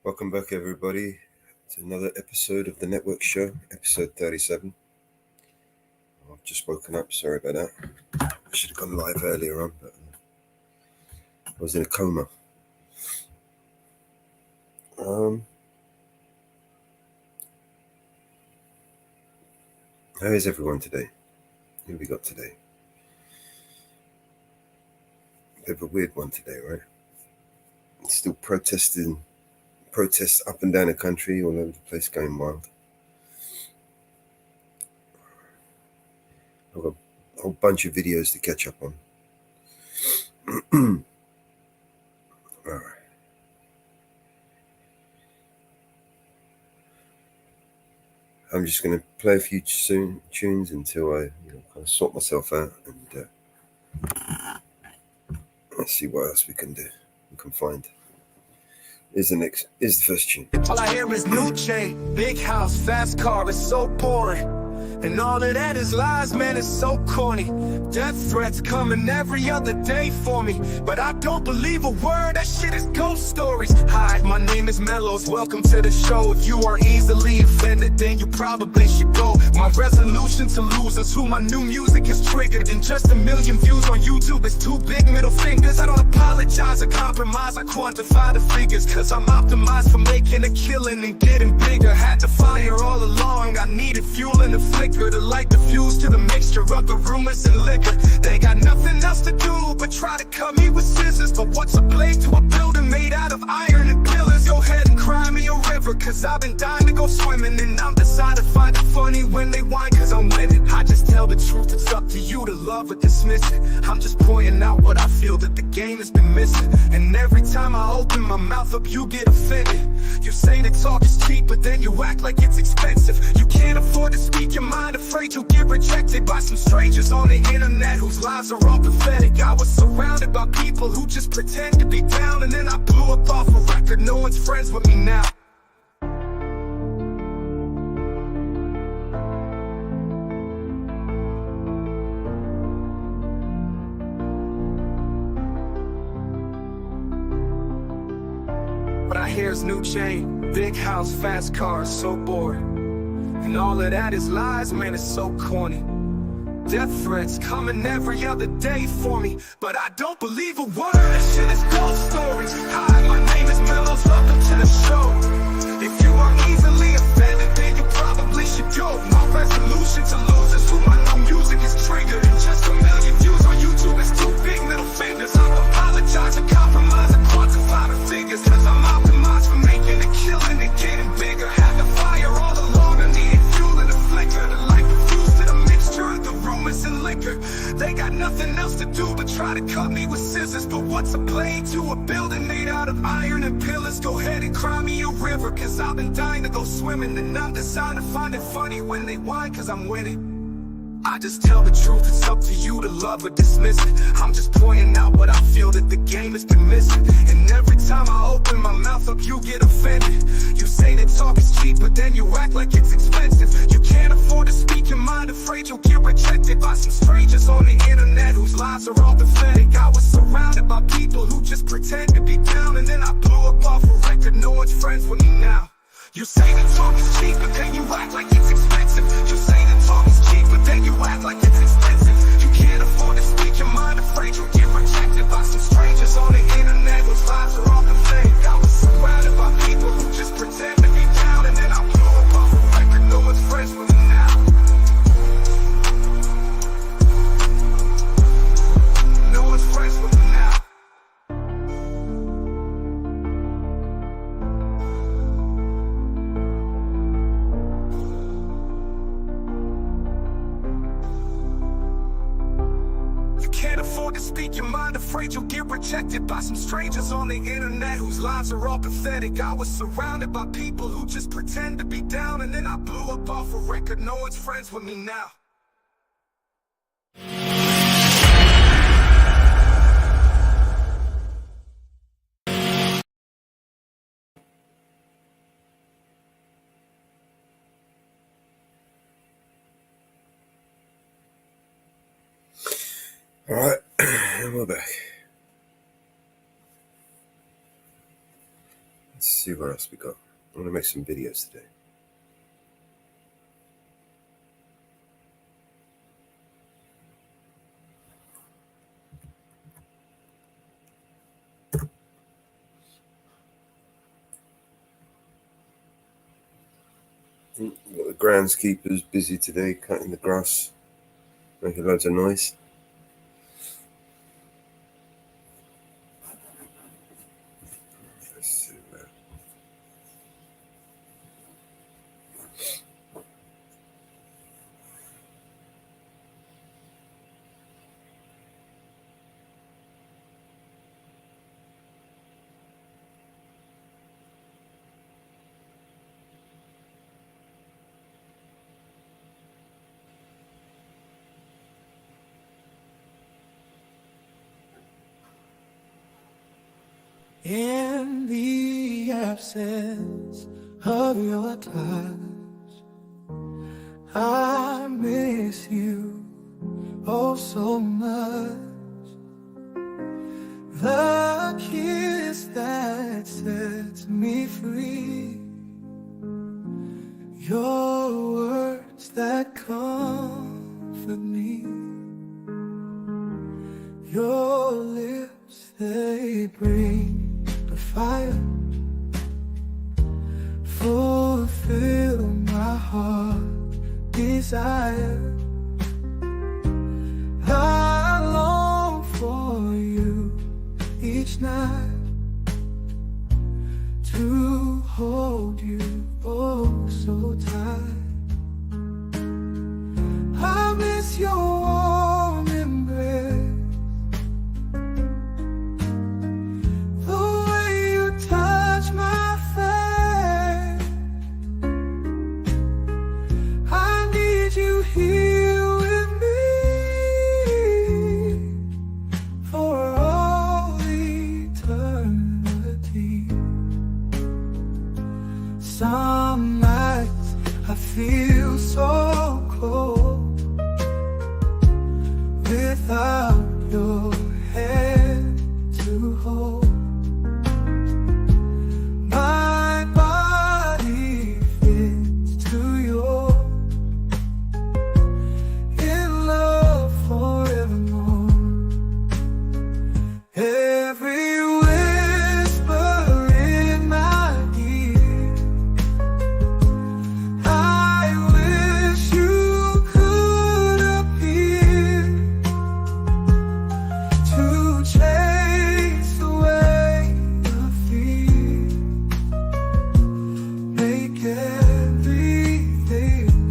Welcome back, everybody, to another episode of the Network Show, episode 37. I've just woken up, sorry about that. I should have gone live earlier on, but I was in a coma. How is everyone today? Who have we got today? Bit of a weird one today, right? Still protests up and down the country, all over the place, going wild. I've got a whole bunch of videos to catch up on. All right. I'm just going to play a few tunes until I kind of sort myself out, and let's see what else we can find. Is the first tune. All I hear is new chain, big house, fast car, it's so boring. And all of that is lies, man, it's so corny. Death threats coming every other day for me, but I don't believe a word, that shit is ghost stories. Hi, my name is Mellows, welcome to the show. If you are easily offended, then you probably should go. My resolution to lose is who my new music is triggered. And just 1 million views on YouTube is 2 big middle fingers. I don't apologize or compromise, I quantify the figures, cause I'm optimized for making a killing and getting bigger. Had to fire all along, I needed fuel and a flicker to light the fuse to the mixture of the rumors and liquor. They got nothing else to do but try to cut me with scissors. But what's a blade to a building made out of iron and pillars? Go ahead and cry me a river, cause I've been dying to go swimming. And I'm decided to find it funny when they whine, cause I'm winning. I just tell the truth, it's up to you to love or dismiss it. I'm just pointing out what I feel that the game has been missing. And every time I open my mouth up, you get offended. You say that talk is cheap, but then you act like it's expensive. You can't afford to speak your mind, afraid you'll get rejected by some strangers on the internet whose lives are all pathetic. I was surrounded by people who just pretend to be down, and then I blew up off a record. No one's friends with me now. But I hear's new chain, big house, fast cars, so boring. And all of that is lies, man, it's so corny. Death threats coming every other day for me, but I don't believe a word, that shit is ghost stories. Hi, my name is Mellows, welcome to the show. If you are easily offended, then you probably should go. My resolution to lose is who my new music is triggered. And just 1 million views on YouTube is 2 big middle fingers. I apologize or compromise or quantify the figures, cause I'm optimized for making a killing and getting bigger. Had to fire all along, I needed fuel and a flicker to light the fuse to the mixture of the rumors and liquor. They got nothing else to do but try to cut me with scissors. But what's a blade to a building made out of iron and pillars? Go ahead and cry me a river, cause I've been dying to go swimming. And I'm deciding to find it funny when they whine, cause I'm winning. I just tell the truth, it's up to you to love or dismiss it. I'm just pointing out what I feel that the game has been missing. And every time I open my mouth up, you get offended. You say that talk is cheap, but then you act like it's expensive. You can't afford to speak your mind, afraid you'll get rejected by some strangers on the internet whose lives are all pathetic. I was surrounded by people who just pretend to be down, and then I blew up off a record. No one's friends with me now. You say that talk is cheap, but then you act like it's expensive. You say that talk is cheap, but then you act like it's expensive. You can't afford to speak your mind, afraid you'll get rejected by some strangers on the internet whose lives are all pathetic. I was surrounded by people who just pretend to be down, and then I blew up off a record. No one's friends with me now. No one's friends with me now. Can't afford to speak your mind, afraid you'll get rejected by some strangers on the internet whose lives are all pathetic. I was surrounded by people who just pretend to be down, and then I blew up off a record. No one's friends with me now. All right, and we're back. Let's see what else we got. I'm going to make some videos today. Got the groundskeepers busy today, cutting the grass, making loads of noise. Let's see that. In the absence of your touch, I miss you oh so much. The kiss that sets me free, your words that comfort me, your lips, they bring the fire, fulfill my heart's desire. I long for you each night, to hold you oh so tight. I miss your warm embrace, the way you touch my face. I need you here with me for all eternity. Some nights I feel so cold without your hand to hold. My body fits to yours in love forevermore. Every whisper in my ear, I wish you could appear to chase away the fear, make everything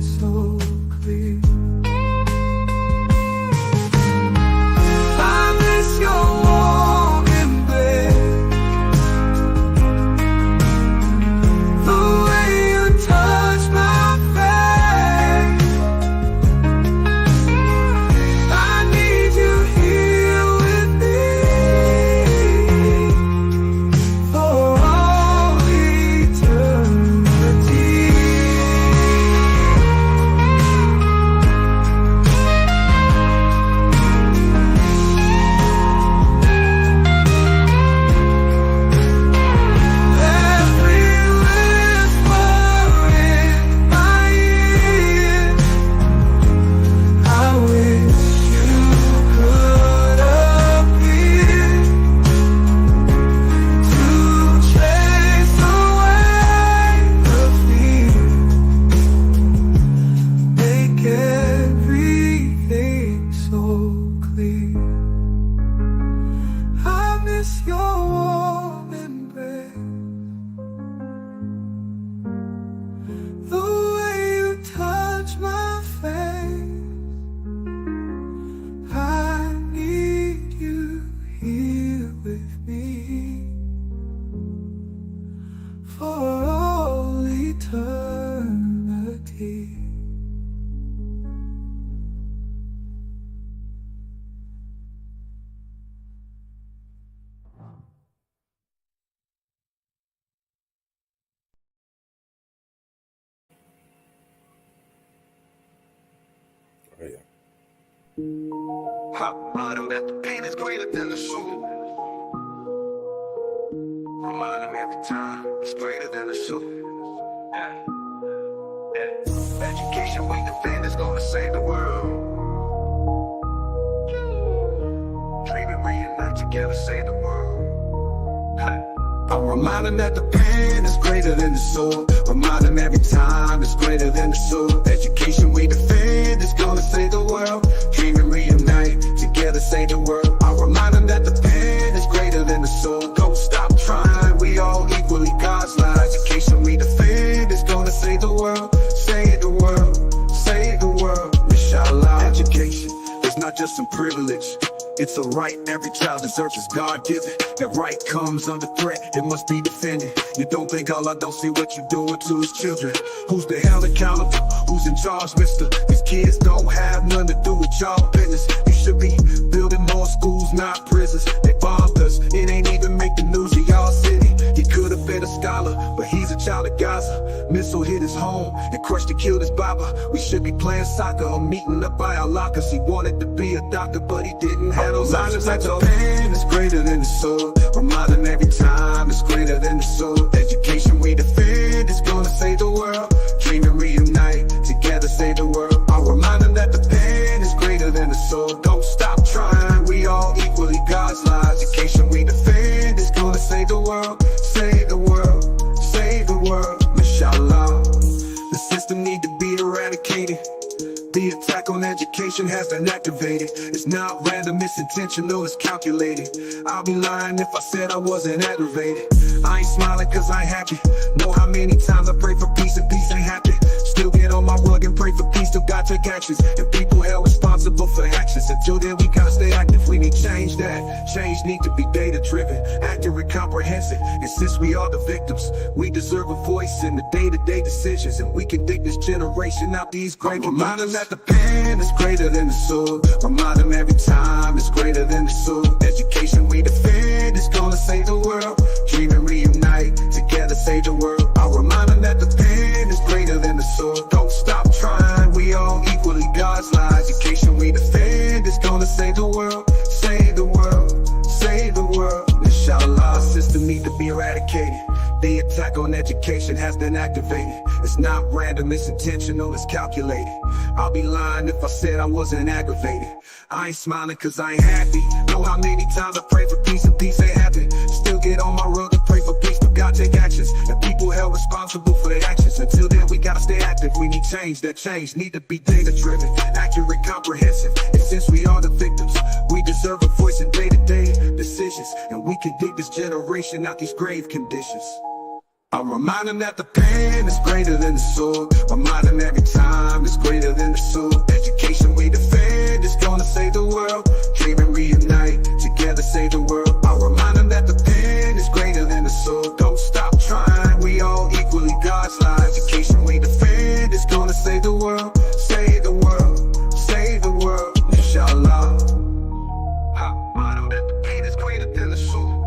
so clear. I miss your warm embrace, the way you touch my face. I need you here with me for all eternity. Every whisper in my ear, I wish you could appear to chase away the fear, make everything so clear. I miss your warm embrace, the way you touch my face. I need you here with me for all eternity. Oh, yeah. Hot bottom at the pain is greater than the soul. From remind them every time it's greater than the shoe. Education we defend is gonna save the world. Dream and reunite together, save the world. I'm reminding that the pen is greater than the soul. Remind them every time it's greater than the soul. Education we defend is gonna save the world. Dream and reunite together, save the world. I remind them that the pen is greater than the soul. Don't stop trying, we all equally God's light. Education we defend is gonna save the world. Save the world, save the world. Inshallah. Education is not just some privilege, it's a right every child deserves, is God-given. That right comes under threat, it must be defended. You don't think Allah don't see what you're doing to his children? Who's the hell accountable? Who's in charge, mister? These kids don't have nothing to do with y'all business. You should be building more schools, not prisons. They bombed us, it ain't even make the news of y'all city. He could have been a scholar, but he's a child of Gaza. Missile hit his home and crushed and killed his baba. We should be playing soccer or meeting up by our lockers. He wanted to be a doctor, but he didn't have those options. Like the pen is greater than the soul. Remind them every time it's greater than the soul. Education we defend is gonna save the world. Dream and reunite together, save the world. I'll remind them that the pen is greater than the soul. Don't stop trying, we all equally God's lives. Education we defend is gonna save the world. Save the world, save the world, inshallah. The system need to be eradicated. The attack on education has been activated. It's not random, it's intentional, it's calculated. I'll be lying if I said I wasn't aggravated. I ain't smiling cause I ain't happy. Know how many times I pray for peace and peace ain't happen. Still get on my rug and pray for peace, still gotta take actions. And people held responsible for actions. Until then we gotta stay active, we need change. That change need to be data driven, accurate, comprehensive. And since we are the victims, we deserve a voice in the day-to-day decisions. And we can dig this generation out these great reminders that the pen is greater than the soul. Remind them every time it's greater than the soul. Education we defend is gonna save the world. Dream and reunite together, save the world. I'll remind them that the pen is greater than the soul. Don't stop trying, we all equally God's light. Education we defend is gonna save the world. Save the world, save the world, inshallah. The system need to be eradicated. The attack on education has been activated. It's not random, it's intentional, it's calculated. I'll be lying if I said I wasn't aggravated. I ain't smiling cause I ain't happy. Know how many times I pray for peace and peace ain't happen. Still get on my rug and pray for peace, but God take actions. And people held responsible for their actions. Until then we gotta stay active, we need change. That change need to be data driven, accurate, comprehensive. And since we are the victims, we deserve a voice in day-to-day decisions. And we can dig this generation out these grave conditions. I'm reminding that the pen is greater than the soul. Remind them every time it's greater than the soul. Education we defend is gonna save the world. Dream and reunite together, save the world. I'll remind them that the pen is greater than the soul. Don't stop trying, we all equally God's light. Education we defend is gonna save the world. Save the world, save the world, inshallah. Remind them that the pen is greater than the soul.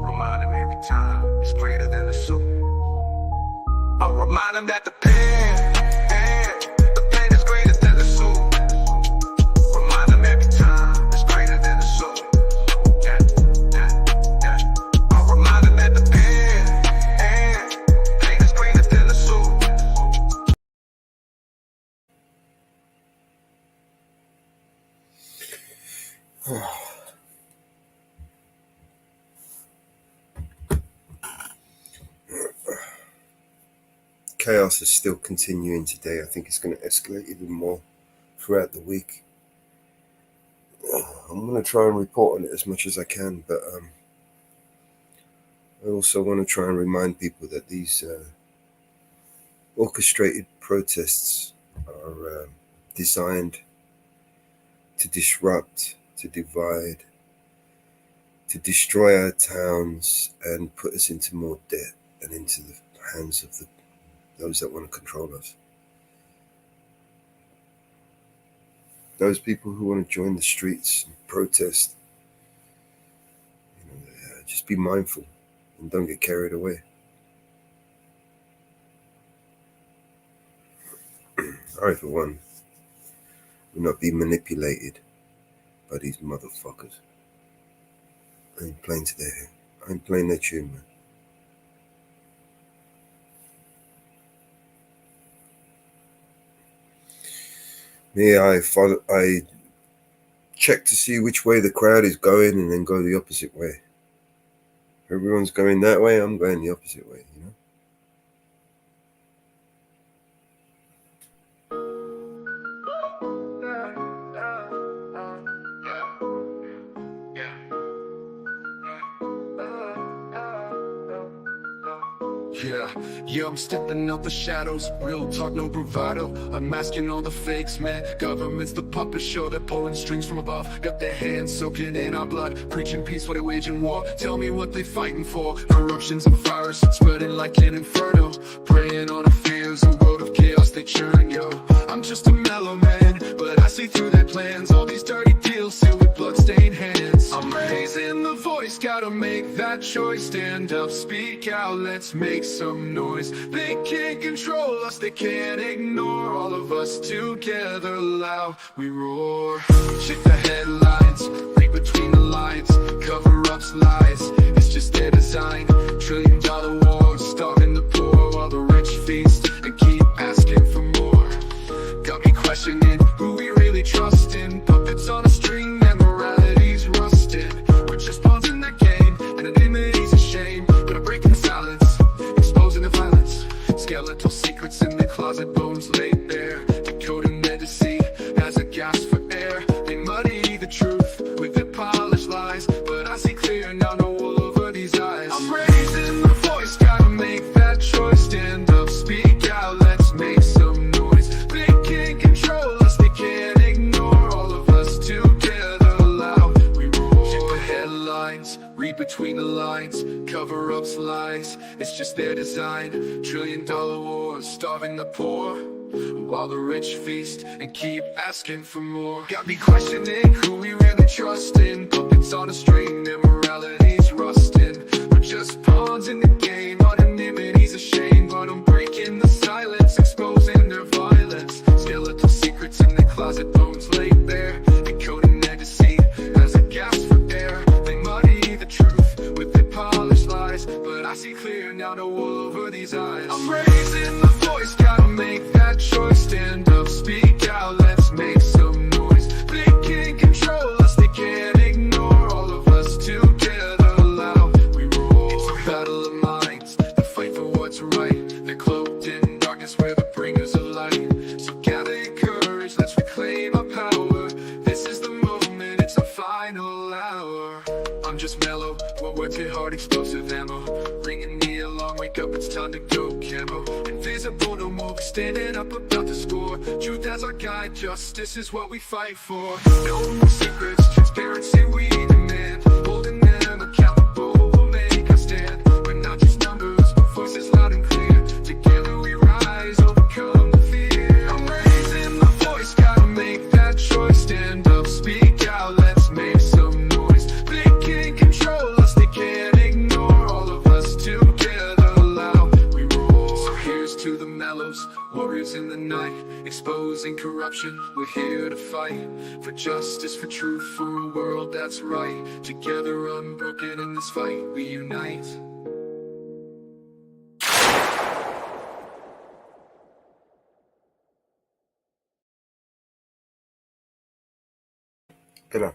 Remind them every time it's greater than the soul. I'll remind them that the pen is greater than the soul. Remind them every time it's greater than the soul. I'll remind them that the pen is greater than the soul. Chaos is still continuing today. I think it's going to escalate even more throughout the week. I'm going to try and report on it as much as I can, but I also want to try and remind people that these orchestrated protests are designed to disrupt, to divide, to destroy our towns and put us into more debt and into the hands of those that want to control us. Those people who want to join the streets and protest, just be mindful and don't get carried away. I, for one, will not be manipulated by these motherfuckers. I ain't playing today. I ain't playing that tune, man. Me, I check to see which way the crowd is going and then go the opposite way. If everyone's going that way, I'm going the opposite way, you know? Yeah, I'm stepping out the shadows, real talk, no bravado. I'm masking all the fakes, man. Government's the puppet show, they're pulling strings from above. Got their hands soaking in our blood, preaching peace while they're waging war. Tell me what they fighting for. Corruption's and virus spreading like an inferno. Preying on our fears, a world of chaos they churn, yo. I'm just a mellow man, but I see through their plans. All these dirty deals sealed with bloodstained hands. I'm raising the voice, gotta make that choice. Stand up, speak out, let's make some noise. They can't control us, they can't ignore. All of us together, loud we roar. Check the headlines, read between the lines. Cover-ups, lies, it's just their design. $1 trillion wars, starving the poor while the rich feast and keep asking for more. Got me questioning who we really trust in. Puppets on a string and morality's rusted. We're just pawns in the game, and anonymity's a shame. But I'm breaking the silence, exposing the violence. Skeletal secrets in the closet, bones laid bare. Decoding their deceit as a gasp for air. They muddy the truth with their polished lies, but I see clear now, no wool over these eyes. I'm raising the voice, gotta make that choice. Stand up, speak out, let's make some noise. They can't control us, they can't ignore. All of us together, loud we roar. Check the headlines, read between the lines. Cover-ups, lies, it's just their design. $1 trillion wars, starving the poor while the rich feast and keep asking for more. Got me questioning who we really trust in. Puppets on a string, their morality's rusting. We're just pawns in the game, anonymity's a shame. But I'm breaking the silence, exposing their violence. Skeletal secrets in the closet, bones laid bare. Decoding their deceit as a gasp for air. They muddy the truth with their polished lies, but I see clear now, no wool over these eyes. I'm raising the voice, gotta make that choice. Stand up, speak out, let's make some noise. They can't control us, they can't ignore. All of us together, loud we roar. It's a battle of minds, the fight for what's right. They're cloaked in darkness, we're the bringers of light. So gather your courage, let's reclaim our power. This is the moment, it's our final hour. I'm just mellow, what words hit hard, explosive ammo. Bringing me along, wake up, it's time to go camo. Invisible, no more, standing up about the score. Truth as our guide, justice is what we fight for. No more secrets, transparency we demand. Holding them accountable, we'll make a stand. We're not just numbers, voices loud and clear. Together we rise, overcome the fear. I'm raising the voice, gotta make that choice. Stand up, speak out, let's make some noise. They can't control us, they can't ignore. All of us together, loud we roar. So here's to the mellows, warriors in the night, exposing corruption. We're here to fight for justice, for truth, for a world that's right. Together unbroken in this fight, we unite. Get on.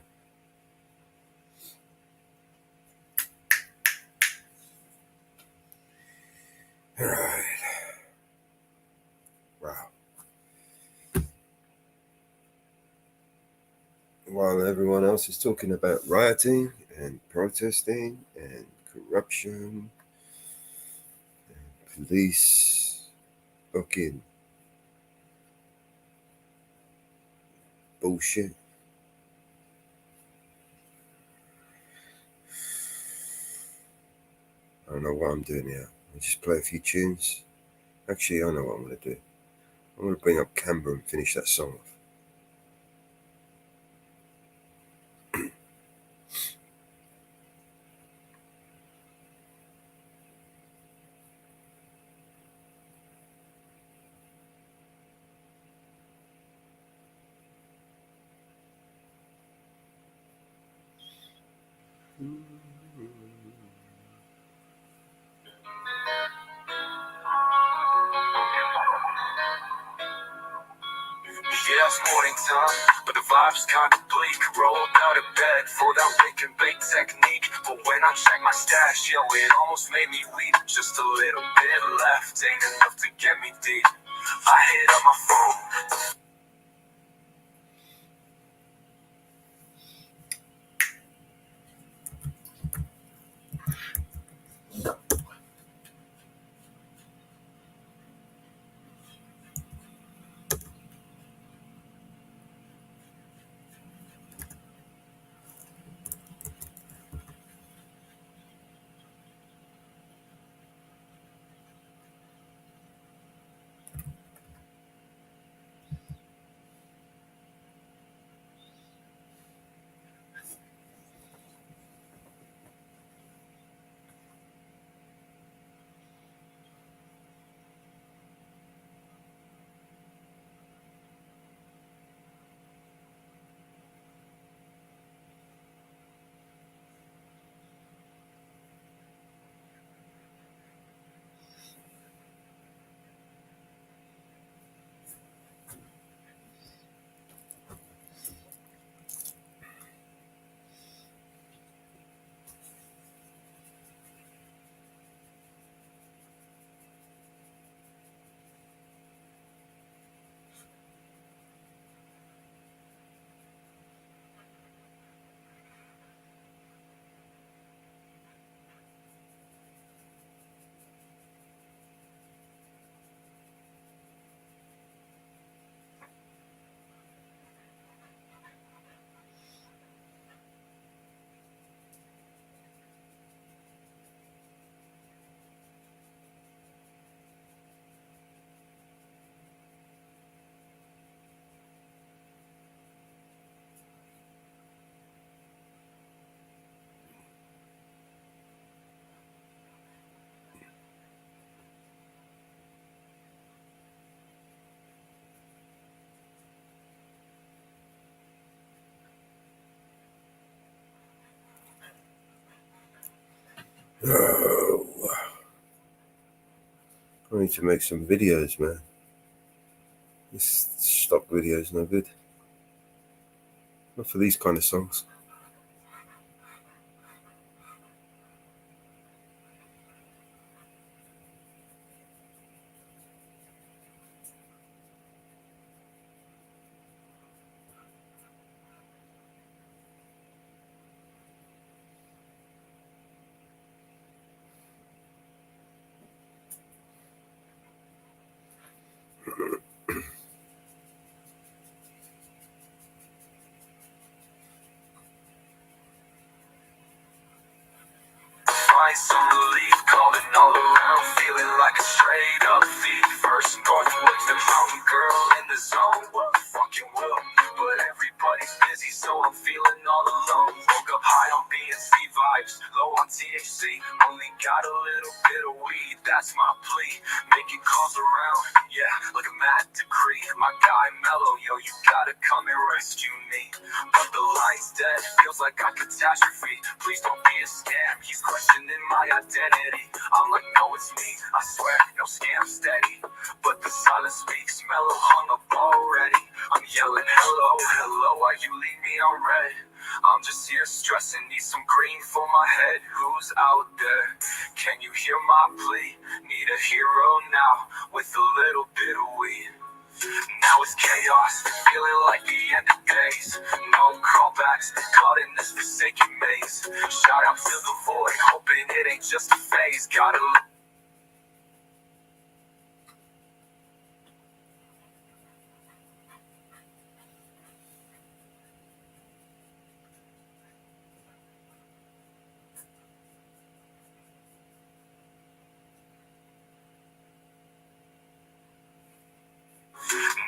All right. Wow. While everyone else is talking about rioting and protesting and corruption and police fucking bullshit. I don't know what I'm doing here. I'll just play a few tunes. Actually, I know what I'm going to do. I'm going to bring up Canberra and finish that song off. it's morning time, but the vibe's kinda bleak. Rolled out of bed for that wake and bake technique. But when I check my stash, yo, it almost made me weep. Just a little bit left, ain't enough to get me deep. I hit up my phone. Oh, I need to make some videos, man. This stock video is no good. Not for these kind of songs. Find some relief, calling all around, feeling like a straight up thief. First Northwoods, the mountain girl in the zone. What fucking will? But everybody's busy, so I'm feeling all alone. Woke up high on BNC vibes, low on THC. Only got a little bit of weed, that's my plea. Making calls around, yeah, like a mad decree. My guy Mellow, yo, you gotta come and rescue me. But the line's dead, feels like a catastrophe. Please don't be a scam, he's questioning my identity. I'm like, no, it's me, I swear, no scam, steady. But the silence speaks, Mellow hung up already. I'm yelling, hello, hello, why you leave me on red? I'm just here stressing, need some green for my head. Who's out there? Can you hear my plea? Need a hero now, with a little bit of weed. Now it's chaos, feeling like the end of days. No callbacks, caught in this forsaken maze. Shout out to the void, hoping it ain't just a phase. Gotta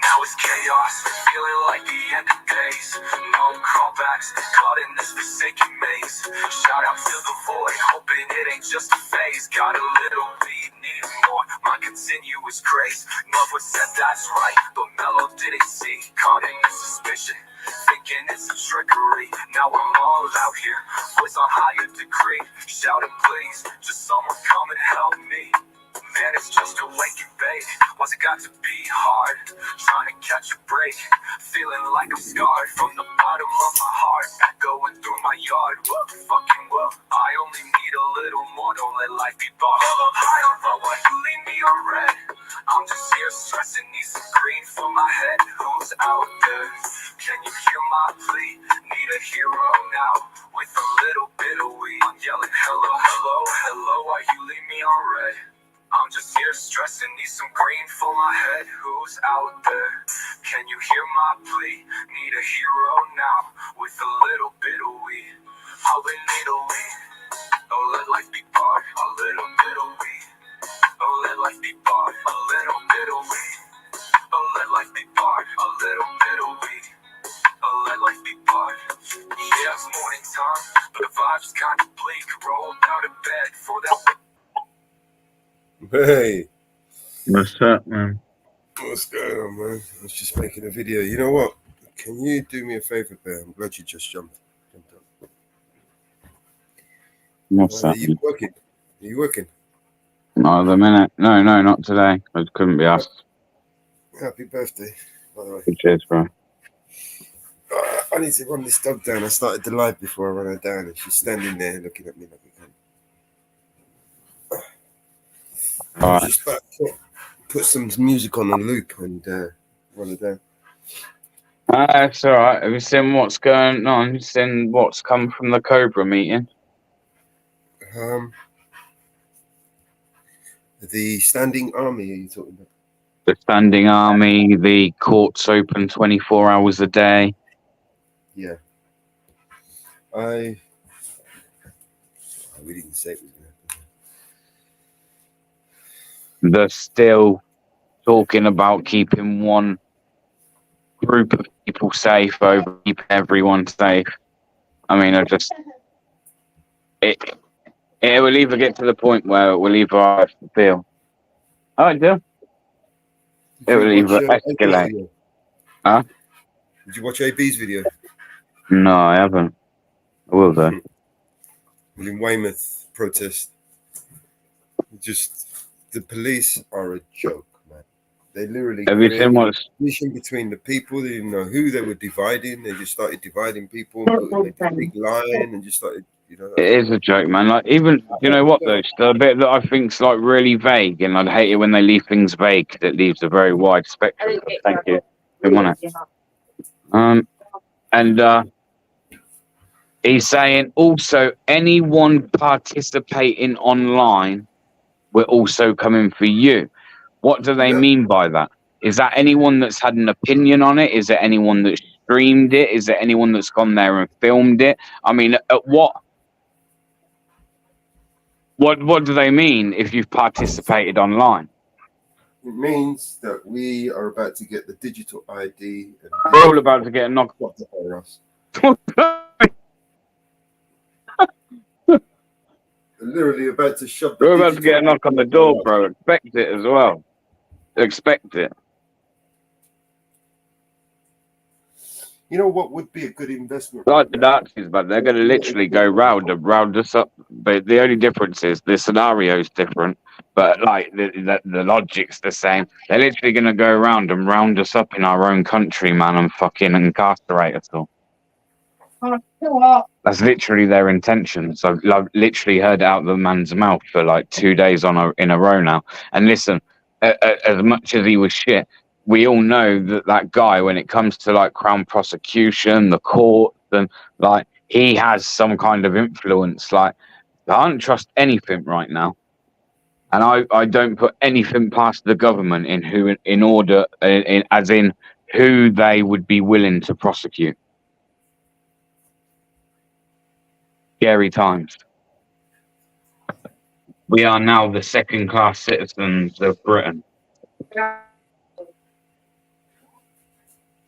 Now it's chaos, feeling like the end of days. No callbacks, caught in this forsaken maze. Shout out to the void, hoping it ain't just a phase. Got a little weed, need more, my continuous grace. Love was said, that's right, but Mellow didn't see. Caught in the suspicion, thinking it's a trickery. Now I'm all out here, voice on higher degree. Shouting please, just someone come and help me. Man, it's just a wake and bake. Why's it got to be hard? Trying to catch a break. Feeling like I'm scarred from the bottom of my heart. Going through my yard. Whoa, fucking whoa. I only need a little more. Don't let life be bought. I don't know why you leave me on red. I'm just here stressing. Need some green for my head. Who's out there? Can you hear my plea? Need a hero now. With a little bit of weed. I'm yelling hello, hello, hello. Why you leave me on red? I'm just here stressing, need some green for my head. Who's out there? Can you hear my plea? Need a hero now, with a little bit of weed. All we need a weed. Don't let life be barred. A little bit of weed. Don't let life be barred. A little bit of weed. Don't let life be barred. A little bit of weed. Don't let life be barred. Yeah, it's morning time, but the vibe's kinda bleak. Rolled out of bed for that. Hey, What's up, man? what's going on, man? I was just making a video. You know what? Can you do me a favor, Bear? I'm glad you just jumped up. What's Are up? you working? Are you working? Not at the minute. No, not today. It couldn't be us. Happy birthday, by the way. Cheers, bro. I need to run this dog down. I started the live before I run her down, and she's standing there looking at me like a cunt. I was just about to put some music on a loop and run her down. It's all right. Have you seen what's going on? Have you seen what's come from the Cobra meeting? The standing army, are you talking about? The standing army, the courts open 24 hours a day. Yeah. We didn't say it was going to happen. They're still talking about keeping one group of people safe over keeping everyone safe. I mean, it will either get to the point where it will either feel. Oh, it do. It will either escalate. Huh? Did you watch AB's video? No, I haven't. I will though. In Weymouth protest. Just the police are a joke, man. They literally created a division between the people. They didn't know who they were dividing. They just started dividing people and putting like a big line and just started, It is a joke, man. Like, even, you know what though? The bit that I think's like really vague, and I'd hate it when they leave things vague because it leaves a very wide spectrum. Thank you. Good morning. And he's saying also anyone participating online, we're also coming for you. What do they mean by that? Is that anyone that's had an opinion on it? Is it anyone that streamed it? Is it anyone that's gone there and filmed it? I mean, what do they mean if you've participated online? It means that we are about to get the digital ID. And we're all about to get a knock. Literally about to shove. We're about to get a knock on the door, bro. Expect it as well. Expect it. You know what would be a good investment? Like the Nazis, but they're going to literally go round us up. But the only difference is the scenario is different. But like the logic's the same. They're literally going to go around and round us up in our own country, man, and fucking incarcerate us all. That's literally their intentions. I've literally heard it out of the man's mouth for like 2 days in a row now. And listen, as much as he was shit, we all know that guy, when it comes to like Crown prosecution, the court, and like he has some kind of influence. Like I don't trust anything right now, and I don't put anything past the government as in who they would be willing to prosecute. Scary times. We are now the second-class citizens of Britain.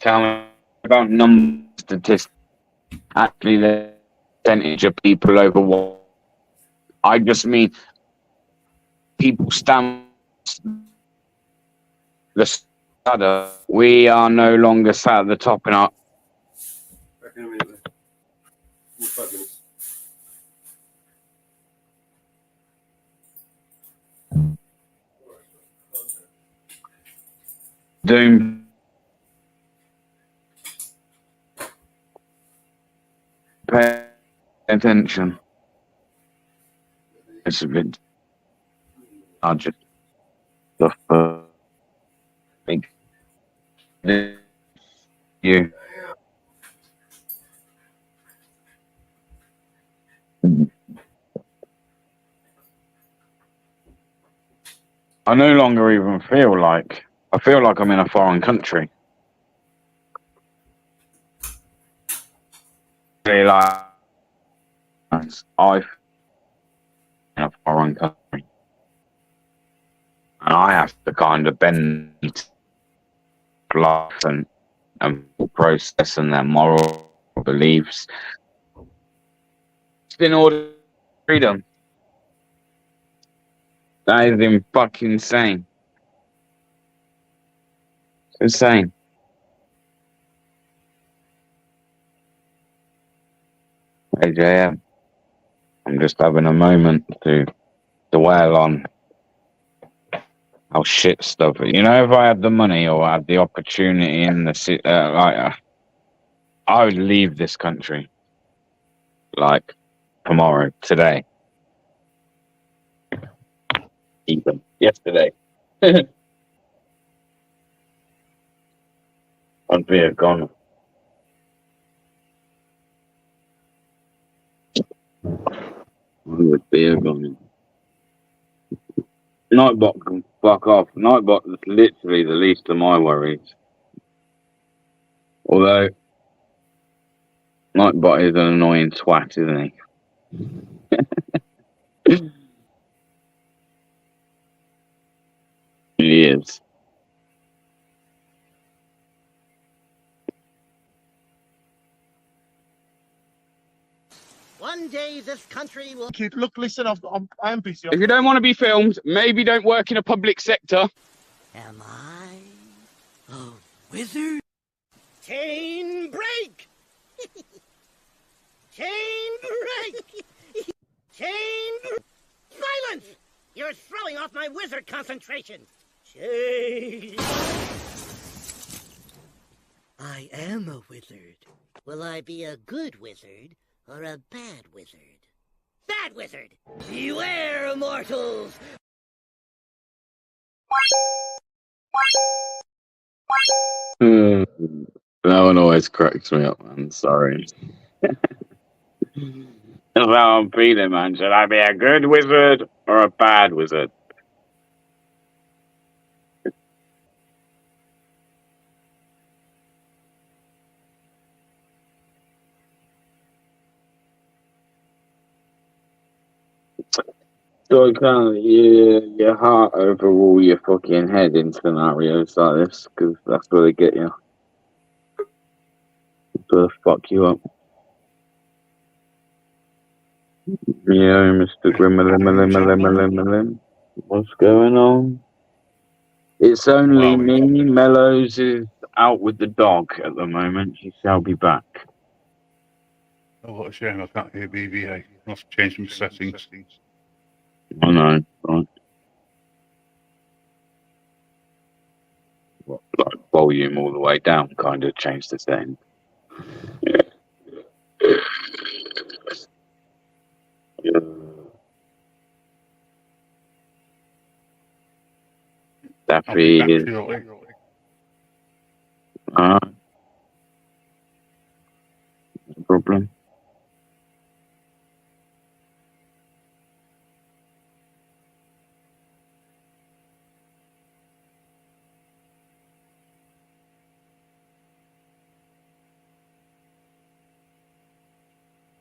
Tell me about number statistics. Actually, the percentage of people over what? I just mean people stand the ladder. We are no longer sat at the top in our. Back in a minute. 5 minutes. Doom. Pay attention. It's a bit. I just stuff. Think you. I no longer even feel like. I feel like I'm in a foreign country. Really like I feel in a foreign country, and I have to kind of bend to life and process and their moral beliefs. It's in order to freedom. That is fucking insane. It's insane. AJM. I'm just having a moment to dwell on how shit stuff. You know, if I had the money or had the opportunity in the city, I would leave this country like tomorrow, today, even yesterday. I'd be a goner. I would be a goner. Nightbot can fuck off. Nightbot is literally the least of my worries. Although Nightbot is an annoying twat, isn't he? He is. One day this country will. Look, listen, I am busy. If you don't want to be filmed, maybe don't work in a public sector. Am I a wizard? Chain break! Chain break! Chain Silence! You're throwing off my wizard concentration! Chain... I am a wizard. Will I be a good wizard or a bad wizard? Bad wizard! Beware, mortals! That one always cracks me up, man. Sorry. That's how I'm feeling, man. Should I be a good wizard or a bad wizard? So I kind of your heart overrule your fucking head in scenarios like this, because that's where they get you. That's where they fuck you up. Yeah, Mr. Grimmalim. What's going on? It's only me. Mellows is out with the dog at the moment. She shall be back. Oh, what a shame I can't hear BBA. I must change some settings. I know, right? Like volume all the way down, kind of changed the thing. Yeah. Daffy is. No problem.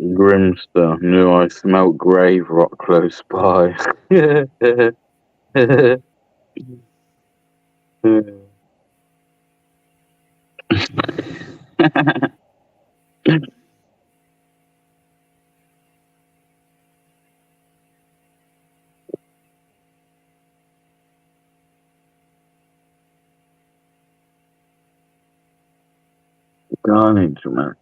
Grimster knew I smelt grave rot close by. Carnage, man.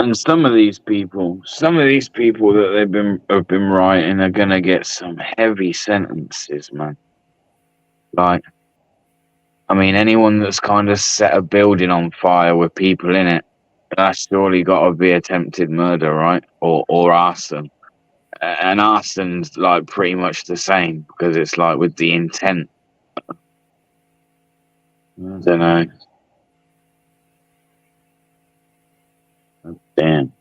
And some of these people that have been writing are gonna get some heavy sentences, man. Like, I mean, anyone that's kind of set a building on fire with people in it, that's surely got to be attempted murder, right? Or arson. And arson's like pretty much the same because it's like with the intent. I don't know. Damn.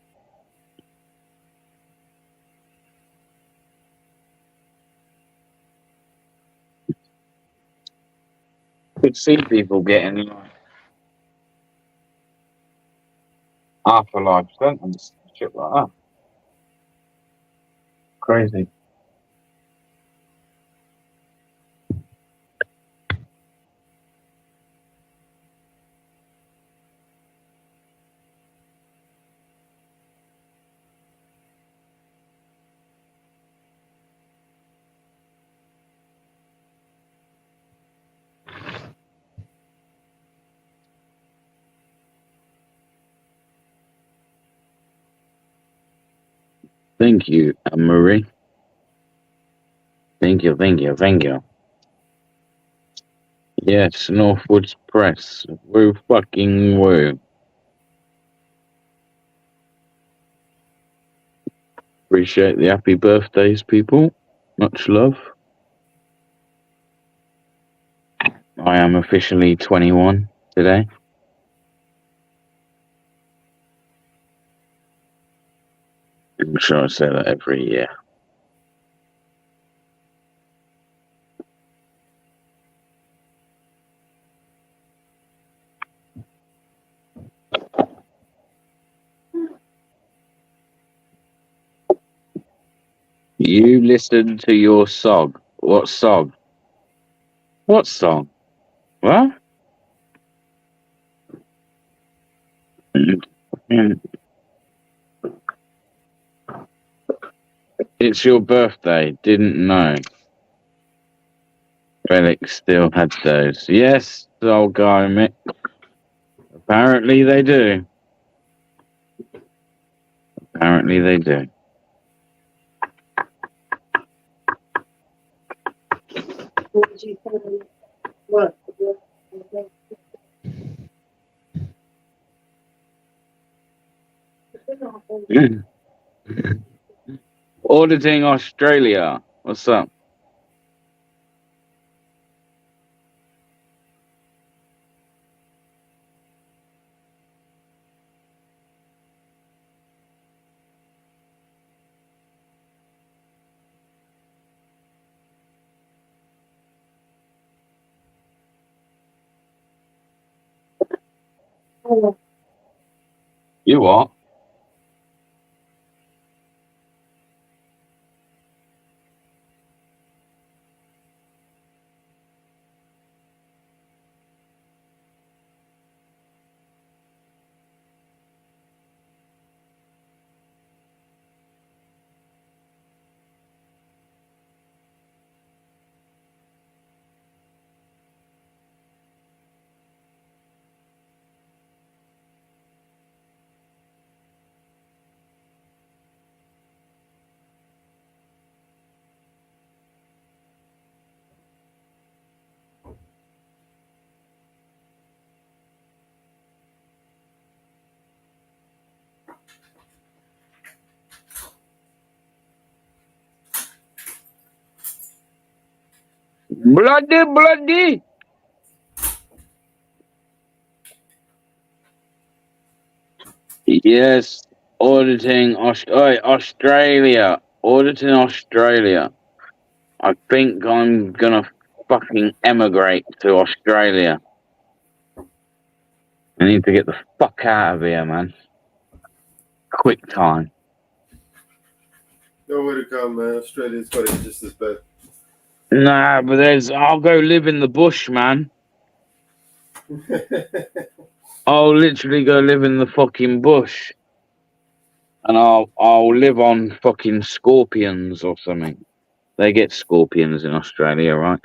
Could see people getting like half a life sentence, shit like that. Crazy. Thank you, Marie. Thank you. Yes, Northwoods Press. Woo fucking woo. Appreciate the happy birthdays, people. Much love. I am officially 21 today. I'm sure I say that every year. You listen to your song. What song? What song? What? It's your birthday. Didn't know. Relic still had those. Yes, old guy, Mick. Apparently they do. Apparently they do. What? Auditing Australia. What's up? You what? Bloody. Yes, auditing Australia. Auditing Australia. I think I'm gonna fucking emigrate to Australia. I need to get the fuck out of here, man. Quick time. Nowhere to go, man. Australia's got it just as bad. Nah, but I'll go live in the bush, man. I'll literally go live in the fucking bush. And I'll live on fucking scorpions or something. They get scorpions in Australia, right?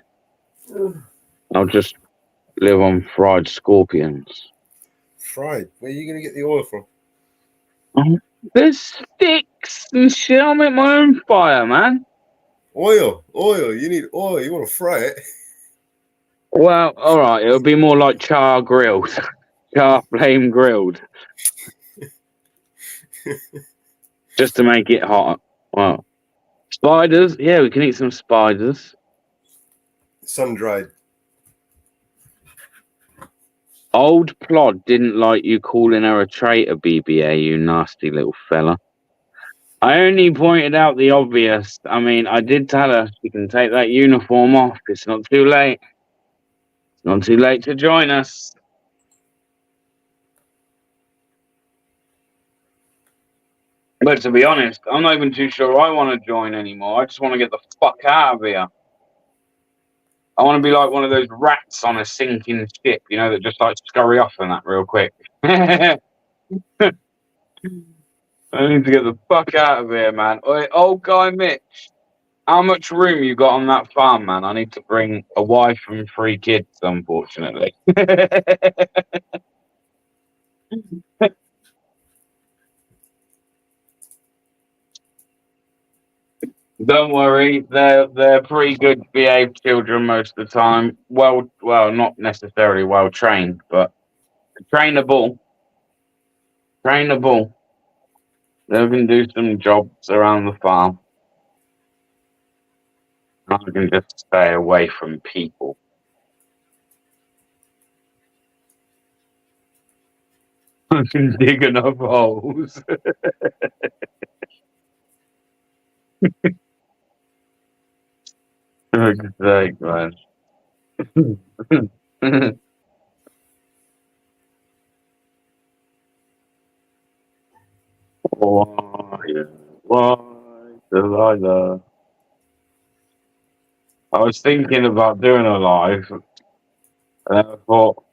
I'll just live on fried scorpions. Fried? Where are you going to get the oil from? There's sticks and shit. I'll make my own fire, man. Oil. You need oil. You want to fry it? Well, all right. It'll be more like char grilled, char flame grilled, just to make it hot. Well, spiders. Yeah, we can eat some spiders. Sun dried. Old Plod didn't like you calling her a traitor, BBA, you nasty little fella. I only pointed out the obvious. I mean, I did tell her she can take that uniform off. It's not too late. It's not too late to join us. But to be honest, I'm not even too sure I want to join anymore. I just want to get the fuck out of here. I want to be like one of those rats on a sinking ship, you know, that just like scurry off and that real quick. I need to get the fuck out of here, man. Oi, old guy Mitch, how much room you got on that farm, man? I need to bring a wife and 3 kids, unfortunately. Don't worry, they're pretty good behaved children most of the time. Well, not necessarily well trained, but trainable. Trainable. They can do some jobs around the farm. I can just stay away from people. I can dig enough holes. For God's sake, man. Why, Delilah? I was thinking about doing a live, and I thought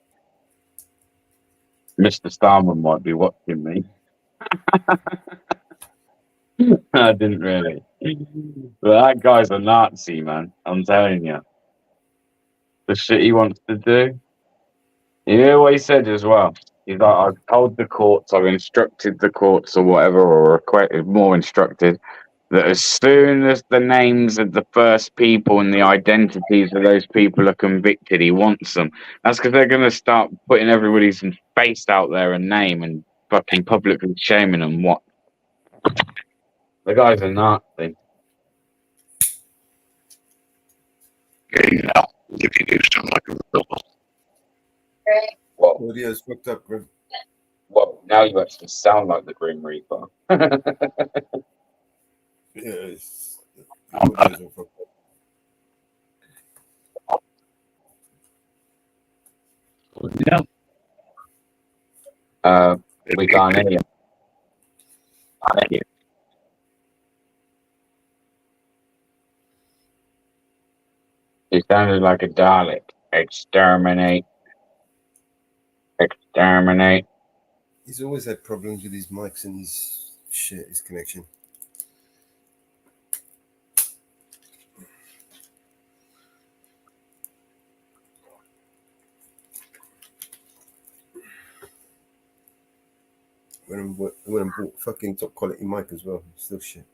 Mr. Starman might be watching me. I didn't really. But that guy's a Nazi, man. I'm telling you. The shit he wants to do. You know what he said as well? He's like, I've told the courts, I've instructed the courts or whatever, or more instructed, that as soon as the names of the first people and the identities of those people are convicted, he wants them. That's because they're going to start putting everybody's face out there and name and fucking publicly shaming them. What? The guy's a Nazi. Okay, now, if you do sound like a real Well, Audio's fucked up, Grim. now you actually sound like the Grim Reaper. Yeah, it's the audio's all fucked up. yeah. We can't hear you. He sounded like a Dalek. Exterminate. Exterminate. He's always had problems with his mics and his connection. When I bought fucking top quality mic as well, still shit.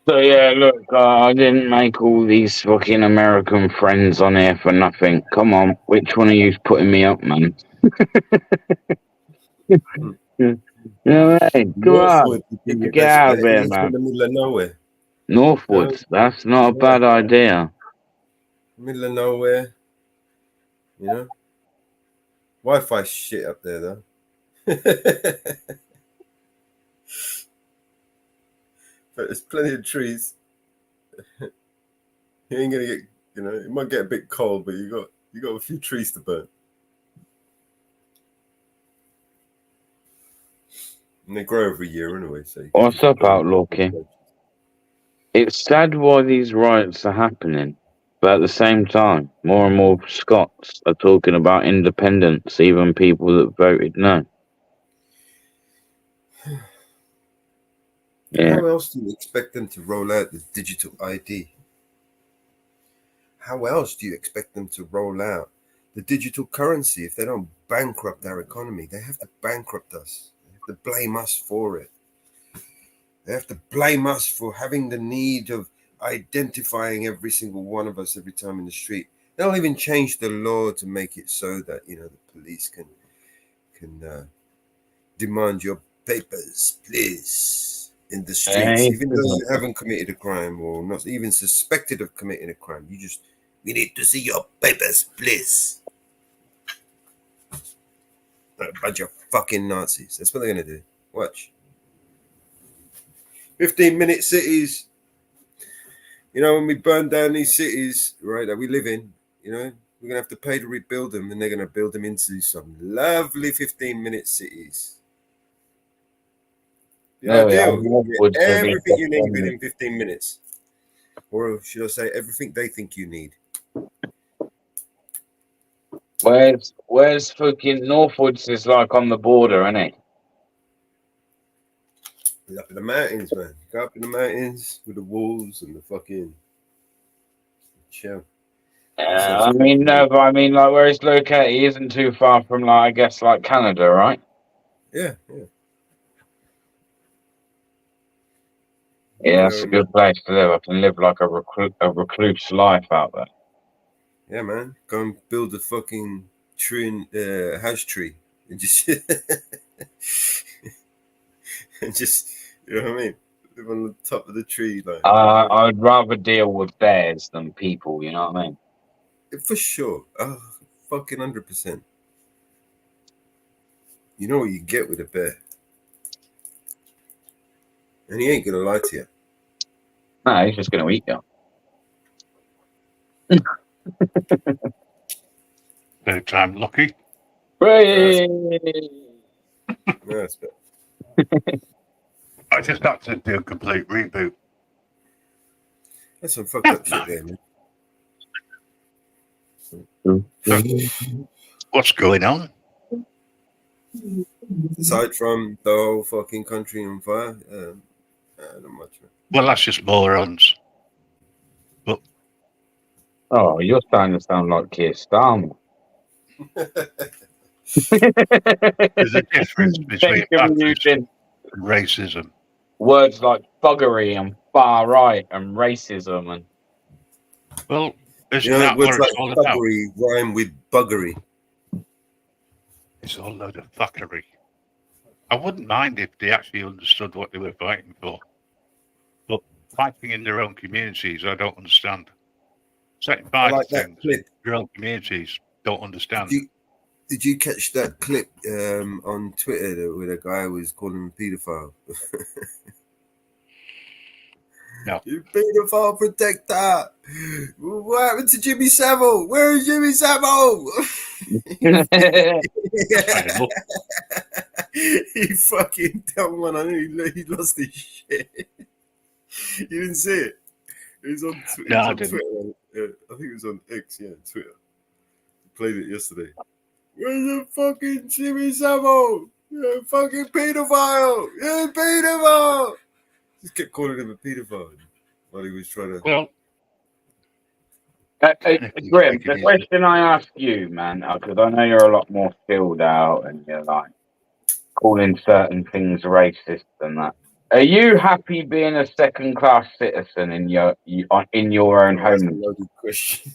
So yeah, look, I didn't make all these fucking American friends on here for nothing. Come on, which one of you's putting me up, man? No way, come on, get out of here, man. In the middle of nowhere. Northwards, that's not a bad idea. Middle of nowhere, you know. Wi-Fi shit up there though. But there's plenty of trees. You ain't gonna get, you know, it might get a bit cold, but you got a few trees to burn. And they grow every year anyway, so What's up, Outlawky? It's sad why these riots are happening, but at the same time, more and more Scots are talking about independence, even people that voted no. Yeah. How else do you expect them to roll out the digital ID? How else do you expect them to roll out the digital currency, if they don't bankrupt our economy, they have to bankrupt us. They have to blame us for it. They have to blame us for having the need of identifying every single one of us every time in the street. They'll even change the law to make it so that, you know, the police can demand your papers, please, in the streets, even though you haven't committed a crime or not even suspected of committing a crime. We need to see your papers, please. Like a bunch of fucking Nazis. That's what they're gonna do. Watch. 15-minute cities. You know, when we burn down these cities, right, that we live in, you know, we're gonna have to pay to rebuild them, and they're gonna build them into some lovely 15-minute cities. The ideal, you get everything you need within 15 minutes. Or should I say everything they think you need. Where's fucking Northwoods is like on the border, isn't it? Up in the mountains, man. Go up in the mountains with the wolves and the fucking chill. Yeah, I mean, no, but I mean, like, where it's located, he isn't too far from, like, I guess, like Canada, right? Yeah. Yeah, that's a good place to live. I can live like a recluse life out there. Yeah, man. Go and build a fucking house tree and just and just, you know what I mean? Live on the top of the tree, like. I'd rather deal with bears than people. You know what I mean? For sure. Oh, fucking 100%. You know what you get with a bear, and he ain't gonna lie to you. No, he's just gonna eat you. Third time lucky. That's better. I just had to do a complete reboot. That's some fucked up shit there, man. What's going on? Aside from the whole fucking country on fire, not much, man. Well, that's just morons. But oh, you're starting to sound like Keir Starmer. there's a difference between fascism and racism. Words like buggery and far right and racism and well, isn't that what it's all about? Buggery rhyme with buggery. It's all a load of fuckery. I wouldn't mind if they actually understood what they were fighting for. But fighting in their own communities, I don't understand. Setting fire to things, your own communities don't understand. Did you catch that clip on Twitter where the guy was calling him a paedophile? No. You paedophile protector! What happened to Jimmy Savile? Where is Jimmy Savile? He fucking dumb one. I know he lost his shit. You didn't see it? It was on Twitter. No, I think it was on X, Twitter. I played it yesterday. Where's the fucking Jimmy Savile? You're a fucking pedophile! You're a pedophile! Just kept calling him a pedophile while he was trying to. Well, Grim, the question I ask you, man, because I know you're a lot more filled out and you're like calling certain things racist and that. Are you happy being a second-class citizen in your own home? That's a loaded question.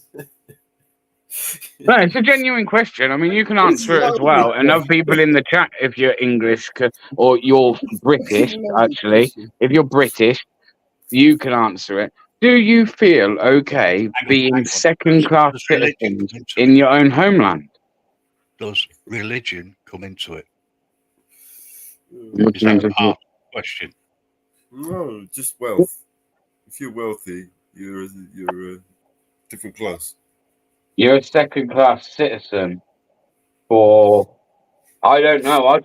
No, it's a genuine question. I mean, you can answer it as well. And other people in the chat, if you're English or you're British, actually, if you're British, you can answer it. Do you feel okay being second-class citizens in your own homeland? Does religion come into it? Is that a hard question? No, just wealth. If you're wealthy, you're a different class. You're a second-class citizen for, I don't know, I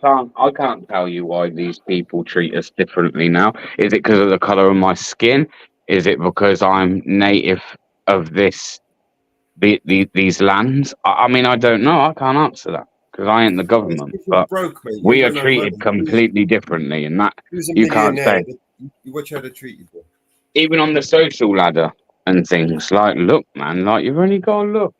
can't tell you why these people treat us differently now. Is it because of the colour of my skin? Is it because I'm native of these lands? I mean, I don't know. I can't answer that because I ain't the government. But we are treated completely differently, and that you can't say. You watch how they treat you, bro. Even on the social ladder and things, like, look, man, like, you've only got to look.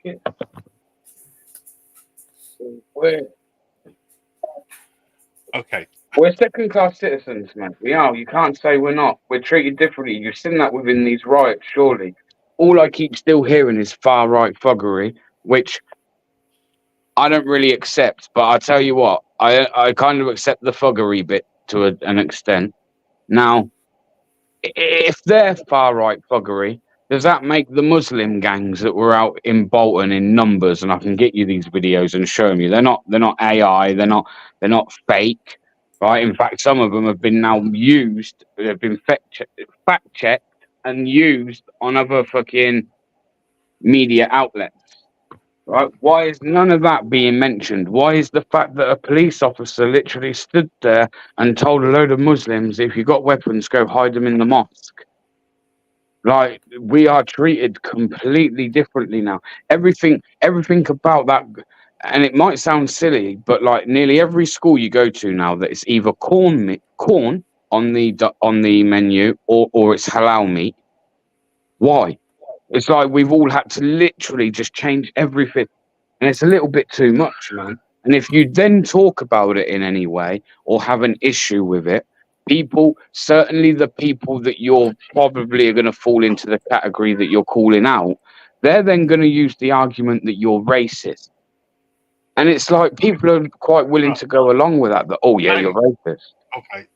Okay. We're second-class citizens, man. We are. You can't say we're not. We're treated differently. You've seen that within these riots, surely. All I keep still hearing is far-right fuggery, which I don't really accept. But I tell you what, I kind of accept the fuggery bit to an extent. Now, if they're far-right fuggery, does that make the Muslim gangs that were out in Bolton in numbers? And I can get you these videos and show them you. They're not AI. They're not fake, right? In fact, some of them have been now used. They've been fact checked and used on other fucking media outlets. Right? Why is none of that being mentioned? Why is the fact that a police officer literally stood there and told a load of Muslims, if you've got weapons, go hide them in the mosque? Like, we are treated completely differently now. Everything about that, and it might sound silly, but like nearly every school you go to now, that it's either corn on the menu or it's halal meat. Why? It's like we've all had to literally just change everything, and it's a little bit too much, man. And if you then talk about it in any way or have an issue with it, people, certainly the people that you're probably going to fall into the category that you're calling out, they're then going to use the argument that you're racist. And it's like people are quite willing to go along with that, oh, yeah, you're racist. Okay.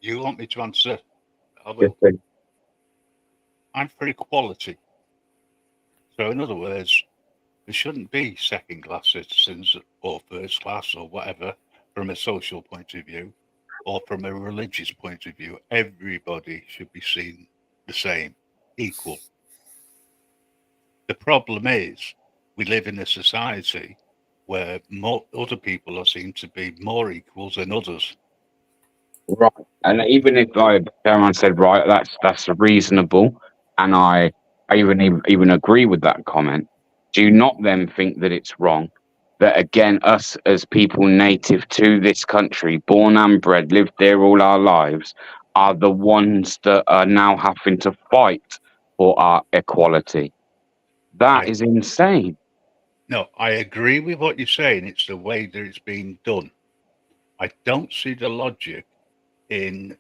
You want me to answer? I Yes, will. sir. I'm for equality. So, in other words, there shouldn't be second-class citizens or first class or whatever from a social point of view or from a religious point of view. Everybody should be seen the same, equal. The problem is we live in a society where other people are seen to be more equals than others. Right. And even if Cameron said, right, that's reasonable, and I even agree with that comment, do you not then think that it's wrong that, again, us as people native to this country, born and bred, lived there all our lives, are the ones that are now having to fight for our equality? That is insane. No, I agree with what you're saying. It's the way that it's being done. I don't see the logic in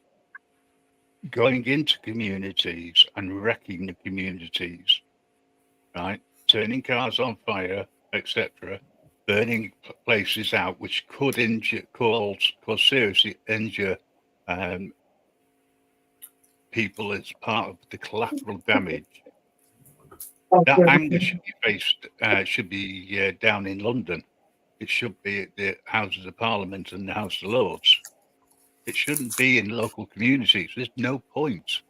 going into communities and wrecking the communities, right? Turning cars on fire, etc., burning places out, which could seriously injure people as part of the collateral damage. That anger should be down in London. It should be at the Houses of Parliament and the House of Lords. It shouldn't be in local communities. There's no point.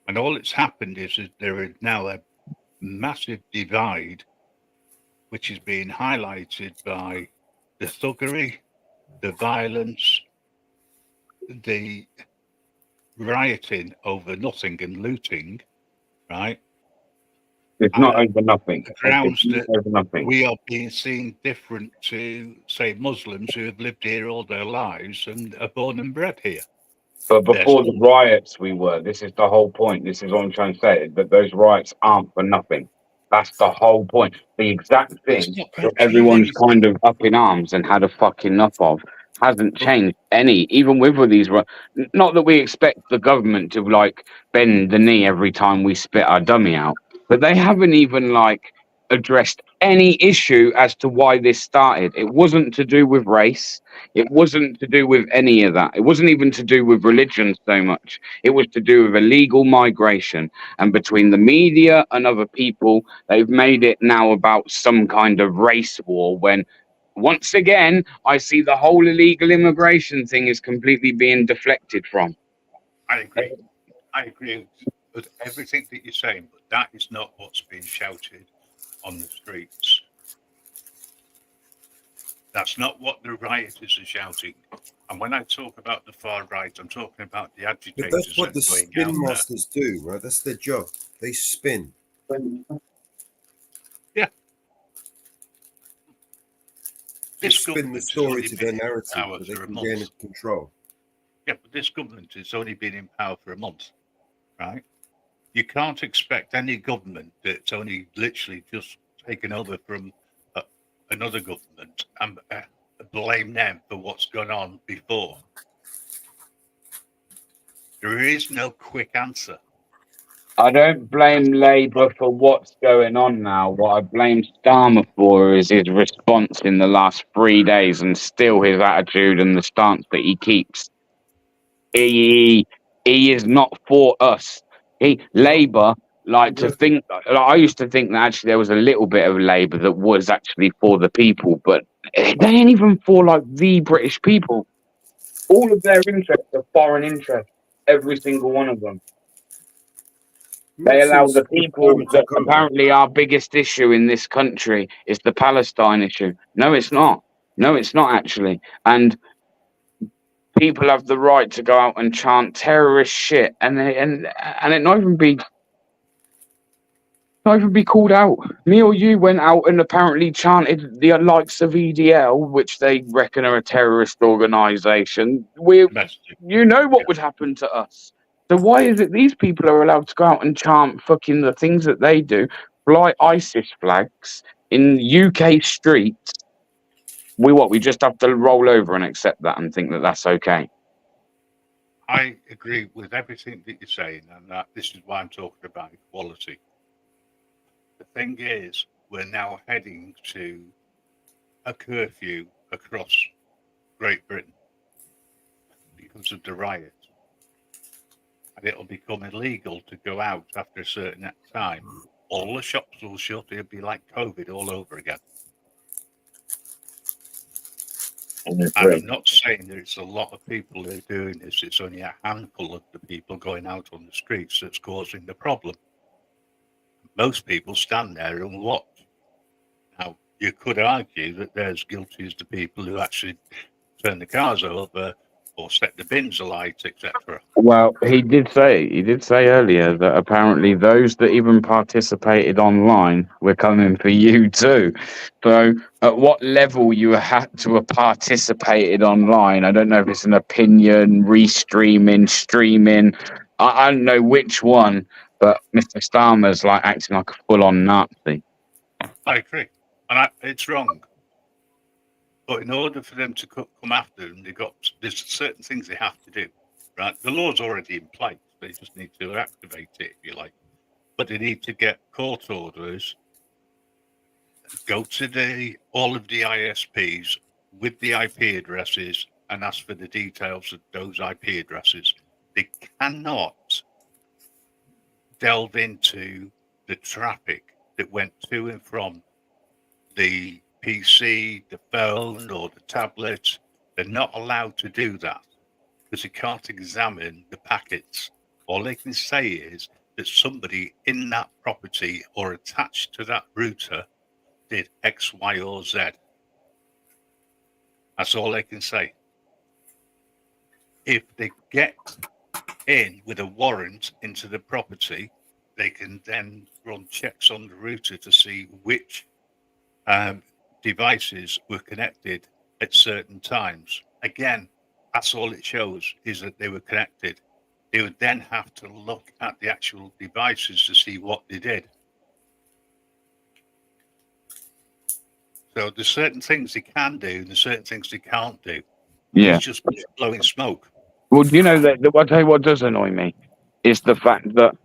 And all that's happened is there is now a massive divide, which is being highlighted by the thuggery, the violence, the rioting over nothing and looting, right? It's not over nothing. Grounds that over nothing. we are being seen different to, say, Muslims who have lived here all their lives and are born and bred here. But before the riots, we were. This is the whole point. This is what I'm trying to say, that those riots aren't for nothing. That's the whole point. The exact thing that everyone's kind of up in arms and had a fucking enough of hasn't changed any, even with these. Not that we expect the government to like bend the knee every time we spit our dummy out, but they haven't even like addressed any issue as to why this started. It wasn't to do with race. It wasn't to do with any of that. It wasn't even to do with religion so much. It was to do with illegal migration. And between the media and other people, they've made it now about some kind of race war when, once again, I see the whole illegal immigration thing is completely being deflected from. I agree. I agree with everything that you're saying, but that is not what's being shouted on the streets. That's not what the rioters are shouting. And when I talk about the far right, I'm talking about the agitators. But that's what the spin masters do, right? That's their job. They spin. Yeah. They spin the story to their narrative so they can gain control. Yeah, but this government has only been in power for a month, right? You can't expect any government that's only literally just taken over from another government and blame them for what's gone on before. There is no quick answer. I don't blame Labour for what's going on now. What I blame Starmer for is his response in the last 3 days, and still his attitude and the stance that he keeps. He is not for us. Labour like to think. I used to think that actually there was a little bit of Labour that was actually for the people, but they ain't even for like the British people. All of their interests are foreign interests. Every single one of them. They allow the people that apparently our biggest issue in this country is the Palestine issue. No, it's not. No, it's not actually. And people have the right to go out and chant terrorist shit, and it not even be called out. Me or you went out and apparently chanted the likes of EDL, which they reckon are a terrorist organisation. You know what would happen to us. So why is it these people are allowed to go out and chant fucking the things that they do, fly ISIS flags in UK streets? We just have to roll over and accept that and think that that's okay. I agree with everything that you're saying, and that this is why I'm talking about equality. The thing is, we're now heading to a curfew across Great Britain because of the riots. And it'll become illegal to go out after a certain time. All the shops will shut. It'll be like COVID all over again. And I'm not saying there's a lot of people who are doing this. It's only a handful of the people going out on the streets that's causing the problem. Most people stand there and watch. Now, you could argue that they're as guilty as the people who actually turn the cars over or set the bins alight, etc. Well, he did say earlier that apparently those that even participated online were coming for you too. So at what level you had to have participated online, I don't know if it's an opinion, restreaming, streaming, I don't know which one, but Mr. Starmer's like acting like a full-on Nazi. I agree. And it's wrong. But in order for them to come after them, there's certain things they have to do, right? The law's already in place. They just need to activate it, if you like. But they need to get court orders, go to all of the ISPs with the IP addresses and ask for the details of those IP addresses. They cannot delve into the traffic that went to and from the PC, the phone, or the tablet. They're not allowed to do that because they can't examine the packets. All they can say is that somebody in that property or attached to that router did X, Y, or Z. That's all they can say. If they get in with a warrant into the property, they can then run checks on the router to see which devices were connected at certain times. Again, that's all it shows, is that they were connected. They would then have to look at the actual devices to see what they did. So there's certain things they can do and there's certain things they can't do. Yeah. It's just blowing smoke. Well, you know, I'll tell you what does annoy me is the fact that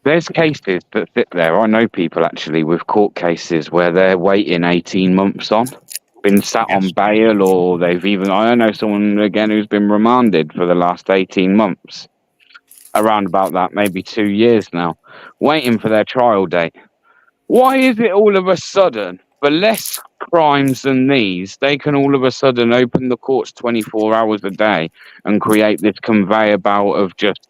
there's cases that sit there. I know people actually with court cases where they're waiting 18 months on, been sat on bail, or I know someone again who's been remanded for the last 18 months, around about that, maybe 2 years now, waiting for their trial date. Why is it all of a sudden, for less crimes than these, they can all of a sudden open the courts 24 hours a day and create this conveyor belt of just,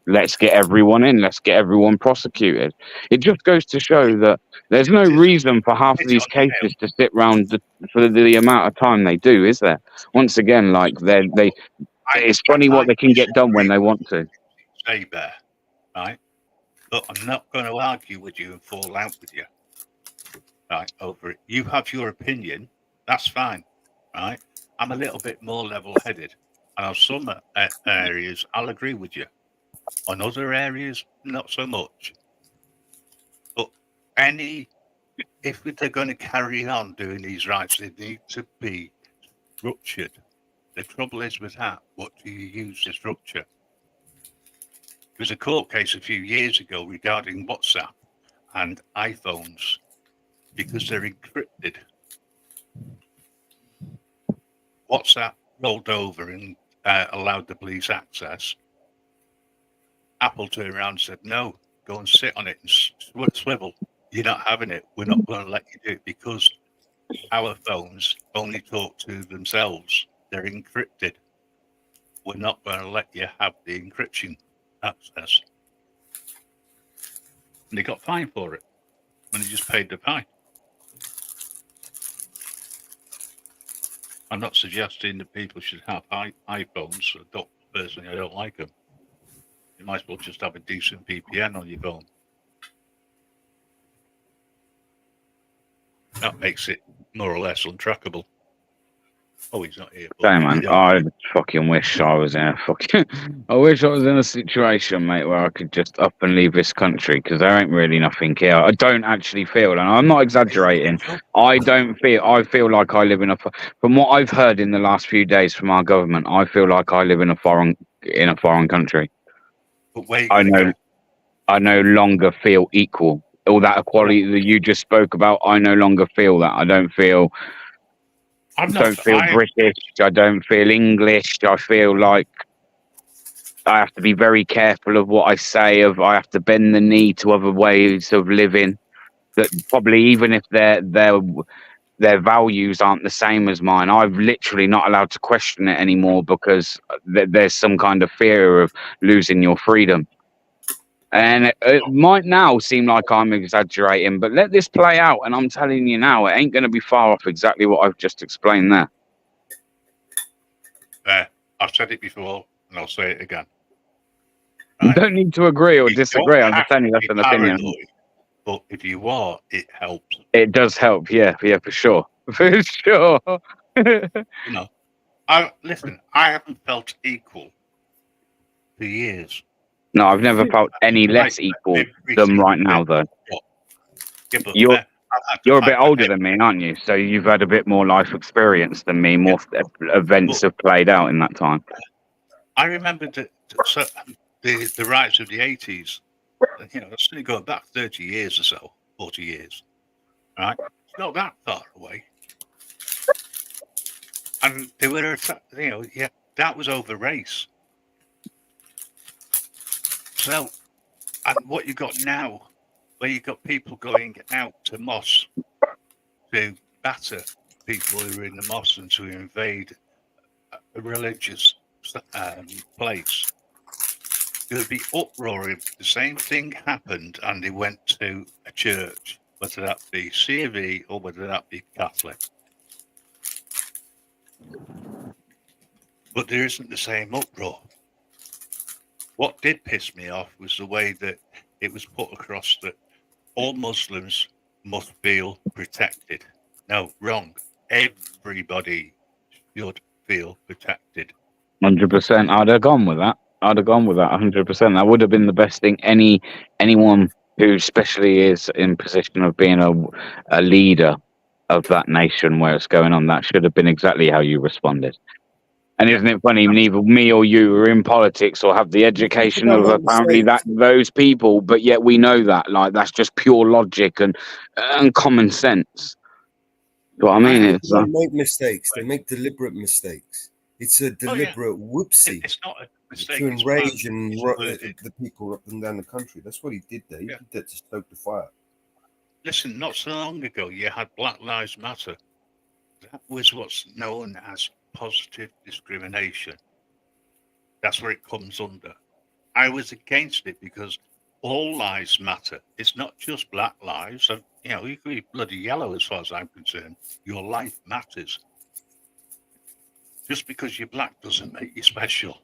let's get everyone in, let's get everyone prosecuted? It just goes to show that there's no reason for half of these cases to sit around for the amount of time they do, is there? Once again, like it's funny what they can get done when they want to. Say there, right? But I'm not going to argue with you and fall out with you, right, over it. You have your opinion, that's fine, right? I'm a little bit more level-headed, and on some areas, I'll agree with you. On other areas, not so much. But any if they're going to carry on doing these rights, they need to be structured. The trouble is with that, what do you use the structure? There was a court case a few years ago regarding WhatsApp and iPhones because they're encrypted. WhatsApp rolled over and allowed the police access. Apple turned around and said, no, go and sit on it and swivel. You're not having it. We're not going to let you do it because our phones only talk to themselves. They're encrypted. We're not going to let you have the encryption access. And they got fined for it. And they just paid the fine. I'm not suggesting that people should have iPhones. Personally, I don't like them. You might as well just have a decent VPN on your phone. That makes it more or less untrackable. Oh, he's not here. Damn, man. I fucking wish I was in a fucking. I wish I was in a situation, mate, where I could just up and leave this country because there ain't really nothing here. I don't actually feel, and I'm not exaggerating. I don't feel. I feel like I live in a. From what I've heard in the last few days from our government, I feel like I live in a foreign country. But where you I gonna know. go? I no longer feel equal. All that equality that you just spoke about, I no longer feel that. I don't feel. Don't feel British. I don't feel English. I feel like I have to be very careful of what I say. I have to bend the knee to other ways of living. That probably even if their values aren't the same as mine, I'm literally not allowed to question it anymore because there's some kind of fear of losing your freedom. And it might now seem like I'm exaggerating, but let this play out. And I'm telling you now, it ain't going to be far off exactly what I've just explained there. I've said it before, and I'll say it again. Right? You don't need to agree or disagree. I'm just telling you that's an opinion. But if you are, it helps. It does help, yeah, for sure. For sure. Listen, I haven't felt equal for years. No, I've never felt any less equal than right now, though. Yeah, you're a bit older than me, aren't you? So you've had a bit more life experience than me. More events have played out in that time. I remember the rights of the 80s. That's only going back 30 years or so, 40 years. Right? It's not that far away. And they were, that was over race. So, and what you got now, where you got people going out to mosques to batter people who are in the mosque and to invade a religious place, there would be uproar if the same thing happened and they went to a church, whether that be C of E or whether that be Catholic. But there isn't the same uproar. What did piss me off was the way that it was put across that all Muslims must feel protected. No, wrong. Everybody should feel protected. 100%. I'd have gone with that. 100%. That would have been the best thing. Anyone who especially is in position of being a leader of that nation where it's going on, that should have been exactly how you responded. And isn't it funny, neither me or you are in politics or have the education of apparently those people, but yet we know that, like, that's just pure logic and common sense. What I mean is, they make mistakes. They make deliberate mistakes. It's a deliberate whoopsie. It's not a mistake. To enrage and the people up and down the country. That's what he did there. He did that to stoke the fire. Listen, not so long ago, you had Black Lives Matter. That was what's known as positive discrimination. That's where it comes under. I was against it because all lives matter. It's not just black lives. And, you could be bloody yellow as far as I'm concerned. Your life matters. Just because you're black doesn't make you special.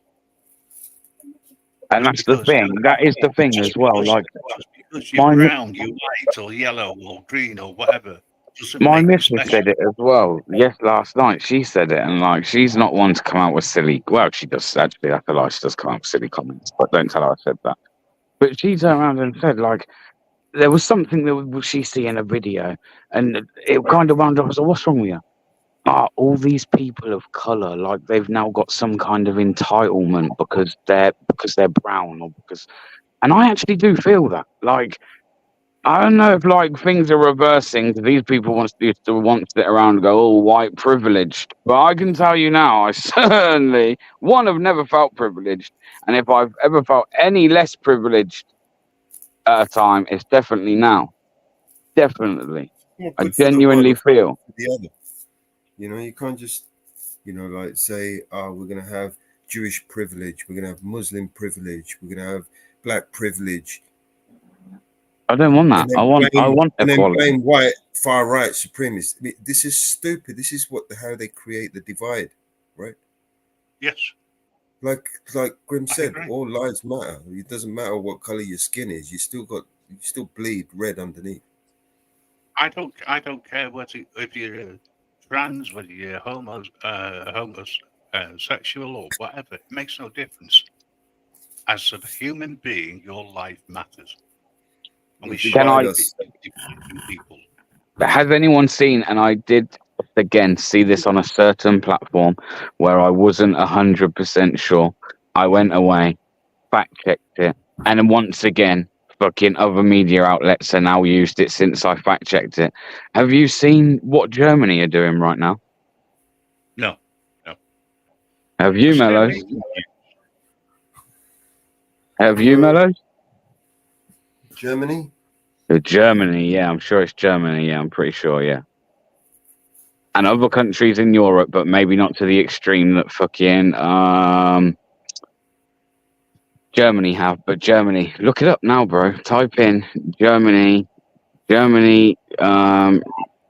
And that's the thing. That is the thing as well. Like, just because you're brown, you're white, or yellow, or green, or whatever. My missus said it as well. Yes, last night she said it, and like, she's not one to come out with silly. Well, she does actually. That's a lie. She does come out with silly comments, but don't tell her I said that. But she turned around and said, like, there was something that she see in a video, and it kind of wound up. I was like, "What's wrong with you?" All these people of color, like they've now got some kind of entitlement because they're brown or because, and I actually do feel that. Like, I don't know if like things are reversing. 'Cause these people used to sit around and go, "Oh, white privileged," but I can tell you now, I certainly have never felt privileged, and if I've ever felt any less privileged at a time, it's definitely now. Definitely, More I good for the one genuinely or feel. for the other. You know, you can't just, like say, we're going to have Jewish privilege, we're going to have Muslim privilege, we're going to have black privilege, I don't want that. and I want and then equality. blame white far right supremacists. I mean, this is stupid. This is how they create the divide, right? Yes, Like Grim I said, agree. all lives matter. It doesn't matter what color your skin is. You still bleed red underneath. I don't care if you're trans, whether you're homosexual or whatever. It makes no difference. As a human being, your life matters, and we They shouldn't Can divide I? be us. dividing people. Has anyone seen? And I did again see this on a certain platform where I wasn't 100% sure. I went away, fact checked it, and then once again, fucking other media outlets have now used it since I fact checked it. Have you seen what Germany are doing right now? No. Have you, Because they're Mellows? making Have you, Mellows? Germany. Germany, yeah, I'm sure it's Germany. Yeah, I'm pretty sure, yeah. And other countries in Europe, but maybe not to the extreme that fucking Germany have. But Germany, look it up now, bro. Type in Germany,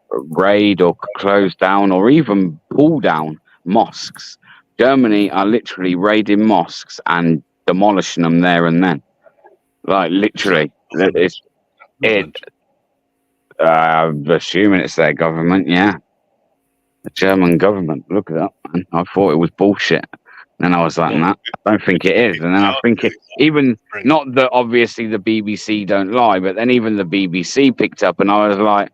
raid or close down or even pull down mosques. Germany are literally raiding mosques and demolishing them there and then. Like literally, it's it. I'm assuming it's their government, yeah. The German government. Look it up, man. I thought it was bullshit. Then I was like, Well, nah, I don't think it is. And then I think it, even not that obviously the BBC don't lie, but then even the BBC picked up, and I was like,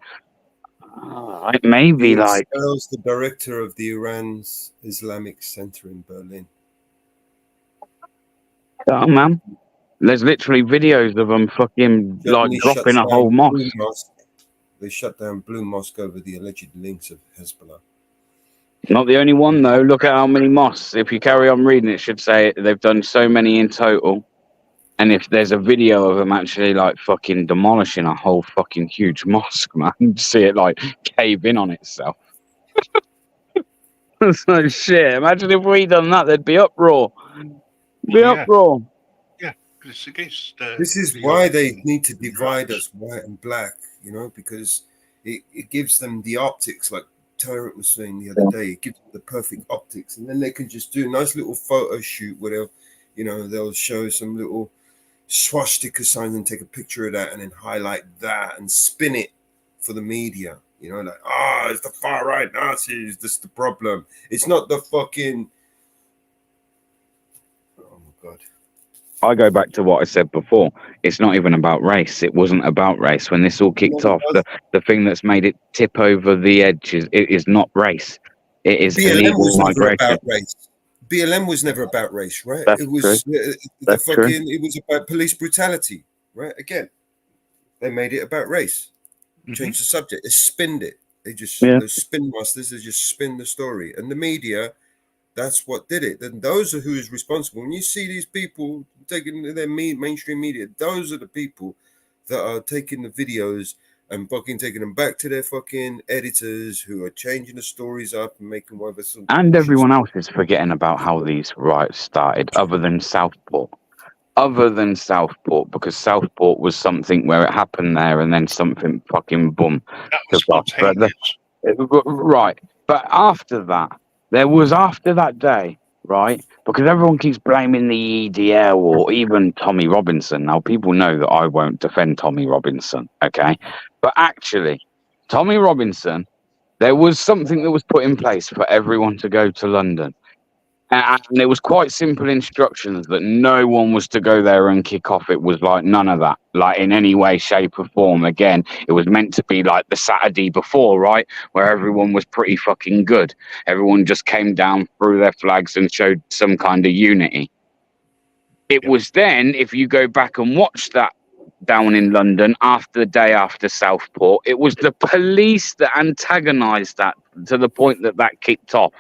oh, maybe He like, expels the director of the Iran's Islamic Center in Berlin. oh man, there's literally videos of them fucking like Germany dropping shuts a whole down Blue mosque. Mosque. They shut down Blue Mosque over the alleged links of Hezbollah. Not the only one though. Look at how many mosques. If you carry on reading, it should say they've done so many in total. And if there's a video of them actually like fucking demolishing a whole fucking huge mosque, man, you see it like cave in on itself. It's like shit. Imagine if we done that, there'd be uproar. Uproar. Yeah, because it's against. This is why they need to divide us, white and black, because it gives them the optics, like Tyrant was saying the other day. It gives them the perfect optics, and then they can just do a nice little photo shoot where they'll show some little swastika signs and take a picture of that and then highlight that and spin it for the media. It's the far right Nazis. This is the problem. It's not the fucking. Oh my god. I go back to what I said before. It's not even about race. It wasn't about race when this all kicked off. The thing that's made it tip over the edge is not race. It is BLM illegal was never migration. about race. BLM was never about race, right? That's It was true. it was about police brutality, right? Again, they made it about race. Change the subject. They spinned it. Those spin masters, they just spin the story. And the media, that's what did it. Then those are who is responsible. When you see these people taking their mainstream media, those are the people that are taking the videos and fucking taking them back to their fucking editors who are changing the stories up and making whatever. And everyone else is forgetting about how these riots started, other than Southport. Because Southport was something where it happened there and then something fucking boom. That was spontaneous. Right. But after that day, right? Because everyone keeps blaming the EDL or even Tommy Robinson. Now, people know that I won't defend Tommy Robinson, okay? But actually, Tommy Robinson, there was something that was put in place for everyone to go to London. And it was quite simple instructions that no one was to go there and kick off. It was like none of that, like in any way, shape, or form. Again, it was meant to be like the Saturday before, right, where everyone was pretty fucking good. Everyone just came down, threw their flags, and showed some kind of unity. It was then, if you go back and watch that down in London after the day after Southport, it was the police that antagonised that to the point that that kicked off.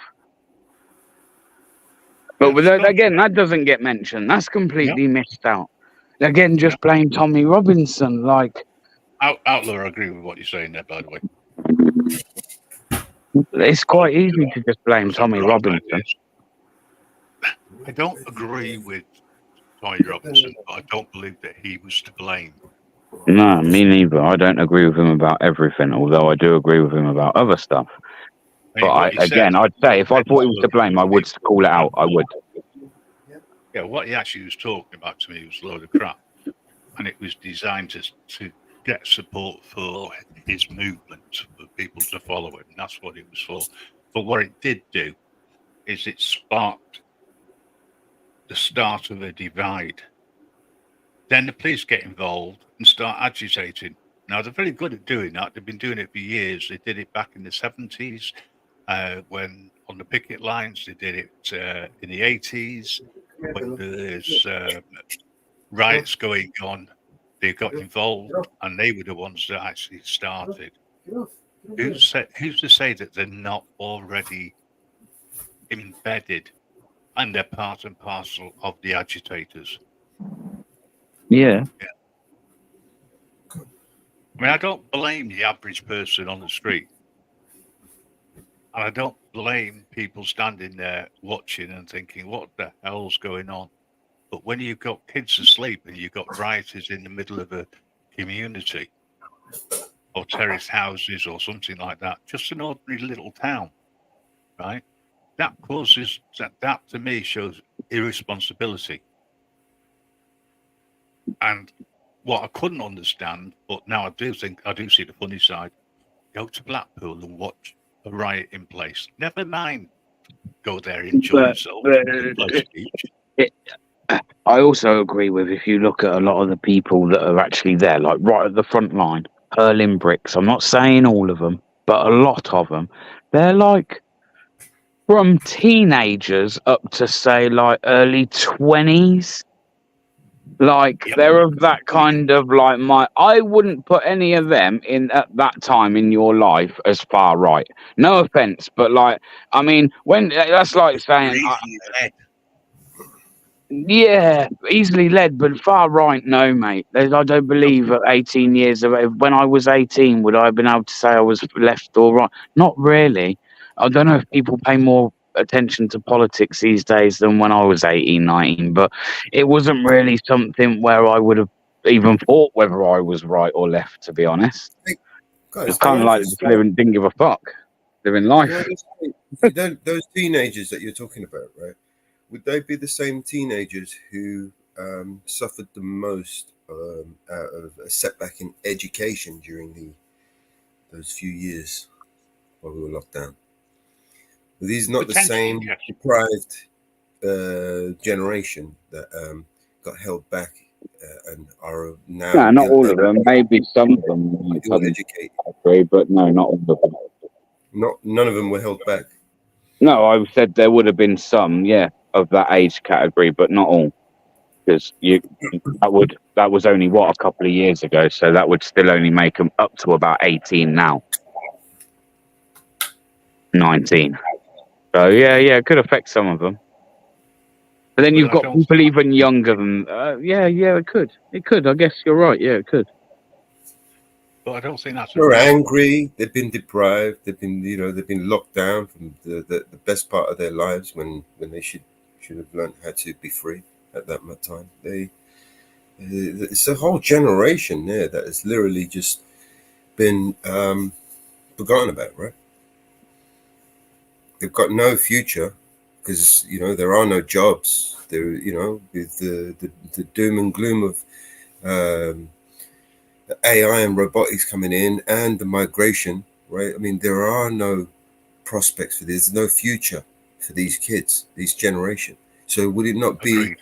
But again, that doesn't get mentioned. That's completely missed out. Again, just blame Tommy Robinson. Like, Outlaw, I agree with what you're saying there, by the way. It's quite easy to just blame Tommy Robinson. I don't agree with Tommy Robinson, but I don't believe that he was to blame. No, me neither. I don't agree with him about everything, although I do agree with him about other stuff. But I'd say if I thought he was to blame, I would call it out. I would. Yeah, what he actually was talking about to me was a load of crap. And it was designed to get support for his movement, for people to follow him. And that's what it was for. But what it did do is it sparked the start of a divide. Then the police get involved and start agitating. Now, they're very good at doing that. They've been doing it for years. They did it back in the 70s when on the picket lines. They did it in the 80s when there's riots going on. They got involved, and they were the ones that actually started. Who's to say that they're not already embedded and they're part and parcel of the agitators? Yeah. I mean, I don't blame the average person on the street. And I don't blame people standing there watching and thinking, what the hell's going on? But when you've got kids asleep and you've got rioters in the middle of a community or terraced houses or something like that, just an ordinary little town, right? That causes, that to me shows irresponsibility. And what I couldn't understand, but now I do see the funny side. Go to Blackpool and watch a riot in place. Never mind, go there, enjoy yourself. I also agree with, if you look at a lot of the people that are actually there, like right at the front line, hurling bricks. I'm not saying all of them, but a lot of them, they're like from teenagers up to say like early 20s. Like they're of that kind of like I wouldn't put any of them in at that time in your life as far right. No offense, but like, I mean, when that's like saying, yeah, easily led, but far right, no, mate. I don't believe at 18 years of when I was 18, would I have been able to say I was left or right? Not really. I don't know if people pay more attention to politics these days than when I was 18, 19, but it wasn't really something where I would have even thought whether I was right or left, to be honest. It's kind of like didn't give a fuck, living life. Those teenagers that you're talking about, right? Would they be the same teenagers who suffered the most out of a setback in education during those few years while we were locked down? Were these not the same deprived generation that got held back and are now? No, not all of them. Maybe some of them. Educated, but no, not all of them. None of them were held back. No, I said there would have been some, yeah, of that age category, but not all, because that was only a couple of years ago, so that would still only make them up to about 18 now, 19. So yeah, it could affect some of them. But then you've got people even younger than, it could. I guess you're right. Yeah, it could. But I don't think that's. They're angry. They've been deprived. They've been locked down from the best part of their lives when they should have learned how to be free at that time. It's a whole generation there that has literally just been forgotten about, right? They've got no future because there are no jobs. There, with the doom and gloom of the AI and robotics coming in and the migration, right? I mean, there are no prospects for this. There's no future for these kids, these generation. So would it not be? Agreed.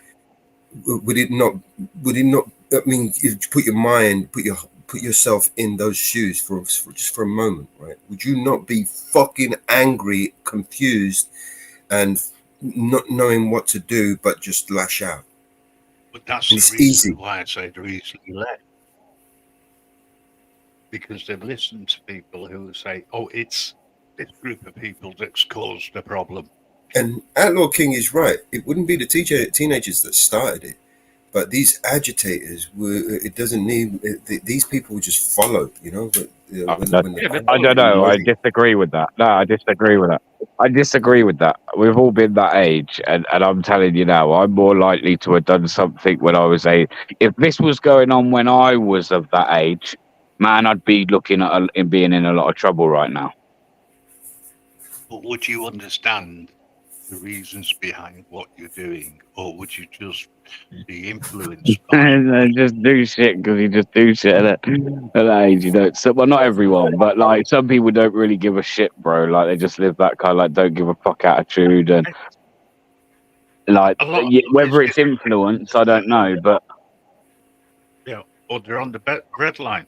Would it not? Would it not? I mean, if you put your mind, put yourself in those shoes for just for a moment, right? Would you not be fucking angry, confused, and not knowing what to do, but just lash out? But that's And the it's reason easy. why I say they're easily led. Because they've listened to people who say, oh, it's this group of people that's caused the problem. And Outlaw King is right. It wouldn't be the teenagers that started it, but these agitators were. It doesn't need. These people just follow. You know, but I don't know. I disagree with that. No, I disagree with that. I disagree with that. We've all been that age, and I'm telling you now, I'm more likely to have done something when I was 8. If this was going on when I was of that age, man, I'd be looking at being in a lot of trouble right now. But would you understand the reasons behind what you're doing, or would you just be influenced by it? Just do shit because you just do shit at that age, you know. So, well, not everyone, but like some people don't really give a shit, bro. Like they just live that kind of like don't give a fuck attitude, and like whether it's influence, I don't know, but yeah, or they're on the red line.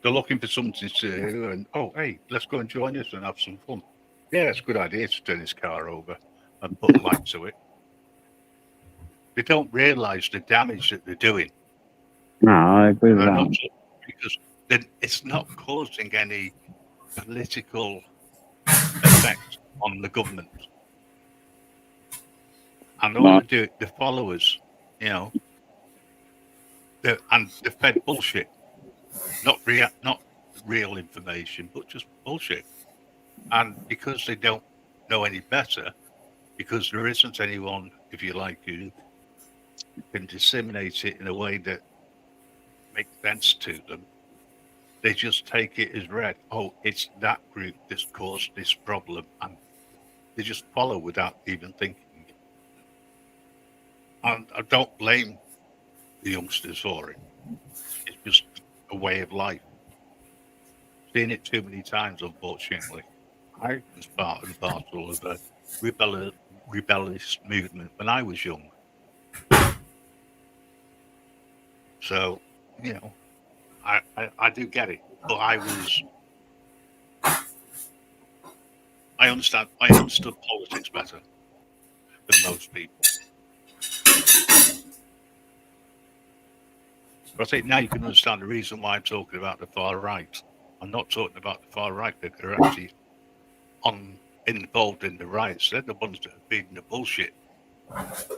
They're looking for something to do, and oh, hey, let's go and join us and have some fun. Yeah, it's a good idea to turn his car over and put a light to it. They don't realise the damage that they're doing. No, I agree with that. Because then it's not causing any political effect on the government. And all they do, the followers, you know, they're fed bullshit. Not real information, but just bullshit. And because they don't know any better, because there isn't anyone, if you like, who can disseminate it in a way that makes sense to them, they just take it as read. Oh, it's that group that's caused this problem, and they just follow without even thinking. And I don't blame the youngsters for it. It's just a way of life. Seen it too many times, unfortunately. I was part and parcel of a rebellious movement when I was young. So, you know, I do get it, but I understood politics better than most people. But I think now you can understand the reason why I'm talking about the far right. I'm not talking about the far right that are actually involved in the riots. They're the ones that are feeding the bullshit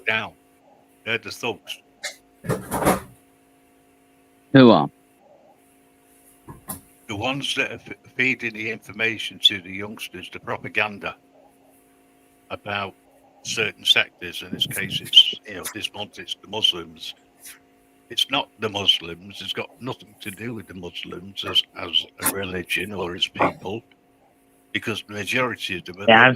down. They're the thugs. Who are? The ones that are feeding the information to the youngsters, the propaganda about certain sectors. In this case, it's, you know, this month it's the Muslims. It's not the Muslims. It's got nothing to do with the Muslims as a religion or as people, because the majority of them are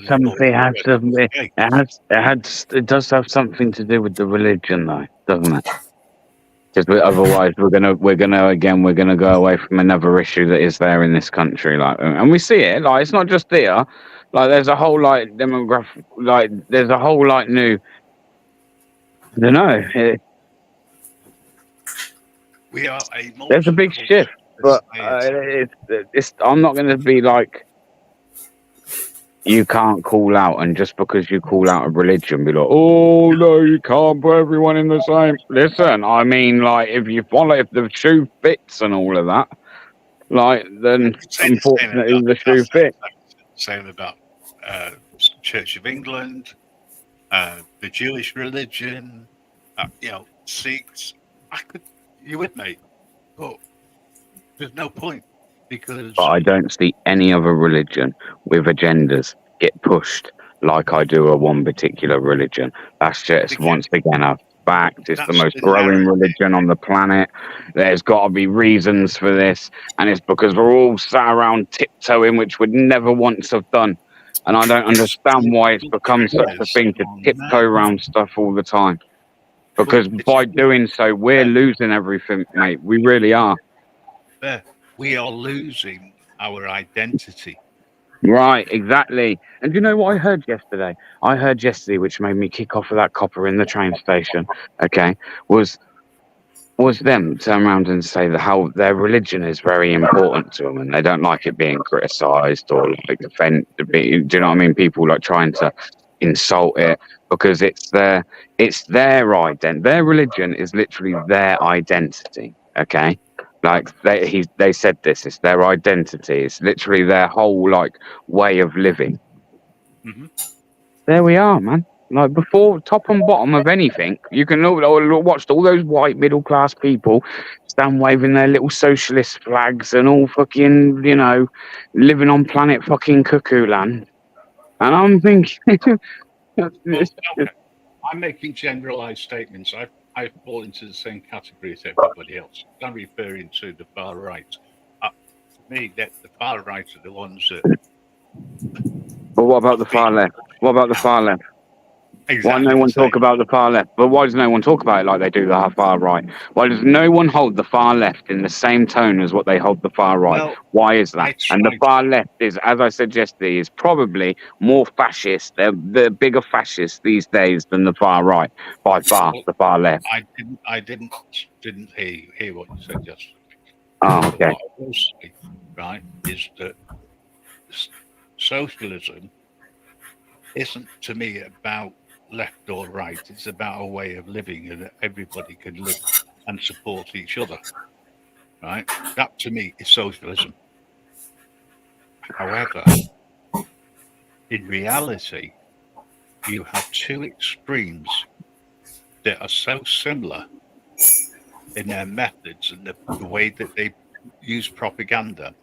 it does have something to do with the religion, though, doesn't it? Because otherwise, we're gonna go away from another issue that is there in this country, like, and we see it. Like, it's not just there. Like, there's a whole like demographic. Like, there's a whole like new. I don't know. We are there's a big shift, but I'm not going to be like, you can't call out, and just because you call out a religion, be like, oh no, you can't put everyone in the same. Listen, I mean, like, if the shoe fits and all of that, like, then unfortunately the shoe fits. Same about Church of England, the Jewish religion, you know, Sikhs. You with me? But there's no point, because. But I don't see any other religion with agendas get pushed like I do a one particular religion. That's just, once again, a fact. It's the most growing religion on the planet. There's got to be reasons for this, and it's because we're all sat around tiptoeing, which we'd never once have done. And I don't understand why it's become such a thing to tiptoe around stuff all the time. Because by doing so, we're losing everything, mate. We really are. We are losing our identity. Right, exactly. And do you know what I heard yesterday? I heard yesterday, which made me kick off of that copper in the train station. Okay, was was them turn around and say that how their religion is very important to them and they don't like it being criticised or like offended. Do you know what I mean? People like trying to insult it because it's their identity. Their religion is literally their identity. Okay, like they said this. It's their identity. It's literally their whole like way of living. Mm-hmm. There we are, man. Like before, top and bottom of anything, you can watch all those white middle class people stand waving their little socialist flags and all fucking, living on planet fucking cuckoo land. And I'm thinking, Well, it's okay. I'm making generalized statements. I fall into the same category as everybody else. I'm referring to the far right. To me, that the far right are the ones that. but what about the far left? What about the far left? Why Exactly no the one talk same. about the far left? But why does no one talk about it like they do the far right? Why does no one hold the far left in the same tone as what they hold the far right? Well, Why is that? I And the tried. far left is, as I said yesterday, is probably more fascist. They're bigger fascists these days than the far right, by far. Well, The far left. I didn't hear what you said yesterday. Oh, But okay. what I will say, right, is that socialism isn't to me about left or right. It's about a way of living and that everybody can live and support each other. Right? That to me is socialism. However, in reality, you have two extremes that are so similar in their methods and the way that they use propaganda.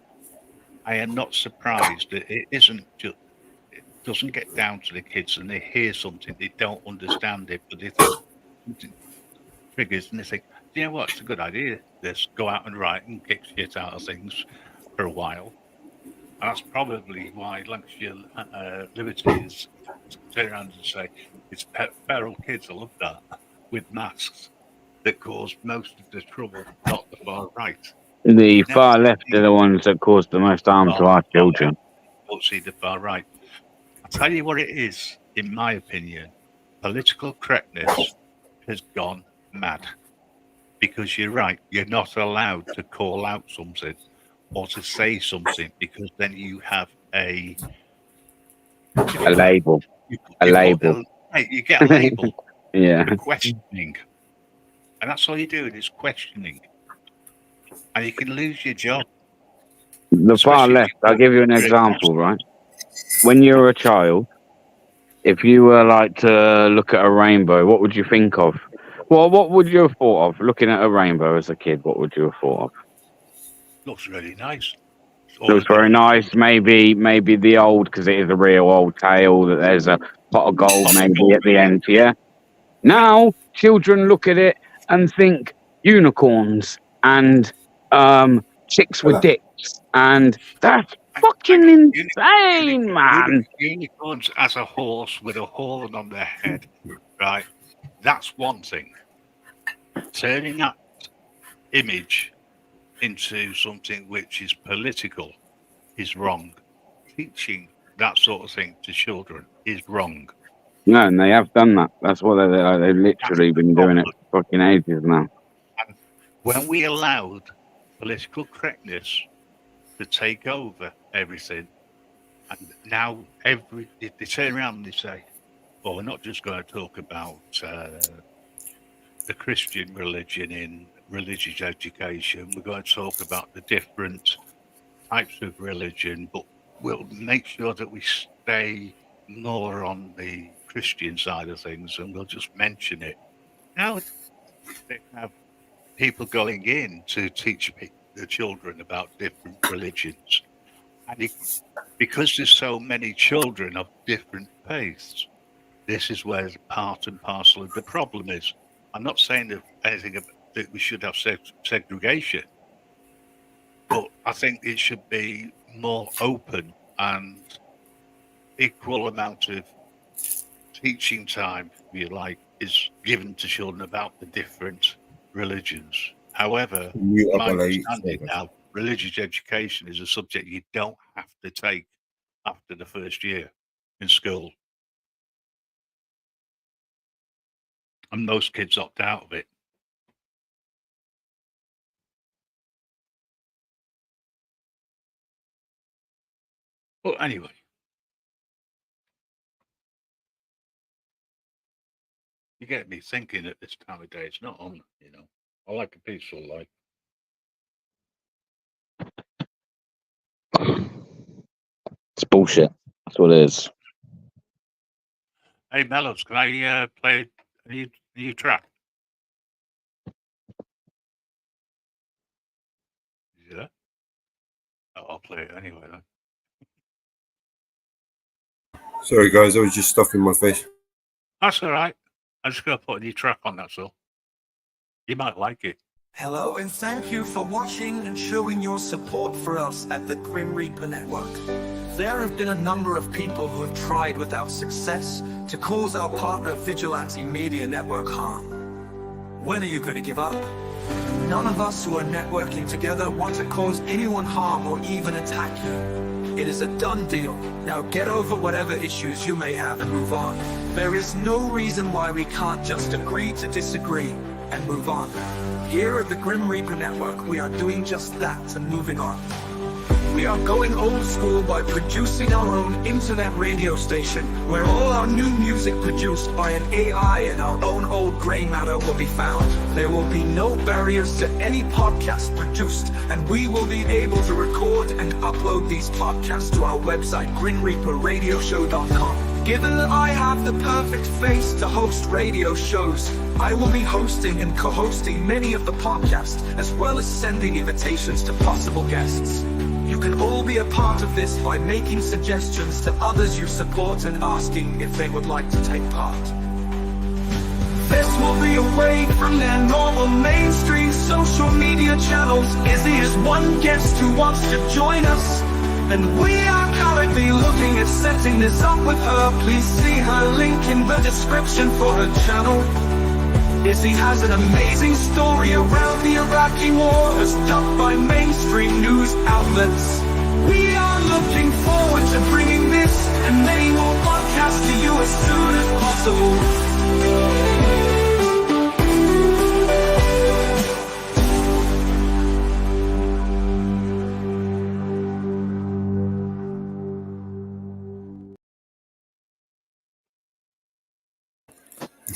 I am not surprised that it isn't just it doesn't get down to the kids and they hear something, they don't understand it, but they think something triggers and they think, you know what, it's a good idea. Let's go out and write and kick shit out of things for a while. And that's probably why Lancashire Liberties turn around and say it's feral kids, I love that, with masks that cause most of the trouble, not the far right. The Never far left see are the ones that cause the most harm to far, our far children. don't see the far right. I'll tell you what it is, in my opinion. Political correctness has gone mad. Because you're right, you're not allowed to call out something or to say something because then you have a A label. A you put label. you get a label Yeah. for questioning, and that's all you're doing is questioning, and you can lose your job, The far especially if left, I'll you give you an go example, right? When you're a child, if you were like to look at a rainbow, what would you think of? Well, what would you have thought of looking at a rainbow as a kid? What would you have thought of? looks really nice. All the Looks very colours. nice. Maybe the old, because it is a real old tale that there's a pot of gold maybe at the end. Yeah. Now children look at it and think unicorns and chicks with Hello. dicks, and that's Hang fucking on. insane, man. Unicorns as a horse with a horn on their head, right? That's one thing. Turning that image into something which is political is wrong. Teaching that sort of thing to children is wrong. No, and they have done that. That's what they've That's literally the been doing it problem. for fucking ages now. And when we allowed political correctness to take over everything, and now they turn around and they say, well, we're not just going to talk about the Christian religion in religious education. We're going to talk about the different types of religion, but we'll make sure that we stay more on the Christian side of things and we'll just mention it. Now they have people going in to teach the children about different religions. And because there's so many children of different faiths, this is where part and parcel of the problem is. I'm not saying that that we should have segregation, but I think it should be more open and equal amount of teaching time, if you like, is given to children about the different religions. However, You my up, understanding now, religious education is a subject you don't have to take after the first year in school. And most kids opt out of it. But anyway. You get me thinking at this time of day, it's not on, you know. I like a peaceful life. It's bullshit. That's what it is. Hey, Mellows, can I play a new track? Yeah. Oh, I'll play it anyway then. Sorry, guys, I was just stuffing my face. That's all right. I'm just going to put a new track on, that's all. You might like it. Hello and thank you for watching and showing your support for us at the Grim Reaper Network. There have been a number of people who have tried without success to cause our partner Vigilante Media Network harm. When are you going to give up? None of us who are networking together want to cause anyone harm or even attack you. It is a done deal. Now get over whatever issues you may have and move on. There is no reason why we can't just agree to disagree and move on. Here at the Grim Reaper Network, we are doing just that and moving on. We are going old school by producing our own internet radio station, where all our new music produced by an AI and our own old grey matter will be found. There will be no barriers to any podcast produced, and we will be able to record and upload these podcasts to our website, grimreaperradioshow.com. Given that I have the perfect face to host radio shows, I will be hosting and co-hosting many of the podcasts, as well as sending invitations to possible guests. You can all be a part of this by making suggestions to others you support and asking if they would like to take part. This will be away from their normal mainstream social media channels. Izzy is one guest who wants to join us, and we are currently looking at setting this up with her. Please see her link in the description for her channel. Izzy has an amazing story around the Iraqi war, as dubbed by mainstream news outlets. We are looking forward to bringing this and many more podcasts to you as soon as possible.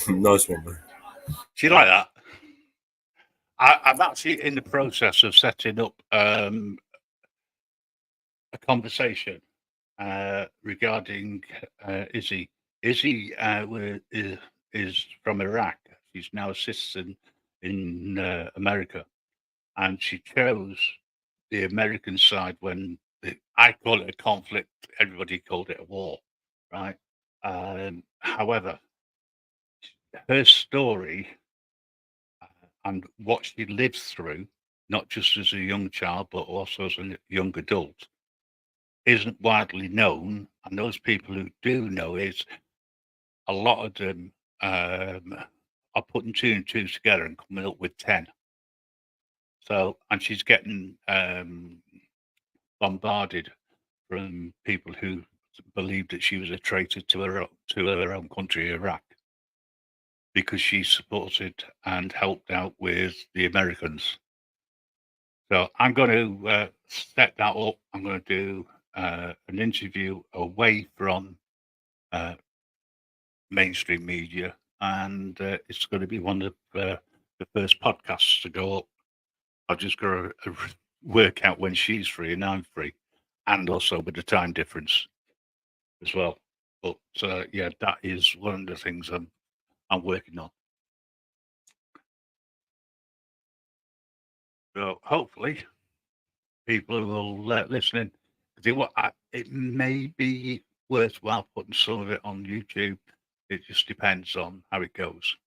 Nice one, man. Do you like that? I'm actually in the process of setting up a conversation regarding Izzy. Izzy is from Iraq. She's now a citizen in America, and she chose the American side when I call it a conflict. Everybody called it a war, right? However, her story and what she lived through, not just as a young child, but also as a young adult, isn't widely known. And those people who do know it, a lot of them are putting 2 and 2 together and coming up with 10. So, and she's getting bombarded from people who believed that she was a traitor to her own country, Iraq, because she supported and helped out with the Americans. So I'm going to set that up. I'm going to do an interview away from mainstream media, and it's going to be one of the first podcasts to go up. I've just got to work out when she's free and I'm free, and also with the time difference as well. But yeah, that is one of the things I'm working on. So hopefully people will listen in. It may be worthwhile putting some of it on YouTube. It just depends on how it goes.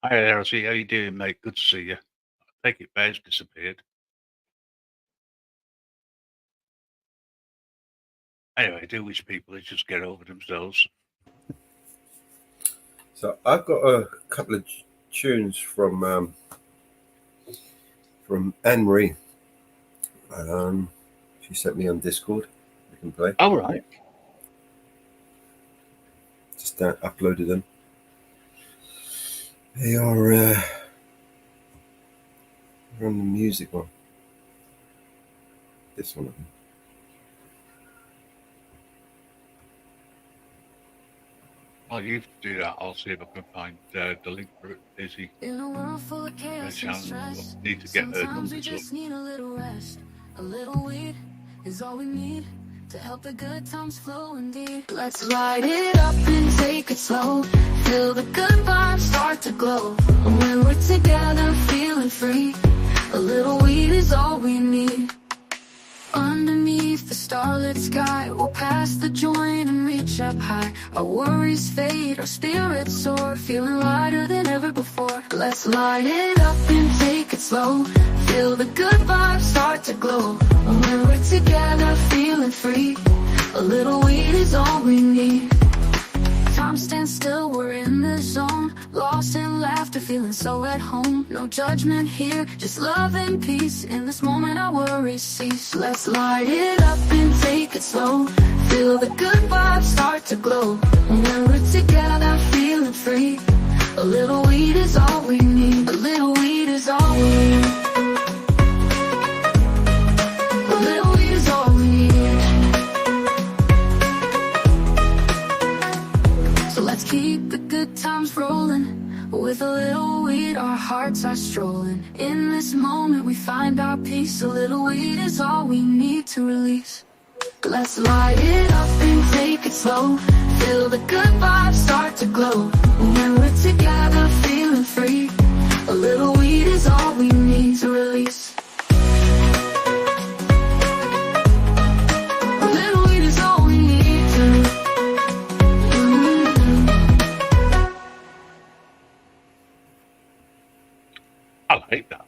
Hi, Elsie. How you doing, mate? Good to see you. I take it Bear's disappeared. Anyway, I do wish people would just get over themselves. So I've got a couple of tunes from Anne Marie. She sent me on Discord, can play. All right. Just uploaded them. They are on the music one. This one. While you do that, I'll see if I can find the link for Izzy. In a world full of chaos and stress, Need to get her sometimes we numbers just up. need a little rest. A little weed is all we need to help the good times flow indeed. Let's light it up and take it slow. Feel the good vibes start to glow. When we're together feeling free, a little weed is all we need. Underneath the starlit sky, we'll pass the joint and reach up high. Our worries fade, our spirits soar, feeling lighter than ever before. Let's light it up and take it slow. Feel the good vibes start to glow. When we're together feeling free, a little weed is all we need. Time stands still, we're in the zone. Lost in laughter, feeling so at home. No judgment here, just love and peace. In this moment our worries cease. Let's light it up and take it slow. Feel the good vibes start to glow. When we're together feeling free, a little weed is all we need. A little weed is all we need. A little weed is all we need. So let's keep the good times rolling. With a little weed, our hearts are strolling. In this moment we find our peace. A little weed is all we need to release. Let's light it up and take it slow. Feel the good vibes start to glow. When we're together feeling free, a little weed is all we need to release. A little weed is all we need to. I like that.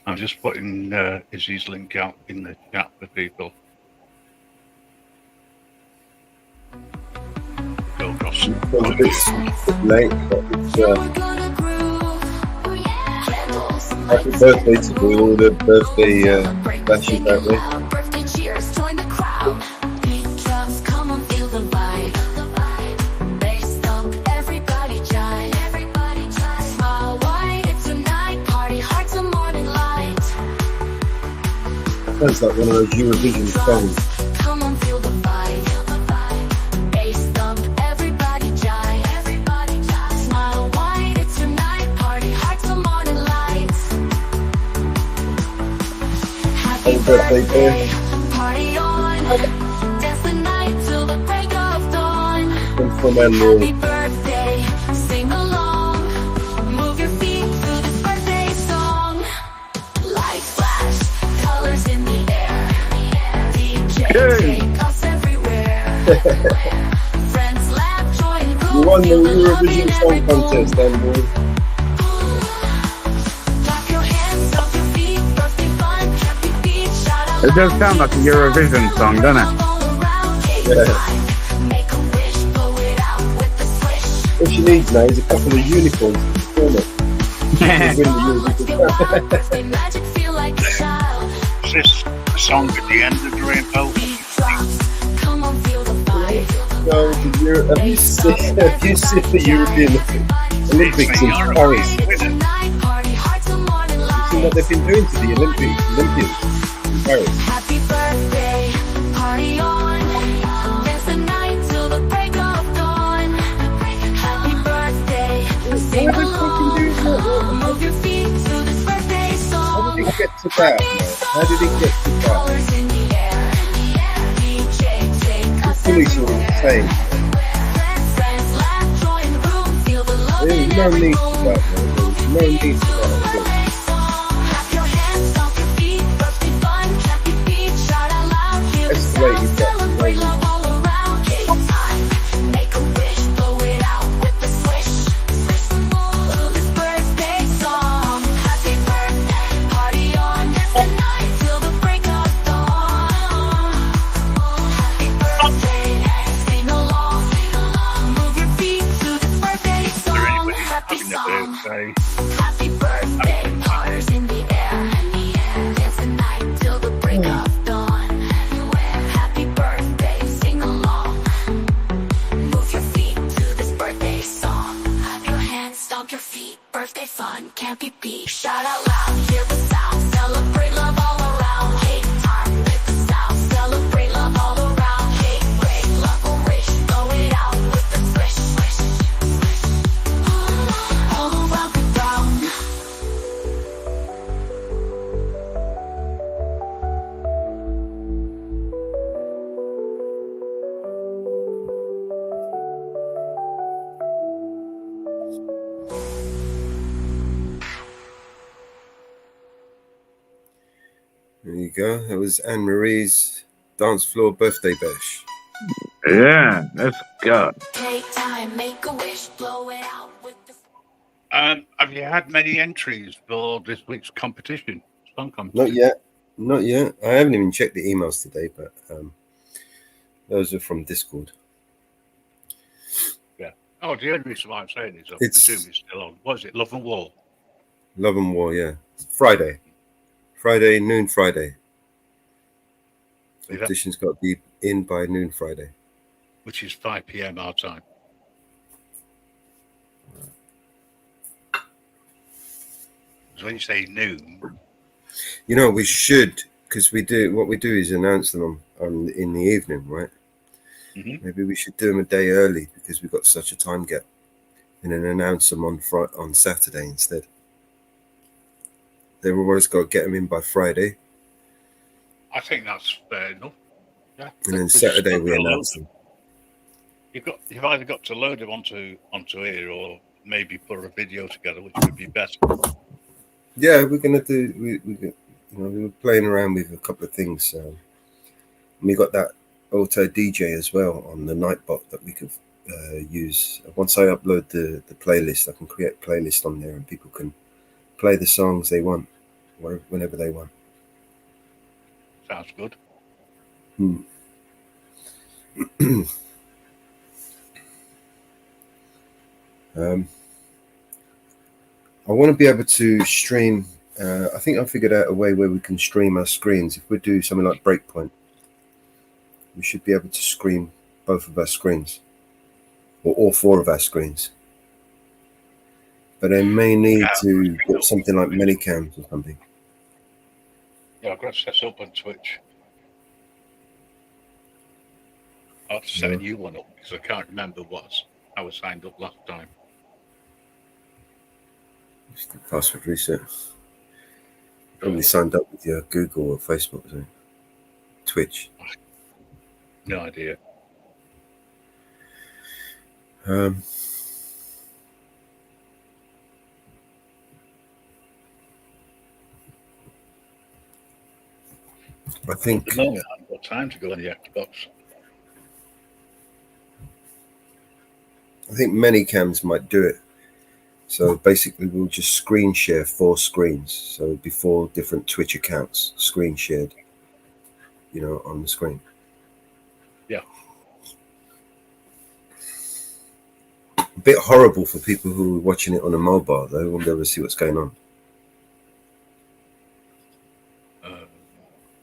I'm just putting Izzy's link out in the chat for people. Go across. It's a bit late, but it's happy birthday to all the birthday bashes out there. Birthday cheers, join the crowd. Beat drops, come on, feel the vibe. Bass thump, everybody jive. Smile wide, it's a night party, hearts a morning light. Sounds like one of those Eurovision songs. Come on, feel the vibe. Bass thump, everybody jive. Smile wide, it's a night party, hearts a morning light. Happy birthday, birthday, party on. Dance the night till the break of dawn. And from Happy Emerald. birthday, sing along. Move your feet to this birthday song. Lights flash, colors in the air. DJ take us everywhere. Friends laugh, join, You groove, won the feel the love in Eurovision every Song move. Contest, Emerald. Clap your hands, stomp your feet, birthday fun, happy beat, shout out It does loud. sound like a Eurovision song, doesn't it? All around, take Yeah. time, make a wish, blow it out with the swish. All she needs now is a couple of unicorns to perform it. Win the Let's get Eurovision. wild, birthday magic, feel like a child. Is this the song at the end of the rainbow? Beat drops, come on, feel the vibe. Well, have you seen the European Olympics in Paris? It's a night party, hearts a morning See what light. they've been doing to the Olympians in Paris. Happy birthday, party on. Dance the night till the break of dawn. Happy birthday, sing Why are they fucking doing along. that? Move your feet to this birthday How song. did it get to that, man? How did it get to that? Colors in the air. DJ take us Fully sort of everywhere. insane. Friends laugh, join the room, feel the love There's in no every need for move. that, man. There's no need for that at all. Birthday song, clap your hands, stomp your feet, birthday fun, happy beat, shout out loud, hear the That's the way sound, you get celebrate to love all around. Take time, make a wish, blow it out with the swish. Ooh, this birthday song, happy birthday, party on, dance the night till the break of dawn. Happy birthday, sing along, move your feet to this birthday Is there song, anybody happy having a song. birthday? Happy birthday, colors in the air. Dance the night till the break of dawn. can't be beat. Shout out loud, hear the sound, celebrate love all around. Hate time, make the sound, celebrate love all around. Hate break, love will wish, blow it out with the swish, swish. All around the ground. There you go. That was Anne Marie's dance floor birthday bash. Yeah, let's go. Take time, make a wish, blow it out with the. Have you had many entries for this week's competition? Song competition? Not yet. Not yet. I haven't even checked the emails today, but those are from Discord. Yeah. Oh, the only reason why I'm saying is I presume it's still on. What is it? Love and War? Love and War, yeah. Friday, noon Friday. Competition's got to be in by noon Friday. Which is 5 p.m. our time. So when you say noon, you know, we should, because we do what we do is announce them on in the evening, right? Mm-hmm. Maybe we should do them a day early because we've got such a time gap, and then announce them on Saturday instead. They've always got to get them in by Friday. I think that's fair enough. Yeah. And then Saturday we announce them. You've either got to load them onto here, or maybe put a video together, which would be better. Yeah, we're gonna do. We were playing around with a couple of things. We got that auto DJ as well on the Nightbot that we could use. Once I upload the playlist, I can create a playlist on there, and people can play the songs they want, whenever they want. Sounds good. I want to be able to stream. I think I figured out a way where we can stream our screens. If we do something like Breakpoint, we should be able to stream both of our screens, or all four of our screens. But I may need to get something like Minicams or something. Yeah, I've got to set up on Twitch. I'll have to set a new one up because I can't remember I was signed up last time. Just the password reset. Probably signed up with your Google or Facebook, or Twitch. No idea. I think At the moment, I haven't got time to go on the Xbox. I think Minicams might do it. So basically, we'll just screen share 4 screens. So it'd be 4 different Twitch accounts screen shared, on the screen. Yeah. A bit horrible for people who are watching it on a mobile, though. Won't be able to see what's going on.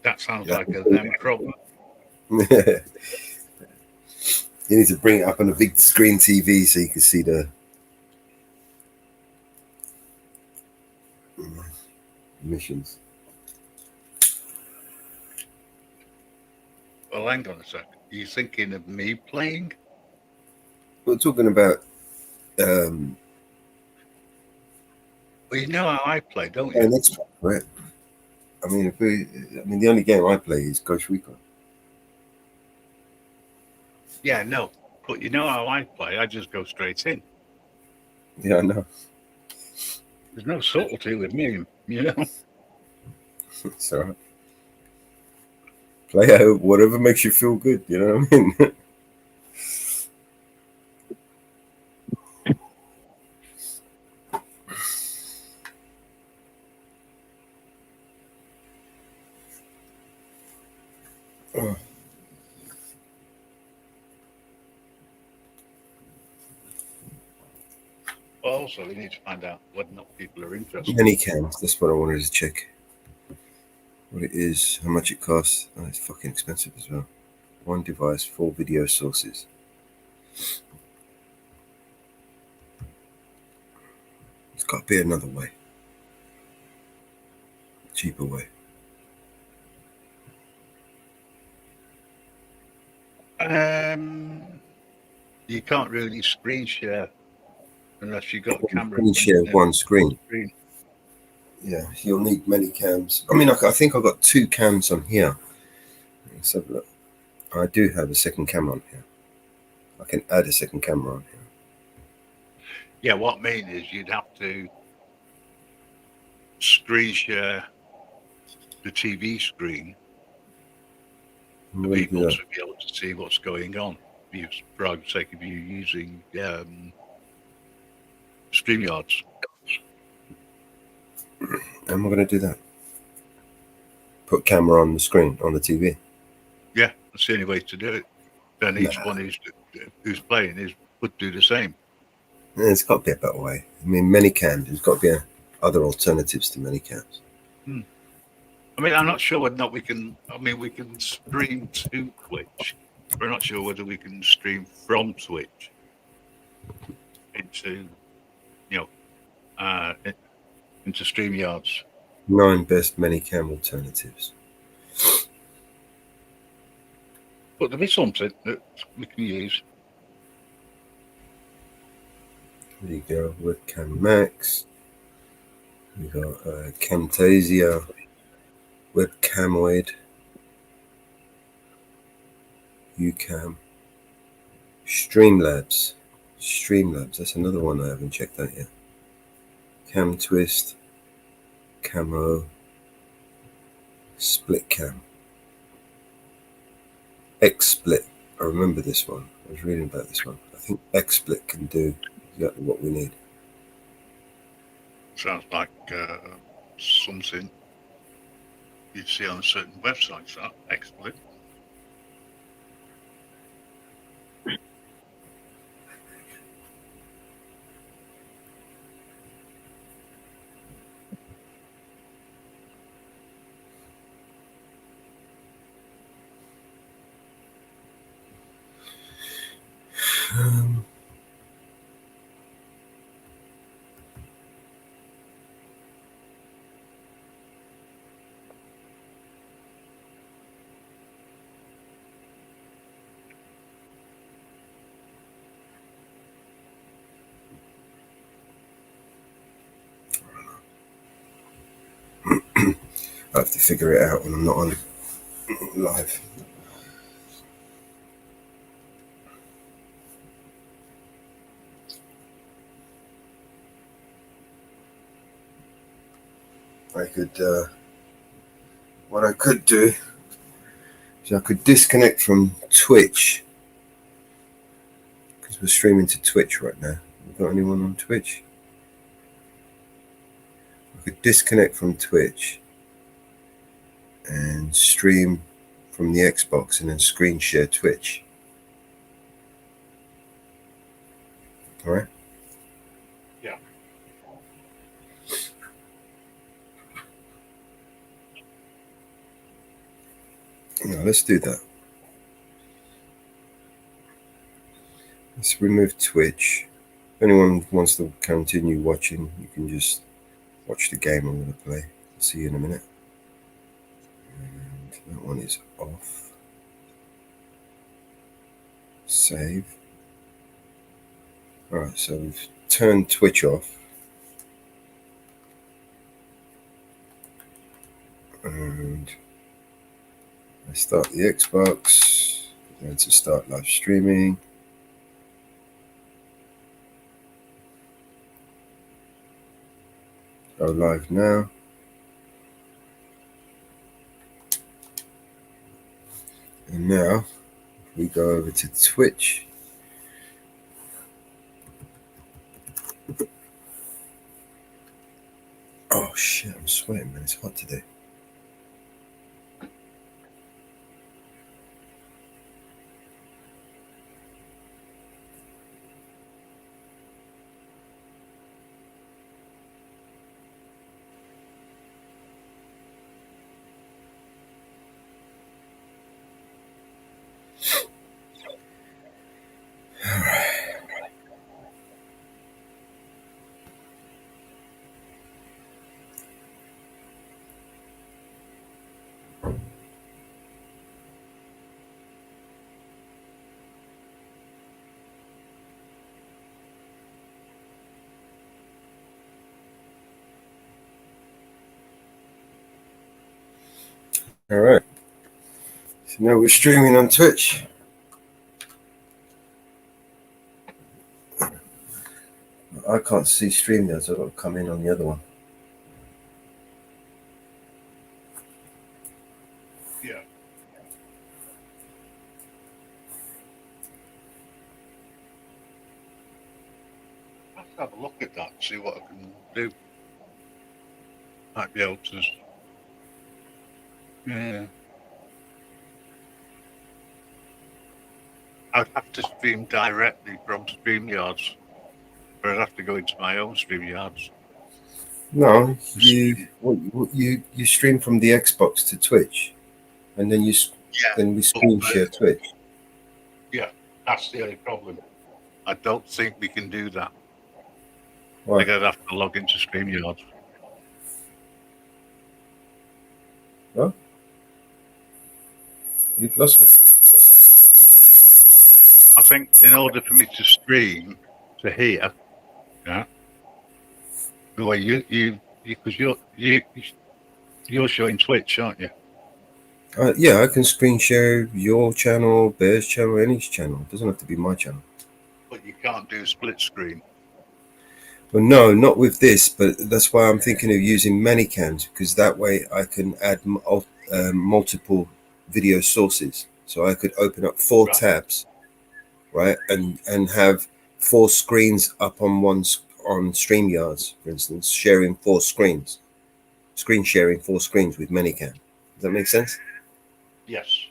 That sounds like a them problem. You need to bring it up on a big screen TV so you can see the missions. Well, hang on a sec. Are you thinking of me playing? We're talking about. Well, you know how I play, don't you? Yeah, that's right. I mean, the only game I play is Ghost Recon. Yeah, no. But you know how I play? I just go straight in. Yeah, I know. There's no subtlety with me, It's all right. Play out whatever makes you feel good, you know what I mean? Also, we need to find out whether or not people are interested. Minicams, that's what I wanted to check. What it is, how much it costs. Oh, it's fucking expensive as well. 1 device, 4 video sources. There's got to be another way. cheaper way? You can't really screen share unless you've got a camera. Screen share one screen. Screen. Yeah, you'll need many cams. I mean, I think I've got 2 cams on here. Let's have a look. I do have a second camera on here. I can add a second camera on here. Yeah, what I mean is you'd have to screen share the TV screen for people to be able to see what's going on. For argument's sake, if you're using StreamYards. And we're going to do that. Put camera on the screen, on the TV. Yeah, that's the only way to do it. Then each one who's playing would do the same. There's got to be a better way. I mean, many cams. There's got to be other alternatives to many cams. I mean, I'm not sure whether or not we can. I mean, we can stream to Twitch. We're not sure whether we can stream from Twitch into, into StreamYards. 9 best many cam alternatives. But there'll be something that we can use. There you go. Webcam Max. We got Camtasia, Webcamoid, UCam, Streamlabs. That's another one I haven't checked out yet. Cam Twist, Camo, Split Cam, XSplit. I remember this one. I was reading about this one. I think XSplit can do exactly what we need. Sounds like something you'd see on certain websites, that XSplit. I have to figure it out when I'm not on live. What I could do is I could disconnect from Twitch, because we're streaming to Twitch right now. We've got anyone on Twitch? I could disconnect from Twitch and stream from the Xbox and then screen share Twitch. All right? Yeah. No, let's do that. Let's remove Twitch. If anyone wants to continue watching, you can just watch the game I'm going to play. I'll see you in a minute. And that one is off. Save. Alright, so we've turned Twitch off. And I start the Xbox. Going to start live streaming. Go live now. And now we go over to Twitch. Oh shit, I'm sweating, man. It's hot today. All right. So now we're streaming on Twitch. I can't see StreamYard, so I've got to come in on the other one. Yeah. Let's have a look at that and see what I can do. Might be able to. Yeah. I'd have to stream directly from StreamYards, but I'd have to go into my own StreamYards. No, you stream from the Xbox to Twitch, and then we screen share Twitch. Yeah, that's the only problem. I don't think we can do that. Why? I think I'd have to log into StreamYards. Huh? You've lost me. I think in order for me to stream to here, yeah, the way because you're showing Twitch, aren't you? Yeah, I can screen share your channel, Bear's channel, any channel. It doesn't have to be my channel. But you can't do split screen. Well, no, not with this, but that's why I'm thinking of using Manycams, because that way I can add multiple video sources. So I could open up 4 tabs, right, and have 4 screens up on on StreamYards, for instance, sharing 4 screens, screen sharing 4 screens with Manycam. Does that make sense? Yes.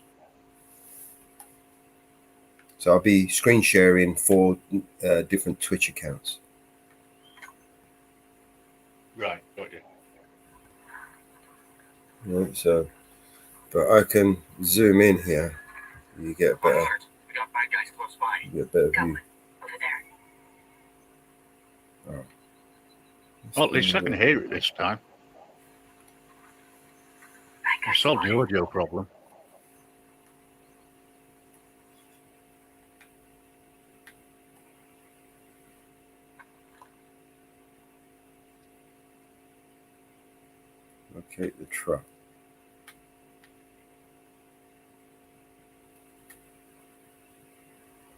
So I'll be screen sharing 4 different Twitch accounts. Right, got you. Right, so, but I can zoom in here. You get a better, you get a better view. Oh. Well, at least I can hear it this time. I solved the audio problem. Locate the truck.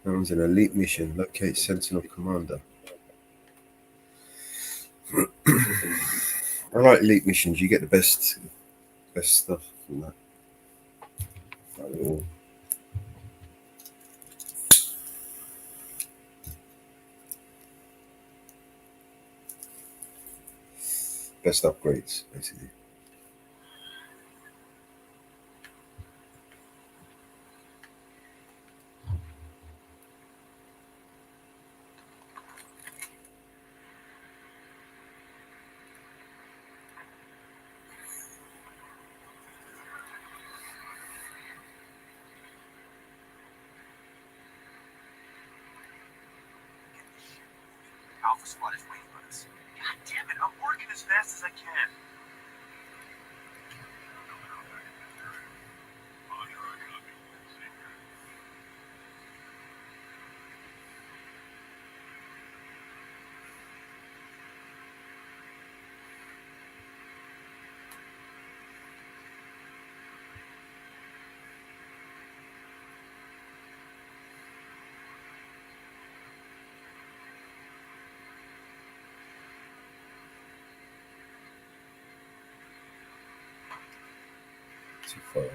That was an elite mission. Locate Sentinel Commander. I like elite missions. You get the best stuff from that. Best upgrades, basically. Alpha Squad is waiting on us. God damn it, I'm working as fast as I can. Too far away.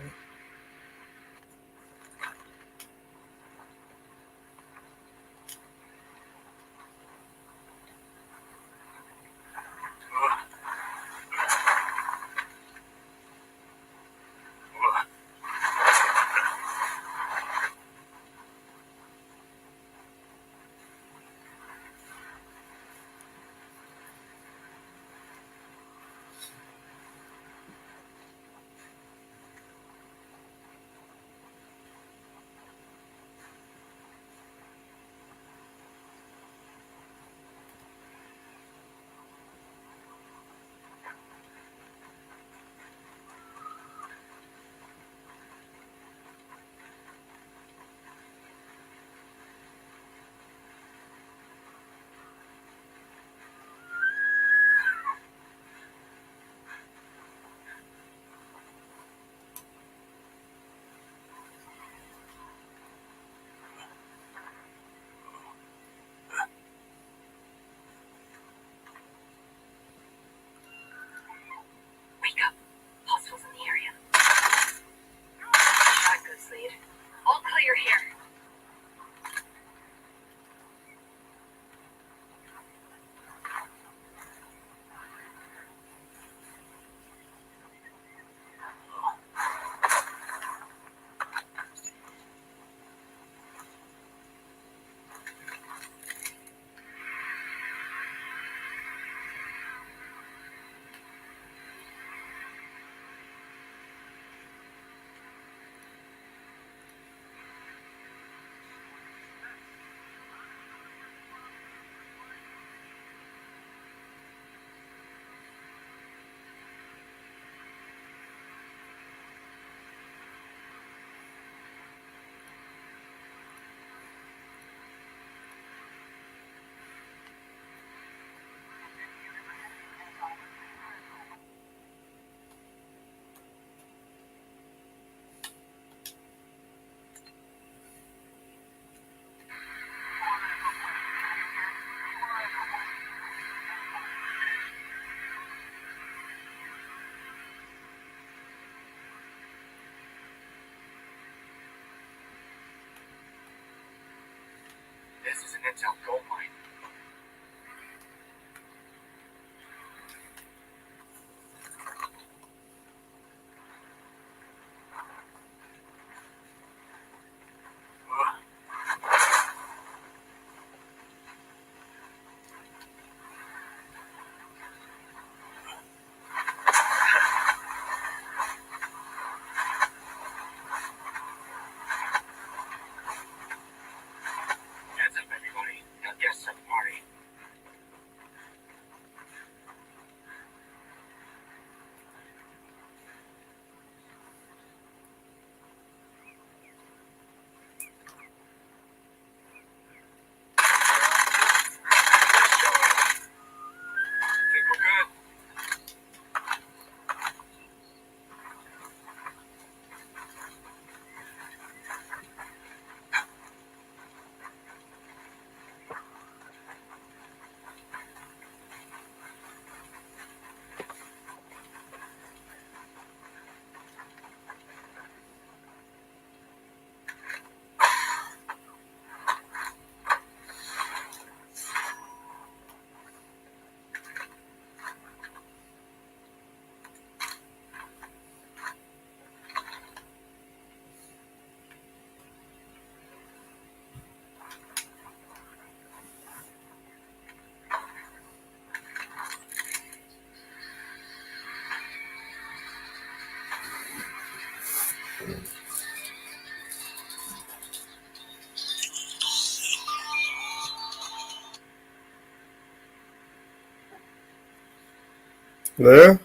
Hello?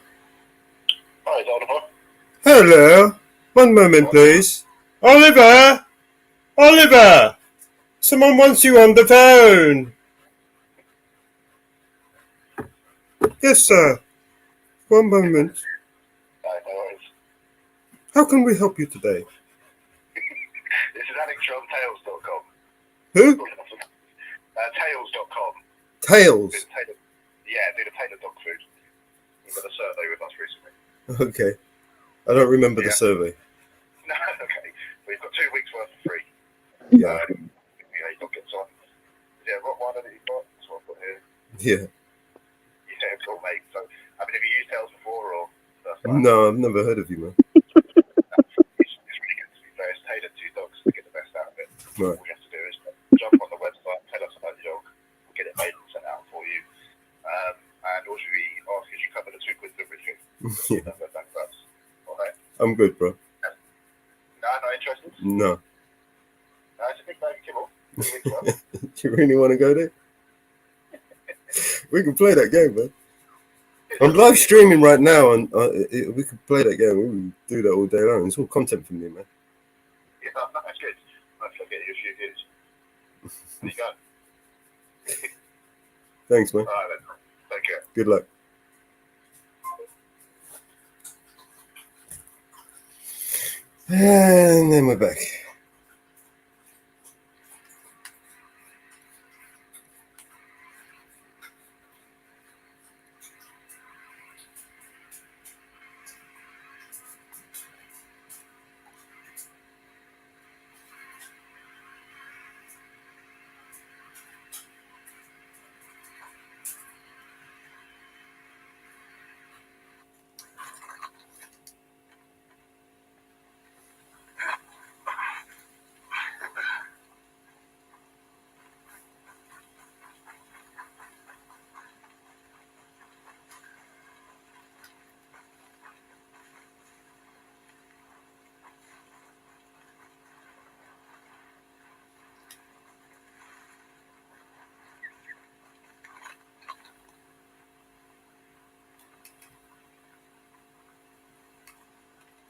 Hi, Oliver. Hello? One moment, please. Oliver! Oliver! Someone wants you on the phone. Yes, sir. One moment. Hi, no worries. How can we help you today? This is Alex from Tails.com. Who? Tails.com. Tails. Did a Taylor dog food. We've got a survey with us recently. Okay. I don't remember the Yeah. survey. No, okay. We've got 2 weeks worth of free. Yeah. Your dog gets on. Yeah, Rottweiler that you've got. That's what I've got here. Yeah. Yeah, cool, mate. So, have you used Tails before or first time? No, I've never heard of you, man. It's really good to be fair. It's tailored to dogs to get the best out of it. Right. All you have to do is jump on the website, tell us about your dog, we'll get it made and sent out for you. And also we ask if you cover the £2 delivery fee. Yeah. That's all right. I'm good, bro. No, not interested. No. No, it's a big bag of kibble. 2 weeks worth. You really want to go there? We can play that game, man. I'm live streaming right now, and we could play that game. We can do that all day long. It's all content for me, man. Yeah, that's good. Hopefully I'll get you a few views. There you go. Thanks, man. All right, then. Take care. Good luck. And then we're back.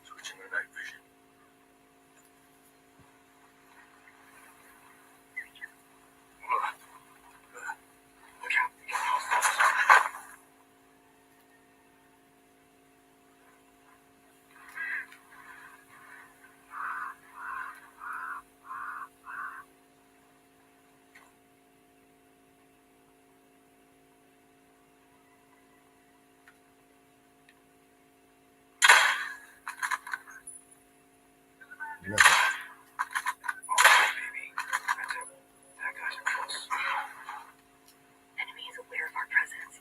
Switching to night vision. Enemy is aware of our presence.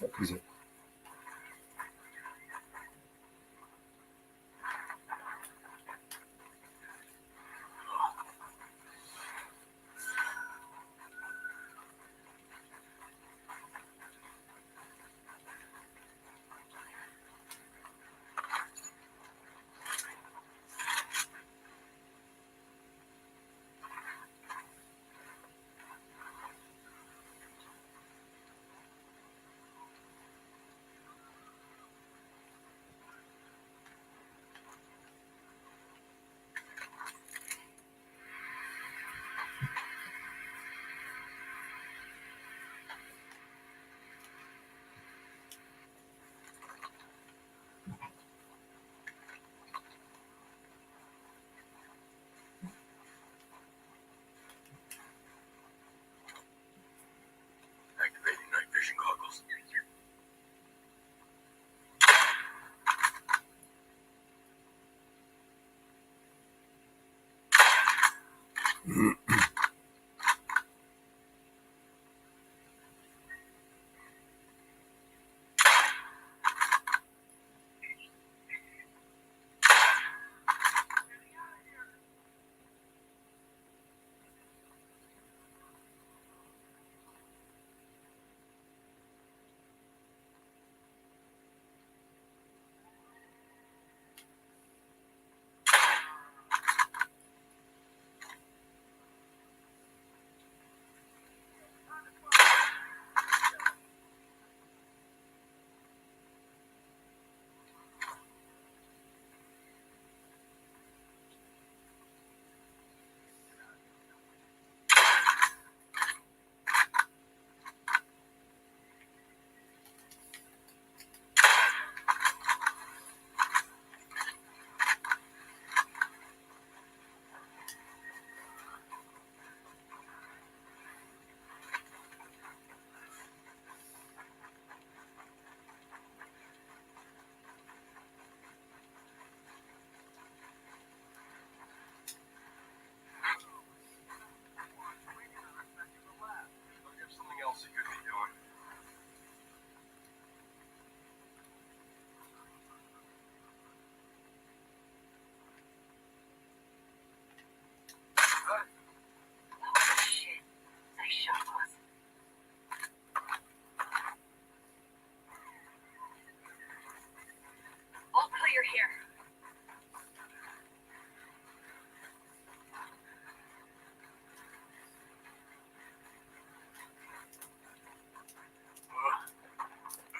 fuck is it? Activating night vision goggles. Something else you could be doing. Shit. Nice shot, boss. All clear here.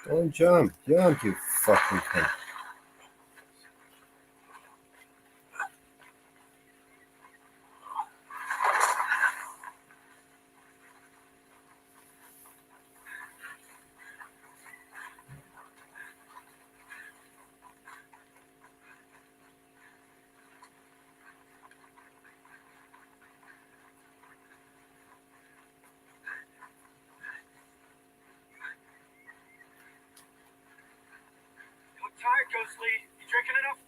Don't jump, jump, you fucking cunt. You look tired, Ghostly. You drinking enough?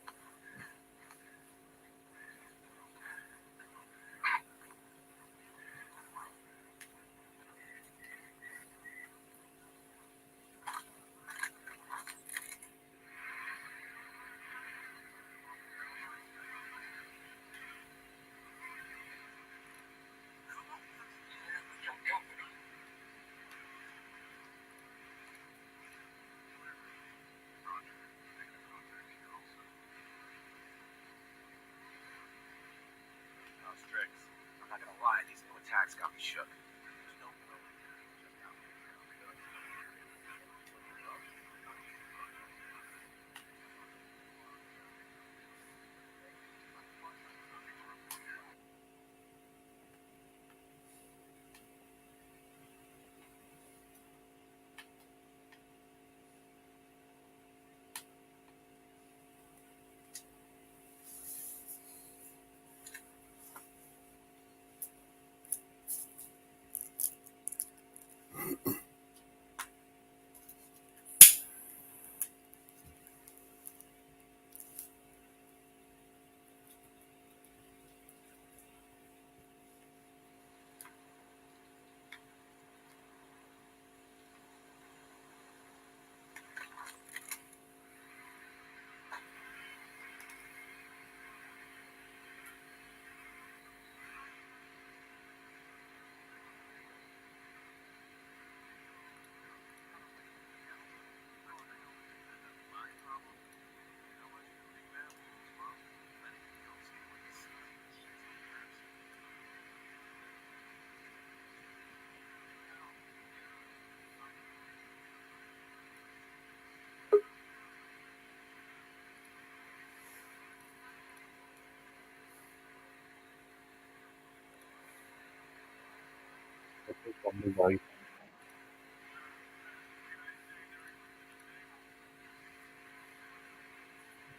Anyway.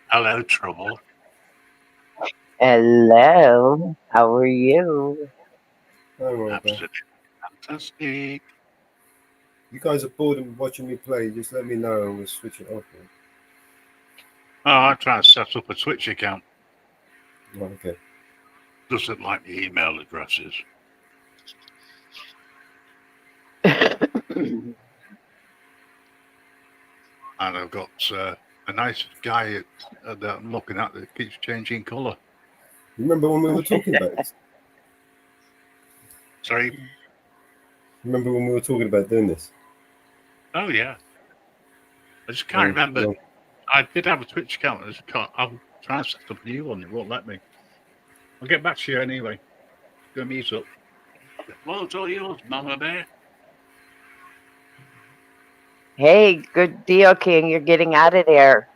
Hello, Trouble. Hello, how are you? Oh, well, Absolutely fantastic. you guys are bored of watching me play. Just let me know and we'll switch it off. Man. Oh, I'm trying to set up a Twitch account. Oh, okay. Doesn't like the email addresses. And I've got a nice guy that I'm looking at that keeps changing colour. You remember when we were talking about this? Sorry? Remember when we were talking about doing this? Oh, yeah. I just can't remember. Well, I did have a Twitch account. I just can't. I'm trying to set up a new one. It won't let me. I'll get back to you anyway. Go meet up. Well, it's all yours, Mama Bear. Hey, good deal, King. You're getting out of there.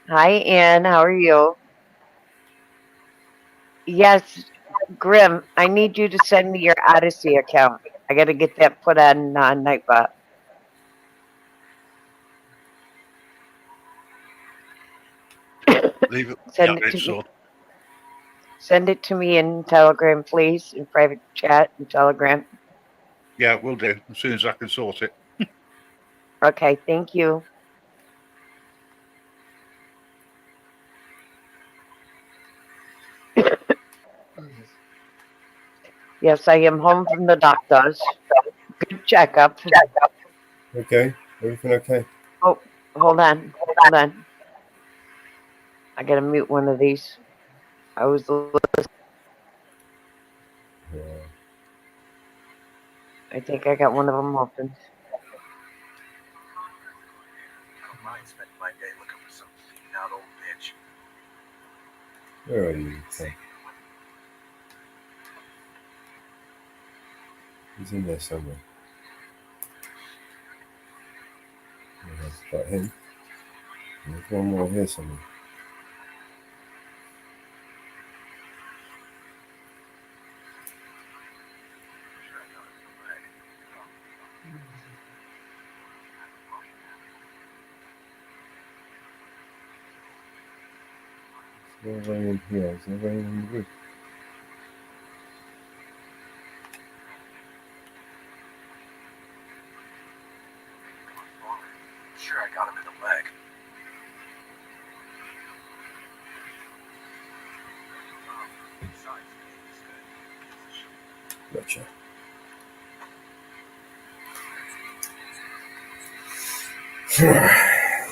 Hi, Ann. How are you? Yes, Grim. I need you to send me your Odyssey account. I got to get that put on Nightbot. Leave it. Send it to me. Send it to me in Telegram, please, in private chat in Telegram. Yeah, we'll do as soon as I can sort it. Okay, thank you. Yes, I am home from the doctor's. Good checkup. okay. Everything okay? Oh, hold on. Hold on. I gotta mute one of these. I was. Yeah. I think I got one of them open. I don't mind spending my day looking for some beaten out old bitch. Where are you? Okay. He's in there somewhere. Yeah, that's about him. There's one more here somewhere. Is there in here? Is there in the roof? Sure, I got him in the leg. Gotcha.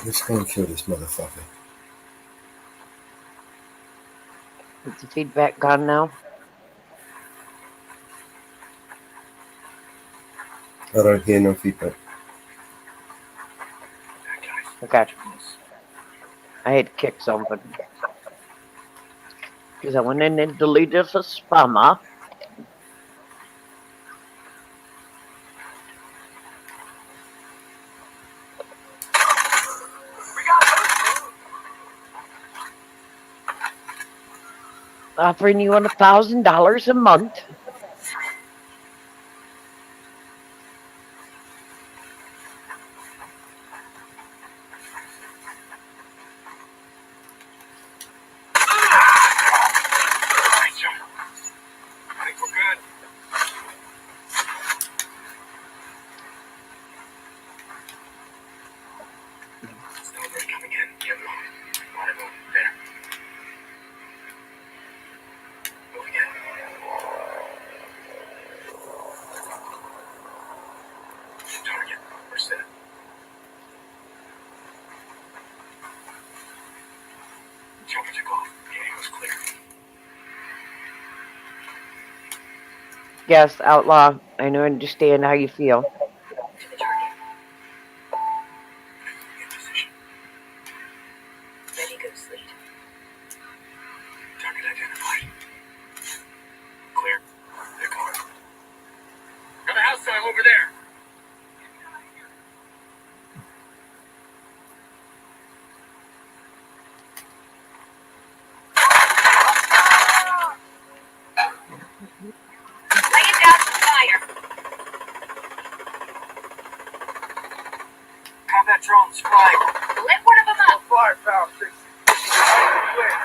Let's go and kill this motherfucker. Is the feedback gone now? I don't hear no feedback. Okay. I had to kick something. Because I went in and deleted the spammer. Offering you $1,000 a month. I think we're good. Still very coming in. The other one. Got it over there. Moving in. Target. We're set. Jumper took off. The angle's clear. Yes, Outlaw. I know, understand how you feel. In position. Ready, go sleep. Target identified. Clear. They're gone. Got a house sign over there. Combat drones flying. Lit one of them up. Firepower, 60. Clear.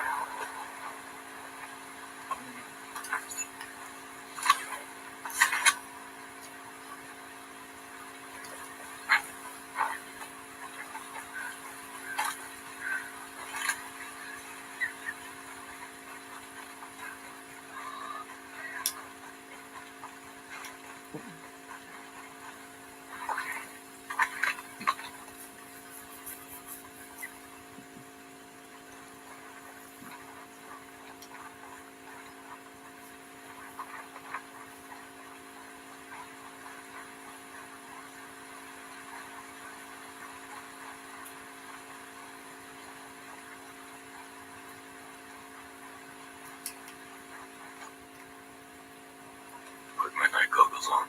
Put my night goggles on.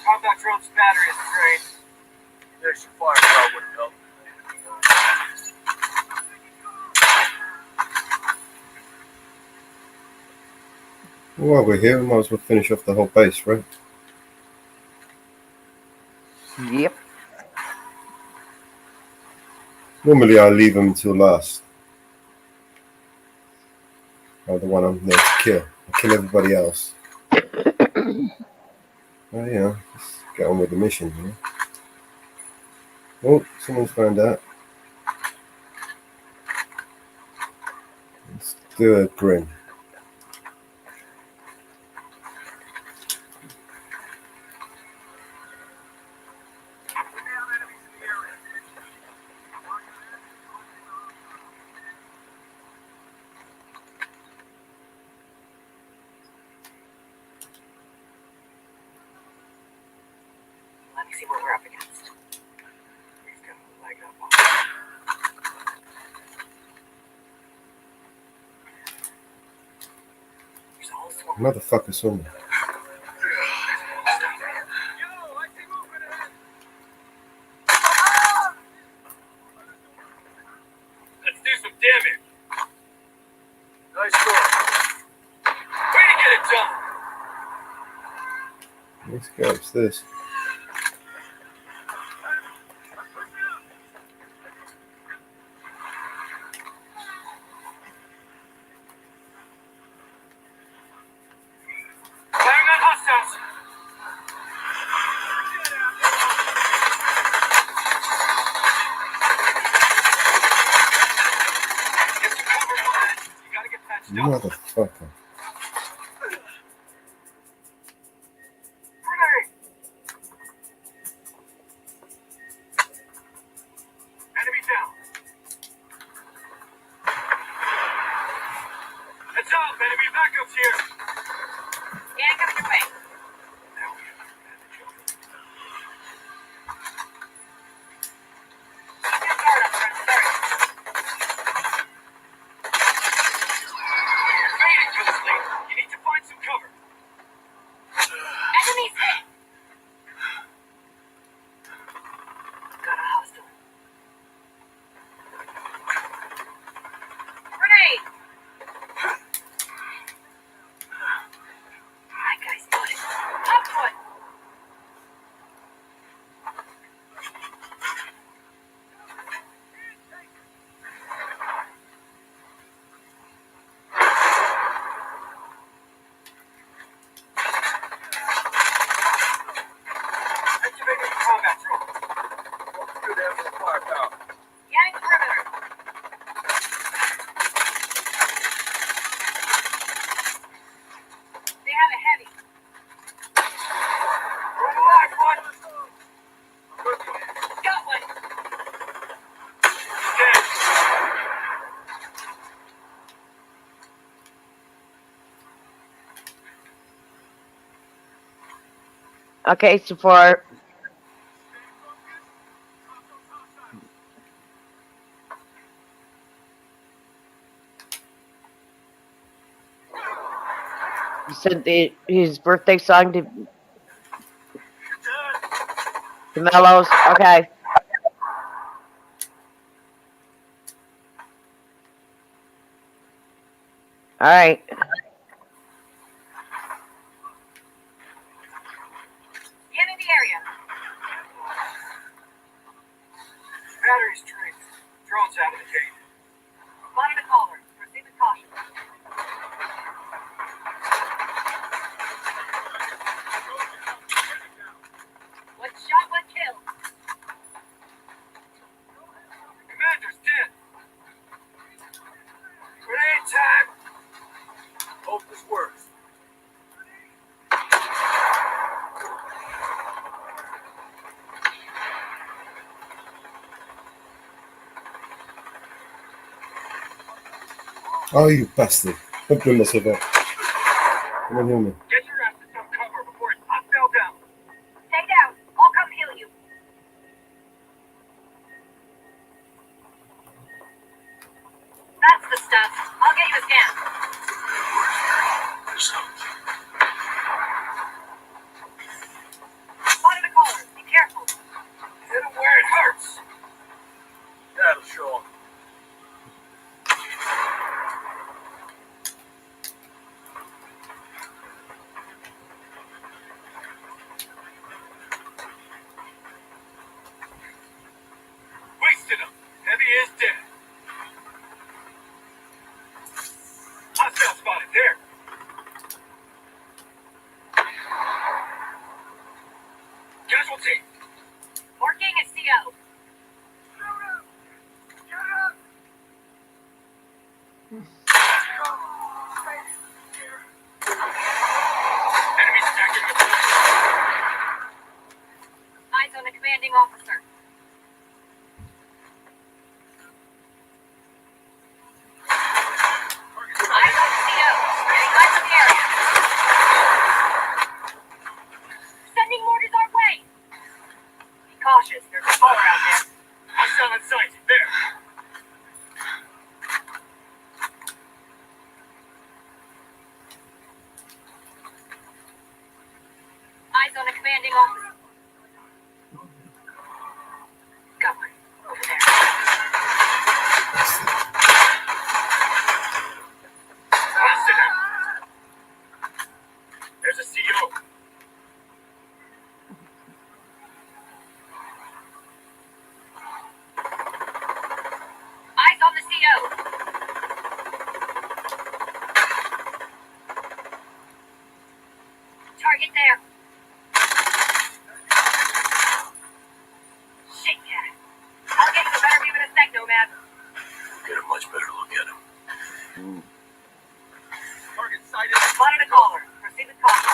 Combat drone's battery is drained. The extra firepower would have helped. While we're here, we might as well finish off the whole base, right? Yep. Normally I leave them until last. I'm the one I'm there to kill. I kill everybody else. Well, you know, let's get on with the mission, you know. Oh, someone's found out. Let's do a grin. Let me see what we're up against. He's got a leg up on There's a whole swarm. Motherfucker saw me. Let's do some damage. Nice work. Way to get it done. Let's go upstairs. Firing on hostiles. Get some cover, man. You gotta get patched up. Motherfucker. Grenade. Enemy down. Heads up, enemy backups here. Scanning coming your way. Get guard up, friend. Sorry. You're fading for this lead. You need to find some cover. Enemies hit. Got a hostile. Grenade. My guy's got it. Up foot. Activating the combat drone. What's good there for the firepower? Scanning perimeter. They have a heavy. Run alive, one. Got one. Dead. Okay, support. You sent his birthday song to Mellows. Okay. All right. Oh, you bastard. I'm doing myself out. Come on, heal me. Get your ass to some cover before it's hostile down. Stay down. I'll come heal you. That's the stuff. I'll get you a scan. Spotted a caller. Be careful. Hit him where it hurts. That'll show him. Wasted him. Heavy is dead. Hostile spotted there. Casualty. Working a CO. Enemy stacking the Eyes on the commanding officer. Eyes on the CO. Getting eyes on the area. Sending mortars our way. Be cautious. There's a caller out there. hostile in sight. There. Eyes on the commanding officer. Got one. Over there. Blasted him. There's a CO. Eyes on the CO. Target there. Shit, yeah. I'll get you a better view in a sec, Nomad. Get a much better look at him. Target sighted. Spotted a caller. Proceed with caution.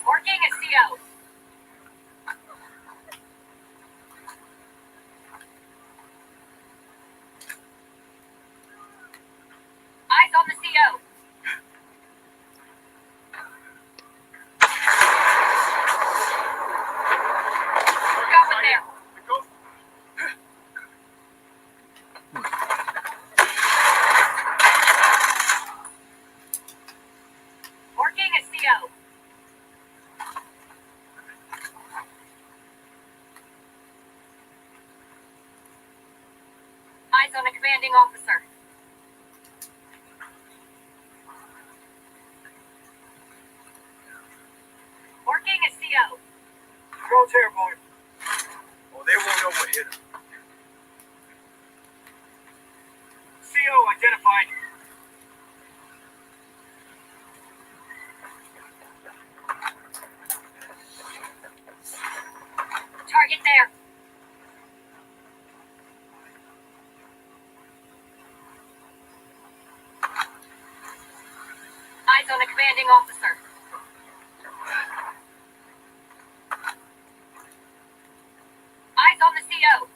Working a CO. Eyes on the CO. Got one there. Working a CO. Eyes on a commanding officer. Working a CO. Drone's airborne. Oh, they won't know what hit him. CO identified. Target there. Eyes on a commanding officer. Eyes on the CO.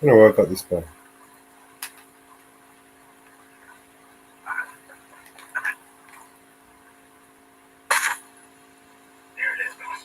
don't know where I got this by. There it is, boss.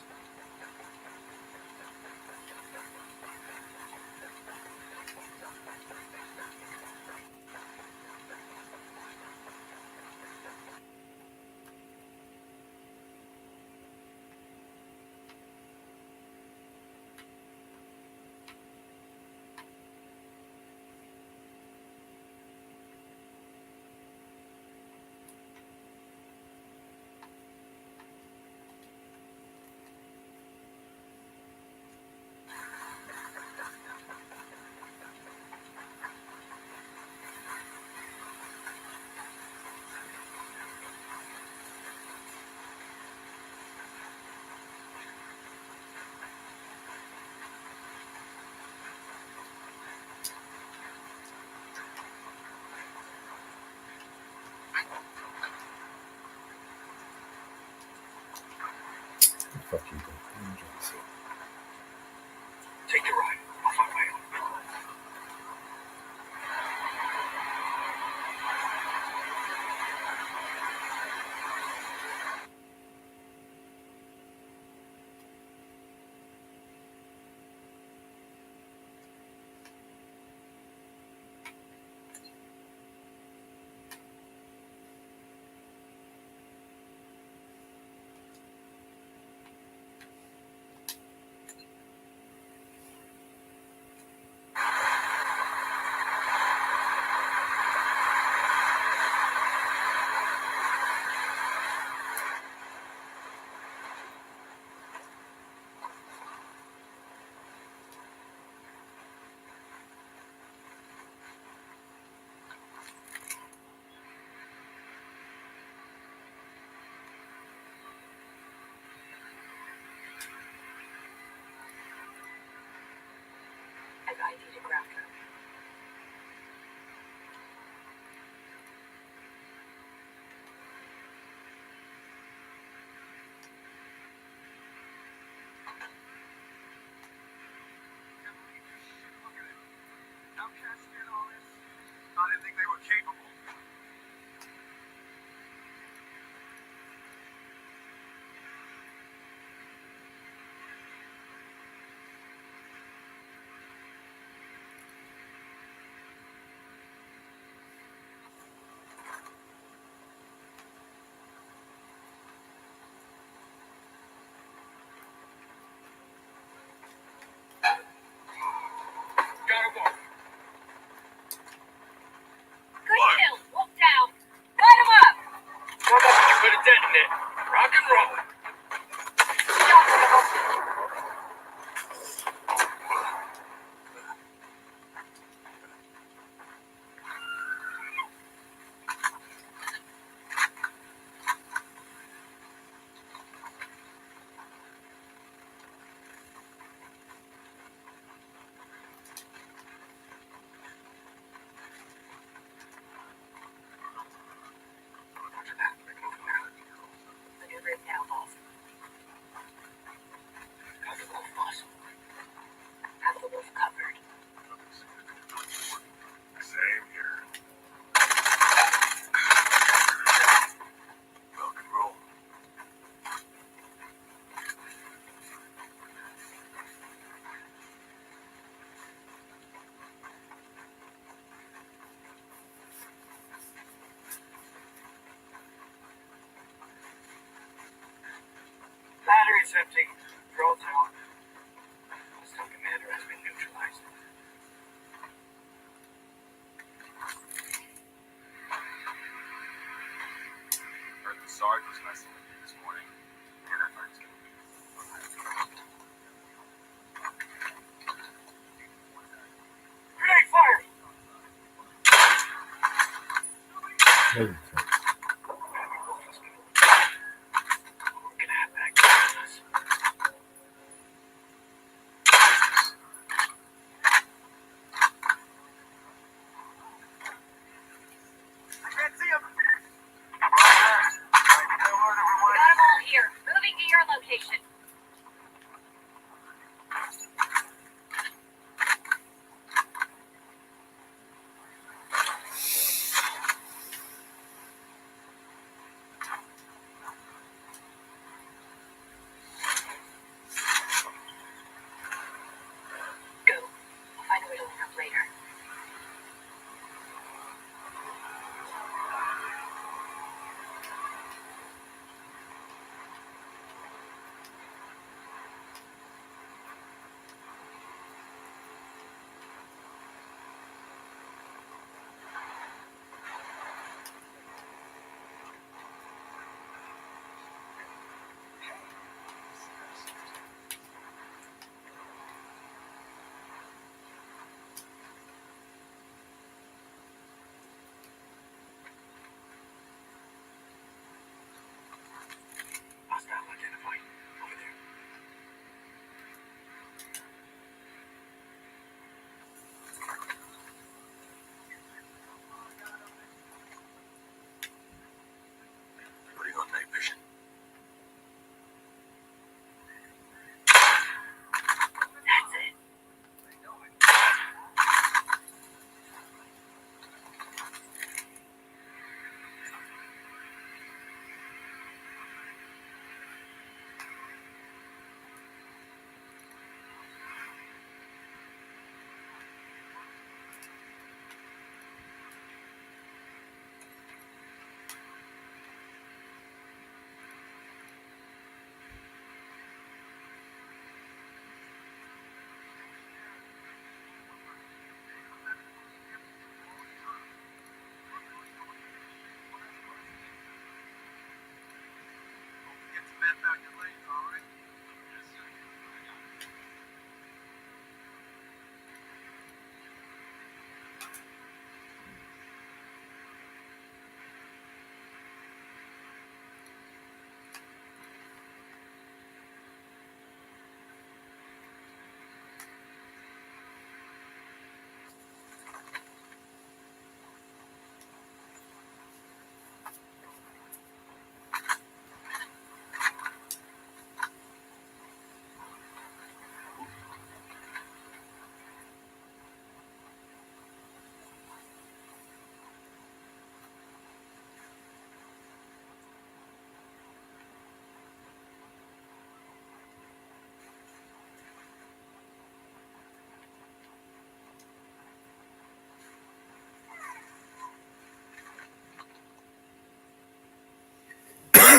Fucking God. Take your ride. I'll find my own. I've ID'd a graph code. Outcast did all this. I didn't think they were capable. Got a walk. Good kill. Wolf down. Light him up. How about you put a dent in it? Rock and roll. I get written down, boss. How's the wolf, boss? Have the wolf covered. Same here. Rock and roll. Battery's empty. Control's out. Hostile commander has been neutralized. Heard the Sarge was messing with you this morning. And I heard it's gonna be. Grenade fired! Holy fuck. We're gonna have that going on us. I can't see him! We got them all here. Moving to your location.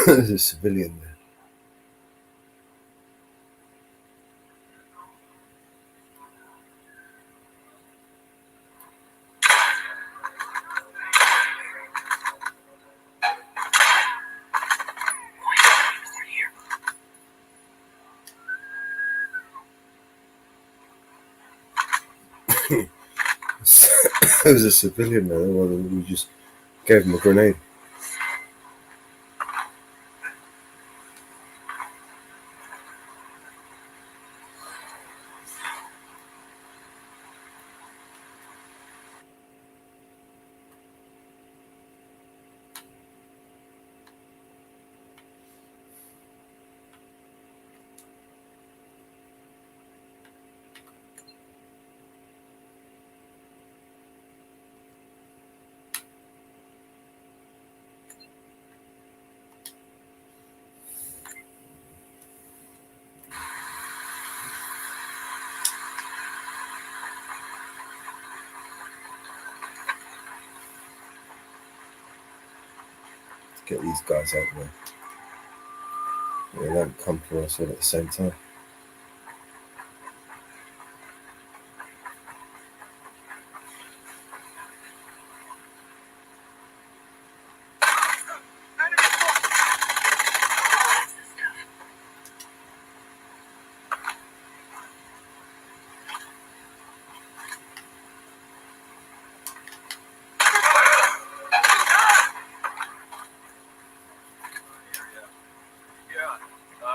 There's a civilian there. There was a civilian there. We just gave him a grenade. Get these guys out there. They don't come for us all at the same time.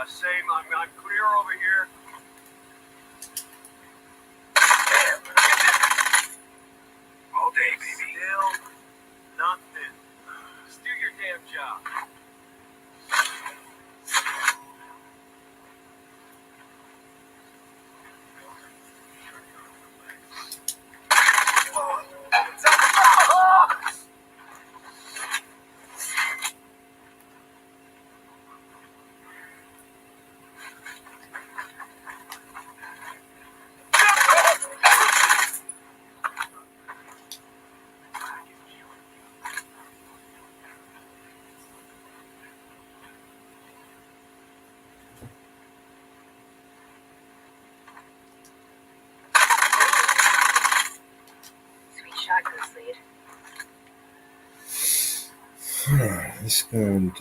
Same. I'm clear over here. All day, baby. Still nothing. Just do your damn job. Let's go and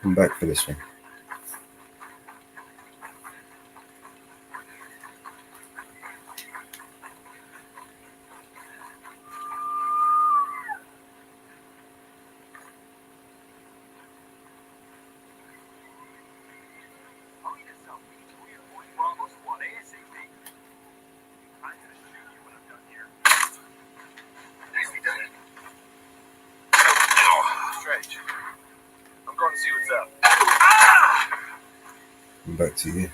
come back for this one. I'm going to see what's up. Come back to you.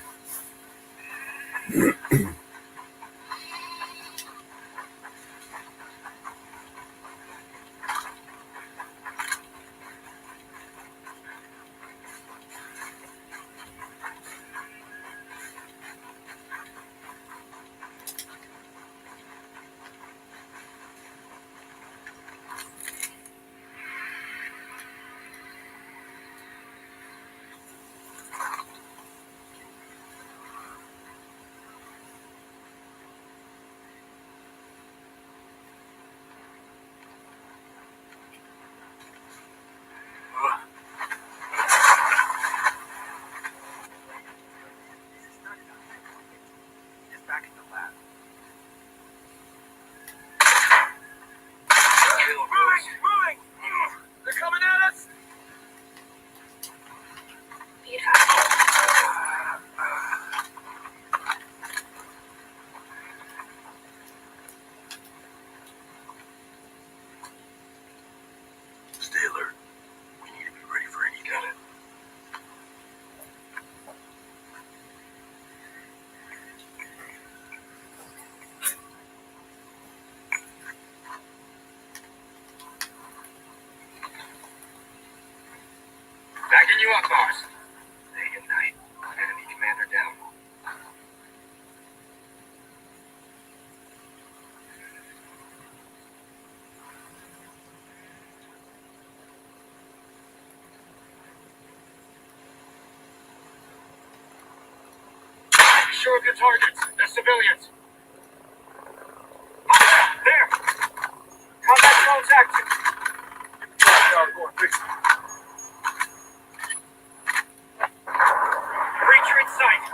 Backing you up, boss. Day and night. Enemy commander down. sure of your targets. They're civilians. There! Combat drones active. Breacher in sight.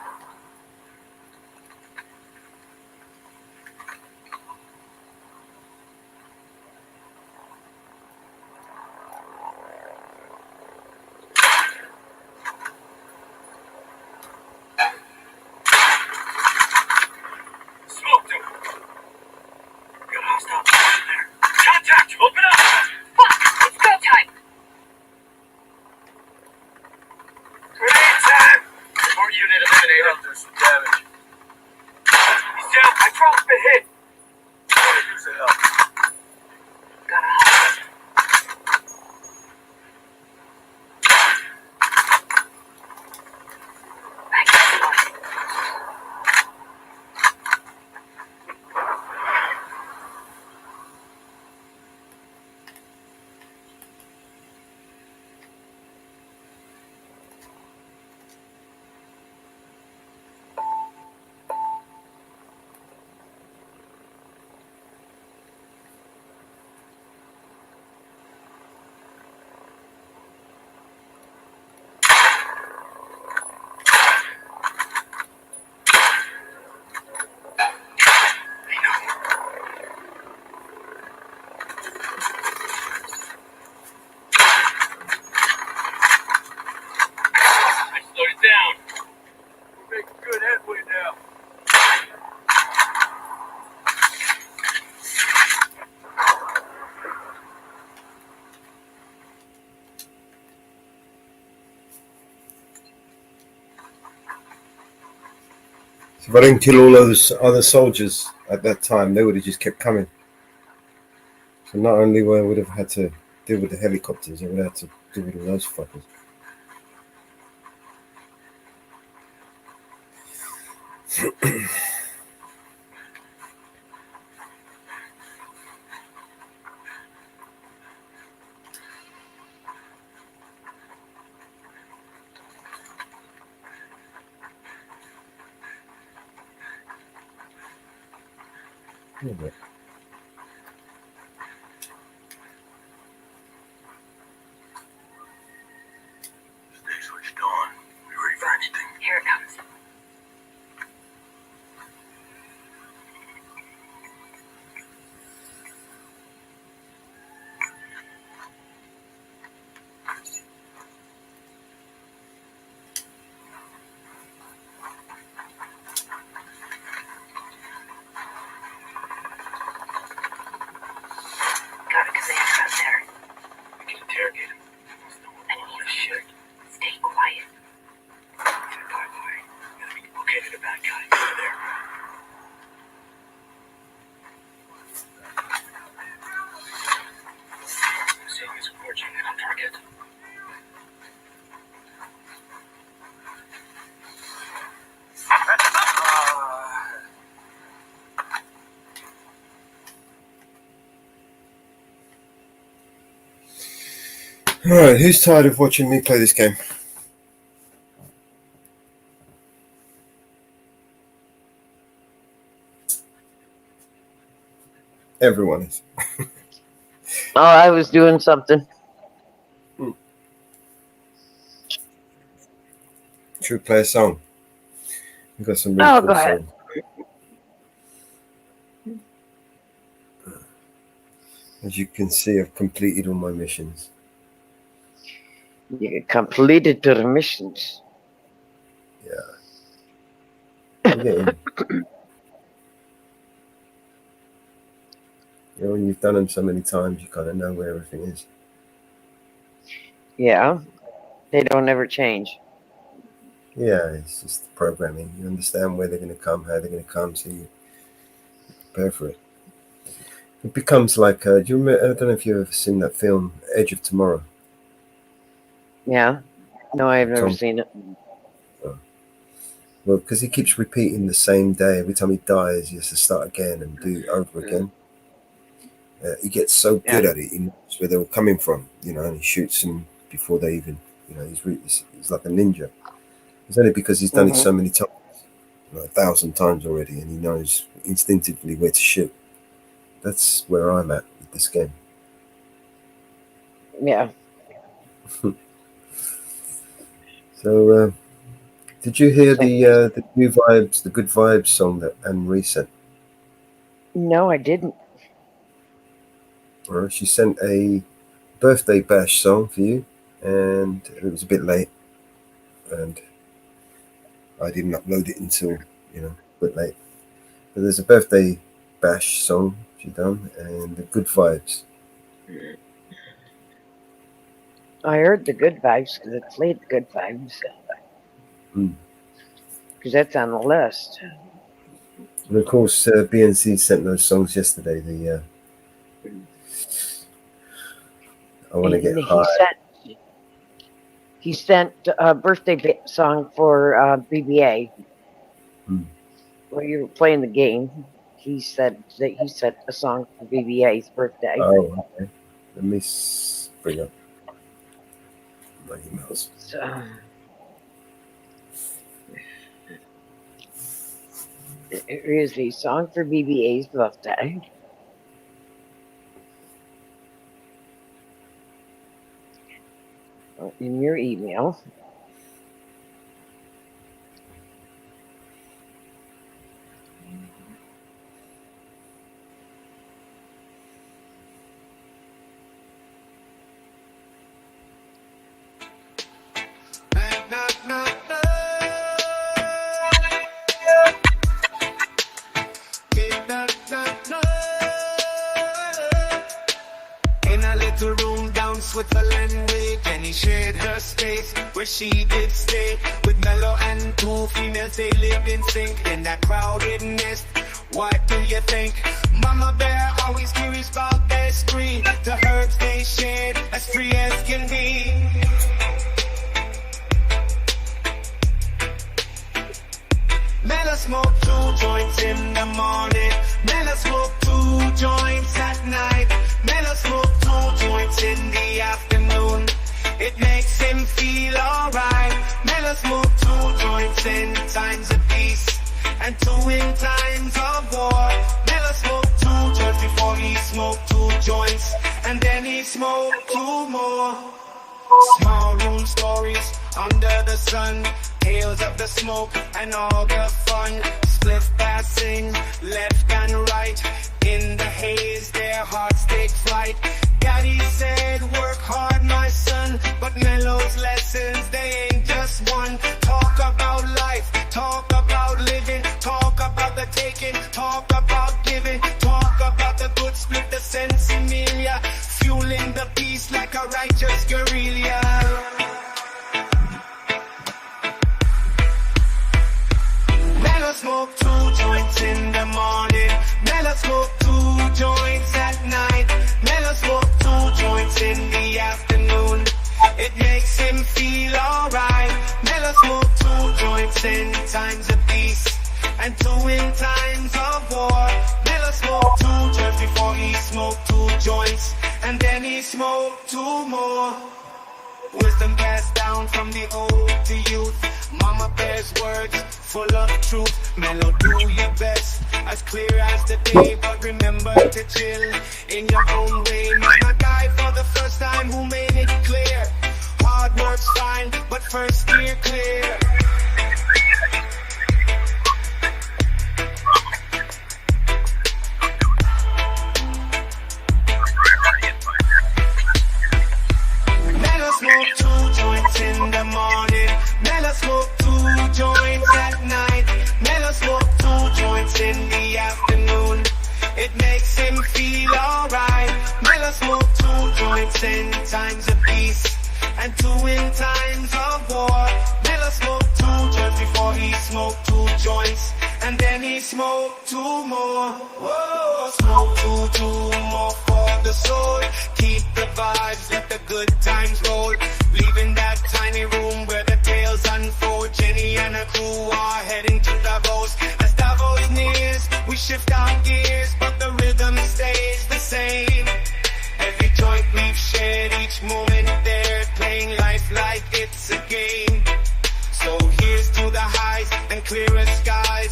Smoked him. Got hostile position there. Contact! Open up! Fuck! It's go time! Grenade time! Support unit eliminated. There's some damage. He's down. My drone's been hit. Use the help. Got a hostage. I slowed it down. We're making good headway now. So if I didn't kill all those other soldiers at that time, they would have just kept coming. So not only would have had to deal with the helicopters, I would have had to deal with all those fuckers. Yeah, Stay switched on. Be ready for anything. Here it comes. Got a commander out there. We can interrogate him. I need you. Stay quiet. Located a bad guy. Over there. Seeing his support unit on target. Alright, who's tired of watching me play this game? Everyone is. Oh, I was doing something. Should we play a song? We've got some really Oh, cool go ahead. songs. As you can see, I've completed all my missions. You completed the missions. Yeah. I'm getting, when you've done them so many times, you kind of know where everything is. Yeah. They don't ever change. Yeah, it's just programming. You understand where they're going to come, how they're going to come, so you prepare for it. It becomes like, do you remember? I don't know if you've ever seen that film, Edge of Tomorrow. Yeah. No, I've never Tom- seen it. Well, because he keeps repeating the same day. Every time he dies, he has to start again and do it over again. He gets so good at it. He knows where they were coming from, and he shoots them before they even, he's like a ninja. It's only because he's done it so many times. like 1,000 times already, and he knows instinctively where to shoot. That's where I'm at with this game. Yeah. So, did you hear the new vibes, the Good Vibes song that Anne Marie sent? No, I didn't. Well, she sent a birthday bash song for you, and it was a bit late, and I didn't upload it until, a bit late. But there's a birthday bash song she done, and the Good Vibes. I heard the Good Vibes because it played the Good Vibes. Because that's on the list. And of course, BNC sent those songs yesterday. The I Want to Get High. He sent a birthday song for BBA. While you were playing the game, he said that he sent a song for BBA's birthday. Oh, okay. Let me bring up my emails. So, it is a song for BBA's birthday. In your email. In a little room down Switzerland way, Jenny shared her space where she did stay with Mello and two females. They lived in sync in that crowded nest. What do you think? Mama Bear always curious about their spree. The herbs they shared as free as can be. Mello smoke 2 joints in the morning. Mello smoke 2 joints at night. Mello smoke 2 joints in the afternoon. It makes him feel alright. Mello smoke 2 joints in times of peace and 2 in times of war. Mello smoke 2 joints before he smoked 2 joints, and then he smoked 2 more. Small room stories under the sun, tales of the smoke and all the fun. Spliff passing left and right, in the haze their hearts take flight. Daddy said work hard my son, but Mello's lessons they ain't just one. Talk about life, talk about living, talk about the taking, talk about giving, talk about the good split, the sensimilia, fueling the beast like a righteous guerrilla. Mello smoke 2 joints in the morning. Mello smoke 2 joints at night. Mello smoke 2 joints in the afternoon. It makes him feel alright. Mello smoke 2 joints in times of peace and 2 in times of war. Mello smoke 2 joints before he smoked 2 joints, and then he smoked 2 more. Wisdom passed down from the old to youth. Mama Bear's words full of truth. Mello, do your best, as clear as the day, but remember to chill in your own way. Meet my guy for the first time who made it clear. Hard work's fine, but first steer clear. Mello smoke 2 joints in the morning. Mello smoke 2 joints at night. Mello smoke 2 joints in the afternoon. It makes him feel alright. Mello smoke 2 joints in times of peace and 2 in times of war. Mello smoke 2 joints before he smoked 2 joints, and then he smoked 2 more. Whoa, smoke 2 more for the soul. Keep the vibes, let the good times roll. Leaving that tiny room where the tales unfold. Jenny and her crew are heading to Davos. As Davos nears, we shift our gears, but the rhythm stays the same. Every joint we've shared, each moment there, playing life like it's a game. So here's to the highs and clearer skies.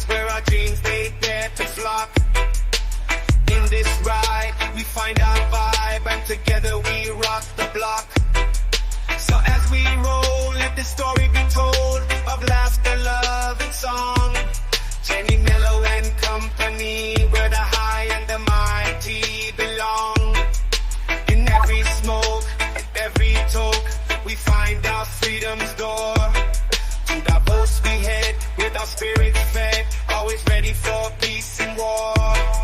together we rock the block. So as we roll, let the story be told of laughter, love, and song. Jenny Mello and company, where the high and the mighty belong. In every smoke, in every toke, we find our freedom's door. To Davos we head, with our spirits fed, always ready for peace and war.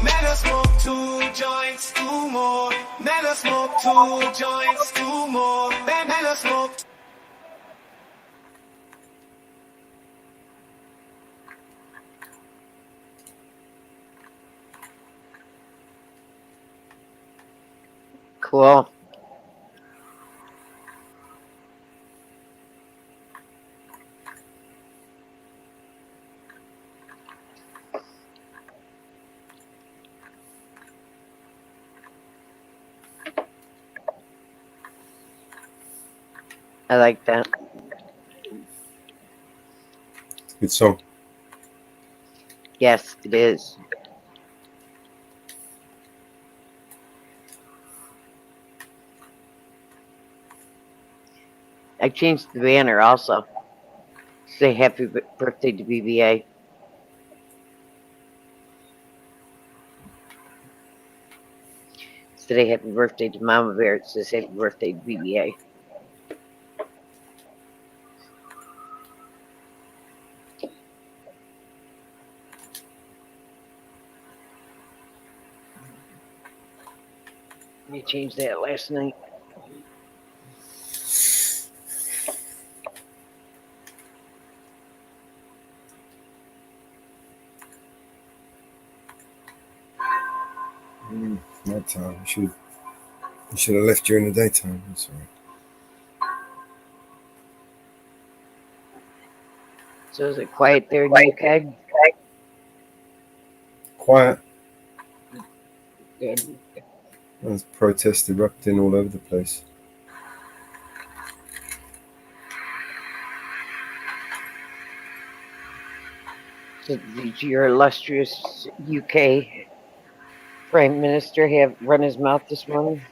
Mello smoke 2 joints, 2 more. Mello smoke 2 joints, 2 more. Mello smoke. Cool. I like that. Good song. Yes, it is. I changed the banner also. Say happy birthday to BBA. Today, happy birthday to Mama Bear. It says happy birthday to BBA. I changed that last night. Nighttime. You should have left during the daytime. That's all right. So is it quiet there in the UK? Quiet. Good. There's protests erupting all over the place. So did your illustrious UK Prime Minister have run his mouth this morning?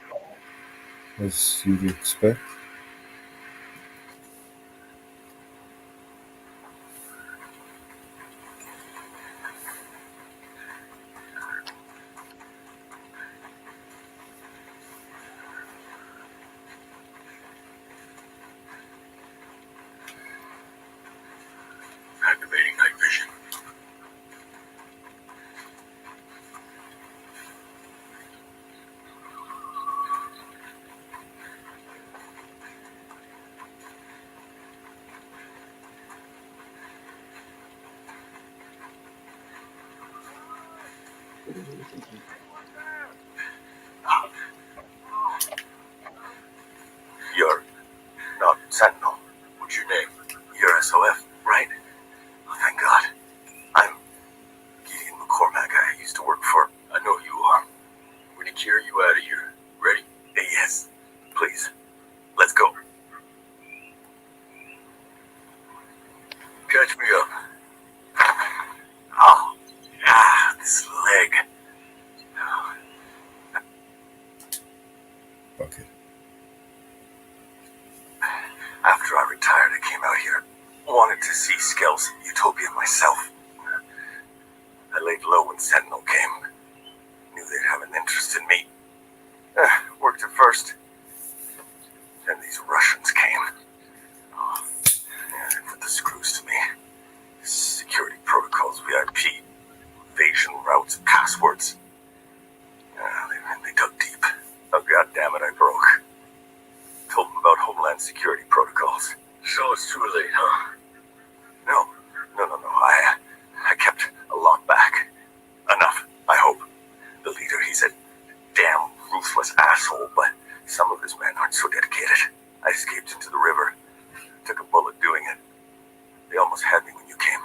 As you'd expect. Activating night vision. You're not Sentinel. What's your name? You're SOF, right? Oh, thank God. I'm Gideon McCormack. I used to work for. I know who you are. We're gonna carry you out of here. Ready? Yes. Please. Let's go. Catch me up. Oh, this leg. Bucket. After I retired, I came out here. Wanted to see Skell's Utopia myself. I laid low when Sentinel came. Knew they'd have an interest in me. Worked at first. Then these Russians came. Oh, yeah, they put the screws to me. Security protocols, VIP, invasion routes, passwords. They dug deep. Oh, God damn it, I broke. Told them about Homeland Security protocols. So it's too late, huh? No. I kept a lot back. Enough, I hope. The leader, he's a damn ruthless asshole, but some of his men aren't so dedicated. I escaped into the river. Took a bullet doing it. They almost had me when you came.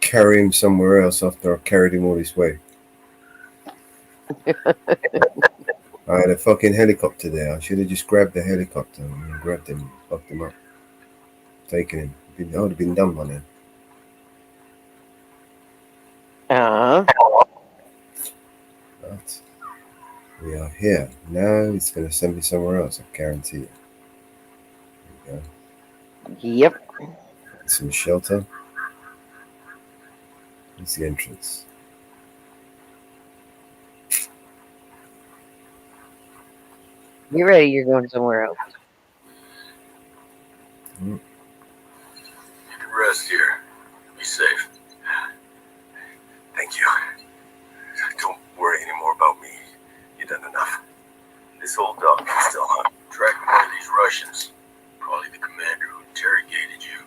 carry him somewhere else after I carried him all this way. I had a fucking helicopter there. I should have just grabbed the helicopter and grabbed him, fucked him up, taken him. I would have been done by then. But we are here. Now it's going to send me somewhere else, I guarantee you. There we go. Yep. Some shelter. It's the entrance. You ready? You're going somewhere else. You can rest here. Be safe. Thank you. Don't worry anymore about me. You've done enough. This old dog can still hunt. Tracking one of these Russians. Probably the commander who interrogated you.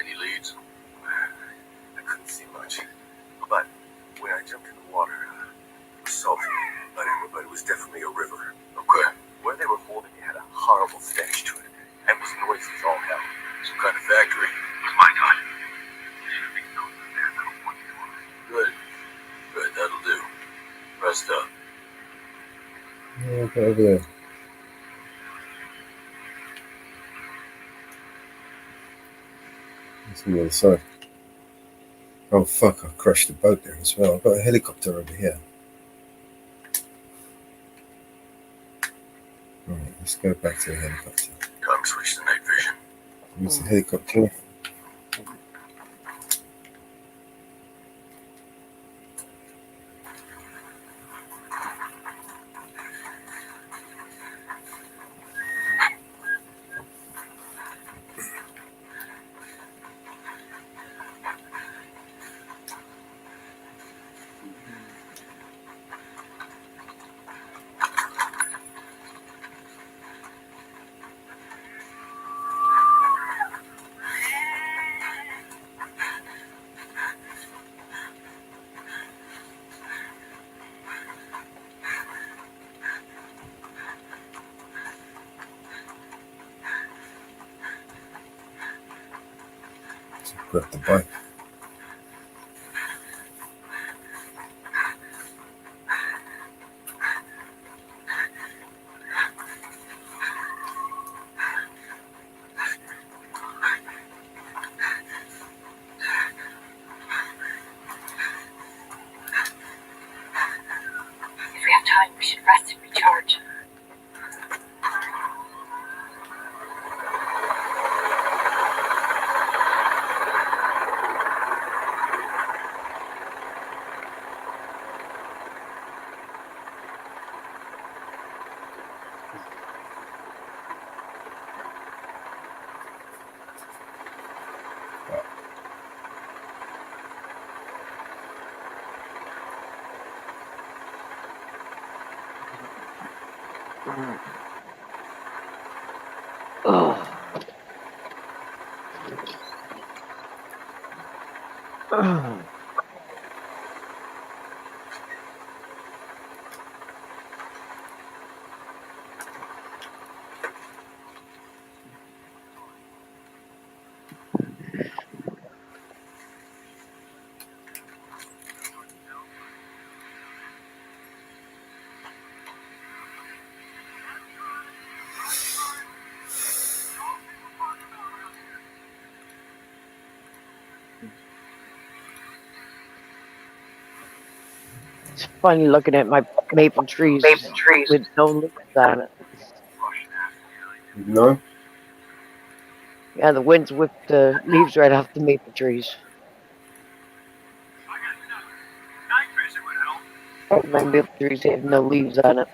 Any leads? I couldn't see much. But when I jumped in the water, it was salty. But it was definitely a river. Okay. Where they were holding it had a horrible stench to it. And was noisy as all hell. Some kind of factory. It was my time. Good. Good, that'll do. Rest up. Okay, over there. It's on the other side. Oh fuck, I crashed the boat there as well. I've got a helicopter over here. Alright, let's go back to the helicopter. Time to switch to night vision. Where's the helicopter? Grab the bike. If we have time, we should rest and recharge. It's funny looking at my maple trees with no leaves on it. No? Yeah, the winds whipped the leaves right off the maple trees. My maple trees have no leaves on it.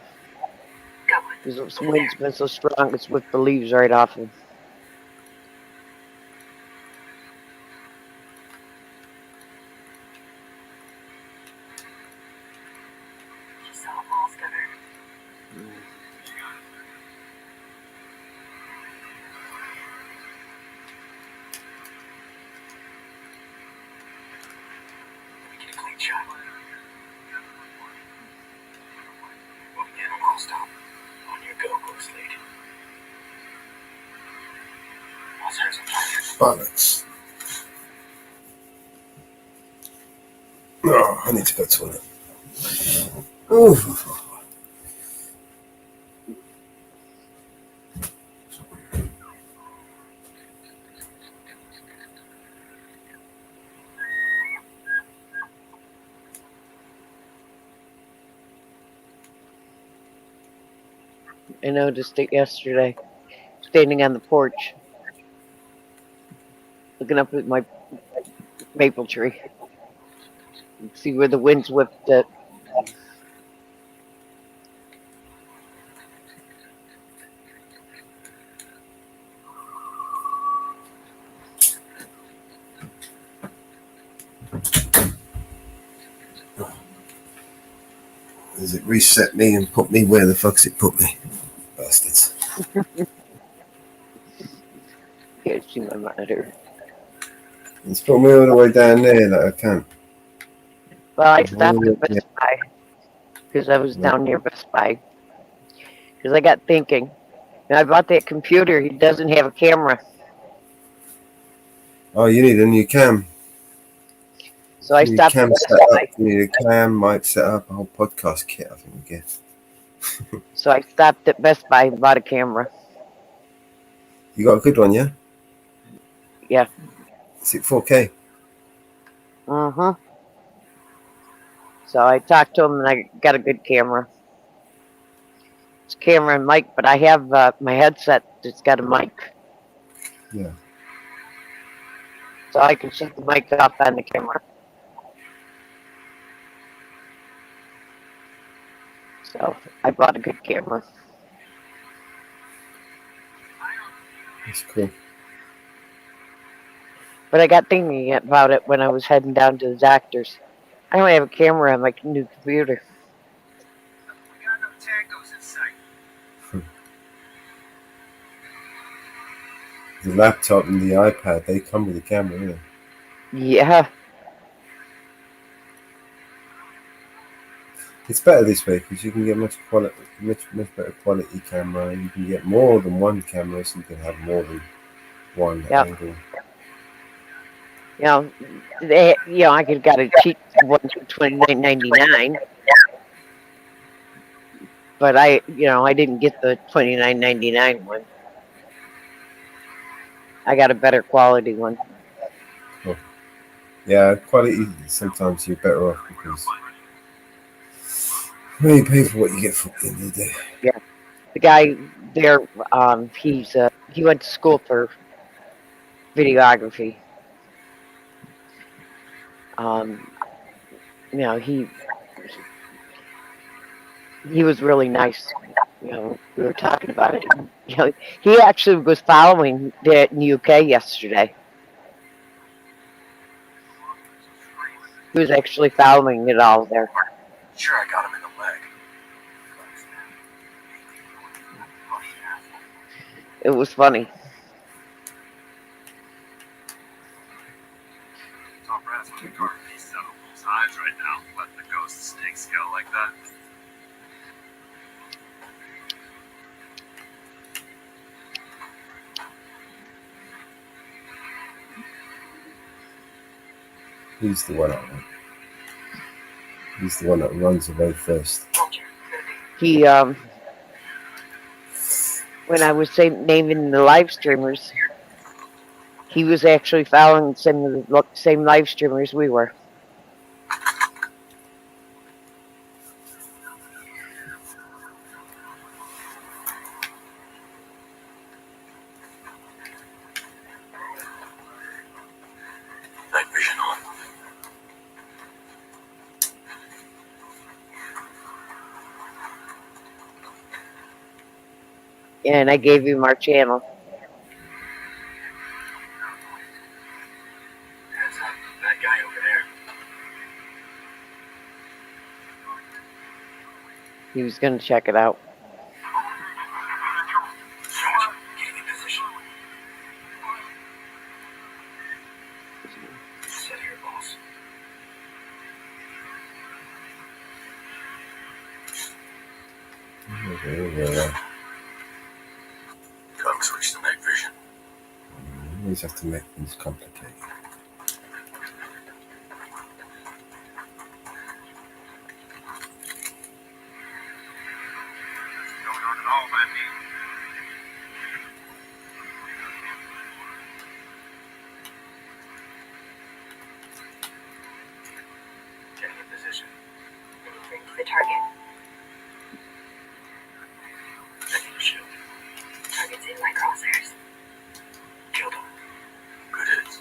Because the wind's been so strong, it's whipped the leaves right off them. You saw them all scattered. Get a clean shot. We'll begin on all stop. On your go, Ghost Lady. I'll serve some time. Bollocks. Oh, I need to go to the toilet. Oh. I noticed it yesterday, standing on the porch, looking up at my maple tree. See where the winds whipped it. Does it reset me and put me where the fuck's it put me? Bastards. Can't see my monitor. It's put me all the way down there like I can. Well, I stopped Oh, at yeah. Best Buy because I was Right. down near Best Buy. Because I got thinking, and I bought that computer. He doesn't have a camera, Oh, you need a new cam. so I You need a stopped at cam Best set Buy. up. You need a cam, mic set up, a whole podcast kit, I think we get. So I stopped at Best Buy and bought a camera. You got a good one, yeah? Yeah. Is it 4K? So I talked to him, and I got a good camera. It's camera and mic, but I have my headset that's got a mic. Yeah. So I can shut the mic off on the camera. So I bought a good camera. That's cool. But I got thinking about it when I was heading down to the doctor's. I don't have a camera on my new computer. We got no tangos in sight. The laptop and the iPad, they come with a camera, don't they? Yeah. It's better this way because you can get much better quality camera. You can get more than one camera, so you can have more than one Yep. angle. I could have got a cheap one for $29.99. But I didn't get the $29.99 one. I got a better quality one. Cool. Yeah, quality. Sometimes you're better off because you pay for what you get for the end of the day. Yeah. The guy there, he went to school for videography. He was really nice. We were talking about it. He actually was following it in the UK yesterday. He was actually following it all there. Sure, I got him in the leg. It was funny. Top rat's gonna be carving pieces out of people's hides right now, letting the ghost snake scale like that. He's the one I want. He's the one that runs away first. He, when I was naming the live streamers, he was actually following some of the same live streamers we were. Night vision on. And I gave him our channel. That's that guy over there. He was going to check it out. Getting in position. Sit here, boss. Gun switch to night vision. You always have to make things complicated. the target. Target's in my crosshairs. Killed him. Good hits.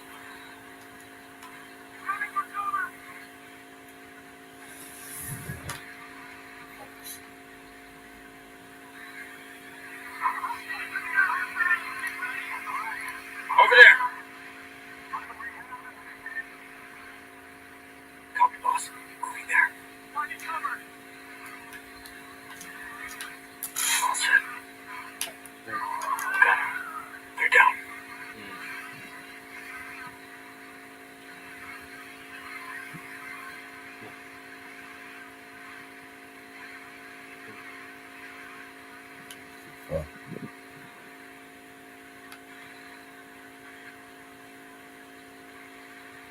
Over there. Copy, boss. Moving there. All set. Got 'em. They're down.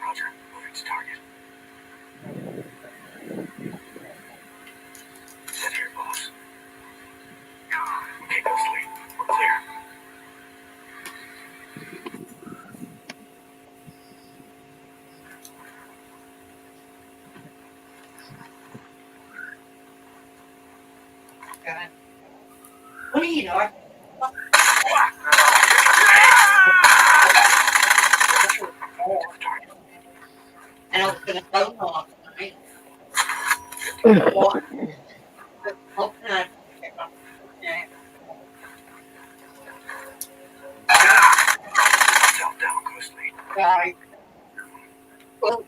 Roger. Moving to target. Set here, boss. Okay, Ghostly. We're clear. What do you know? And I was going to phone off tonight. What? Hoping I'd pick up. Down, Ghostly. Right. Well,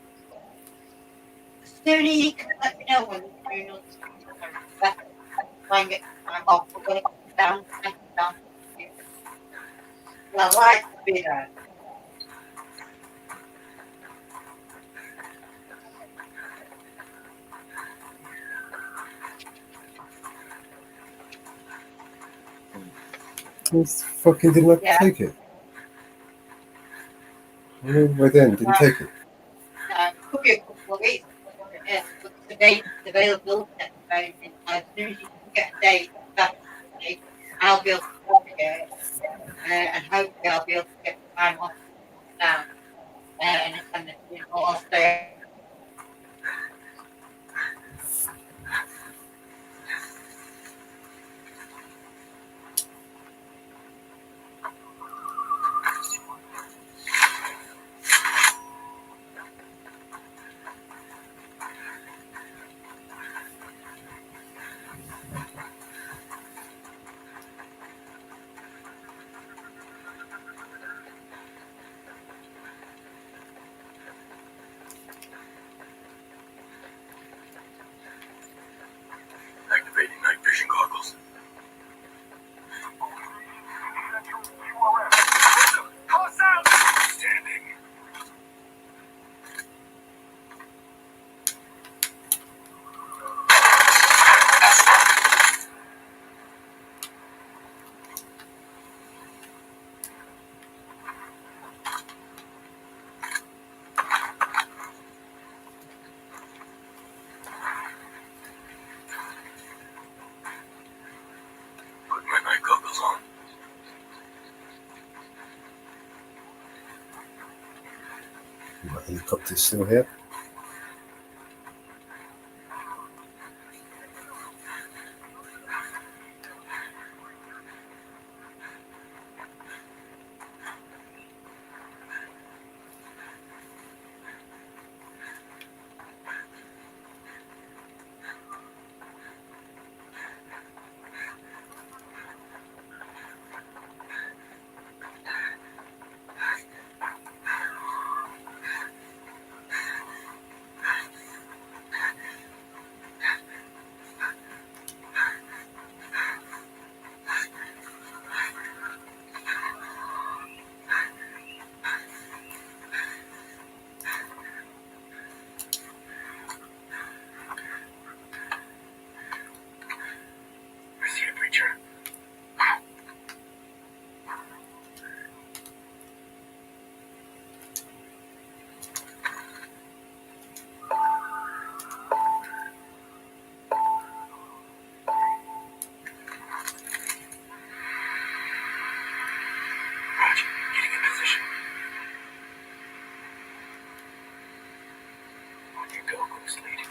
soon as you can let me know when you're not I'm off. We're going to go down. Well, I'd like to be there. He fucking didn't have to take it. Right then, didn't take it. Could be a couple of weeks. But the date available as soon as you can get a date, I'll be able to book it. And hopefully I'll be able to get the time off down. And I'll stay. Activating night vision goggles. Standing. Put my night goggles on. My helicopter's still here. I see a preacher. Roger, getting in position. On your go, Ghost Lead.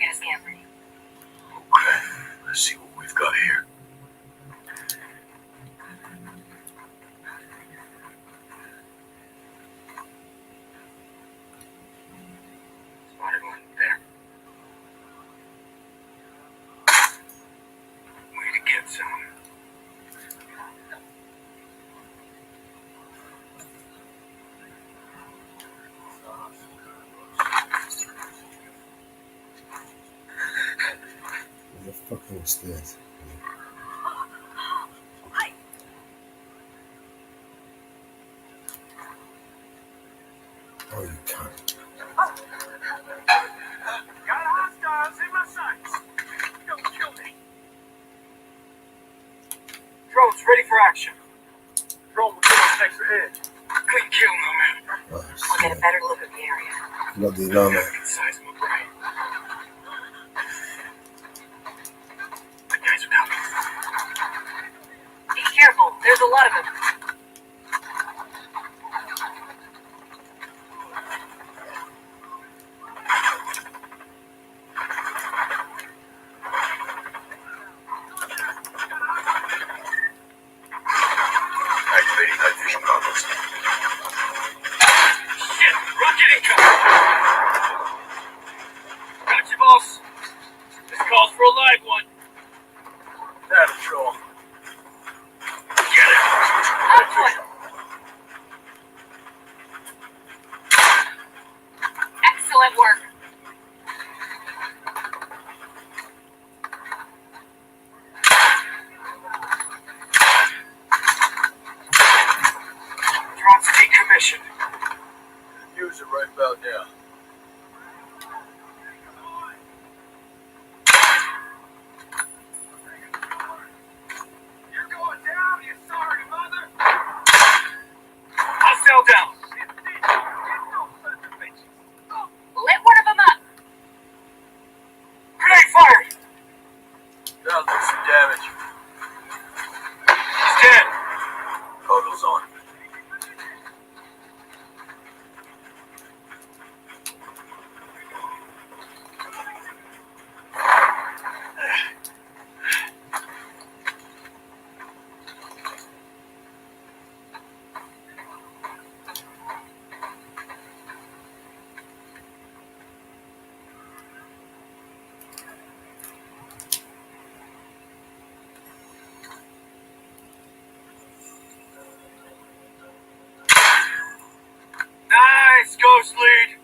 get a scan for you. Okay, let's see what we've got here. Spotted one there. Way to get some. Where the fuck was this? Oh, you cunt. Got hostiles in my sights. Don't kill me. Drone's ready for action. Drone will give us extra edge. Good kill, no man. Oh, We'll get a better look at the area. bloody llama. Seismic right. The guys are coming. Be careful. There's a lot of them. Activating night vision goggles. Shit! Rocket incoming! Gotcha, boss. This calls for a live one. That'll draw. Get it! Output. Excellent work. Drone's decommissioned. Use it right about now. You're going down, you sorry mother. Hostile down. Lit one of them up. Grenade fired! That'll do some damage. He's dead. Goggles on. Nice, Ghost Lead.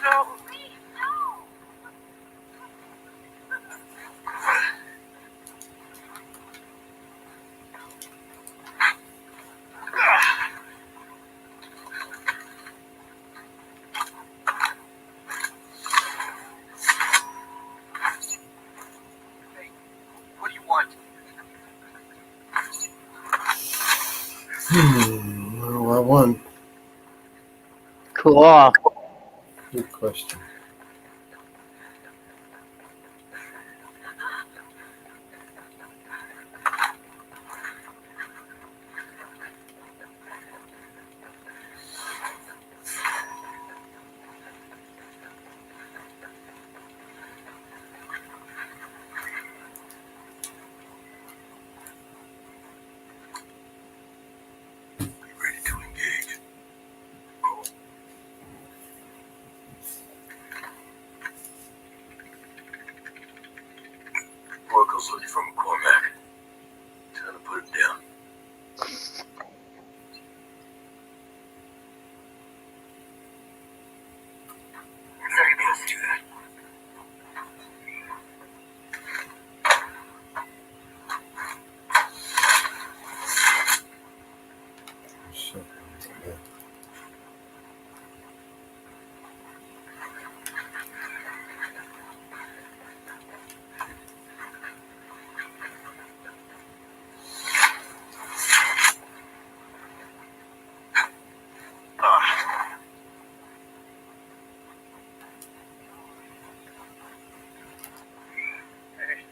No. Hey, what do you want? Well, I won. Cool. Good question. Ready to engage. Cool. Oracle's looking for McCormack. Time to put him down. We're not gonna be able to do that. Shit. Yeah. Hey,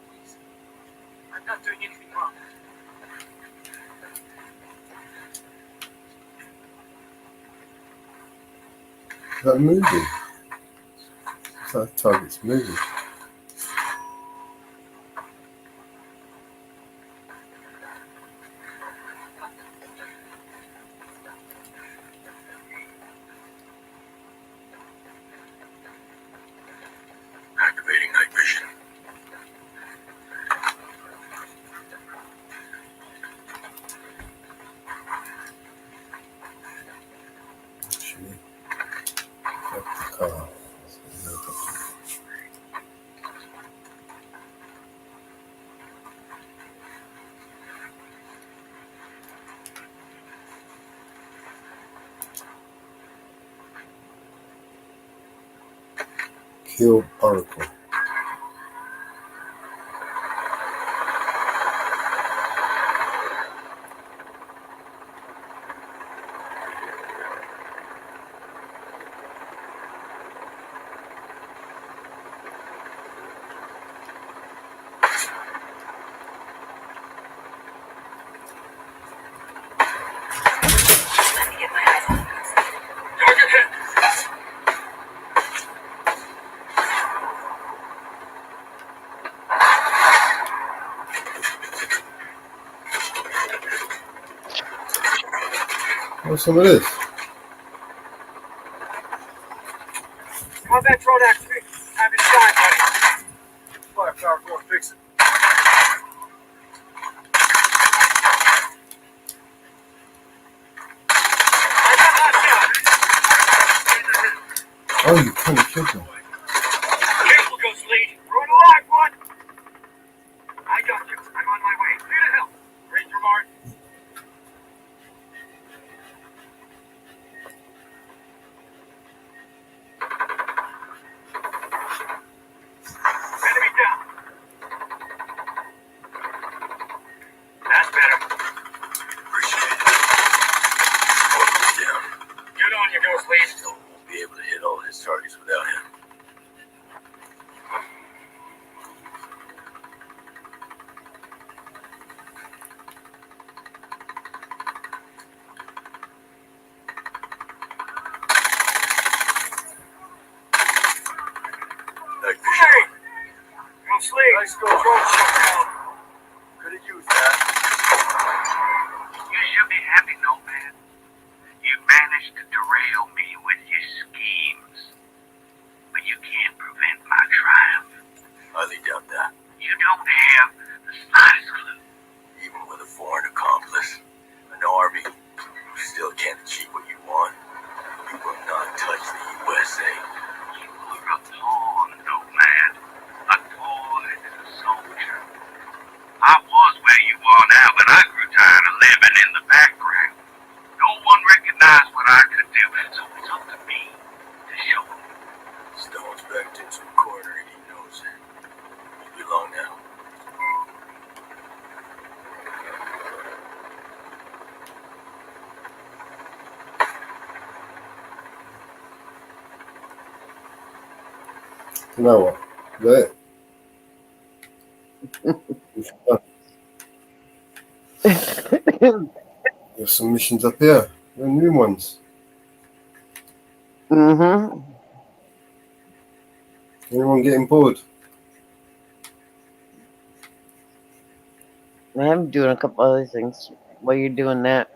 please. I'm not doing anything wrong. that moving? It's like target's moving. Activating night vision. Actually, the car. Kill Oracle. Target hit. What's some of this? Combat drone activated. Time to shine, buddy. Firepower, go and fix it. I got hot Oh, you kind of killed them. Careful, Ghost Lead. We're in a live one. I got you. I'm on my way. Clear to help. Ranger Mark. Enemy down. That's better. Appreciate it. Oracle's down. Get on you, Ghost Lead. No one won't be able to hit all his targets without him. Hey! Ghost Lead. Nice go drone shutdown. Could have used that. You should be happy, Nomad. You managed to derail me with your schemes. But you can't prevent my triumph. Highly doubt that. You don't have the slightest clue. Even with a foreign accomplice, an army, you still can't achieve what you want. You will not touch the USA. You were a pawn, Nomad. A toy and a soldier. I was where you are now, but I grew tired of living in the background. No one recognized what I could do, so it's up to me to show them. Stone's backed into a corner and he knows it. You belong now. You know what? There. There's some missions up here. They're new ones. Mm-hmm. Anyone getting bored? I'm doing a couple other things while you're doing that.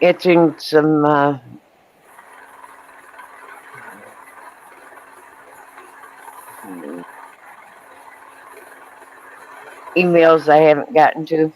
answering some emails I haven't gotten to.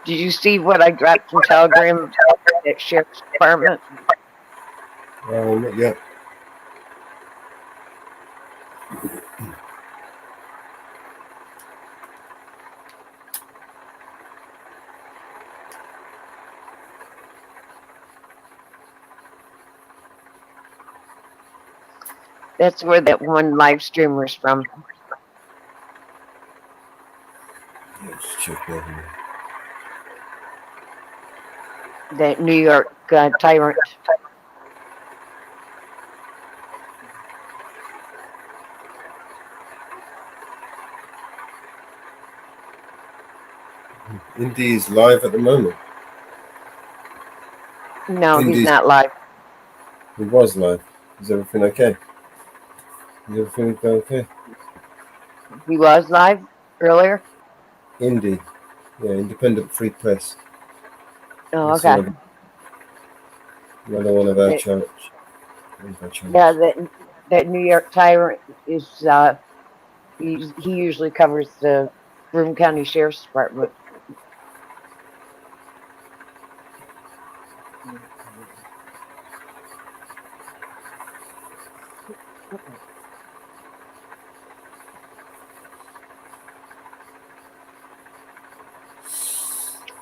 Did you see what I dropped from Telegram at Sheriff's Department? Not yet. That's where that one live streamer's from. Let's check that here. That New York tyrant. Indy is live at the moment. No, he's Indy's- not live. He was live. Is everything okay? Is everything okay? He was live earlier? Indy. Yeah, Independent Free Press. Oh, That's okay. Another one of our That- channels. Yeah, that New York tyrant is he usually covers the Broome County Sheriff's Department.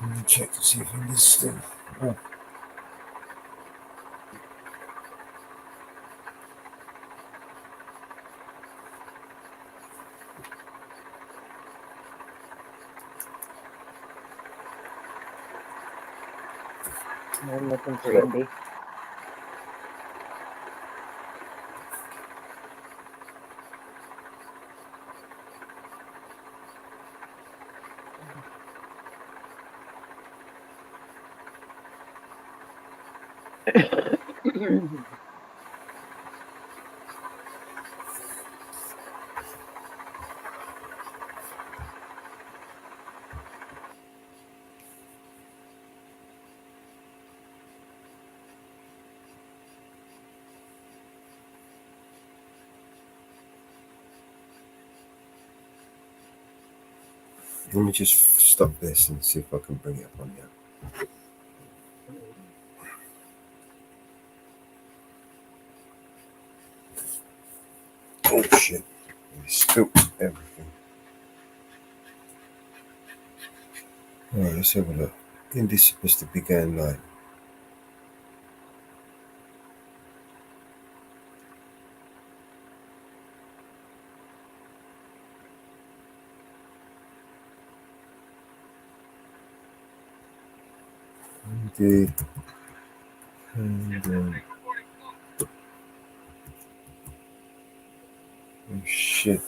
Let me check to see if Indy's still. Oh. I'm looking for Indy. Let me just stop this and see if I can bring it up on here. Oh shit. I spilled everything. Alright, let's have a look. Indy's supposed to begin live. Indy. And, oh shit.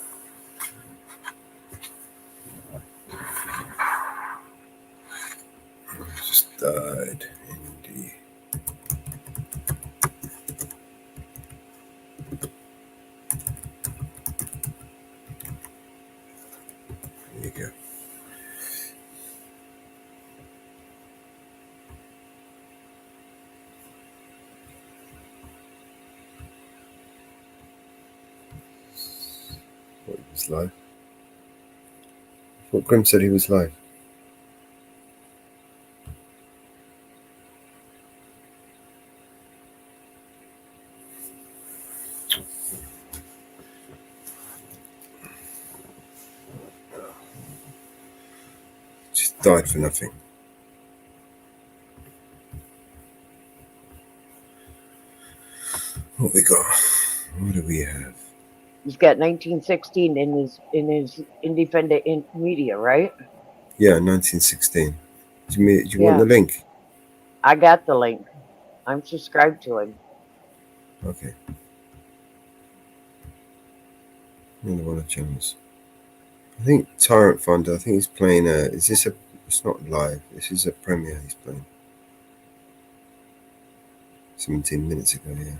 Just died. Indy. There you go. What, he was live? What Grim said he was live. Just died for nothing. What we got? What do we have? He's got 1916 in his independent media, right? Yeah, 1916. Do you want Yeah, the link? I got the link. I'm subscribed to him. Okay. Another one of channels. I think Tyrant Thunder. I think he's playing. Is this a? It's not live. This is a premiere he's playing. 17 minutes ago. Yeah.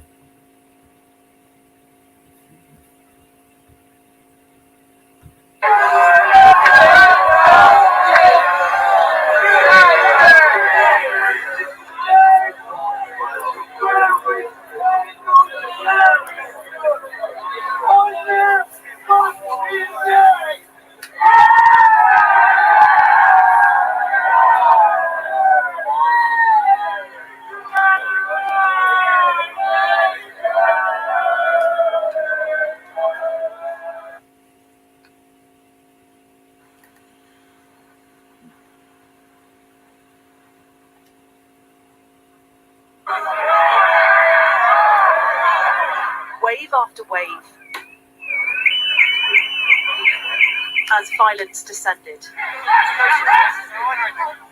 Wave after wave. As violence descended.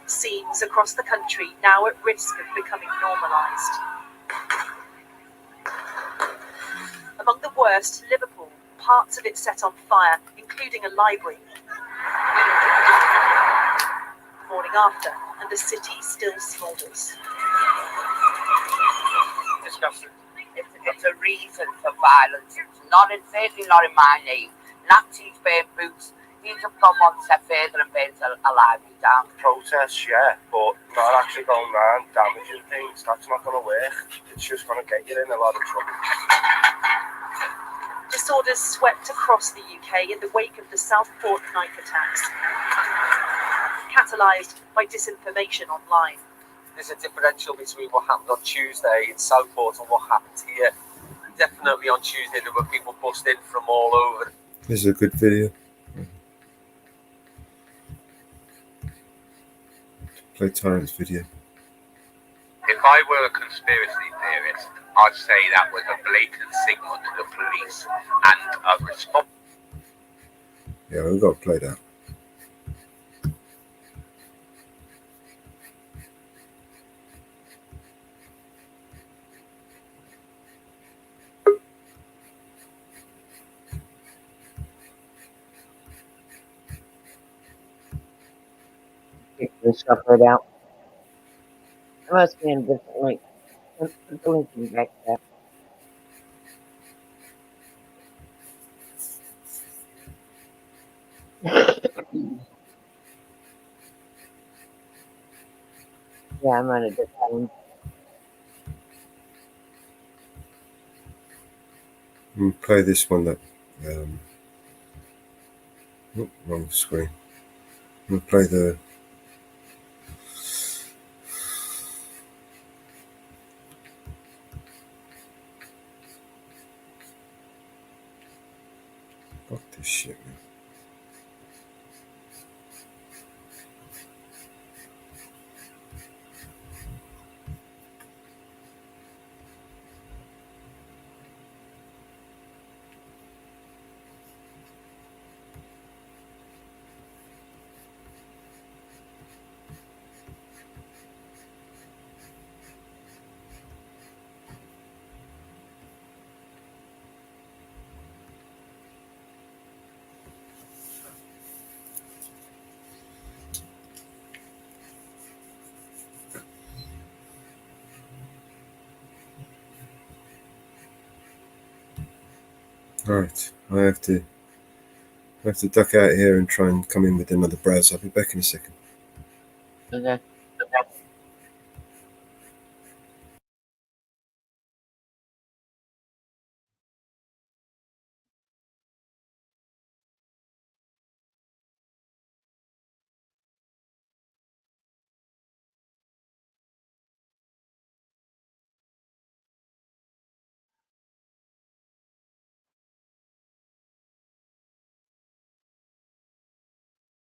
Scenes across the country now at risk of becoming normalised. Among the worst, Liverpool, parts of it set on fire, including a library. Morning after, and the city still smoulders. Disgusting. It's a reason for violence. It's not, certainly not in my name. Nazis burn boots. These have gone one step further and burnt a library down. Protests, yeah, but not actually going around damaging things. That's not going to work. It's just going to get you in a lot of trouble. Disorders swept across the UK in the wake of the Southport knife attacks, catalysed by disinformation online. There's a differential between what happened on Tuesday in Southport and what happened here. Definitely on Tuesday there were people bust in from all over. This is a good video. Play Tyrant's video. If I were a conspiracy theorist, I'd say that was a blatant signal to the police and a response. Yeah, we've got to play that. Pick this stuff right out. I must be in a different link. Put the link in back there. Yeah, I'm on a different one. We'll play this one that. Wrong screen. We'll play the. Fuck this shit, man. Alright, I have to duck out here and try and come in with another browser. I'll be back in a second. Okay.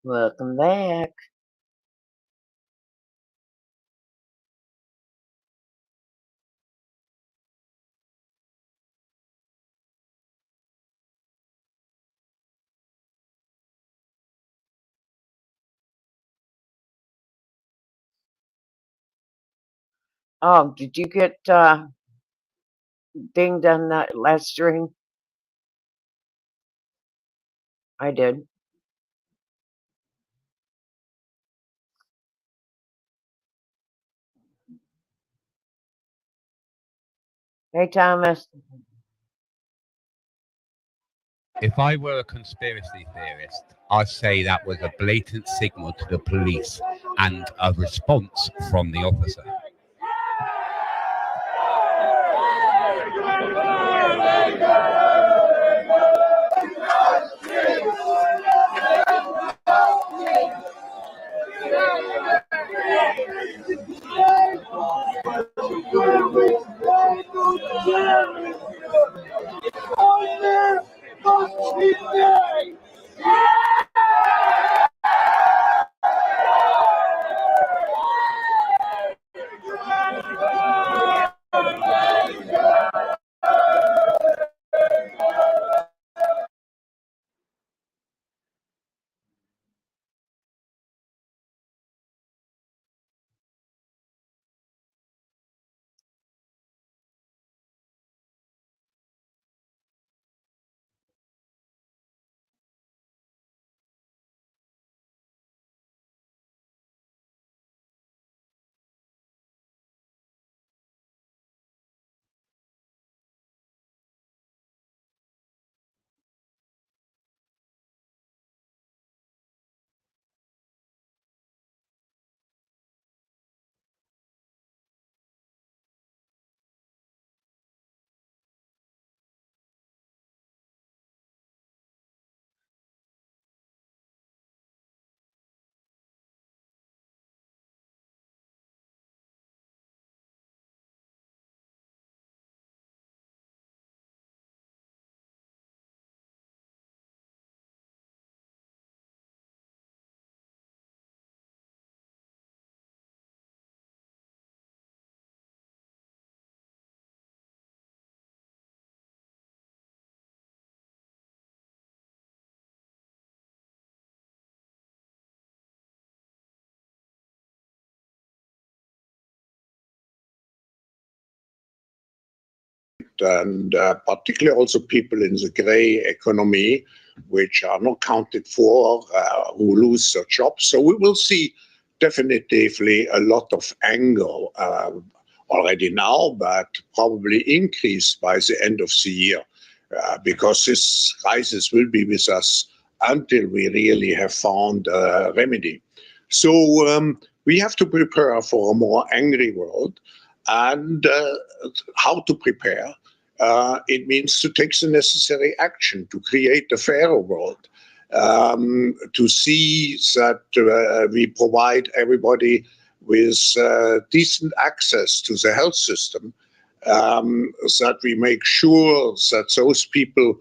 Welcome back. Oh, did you get dinged on that last stream? I did. Hey, Thomas. If I were a conspiracy theorist, I'd say that was a blatant signal to the police and a response from the officer. And particularly also people in the grey economy, which are not counted for, who lose their jobs. So we will see definitively a lot of anger already now, but probably increased by the end of the year, because this crisis will be with us until we really have found a remedy. So we have to prepare for a more angry world. And how to prepare? It means to take the necessary action to create a fairer world, to see that we provide everybody with decent access to the health system, that we make sure that those people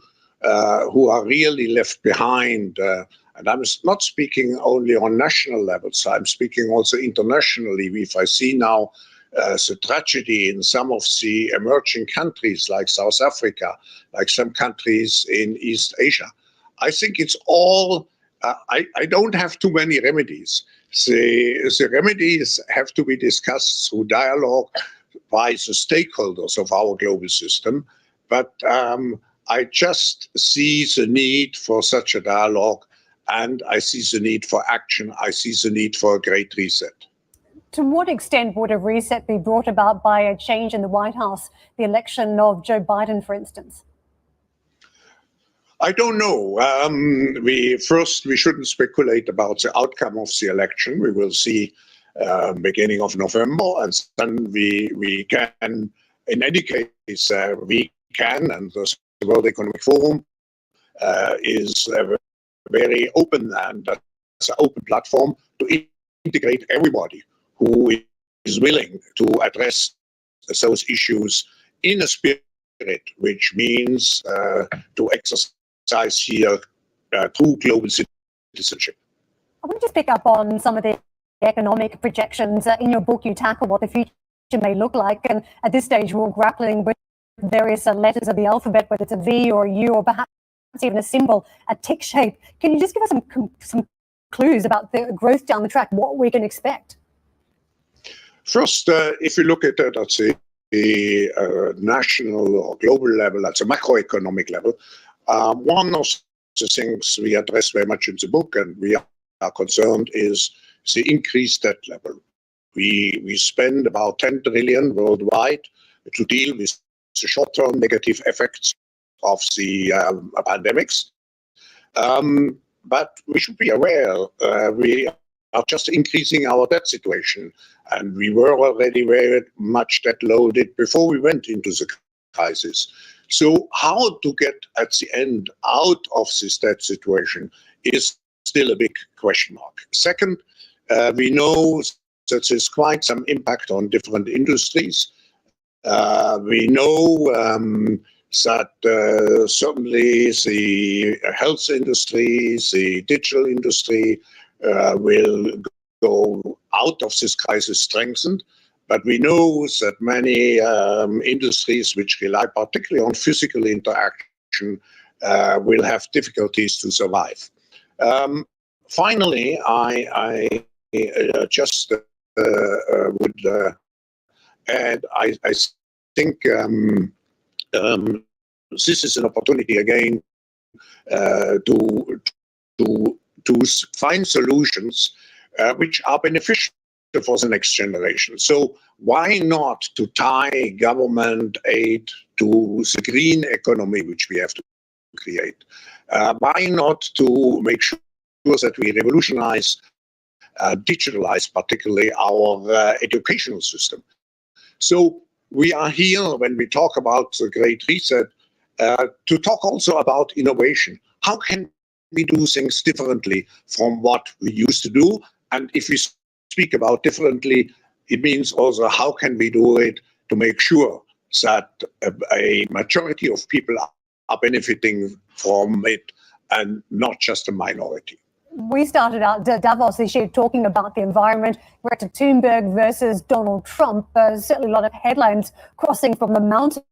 who are really left behind, and I'm not speaking only on national levels, I'm speaking also internationally. If I see now the tragedy in some of the emerging countries like South Africa, like some countries in East Asia, I think it's all, I don't have too many remedies. The remedies have to be discussed through dialogue by the stakeholders of our global system. But I just see the need for such a dialogue, and I see the need for action. I see the need for a great reset. To what extent would a reset be brought about by a change in the White House, the election of Joe Biden, for instance? I don't know. We shouldn't speculate about the outcome of the election. We will see beginning of November, and then we can, in any case, we can, and the World Economic Forum is very open, and it's an open platform to integrate everybody who is willing to address those issues in a spirit which means to exercise here true global citizenship. I want to just pick up on some of the economic projections. In your book, you tackle what the future may look like, and at this stage we're grappling with various letters of the alphabet, whether it's a V or a U or perhaps even a symbol, a tick shape. Can you just give us some clues about the growth down the track, what we can expect? First, if you look at it at the national or global level, at the macroeconomic level, one of the things we address very much in the book and we are concerned is the increased debt level. We spend about 10 trillion worldwide to deal with the short-term negative effects of the pandemics. But we should be aware we are just increasing our debt situation. And we were already very much debt loaded before we went into the crisis. So how to get at the end out of this debt situation is still a big question mark. Second, we know that there's quite some impact on different industries. We know that certainly the health industry, the digital industry will go out of this crisis strengthened. But we know that many industries which rely particularly on physical interaction will have difficulties to survive. Finally, I just would add, I think this is an opportunity again to find solutions which are beneficial for the next generation. So why not to tie government aid to the green economy which we have to create? Why not to make sure that we revolutionize, digitalize particularly our educational system? So we are here when we talk about the Great Reset to talk also about innovation. How can we do things differently from what we used to do? And if we speak about differently, it means also how can we do it to make sure that a majority of people are benefiting from it and not just a minority. We started out Davos this year talking about the environment. Greta Thunberg versus Donald Trump. Certainly a lot of headlines crossing from the mountain.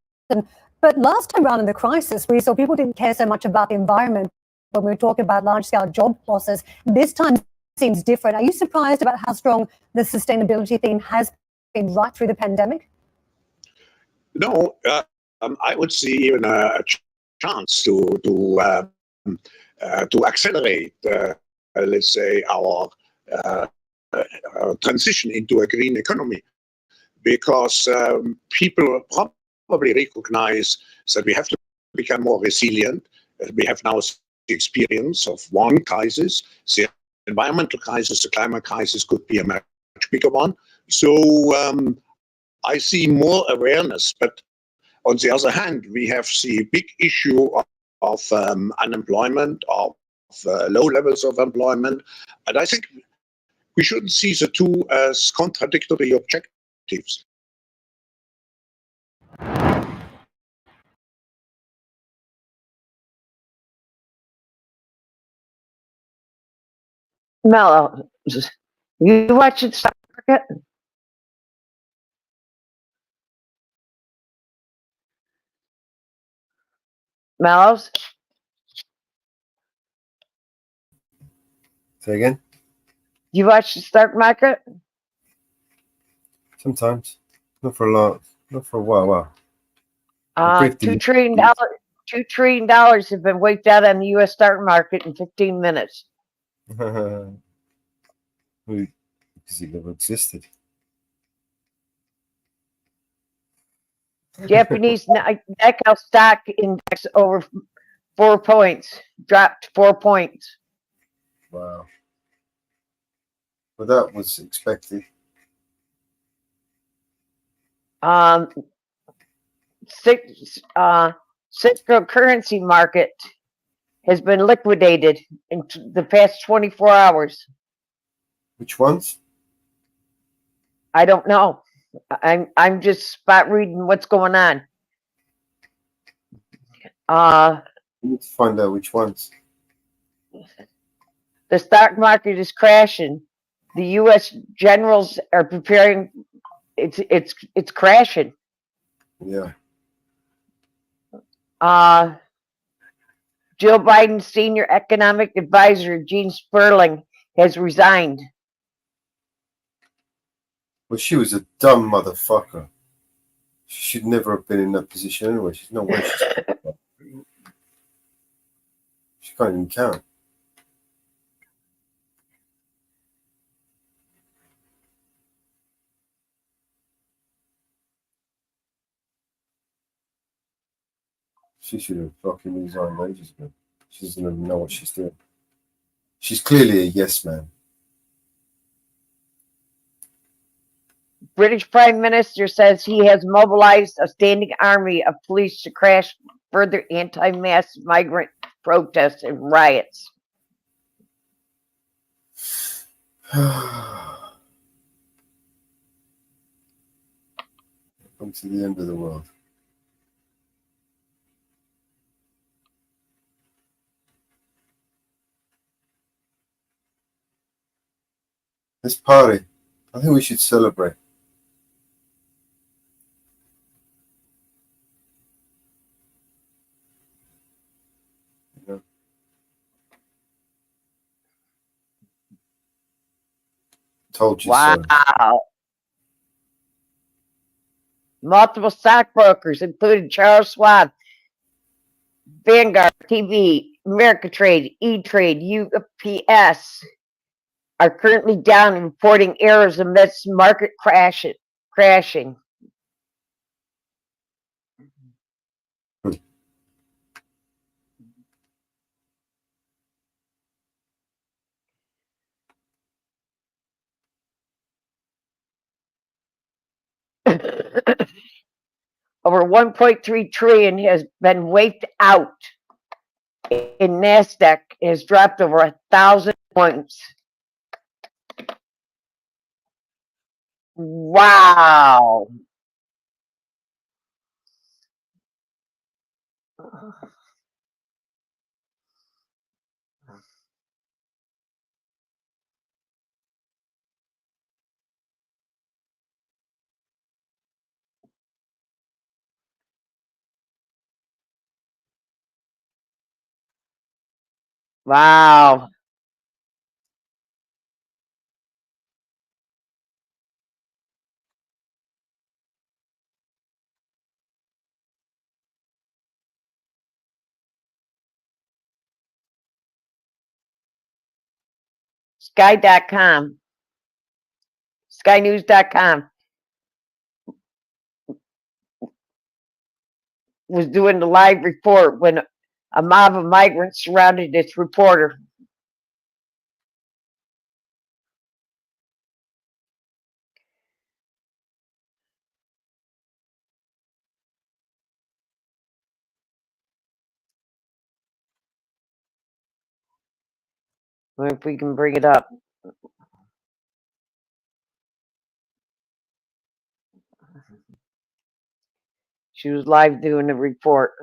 But last time around in the crisis, we saw people didn't care so much about the environment when we were talking about large-scale job losses. This time seems different. Are you surprised about how strong the sustainability theme has been right through the pandemic? No, I would see even a chance to accelerate, let's say, our transition into a green economy, because people probably recognize that we have to become more resilient. We have now the experience of one crisis. The environmental crisis, the climate crisis could be a much bigger one. So I see more awareness, but on the other hand, we have the big issue of unemployment, of low levels of employment. And I think we shouldn't see the two as contradictory objectives. Mellow, you watch it stock market? Mellows? Say again? You watch the stock market? Sometimes. Not for a lot. Not for a while. Wow. $2 trillion have been wiped out on the U.S. stock market in 15 minutes. Because it never existed. Japanese Nikkei stock index over 4 points, dropped 4 points. Wow. Well, that was expected. Cryptocurrency market has been liquidated in the past 24 hours. Which ones? I don't know. I'm just spot reading what's going on. We need to find out which ones. The stock market is crashing. The U.S. generals are preparing. It's crashing. Yeah. Joe Biden's senior economic advisor, Gene Sperling, has resigned. Well, she was a dumb motherfucker. She should never have been in that position anyway. She's no way she's. She can't even count. She should have fucking resigned ages ago. She doesn't even know what she's doing. She's clearly a yes man. British Prime Minister says he has mobilized a standing army of police to crash further anti-mass migrant protests and riots. Come to the end of the world. This party, I think we should celebrate. You know? Told you so. Wow. Multiple stockbrokers, including Charles Schwab, Vanguard TV, Americatrade, E-Trade, UPS, are currently down and reporting errors amidst market crashing. Over 1.3 trillion has been wiped out in NASDAQ. It has dropped over 1,000 points. Wow. Wow. Sky.com, SkyNews.com was doing the live report when a mob of migrants surrounded its reporter. If we can bring it up. She was live doing the report.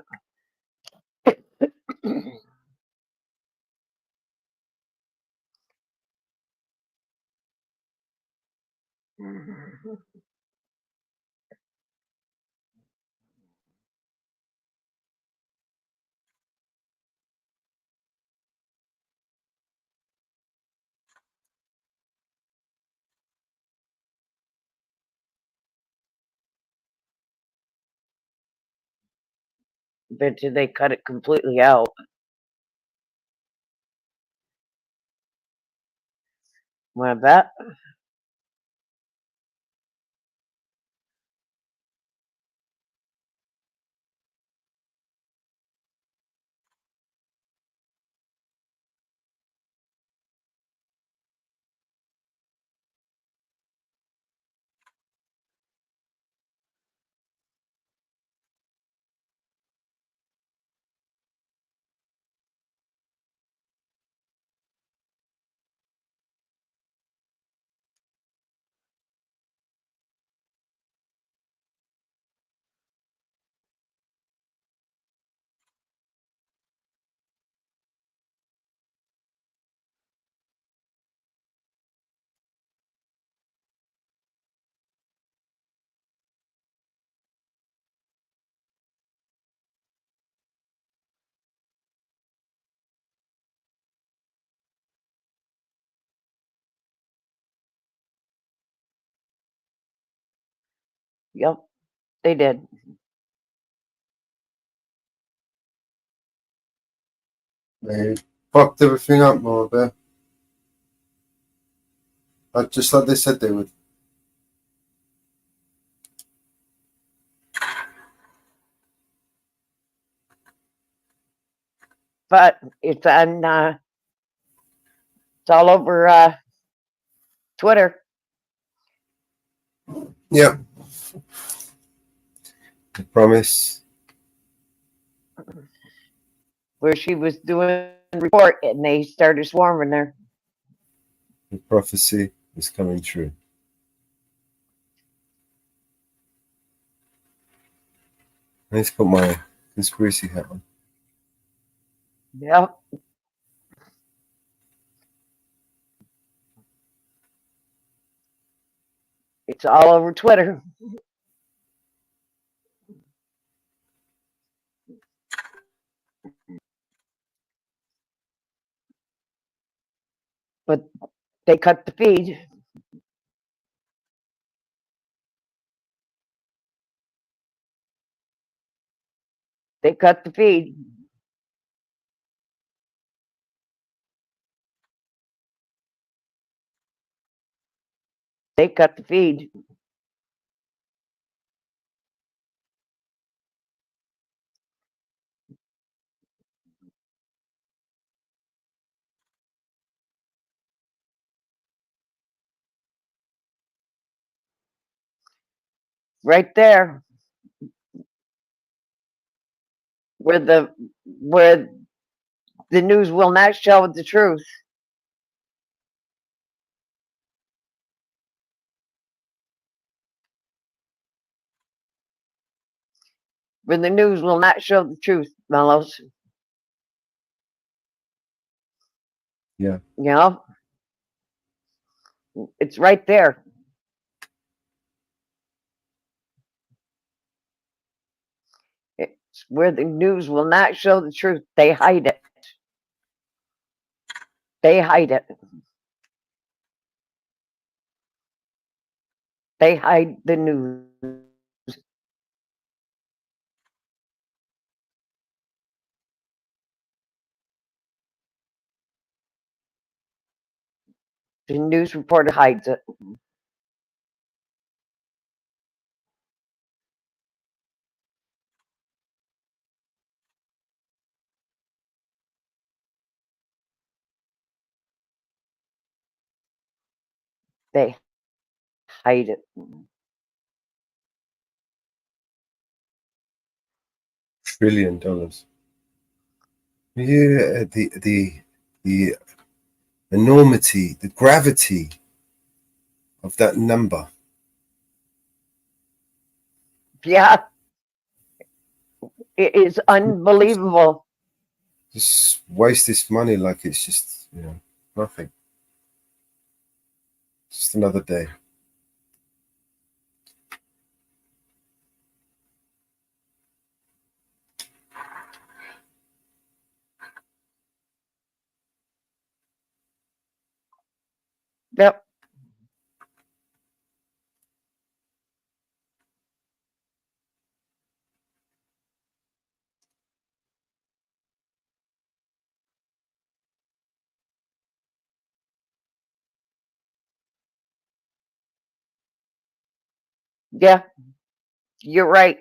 Bet you they cut it completely out. Want that? Yep, they did. They fucked everything up more there. Just like they said they would. But it's on. It's all over Twitter. Yeah. I promise. Where she was doing a report and they started swarming her. The prophecy is coming true. I need to put my conspiracy hat on. Yep. It's all over Twitter. But they cut the feed. They cut the feed. They cut the feed. Right there. Where the news will not show the truth. Where the news will not show the truth, Mellows. Yeah. You know? It's right there. It's where the news will not show the truth. They hide it. They hide it. They hide the news. The news reporter hides it. They hide it. $1 trillion. Yeah, the enormity, the gravity of that number. Yeah. It is unbelievable. Just waste this money like it's just, nothing. Just another day. Yep. Yeah. You're right.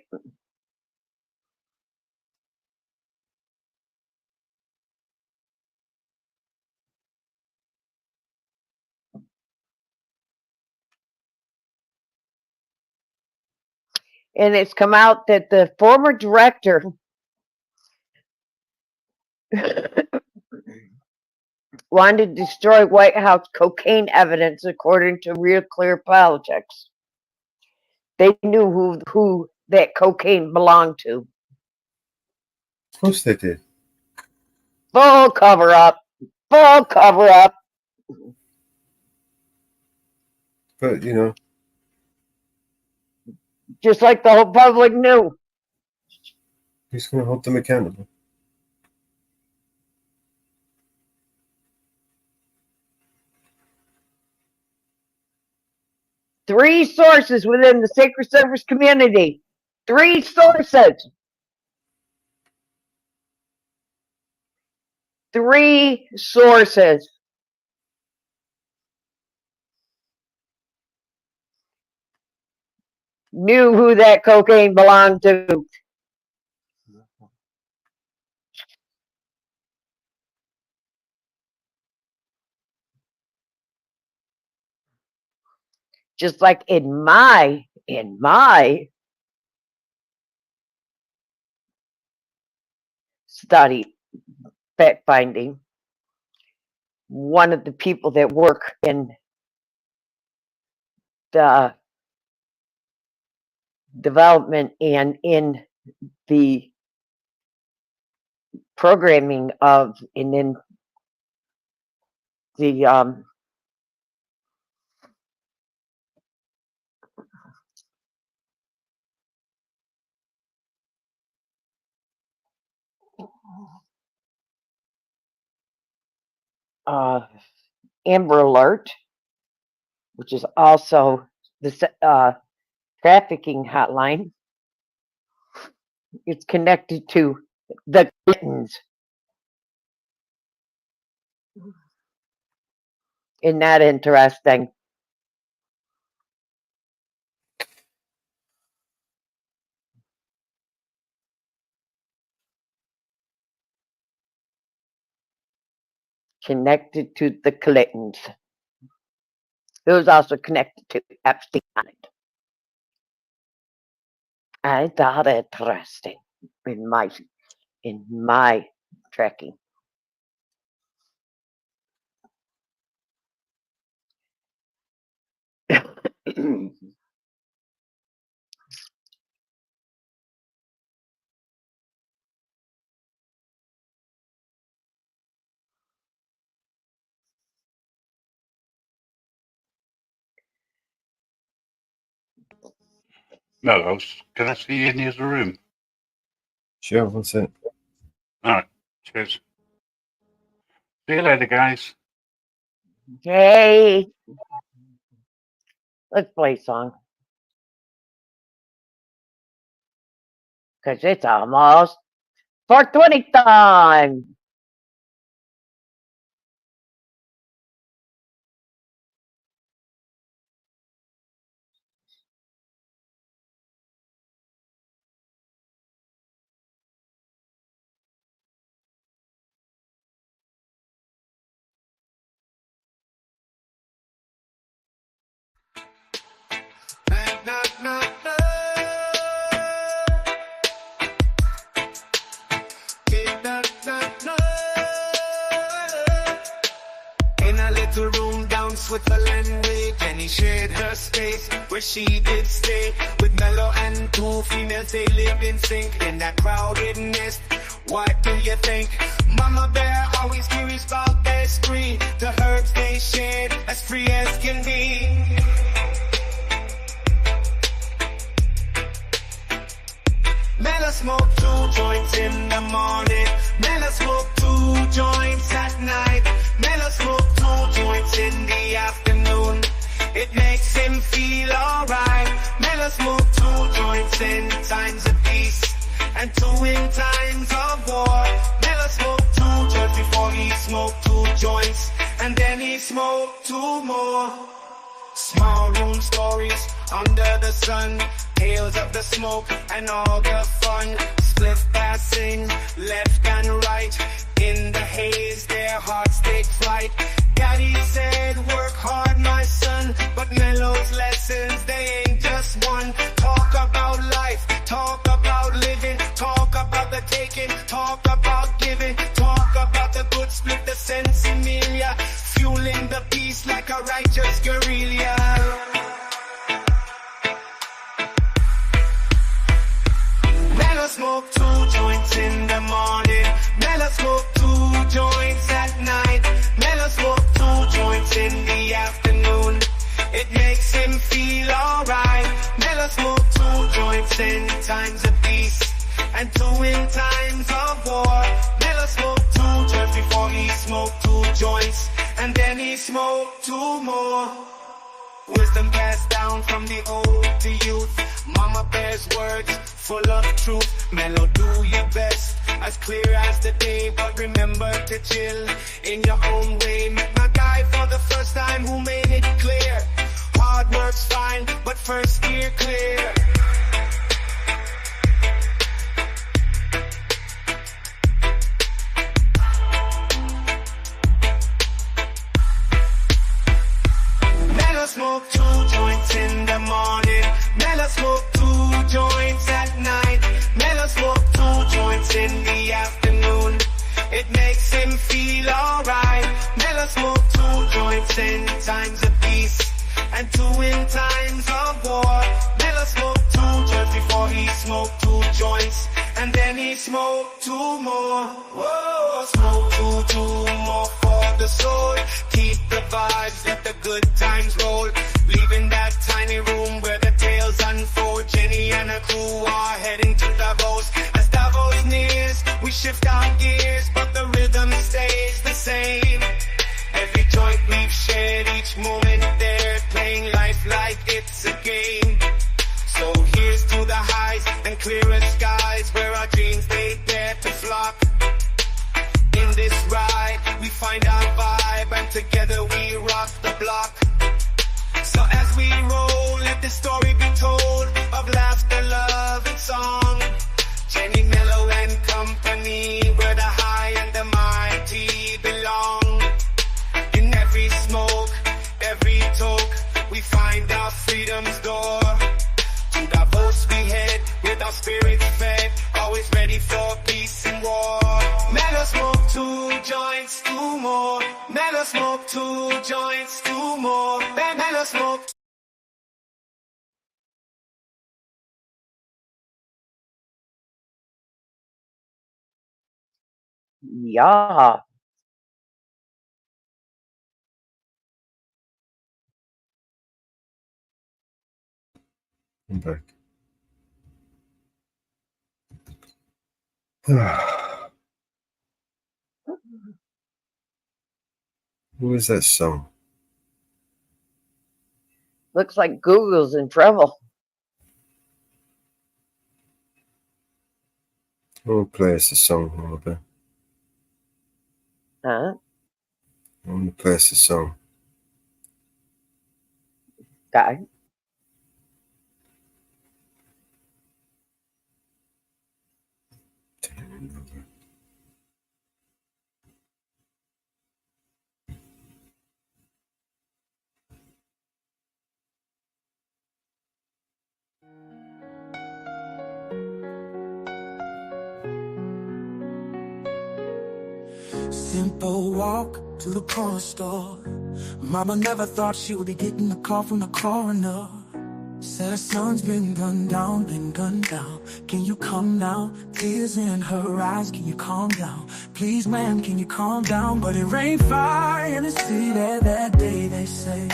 And it's come out that the former director wanted to destroy White House cocaine evidence, according to Real Clear Politics. They knew who that cocaine belonged to. Of course they did. Full cover up. Full cover up. But, Just like the whole public knew. who's going to hold them accountable? 3 sources within the Sacred Service community. 3 sources. 3 sources. Knew who that cocaine belonged to. Just like in my study, fact finding, one of the people that work in the development and in the programming of and in the Amber Alert, which is also the trafficking hotline. It's connected to the Clintons. Isn't that interesting? Connected to the Clintons. It was also connected to Epstein Island. I thought it interesting in my tracking. Mellows, can I see you in the other room? Sure, what's it? All right, cheers. See you later, guys. Hey, let's play a song. Because it's almost 420 time. In a little room down Switzerland way, Jenny shared her space where she did stay with Mello and 2 females. They lived in sync in that crowded nest. What do you think? Mama Bear always curious about their spree. The herbs they shared as free as can be. Mello smoke 2 joints in the morning. Mello smoke 2 joints at night. Mello smoke 2 joints in the afternoon. It makes him feel alright. Mello smoke 2 joints in times of peace and 2 in times of war. Mello smoke 2 joints before he smoked 2 joints, and then he smoked 2 more. Small room stories under the sun, tales of the smoke and all the fun. Split passing left and right, in the haze their hearts take flight. Daddy said work hard my son, but Mello's lessons they ain't just one. Talk about life, talk about living, talk about the taking, talk about giving, talk about the good split, the sense emilia, fueling the peace like a righteous guerrilla. Mello smoke 2 joints in the morning. Mello smoke 2 joints at night. Mello smoke 2 joints in the afternoon. It makes him feel alright. Mello smoke 2 joints in times of peace and 2 in times of war. Mello smoke 2 joints before he smoked 2 joints, and then he smoked 2 more. Wisdom passed down song from the old to youth. Mama bears words full of truth. Mellow, do your best, as clear as the day. But remember to chill in your own way. Met my guy for the first time who made it clear. Hard work's fine, but first steer clear. Mellow smoke 2 joints in the morning. Mellow smoke 2 joints at night. Mellow smoke 2 joints in the afternoon. It makes him feel alright. Mellow smoke 2 joints in times of peace and 2 in times of war. Mellow smoke 2 just before he smoked 2 joints, and then he smoked 2 more. Whoa, smoke 2 more for the soul. Keep the vibes, let the good times roll. Leaving that tiny room where the tales unfold. Jenny and her crew are heading to Davos. As Davos nears, we shift our gears, but the rhythm stays the same. Every joint we've shared, each moment there, playing life like it's a game. So here's to the highs and clearer skies, where our dreams they dare to flock. In this ride, we find our vibe, and together we rock the block. So as we roll, let the story be told of laughter, love, and song. Jenny, Mellow, and company, where the high and the mighty belong. In every smoke, every toke, we find our freedom's door. To Davos we head, with our spirits fed, always ready for peace and war. Mellow smoke 2 joints, 2 more. Mellow smoke 2 joints, 2 more. Mellow smoke. Yeah. I'm back. Who is that song? Looks like Google's in trouble. Who plays the song, Oliver? Huh? Who plays the song? Guy. Simple walk to the corner store. Mama never thought she would be getting a call from the coroner. Said her son's been gunned down, been gunned down. Can you come now? Tears in her eyes, can you calm down? Please, man, can you calm down? But it rained fire in the city there that day, they say.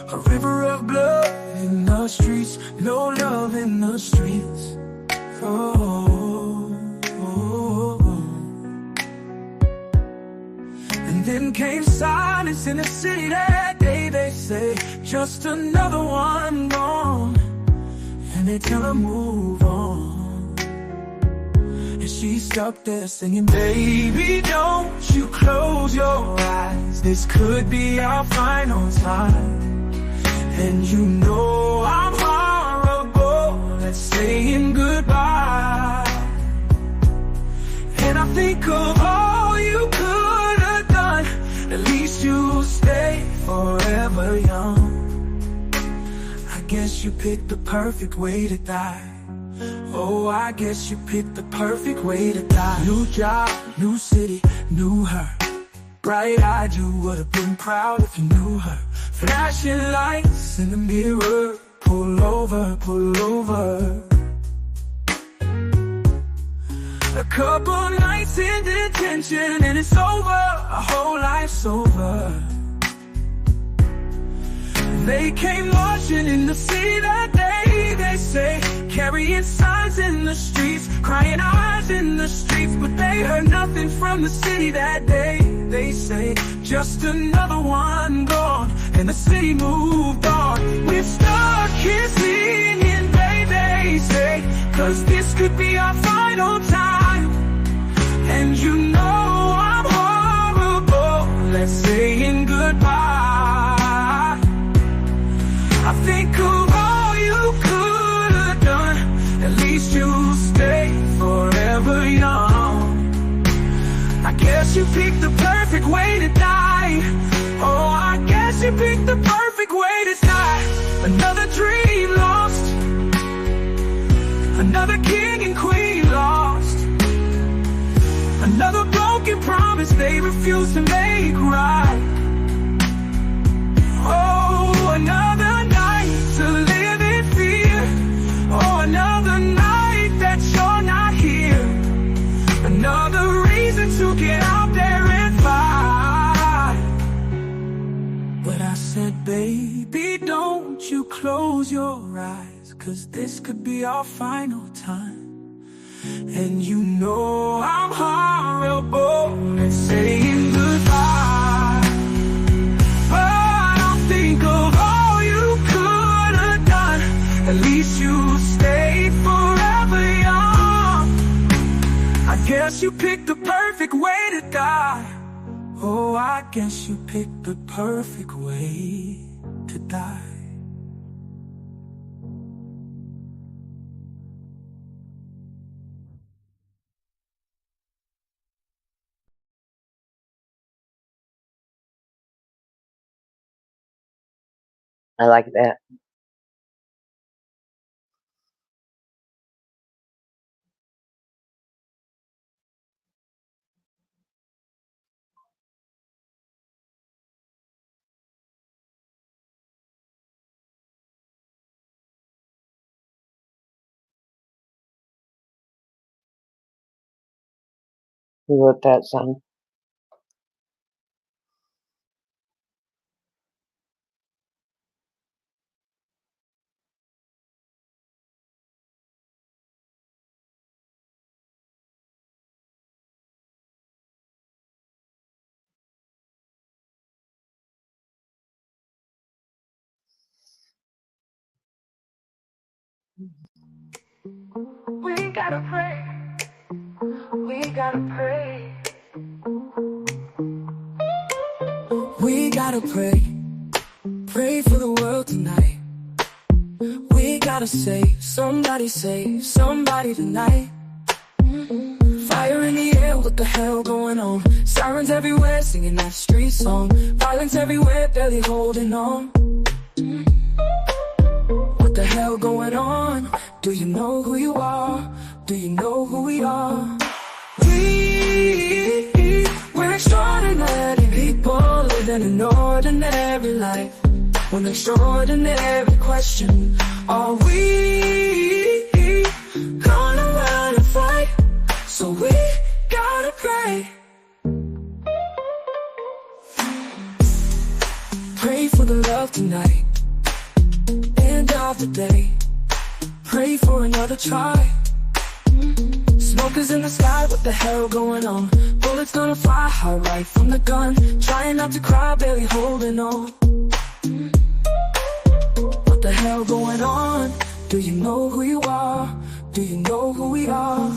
A river of blood in the streets, no love in the streets. Oh, oh, oh. And then came silence in the city that day, they say. Just another one gone, and they tell her move on. And she's stuck there singing, baby, don't you close your eyes. This could be our final time. And you know I'm horrible at saying goodbye. And I think of all you could have done. At least you'll stay forever young. I guess you picked the perfect way to die. Oh, I guess you picked the perfect way to die. New job, new city, knew her. Bright-eyed, you would have been proud if you knew her. Flashing lights in the mirror. Pull over, pull over. A couple nights in detention and it's over. A whole life's over. They came marching in the city that day, they say. Carrying signs in the streets, crying eyes in the streets. But they heard nothing from the city that day, they say. Just another one gone, and the city moved on. We're stuck could be our final time. And you know I'm horrible at saying goodbye. I think of all you could have done. At least you'll stay forever young. I guess you picked the perfect way to die. Oh, I guess you picked the perfect way to die. Another dream lost, another king and queen lost, another broken promise they refuse to make right. Oh, another night to live in fear. Oh, another night that you're not here. Another reason to get out there and fight. But I said, baby, don't you close your eyes, 'cause this could be our final time. And you know I'm horrible at saying goodbye. But I'll think of all you could have done. At least you stayed forever young. I guess you picked the perfect way to die. Oh, I guess you picked the perfect way to die. I like that. Who wrote that song? We gotta pray. We gotta pray. We gotta pray. Pray for the world tonight. We gotta save somebody tonight. Fire in the air, what the hell going on? Sirens everywhere, singing that street song. Violence everywhere, barely holding on. What the hell going on? Do you know who you are? Do you know who we are? We're extraordinary people living an ordinary life. One extraordinary question: are we gonna run and fight? So we gotta pray. Pray for the love tonight. End of the day. Pray for another try. Smoke is in the sky, what the hell going on? Bullets gonna fly hard right from the gun. Trying not to cry, barely holding on. What the hell going on? Do you know who you are? Do you know who we are?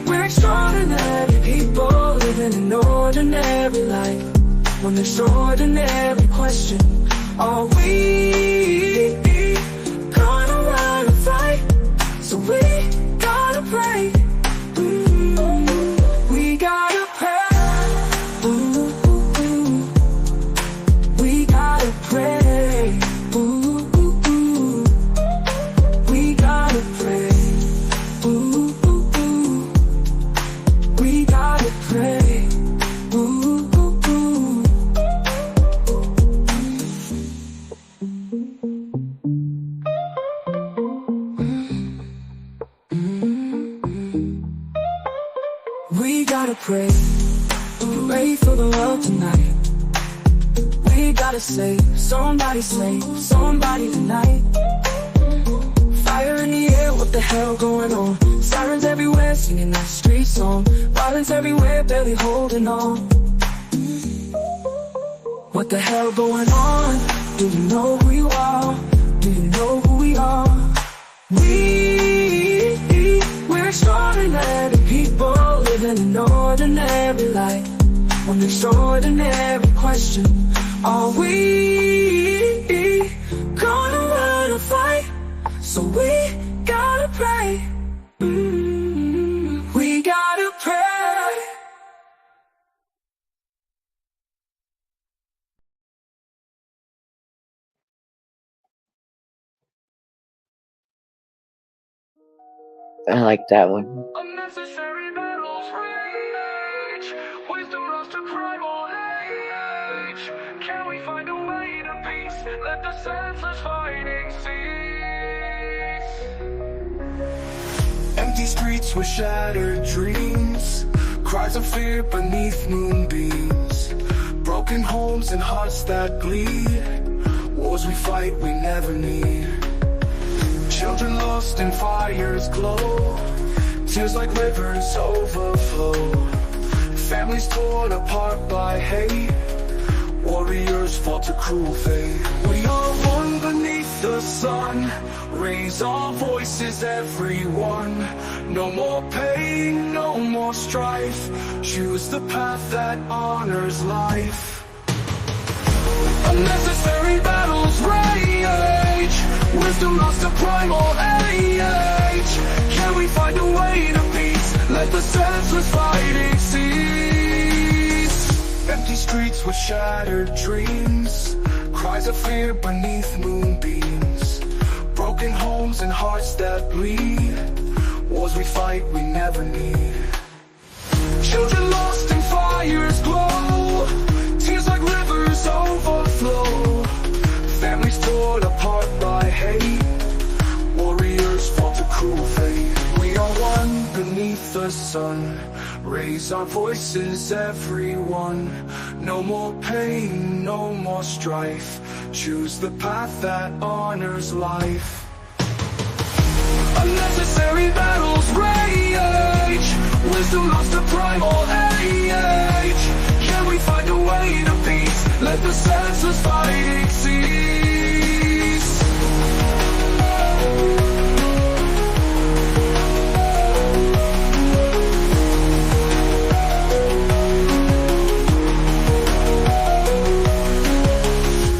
We're extraordinary people living an ordinary life. One extraordinary question: are we gonna run and fight? So we gotta pray. We gotta pray. We gotta pray. We gotta pray. We gotta pray. We gotta pray. Pray for the world tonight. We gotta save somebody tonight. Fire in the air, what the hell going on? Sirens everywhere, singing that street song. Violence everywhere, barely holding on. What the hell going on? Do you know who you are? Do you know who we are? We're extraordinary people living an ordinary life. One extraordinary question: are we gonna run or fight? So we gotta pray. We gotta pray. I like that one. Unnecessary battles rage. Wisdom lost to primal age. Can we find a way to peace? Let the senseless fighting cease. Empty streets with shattered dreams. Cries of fear beneath moonbeams. Broken homes and hearts that bleed. Wars we fight we never need. Children lost in fire's glow. Tears like rivers overflow. Families torn apart by hate. Warriors fall to cruel fate. We are one beneath the sun. Raise our voices, everyone. No more pain, no more strife. Choose the path that honors life. Unnecessary battles rage. Wisdom lost to primal age. Can we find a way to peace? Let the senseless fighting cease. Empty streets with shattered dreams. Cries of fear beneath moonbeams. Broken homes and hearts that bleed. Wars we fight we never need. Children lost in fire's glow. Tears like rivers overflow. Families torn apart by hate. Warriors fall to cruel fate. We are one beneath the sun. Raise our voices, everyone. No more pain, no more strife. Choose the path that honors life. Unnecessary battles rage. Wisdom lost to primal age. Can we find a way to peace? Let the senseless fighting cease.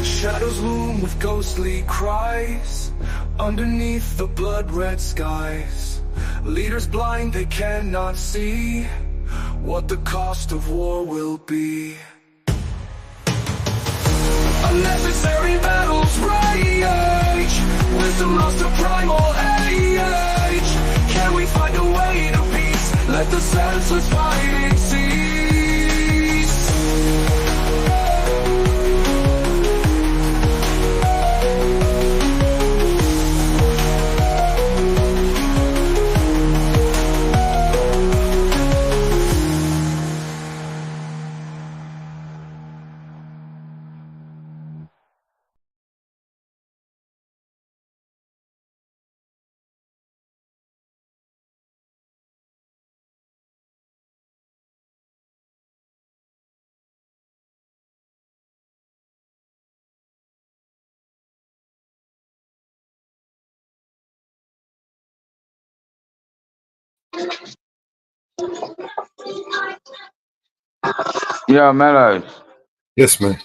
Shadows loom with ghostly cries underneath the blood-red skies. Leaders blind, they cannot see what the cost of war will be. Unnecessary battles rage. Wisdom lost to primal age. Can we find a way to peace? Let the senseless fighting cease. Yeah, Mellows. Yes, man.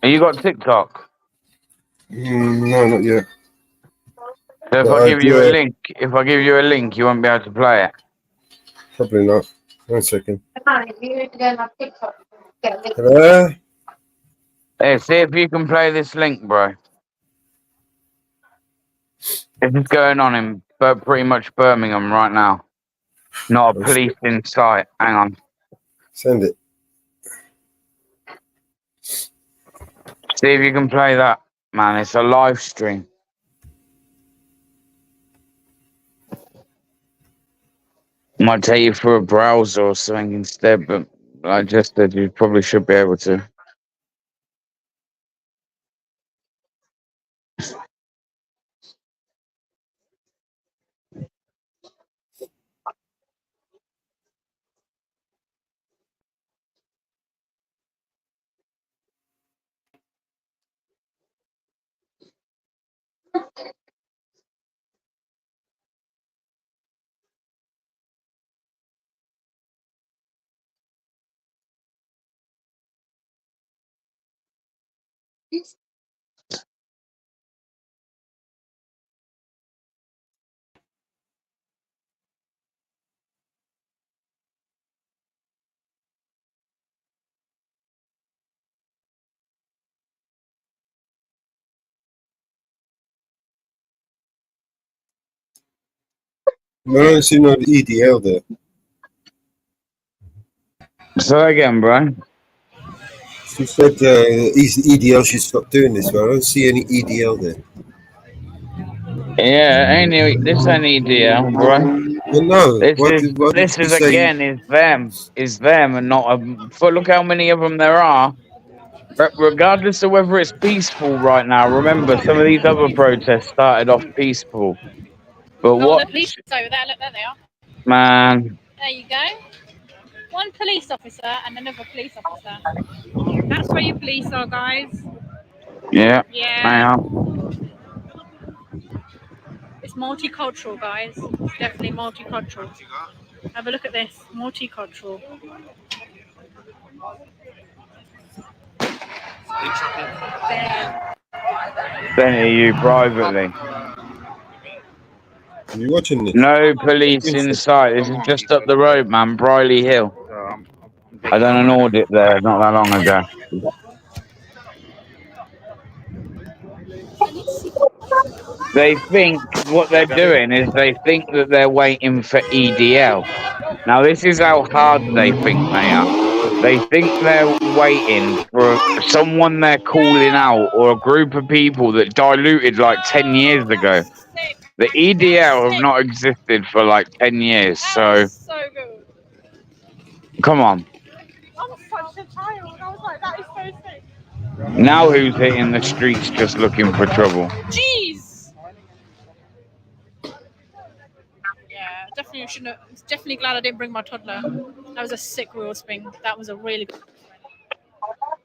Have you got TikTok? No, not yet. So if But I I give you a do. link, you won't be able to play it. Probably not. 1 second. Hello? Hey, see if you can play this link, bro. This is going on in pretty much Birmingham right now. Not a police in sight. Hang on. Send it. See if you can play that, man. It's a live stream. Might take you through a browser or something instead, but I just said you probably should be able to. No, I don't see no EDL there. So again, bro. She said EDL should stop doing this, but I don't see any EDL there. Yeah, this ain't EDL, bro. Well, no. This is again is them, and not for look how many of them there are. Regardless of whether it's peaceful right now, remember some of these other protests started off peaceful. But what? The police over there. Look, there they are. Man. There you go. One police officer and another police officer. That's where your police are, guys. Yeah. Yeah. It's multicultural, guys. It's definitely multicultural. Have a look at this. Multicultural. Sent it you privately. Are you watching this? No police in sight. This is just up the road, man. Briley Hill. I done an audit there not that long ago. They think what they're doing is they think that they're waiting for EDL. Now, this is how hard they think they are. They think they're waiting for someone they're calling out or a group of people that diluted like 10 years ago. The EDL have not existed for like 10 years, so good. come on. I'm such a child. I was like, that is so sick. Now who's hitting the streets just looking for trouble? Jeez. Yeah, definitely shouldn't. I'm definitely glad I didn't bring my toddler. That was a sick wheel spin. That was a really good.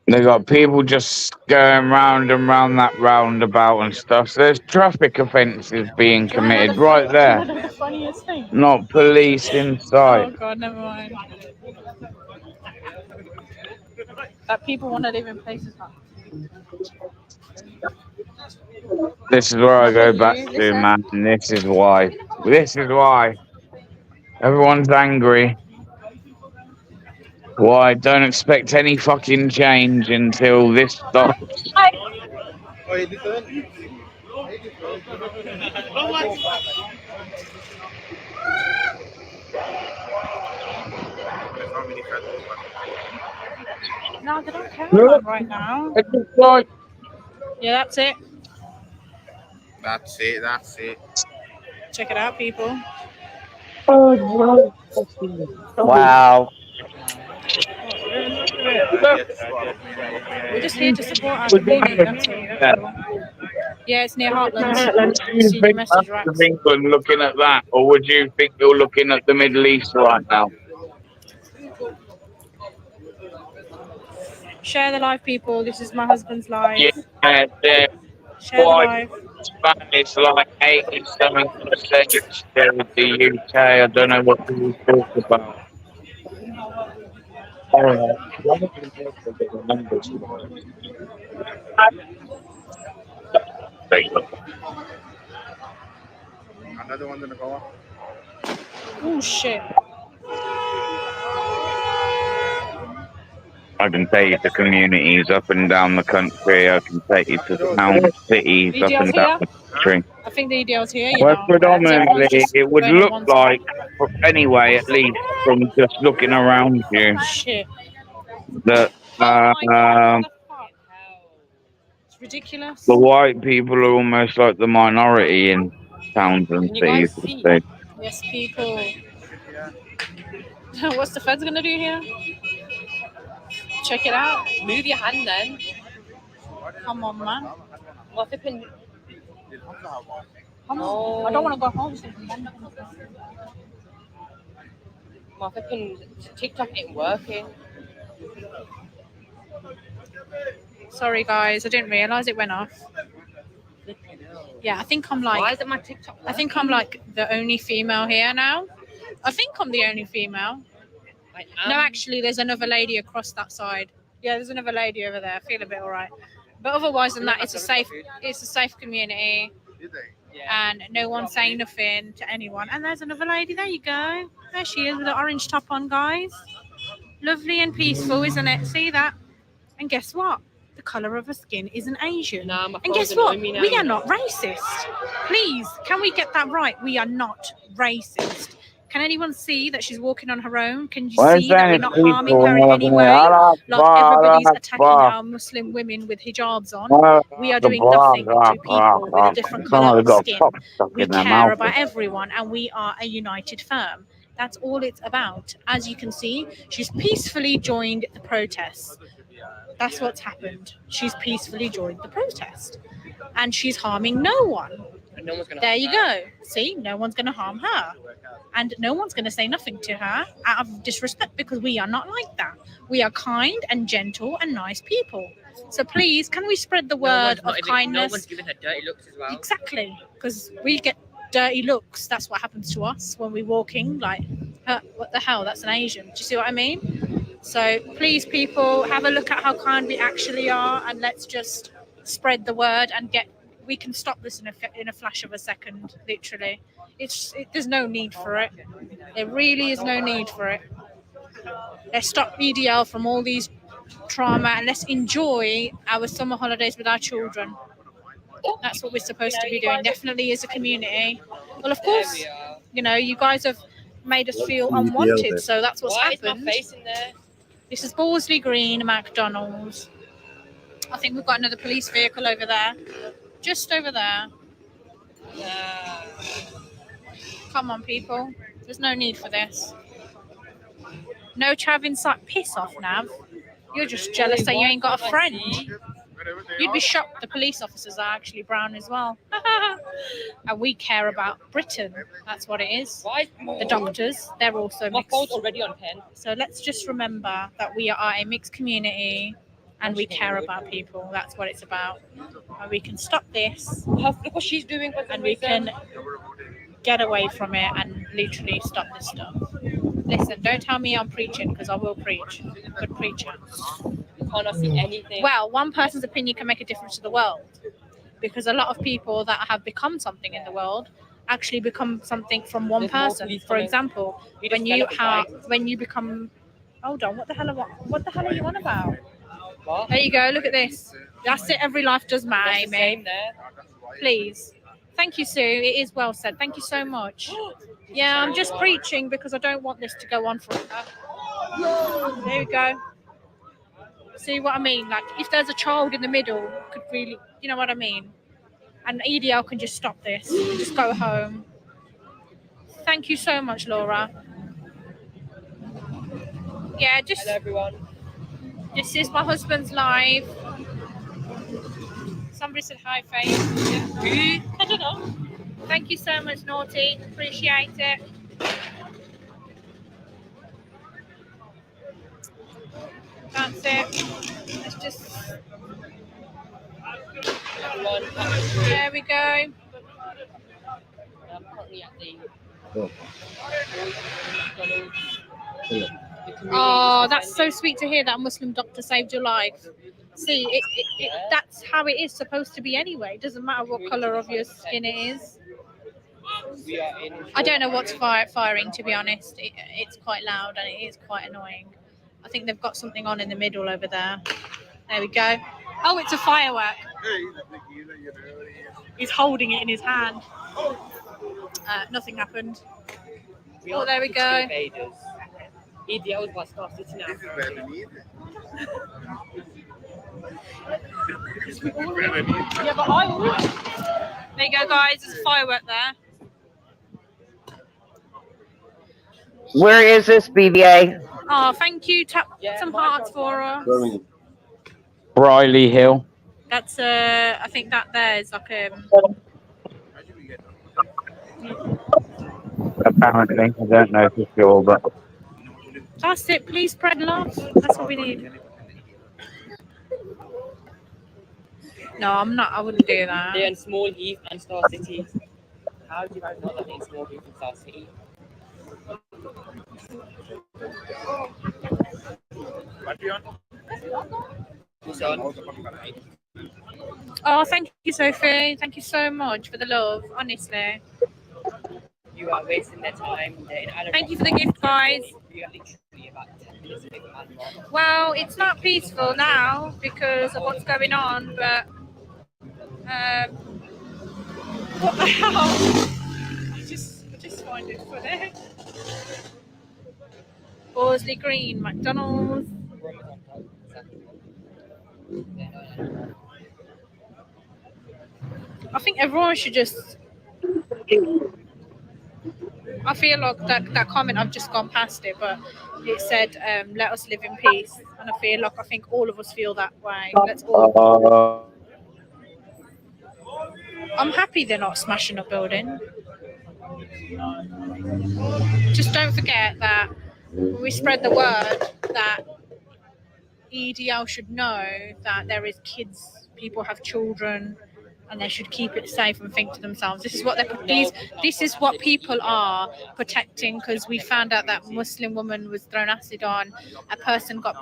They got people just going round and round that roundabout and stuff. So there's traffic offences being committed right there. The funniest thing. Not police in sight. Oh god, never mind. That people want to live in places like. This is where I go back to, man. This is why. This is why. Everyone's angry. Why? Don't expect any fucking change until this stops. No, they don't care about right now. Yeah, that's it. That's it. That's it. Check it out, people. Wow. We're just here to support our community. That's all. Yeah, it's near Heartlands. Do you think that's of England looking at that, or would you think you're looking at the Middle East right now? Share the live, people. This is my husband's live. Yeah, they're Share the live. Spanish, like 87% share with the UK. I don't know what people talk about. Another one gonna go on. Oh shit. I can take you to communities up and down the country. I can take you to towns, cities up and down the country. I think the EDL's here, you Well, know. predominantly, it would look like, anyway, at least from just looking around you, Shit. that It's ridiculous. the white people are almost like the minority in towns and cities. Yes, people. What's the feds gonna do here? Check it out. Move your hand then. Come on, man. What if it Come on. I don't want to go home. what if TikTok ain't working? Sorry, guys. I didn't realise it went off. Yeah, I think I'm like. Why isn't my TikTok working? I think I'm like the only female here now. I think I'm the only female. No, actually, there's another lady across that side. Yeah, there's another lady over there. I feel a bit alright. But otherwise than that, it's a safe community, and no one's saying nothing to anyone. And there's another lady. There you go. There she is with the orange top on, guys. Lovely and peaceful, isn't it? See that? And guess what? The colour of her skin isn't Asian. And guess what? We are not racist. Please, can we get that right? We are not racist. Can anyone see that she's walking on her own? Can you see that we're not harming her in any way? Like everybody's attacking our Muslim women with hijabs on. We are doing nothing to people with a different colour of skin. We care about everyone and we are a united firm. That's all it's about. As you can see, she's peacefully joined the protest. That's what's happened. She's peacefully joined the protest. And she's harming no one. There you go. See, no one's going to harm her. And no one's going to say nothing to her out of disrespect, because we are not like that. We are kind and gentle and nice people. So please, can we spread the word of kindness? No one's giving her dirty looks as well. Exactly, because we get dirty looks. That's what happens to us when we're walking. Like, what the hell? That's an Asian. Do you see what I mean? So please, people, have a look at how kind we actually are, and let's just spread the word and we can stop this in a flash of a second. Literally, there's no need for it. There really is no need for it. Let's stop EDL from all these trauma, and let's enjoy our summer holidays with our children. That's what we're supposed to be doing, definitely as a community. Well, of course, you guys have made us feel unwanted, so that's what's happened. This is Borsley Green, McDonald's. I think we've got another police vehicle over there. Just over there. Come on, people. There's no need for this. No chav inside. Piss off, Nav. You're just jealous that you ain't got a friend. You'd be shocked the police officers are actually brown as well. And we care about Britain. That's what it is. The doctors, they're also mixed. My phone's already on 10. So let's just remember that we are a mixed community and we care about people. That's what it's about. And we can stop this. Look what she's doing. And we can get away from it and literally stop this stuff. Listen, don't tell me I'm preaching, because I will preach. Good preacher. You cannot see anything. Well, one person's opinion can make a difference to the world, because a lot of people that have become something in the world actually become something from one person. For example, when you become, hold on, what the hell are you on about? What? There you go. Look at this. That's it. Every life does matter, mate. Please. Thank you, Sue. It is well said. Thank you so much. Yeah, I'm just preaching because I don't want this to go on forever. There we go. See what I mean? Like, if there's a child in the middle, could really, you know what I mean? And EDL can just stop this and just go home. Thank you so much, Laura. Yeah, just. Hello, everyone. This is my husband's live. Somebody said hi, Faith. I don't know. Thank you so much, Naughty. Appreciate it. That's it. Let's just. There we go. Oh, that's so sweet to hear that a Muslim doctor saved your life. See, that's how it is supposed to be anyway. It doesn't matter what colour of your skin it is. I don't know what's firing, to be honest. It's quite loud and it is quite annoying. I think they've got something on in the middle over there. There we go. Oh, it's a firework. He's holding it in his hand. Nothing happened. Oh, there we go. EDL was Star City now. Yeah, but there you go, guys. There's a firework there. Where is this, BBA? Oh, thank you. Tap some hearts for us. Briley Hill. That's I think that there is like Apparently, I don't know for sure, but that's it. Please spread love. That's what we need. No, I'm not. I wouldn't do that. They're in Small Heath and Star City. How do you guys know that they're in Small Heath and Star City? What's on? Oh, thank you, Sophie. Thank you so much for the love, honestly. You are wasting their time. Thank you for the gift, guys. You are literally about 10 minutes away from Animal. Well, it's not peaceful now because of what's going on, but what the hell? I just find it funny. Borsley Green, McDonald's. I think everyone should just. I feel like that comment, I've just gone past it, but it said, let us live in peace. And I think all of us feel that way. Let's all. I'm happy they're not smashing up building. Just don't forget that we spread the word that EDL should know that there is kids, people have children, and they should keep it safe and think to themselves, this is what this is what people are protecting, because we found out that Muslim woman was thrown acid on, a person got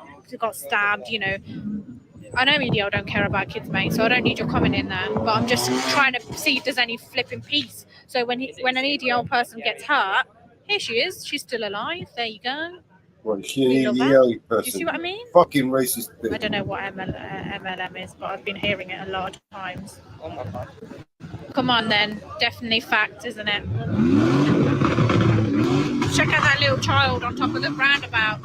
stabbed, you know. I know EDL don't care about kids, mate, so I don't need your comment in there, but I'm just trying to see if there's any flipping peace. So when an EDL person gets hurt, here she is, she's still alive, there you go. Well, she an EDL person. Do you see what I mean? Fucking racist bitch. I don't know what MLM is, but I've been hearing it a lot of times. Oh my god. Come on then, definitely fact, isn't it? Check out that little child on top of the roundabout.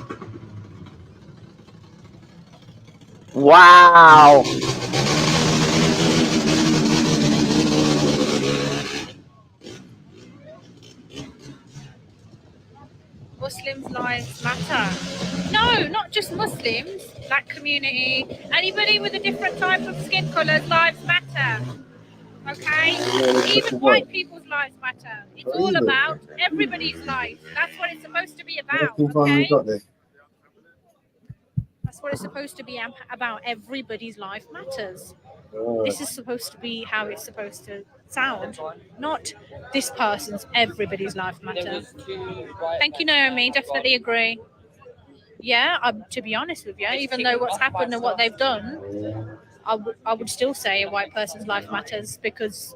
Wow. Muslims' lives matter. No, not just Muslims. Black community, anybody with a different type of skin colour's lives matter. Okay? Even white people's lives matter. It's all about everybody's life. That's what it's supposed to be about. Okay? That's what it's supposed to be about. Everybody's life matters. This is supposed to be how it's supposed to sound. Not this person's, everybody's life matters. Thank you, Naomi. Definitely agree. Yeah, to be honest with you, even though what's happened and what they've done, I would still say a white person's life matters, because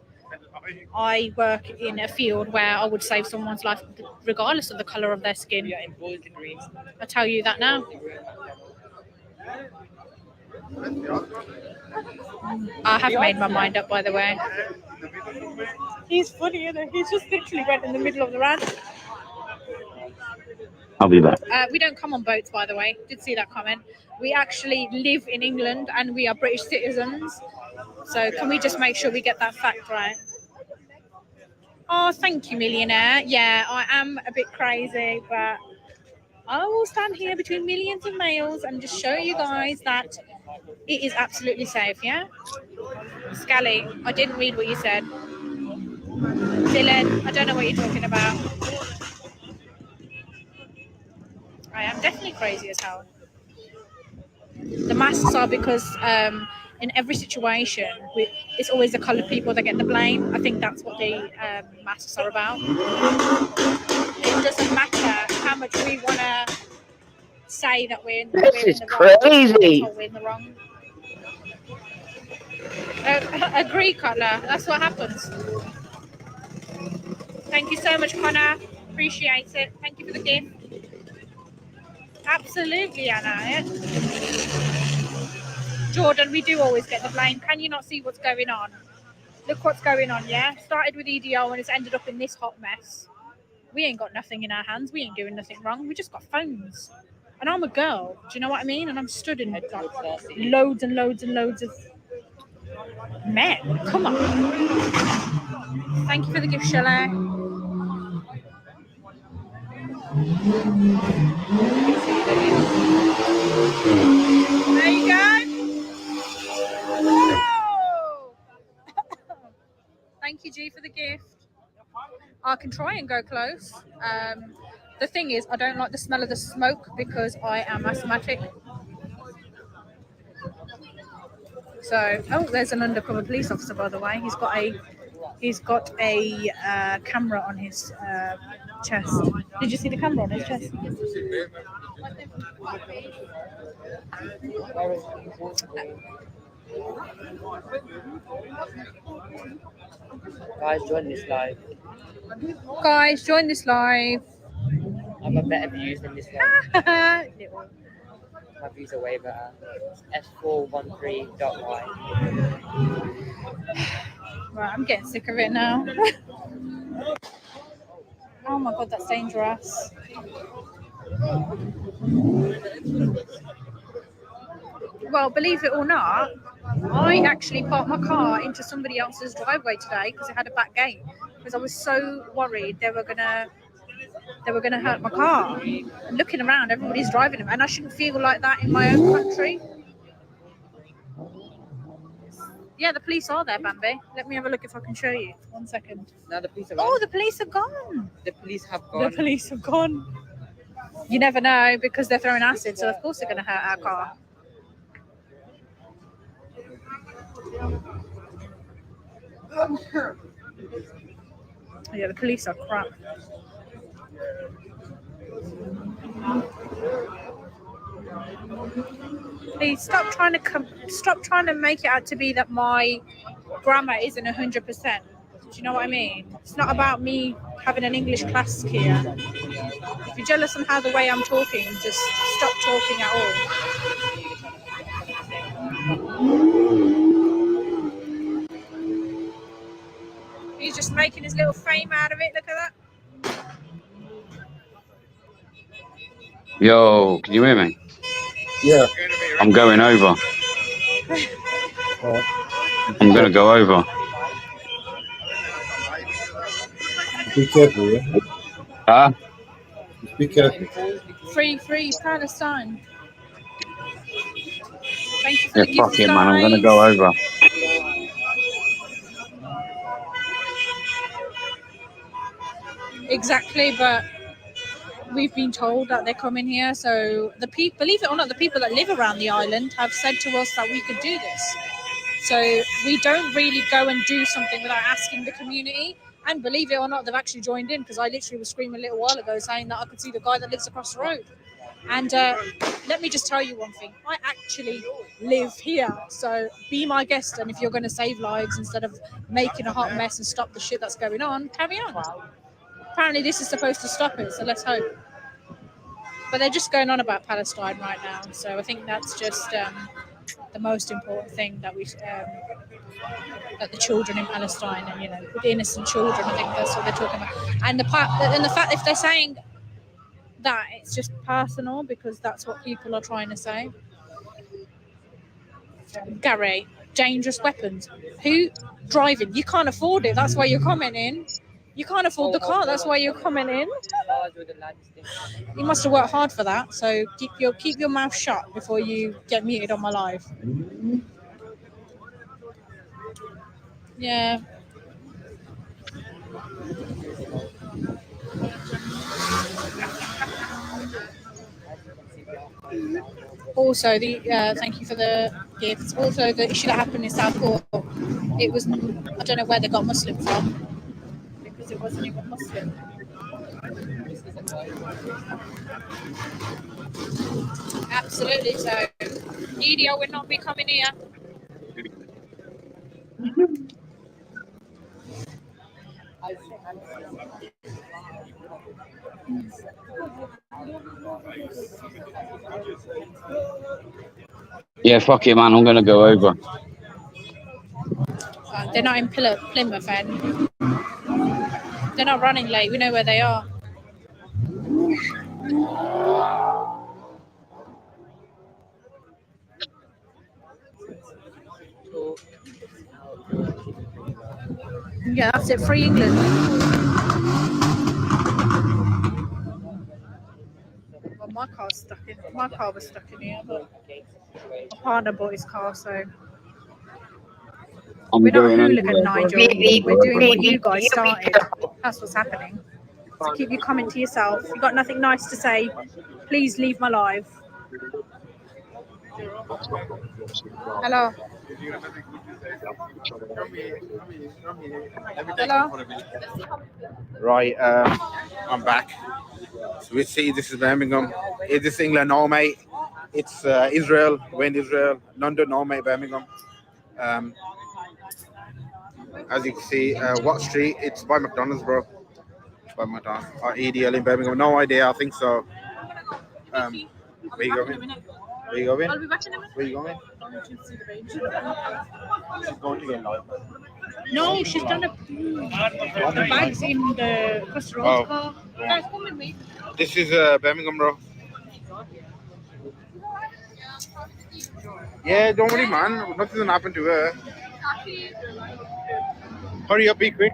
I work in a field where I would save someone's life regardless of the colour of their skin. I tell you that now. I have made my mind up, by the way. He's funny, isn't he? He's just literally went in the middle of the run. I'll be back. We don't come on boats, by the way. Did see that comment. We actually live in England and we are British citizens. So can we just make sure we get that fact right? Oh, thank you, millionaire. Yeah, I am a bit crazy, but I will stand here between millions of males and just show you guys that it is absolutely safe, yeah? Scally, I didn't read what you said. Dylan, I don't know what you're talking about. I am definitely crazy as hell. The masks are because in every situation, it's always the coloured people that get the blame. I think that's what the masks are about. It doesn't matter how much we want to say that we're in the crazy. wrong. We're in the wrong. Agree, Connor. That's what happens. Thank you so much, Connor. Appreciate it. Thank you for the gift. Absolutely, Anna. Jordan, we do always get the blame. Can you not see what's going on? Look what's going on, yeah? Started with EDO and it's ended up in this hot mess. We ain't got nothing in our hands. We ain't doing nothing wrong. We just got phones. And I'm a girl. Do you know what I mean? And I'm stood in like loads and loads and loads of men. Come on. Thank you for the gift, Shelley. There you go. Whoa. Thank you, G, for the gift. I can try and go close. The thing is, I don't like the smell of the smoke because I am asthmatic. So, oh, there's an undercover police officer, by the way. He's got a camera on his chest. Did you see the camera on his chest? Guys, join this live. Guys, join this live. I've got better views than this one. Little. My views are way better. S413.y. Right, I'm getting sick of it now. Oh my god, that's dangerous. Well, believe it or not, I actually parked my car into somebody else's driveway today because it had a back gate. Because I was so worried they were gonna hurt my car. And looking around, everybody's driving them, and I shouldn't feel like that in my own country. Yeah, the police are there, Bambi. Let me have a look if I can show you. 1 second. Now the police are Oh, gone. the police are gone. The police have gone. The police have gone. You never know because they're throwing acid, so of course they're going to hurt our car. Yeah, the police are crap. Please stop trying to make it out to be that my grammar isn't 100%. Do you know what I mean? It's not about me having an English class here. If you're jealous on how the way I'm talking, just stop talking at all. He's just making his little fame out of it. Look at that. Yo, can you hear me? Yeah. I'm going over. Alright. I'm going to go over. Be careful, yeah? Huh? Just be careful. Free Palestine. Thank you for Yeah, the fuck gifts, it, man. I'm going to guys. go over. Exactly, but we've been told that they're coming here. So the people, believe it or not, the people that live around the island have said to us that we could do this. So we don't really go and do something without asking the community. And believe it or not, they've actually joined in because I literally was screaming a little while ago saying that I could see the guy that lives across the road. And let me just tell you one thing. I actually live here. So be my guest. And if you're going to save lives instead of making a hot mess and stop the shit that's going on, carry on. Apparently this is supposed to stop it, so let's hope. But they're just going on about Palestine right now. So I think that's just the most important thing that we... that the children in Palestine and the innocent children, I think that's what they're talking about. And the fact if they're saying that, it's just personal because that's what people are trying to say. Gary, dangerous weapons. Who driving? You can't afford it. That's why you're commenting. You can't afford the car. That's why you're commenting. You must have worked hard for that. So keep your mouth shut before you get muted on my live. Yeah. Also, thank you for the gifts. Also, the issue that happened in Southport, it was, I don't know where they got Muslim from, because it wasn't even Muslim. Absolutely. So, Edie, I would not be coming here. Yeah, fuck it, man. I'm going to go over. They're not in Plymouth, and they're not running late. We know where they are. Yeah, that's it. Free England. Well, my car was stuck in here, but my partner bought his car, so we're not hooligan, Nigel. We're doing what you guys started. That's what's happening. So keep your comment to yourself. If you've got nothing nice to say, please leave my live. Hello. Hello. Right, I'm back. So which city? This is Birmingham. Is this England? No, mate. It's Israel. We're in Israel. London? No, mate. Birmingham. As you can see, what street? It's by McDonald's, bro. It's by McDonald's. EDL in Birmingham. No idea. I think so. Where you going? Where you going? I'll be back in a minute. Where you going? She's going to get live. No, she's done the bags in the Crossroads car. Guys, come with me. This is Birmingham, bro. Yeah, don't worry, man. Nothing's gonna happen to her. Hurry up, be quick.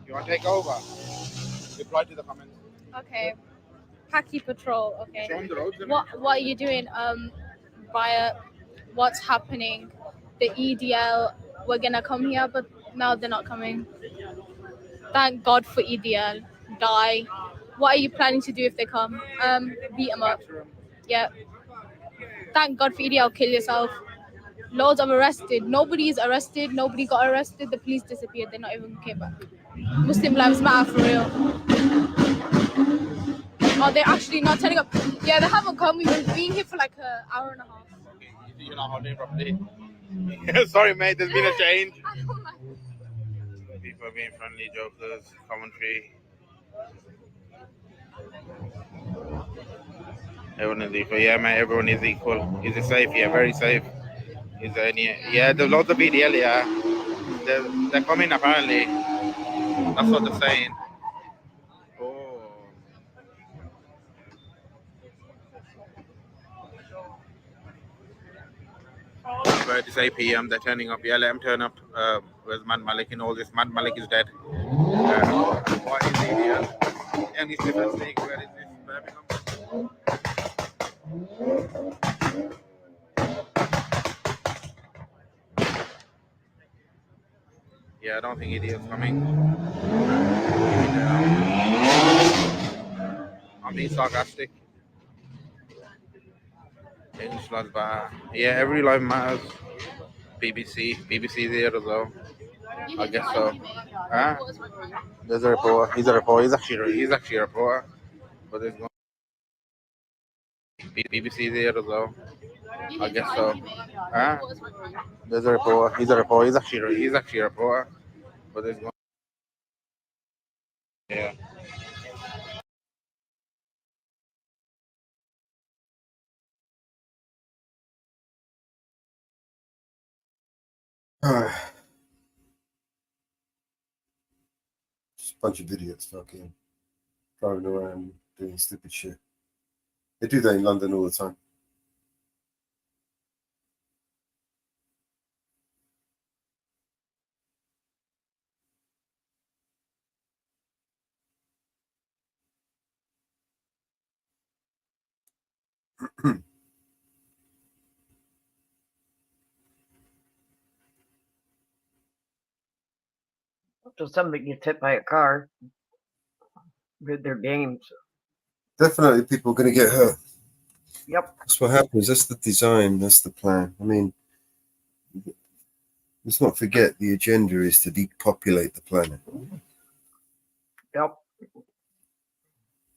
You want to take over? Reply to the comments. Okay. Khaki Patrol. Okay. Show 'em the roads, innit? What are you doing? Via what's happening? The EDL were gonna come here, but now they're not coming. Thank God for EDL. Die. What are you planning to do if they come? Beat them up. Yeah. Thank God for EDL. Kill yourself. Loads of arrested. Nobody's arrested. Nobody got arrested. The police disappeared. They not even came back. Muslim lives matter for real. Oh, they're actually not turning up. Yeah, they haven't come. We've been here for like an hour and a half. You're not holding properly. Sorry, mate. There's been a change. People are being friendly, jokers, commentary. Everyone is equal. Yeah, mate. Everyone is equal. Is it safe? Yeah, very safe. Is there any? Yeah, there's lots of BDL. Yeah, they're coming apparently. That's what they're saying. Oh. But it's 8 p.m. They're turning up. Yeah, let them turn up. Where's Man Malik and all this? Man Malik is dead. What is BDL? And it's different league. Where is this? Birmingham. Yeah, I don't think EDL's coming. I'm being sarcastic. English lives bar. Yeah, every life matters. BBC there as well. I guess so. Huh? There's a reporter. He's a reporter. He's actually a reporter. But there's no BBC there as well. I guess so. Huh? There's a reporter. He's a reporter. He's actually a reporter. But there's no. Yeah. Just a bunch of idiots fucking driving around doing stupid shit. They do that in London all the time. So somebody gets hit by a car with their games. Definitely people are going to get hurt. Yep. That's what happens. That's the design. That's the plan. I mean, let's not forget the agenda is to depopulate the planet. Yep.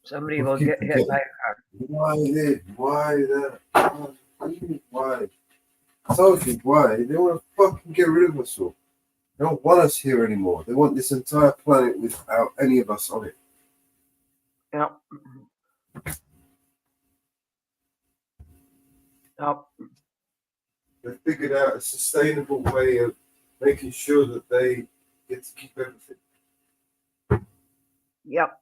Somebody will get hit by a car. Why this? Why that? Why? I told you why. They want to fucking get rid of us all. They don't want us here anymore. They want this entire planet without any of us on it. Yep. Yep. They figured out a sustainable way of making sure that they get to keep everything. Yep.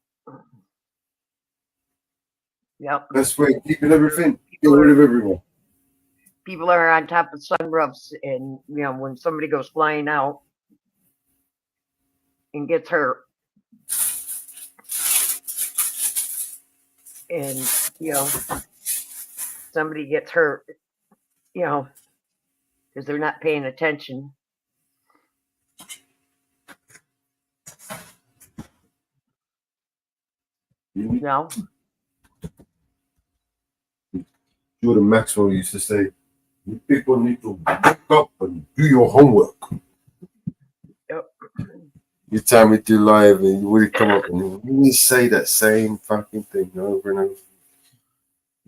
Yep. Best way of keeping everything, get rid of everyone. People are on top of sunroofs, and when somebody goes flying out and gets hurt, and somebody gets hurt, because they're not paying attention. No. Jordan Maxwell used to say, "You people need to wake up and do your homework." Yep. You time with your live and you really come up and you say that same fucking thing over and over.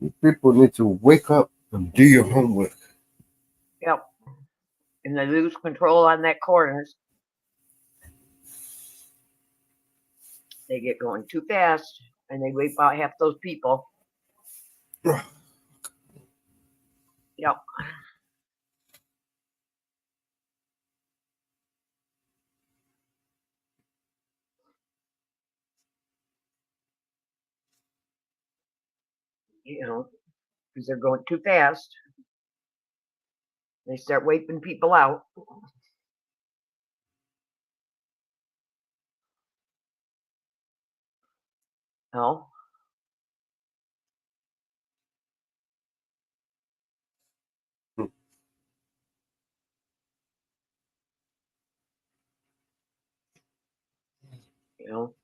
You people need to wake up and do your homework. Yep. And they lose control on that corners. They get going too fast, and they wipe out half those people. Yep. You know, because they're going too fast. They start wiping people out. No. You know.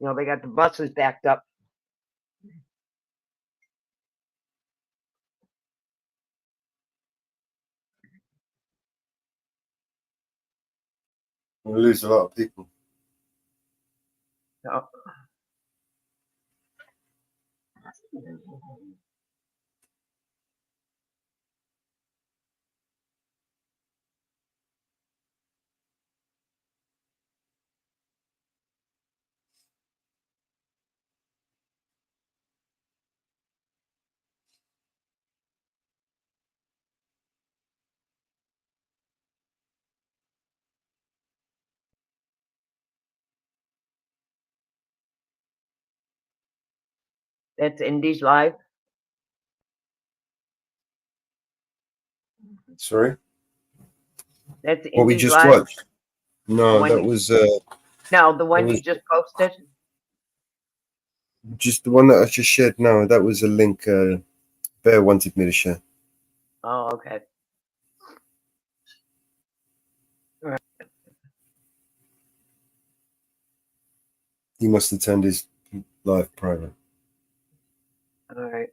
You know, they got the buses backed up. We lose a lot of people. No. That's Indies Live. Sorry? That's What we Indies just Live. watched? No, that was No, the one was you just posted. just the one that I just shared now. That was a link Bear wanted me to share. Oh, okay. All right. He must have turned his live private. All right.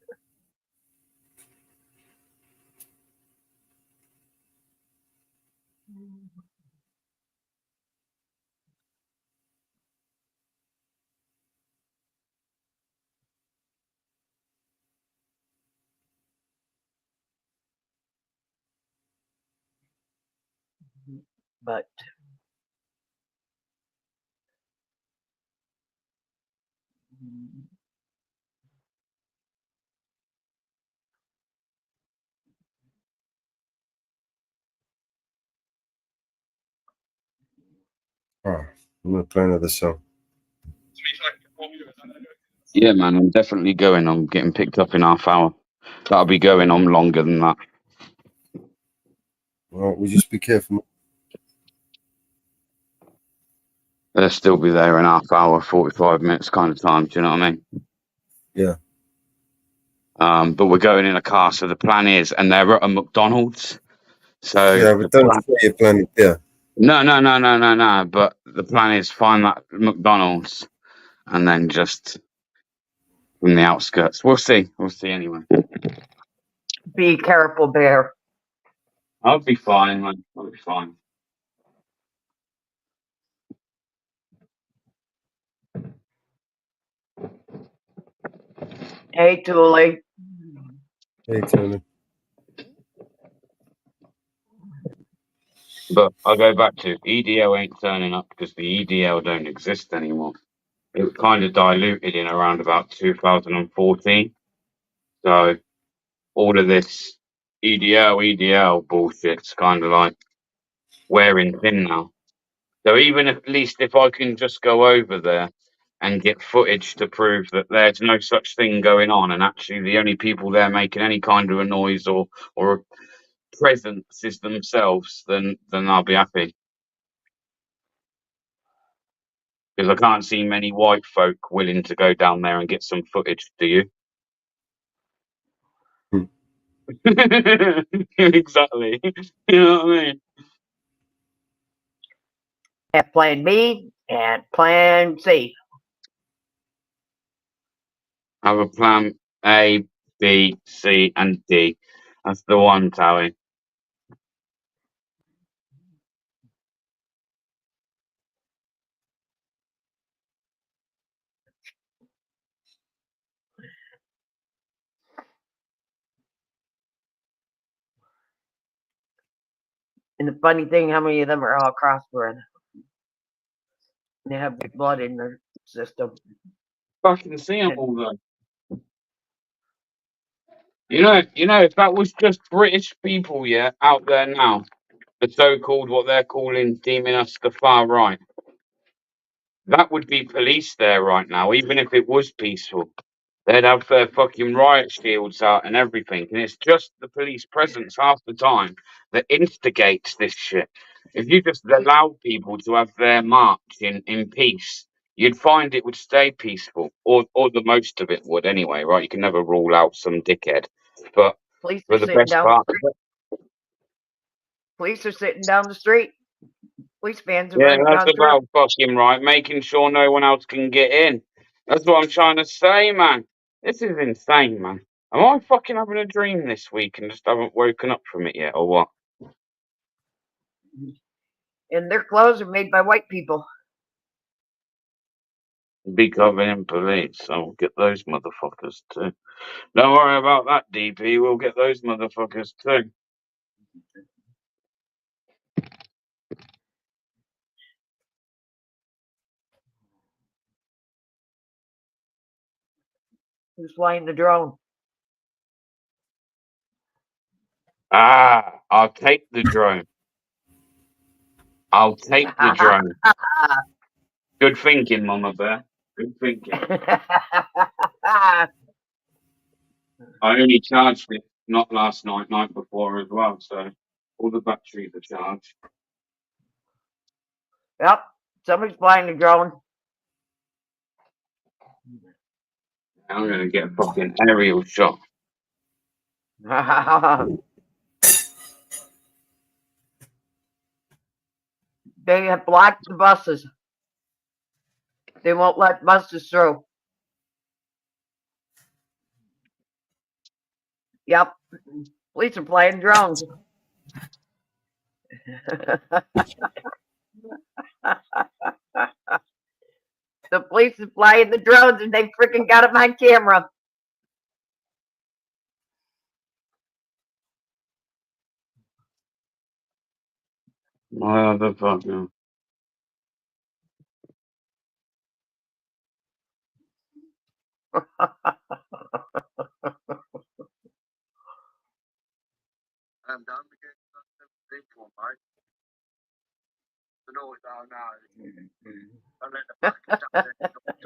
But Oh, I'm gonna play another song. Yeah, man, I'm definitely going. I'm getting picked up in half hour. That'll be going on longer than that. Well, we just be careful. They'll still be there in half hour, 45 minutes kind of time. Do you know what I mean? Yeah. But we're going in a car, so the plan is, and they're at a McDonald's. So Yeah, but don't say you're planning. Yeah. No. But the plan is find that McDonald's and then just from the outskirts. We'll see. We'll see anyway. be careful, Bear. I'll be fine, man. I'll be fine. Hey, Julie. Hey, Tony. But I'll go back to EDL ain't turning up because the EDL don't exist anymore. It was kind of diluted in around about 2014. So all of this EDL bullshit's kind of like wearing thin now. So even if, at least if I can just go over there and get footage to prove that there's no such thing going on, and actually the only people there making any kind of a noise or a presence is themselves, then I'll be happy. Because I can't see many white folk willing to go down there and get some footage. Do you? Exactly. You know what I mean? Have Plan B and Plan C. Have a plan A, B, C, and D. That's the one, Tally. And the funny thing, how many of them are all crossbred? They have big blood in their system. I can see them all though. You know, if that was just British people, yeah, out there now, the so-called what they're calling deeming us the far right, that would be police there right now, even if it was peaceful. They'd have their fucking riot shields out and everything, and it's just the police presence half the time that instigates this shit. If you just allowed people to have their march in peace, you'd find it would stay peaceful, or the most of it would anyway, right? You can never rule out some dickhead, but Police for are the sitting best down part the of street. it, Police are sitting down the street. Police vans are yeah, running that's down through. about fucking right, making sure no one else can get in. That's what I'm trying to say, man. This is insane, man. Am I fucking having a dream this week and just haven't woken up from it yet, or what? And their clothes are made by white people. Be covered in police, so we'll get those motherfuckers too. Don't worry about that, DP. We'll get those motherfuckers too. Who's flying the drone? Ah, I'll take the drone. I'll take the drone. Good thinking, Mama Bear. Good thinking. I only charged it not last night, night before as well, so all the batteries are charged. Yep, somebody's flying the drone. I'm gonna get a fucking aerial shot. They have blocked the buses. They won't let buses through. Yep, police are flying drones. The police is flying the drones and they freaking got them on camera. Motherfucker.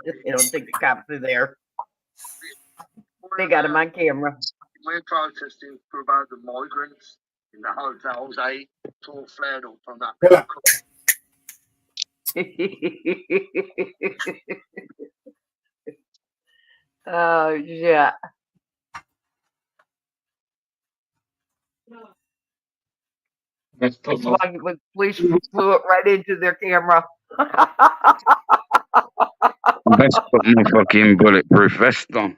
They don't think the cops are there. They got him on camera. We're protesting for about the migrants in the hotels, eh? It's all flared up from that. Oh, yeah. Let's put my, Police flew it right into their camera. let's put my fucking bulletproof vest on.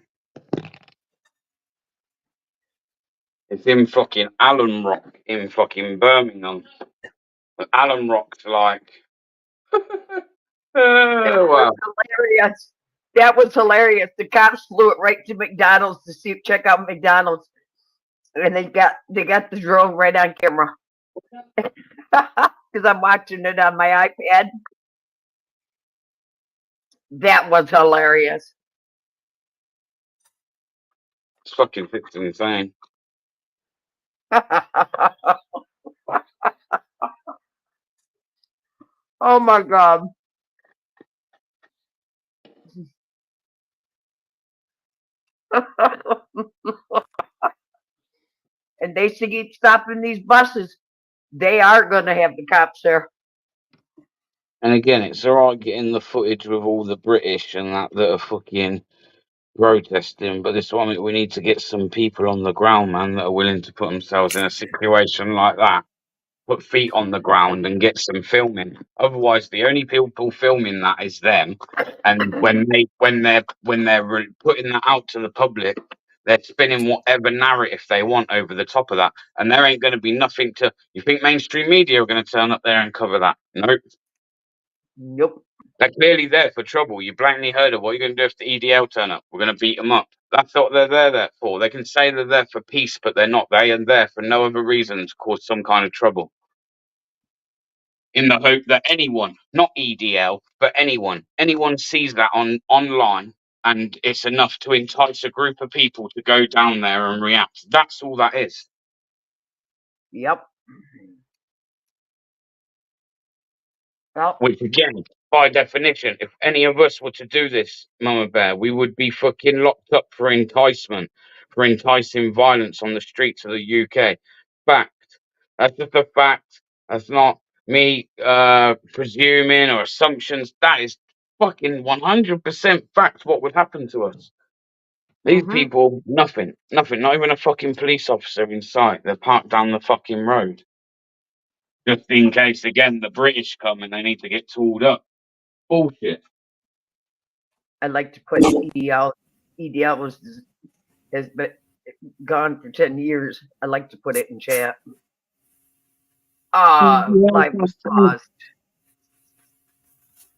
It's in fucking Allen Rock in fucking Birmingham. But Allen Rock's like, wow. Hilarious. That was hilarious. The cops flew it right to McDonald's to check out McDonald's, and they got the drone right on camera. Because I'm watching it on my iPad. That was hilarious. It's fucking insane. Oh my god. And they should keep stopping these buses. They are going to have the cops there. And again, it's alright getting the footage with all the British and that are fucking protesting, but this one we need to get some people on the ground, man, that are willing to put themselves in a situation like that, put feet on the ground and get some filming. Otherwise, the only people filming that is them, and when they're putting that out to the public, they're spinning whatever narrative they want over the top of that, and there ain't going to be nothing to. You think mainstream media are going to turn up there and cover that? Nope. Nope. They're clearly there for trouble. You blatantly heard of what you're going to do if the EDL turn up. We're going to beat them up. That's what they're there for. They can say they're there for peace, but they're not. They are there for no other reason to cause some kind of trouble. in the hope that anyone, not EDL, but anyone sees that online, and it's enough to entice a group of people to go down there and react. That's all that is. Yep. Well, Which again, by definition, if any of us were to do this, Mama Bear, we would be fucking locked up for enticement, for enticing violence on the streets of the UK. Fact. That's just a fact. That's not me presuming or assumptions. That is fucking 100% fact what would happen to us. These people, nothing, not even a fucking police officer in sight. They're parked down the fucking road. Just in case, again, the British come and they need to get tooled up. Bullshit. I'd like to put EDL. EDL has been gone for 10 years. I'd like to put it in chat. Life was paused.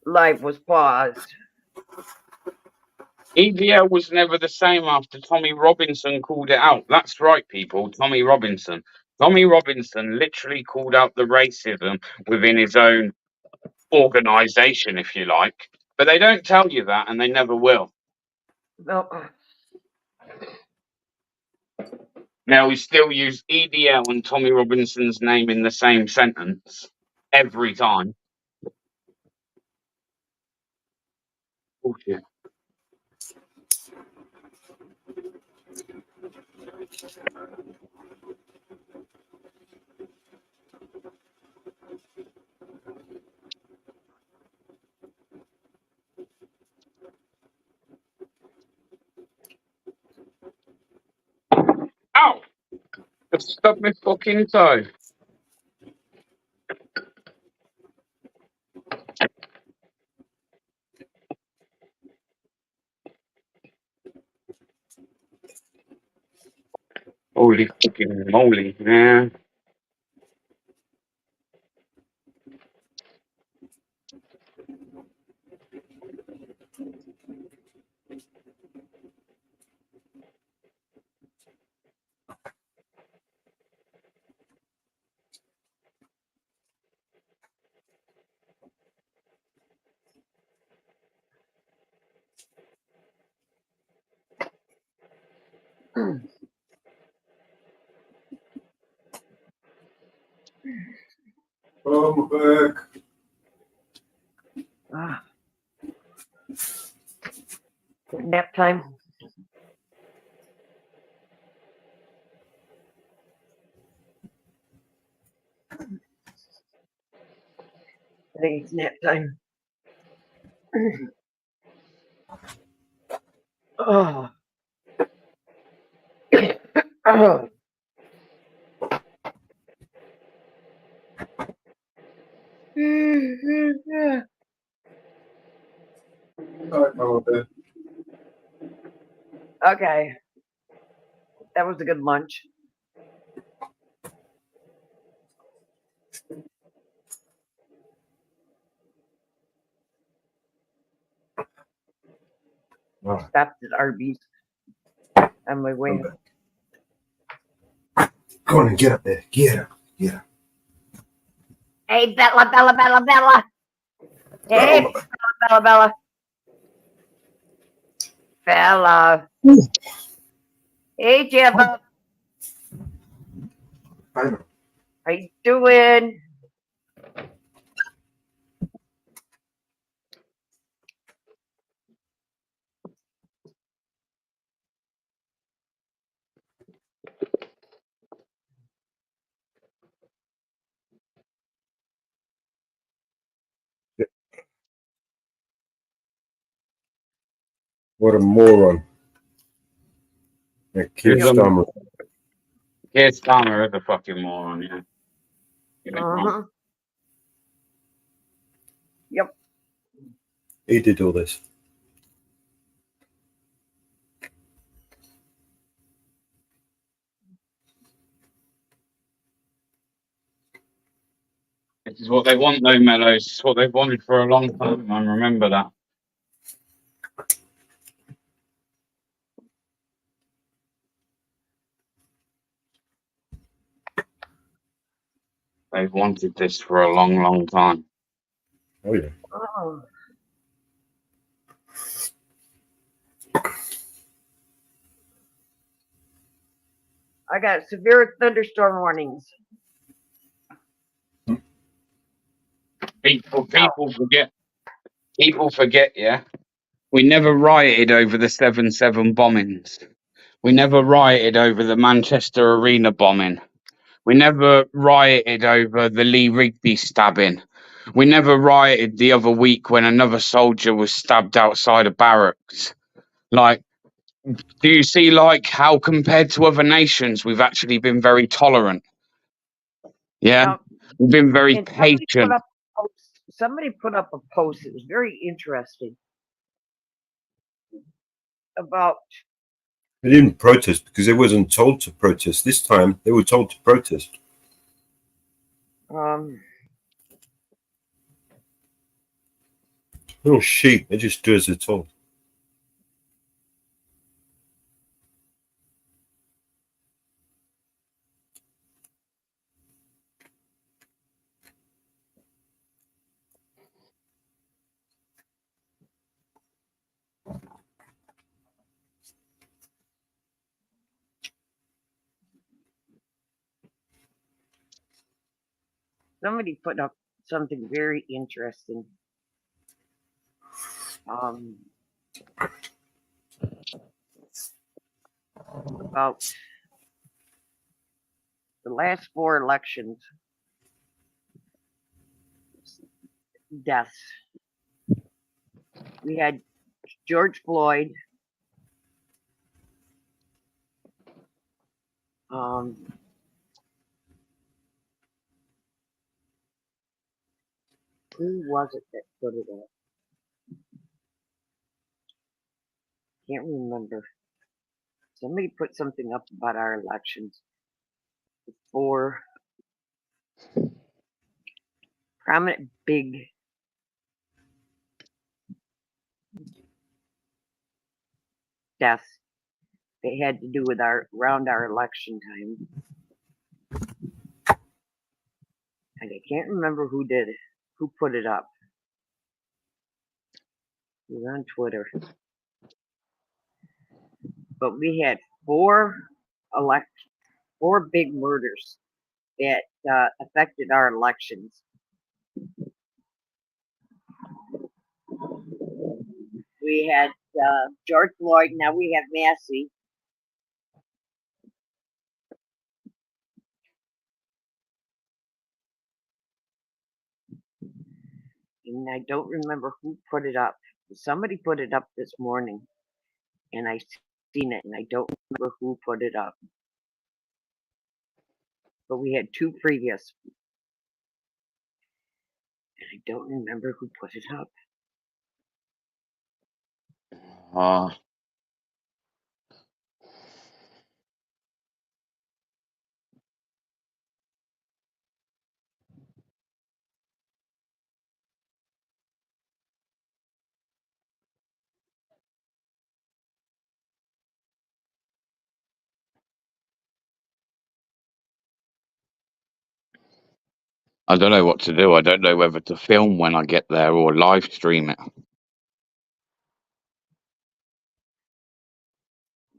Life was paused. EDL was never the same after Tommy Robinson called it out. That's right, people. Tommy Robinson. Tommy Robinson literally called out the racism within his own organisation, if you like. But they don't tell you that, and they never will. No. Now, we still use EDL and Tommy Robinson's name in the same sentence every time. Bullshit. Ow! Just stubbed my fucking toe. Holy fucking moly, man. I'm back. Nap time. I think it's nap time. Oh. Oh. Okay. That was a good lunch. Stopped at Arby's on my way. Go on and get up there. Get up. Get up. Hey, Bella. Hey, Bella. Bella. Hey, Jibba. How you doing? What a moron. Yeah, Keir Starmer. Keir Starmer is a fucking moron, yeah. You ain't wrong. Yep. He did all this. This is what they want, though, Mellows. It's what they've wanted for a long time, man. Remember that. They've wanted this for a long, long time. Oh yeah. Oh. I got severe thunderstorm warnings. People forget. People forget, yeah. We never rioted over the 7/7 bombings. We never rioted over the Manchester Arena bombing. We never rioted over the Lee Rigby stabbing. We never rioted the other week when another soldier was stabbed outside a barracks. Like, do you see, like, how compared to other nations, we've actually been very tolerant? Yeah, Now, we've been very and patient. somebody put up a post. It was very interesting about They didn't protest because they wasn't told to protest. This time they were told to protest. Little sheep, they just do as they're told. somebody put up something very interesting. About the last 4 elections deaths. We had George Floyd, who was it that put it up? Can't remember. Somebody put something up about our elections. 4 prominent big deaths that had to do with around our election time. And I can't remember who did it, who put it up. It was on Twitter. But we had 4 big murders that affected our elections. We had George Floyd, now we have Massey. And I don't remember who put it up. Somebody put it up this morning, and I seen it, and I don't remember who put it up. But we had 2 previous, and I don't remember who put it up. I don't know what to do. I don't know whether to film when I get there or live stream it.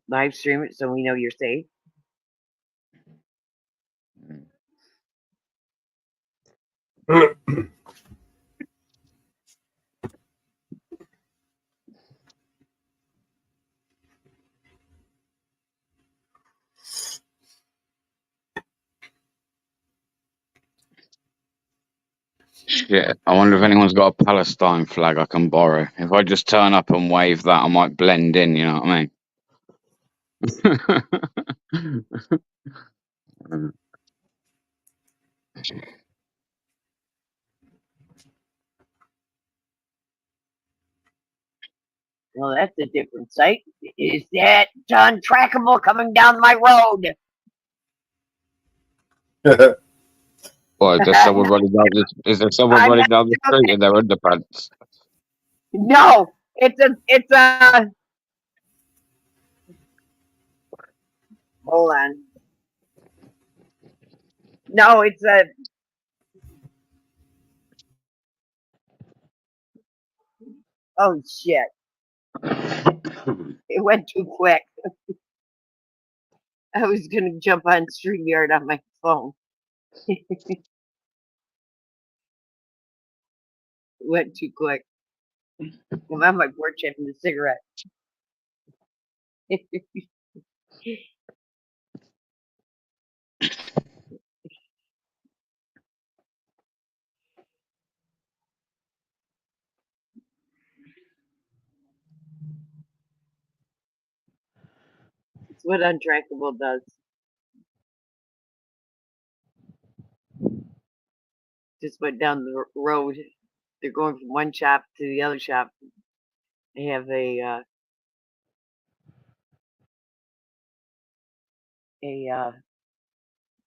Live stream it so we know you're safe. Shit. I wonder if anyone's got a Palestine flag I can borrow. If I just turn up and wave that, I might blend in, you know what I mean? Well, that's a different sight. Is that untrackable coming down my road? Well, is there someone running down the, is there someone running down the street in their underpants? No, it's a. Hold on. No, it's a Oh shit! It went too quick. I was gonna jump on StreamYard on my phone. It went too quick. I'm on my porch having a cigarette. It's what Untrackable does. Just went down the road. They're going from one shop to the other shop. They have a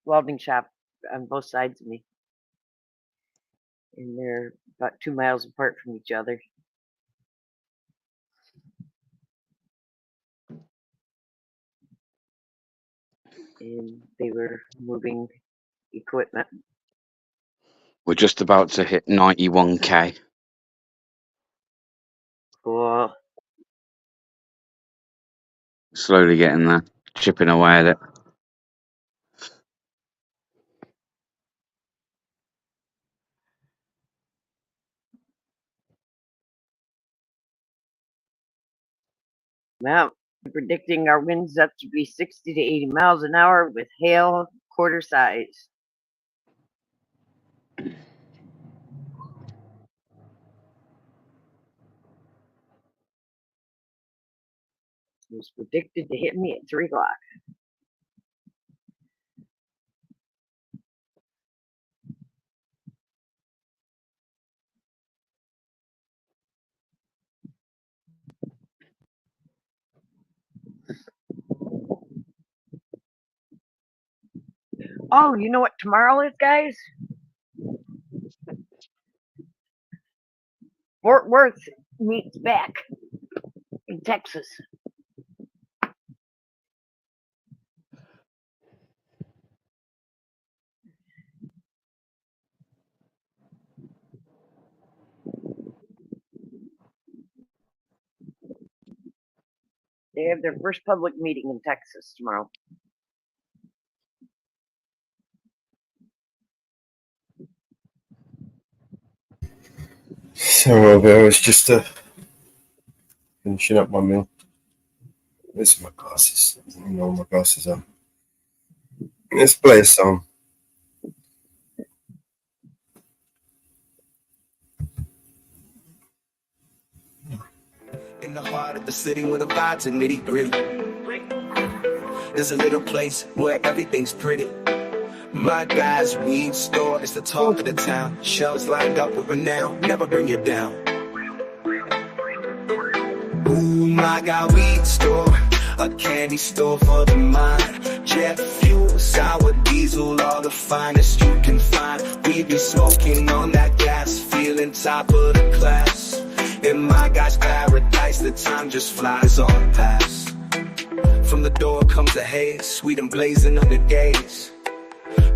welding shop on both sides of me, and they're about 2 miles apart from each other. And they were moving equipment. We're just about to hit 91k. Cool. Slowly getting there, chipping away at it. Well, predicting our winds up to be 60 to 80 miles an hour with hail quarter size. It was predicted to hit me at 3 o'clock. Oh, you know what tomorrow is, guys? Fort Worth meets back in Texas. They have their first public meeting in Texas tomorrow. So I was just finishing up my meal. Where's my glasses? I don't know where my glasses are. Let's play a song. In the heart of the city where the vibes are nitty gritty. There's a little place where everything's pretty. My guy's weed store is the talk of the town. Shelves lined up with renown, never bring you down. Ooh, my guy weed store, a candy store for the mind. Jet fuel, sour diesel, all the finest you can find. We be smoking on that gas, feeling top of the class. In my guy's paradise, the time just flies on past. From the door comes the haze, sweet and blazing on the days.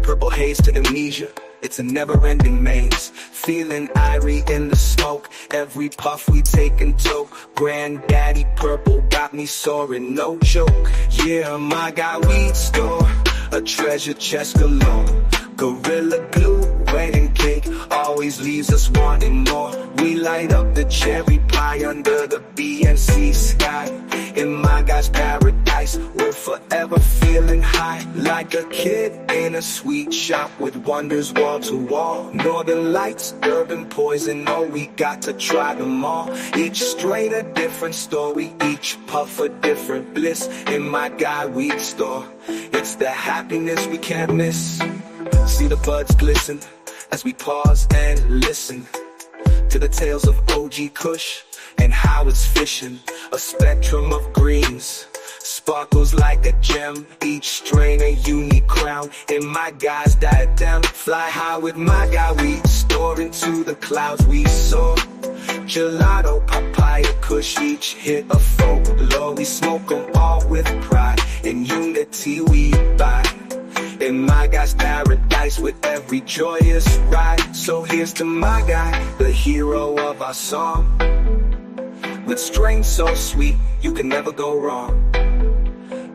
Purple haze to amnesia, it's a never-ending maze. Feeling irie in the smoke, every puff we take and toke. Granddaddy purple got me soaring, no joke. Yeah, my guy weed store, a treasure chest galore. Gorilla glue, wedding cake, always leaves us wanting more. We light up the cherry pie under the BNC sky. In my guy's paradise, we're forever feeling high. Like a kid in a sweet shop with wonders wall to wall. Northern lights, urban poison, oh we got to try them all. Each strain a different story, each puff a different bliss. In my guy weed store, it's the happiness we can't miss. See the buds glisten as we pause and listen to the tales of OG Kush and how it's fishing. A spectrum of greens, sparkles like a gem. Each strain a unique crown. In my guy's diadem, fly high with my guy weed store. Into the clouds we soar. Gelato, papaya, Kush, each hit a folklore. We smoke them all with pride. In unity we buy. In my guy's paradise with every joyous ride. So here's to my guy, the hero of our song. with strings so sweet, you can never go wrong.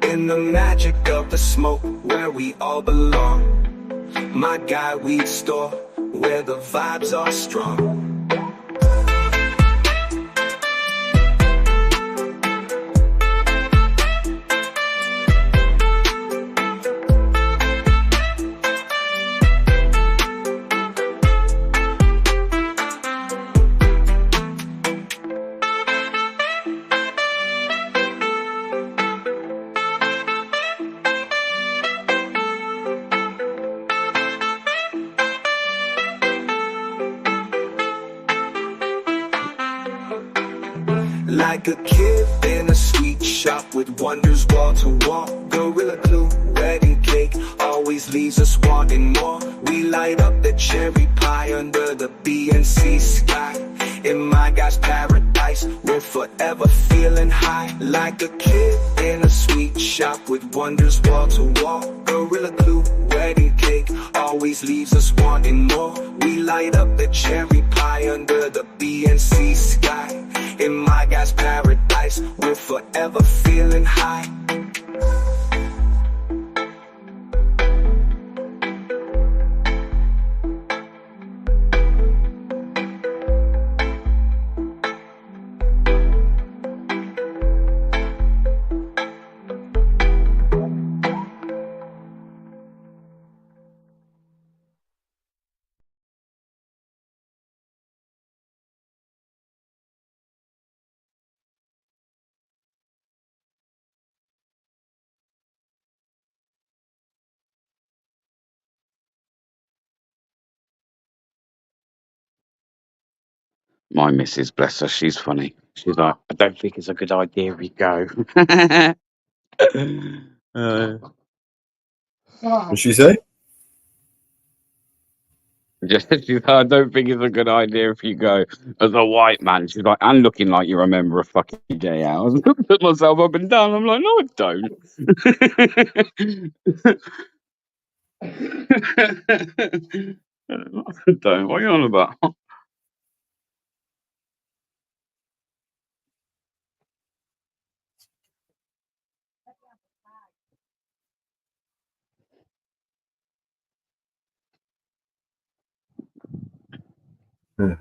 In the magic of the smoke, where we all belong. My guy, weed store, where the vibes are strong. Like a kid in a sweet shop with wonders wall to wall. Gorilla glue, wedding cake, always leaves us wanting more. We light up the cherry pie under the BNC sky. In my guy's paradise, we're forever feeling high. Like a kid in a sweet shop with wonders wall to wall. Gorilla glue, wedding cake, always leaves us wanting more. We light up the cherry pie under the BNC sky. In my guy's paradise, we're forever feeling high. My missus, bless her, she's funny. She's like, I don't think it's a good idea if you go. What'd she say? She's like, I don't think it's a good idea if you go as a white man. She's like, and looking like you remember a fucking day out. I put myself up and down. I'm like, no, I don't. I don't. What are you on about? Yeah.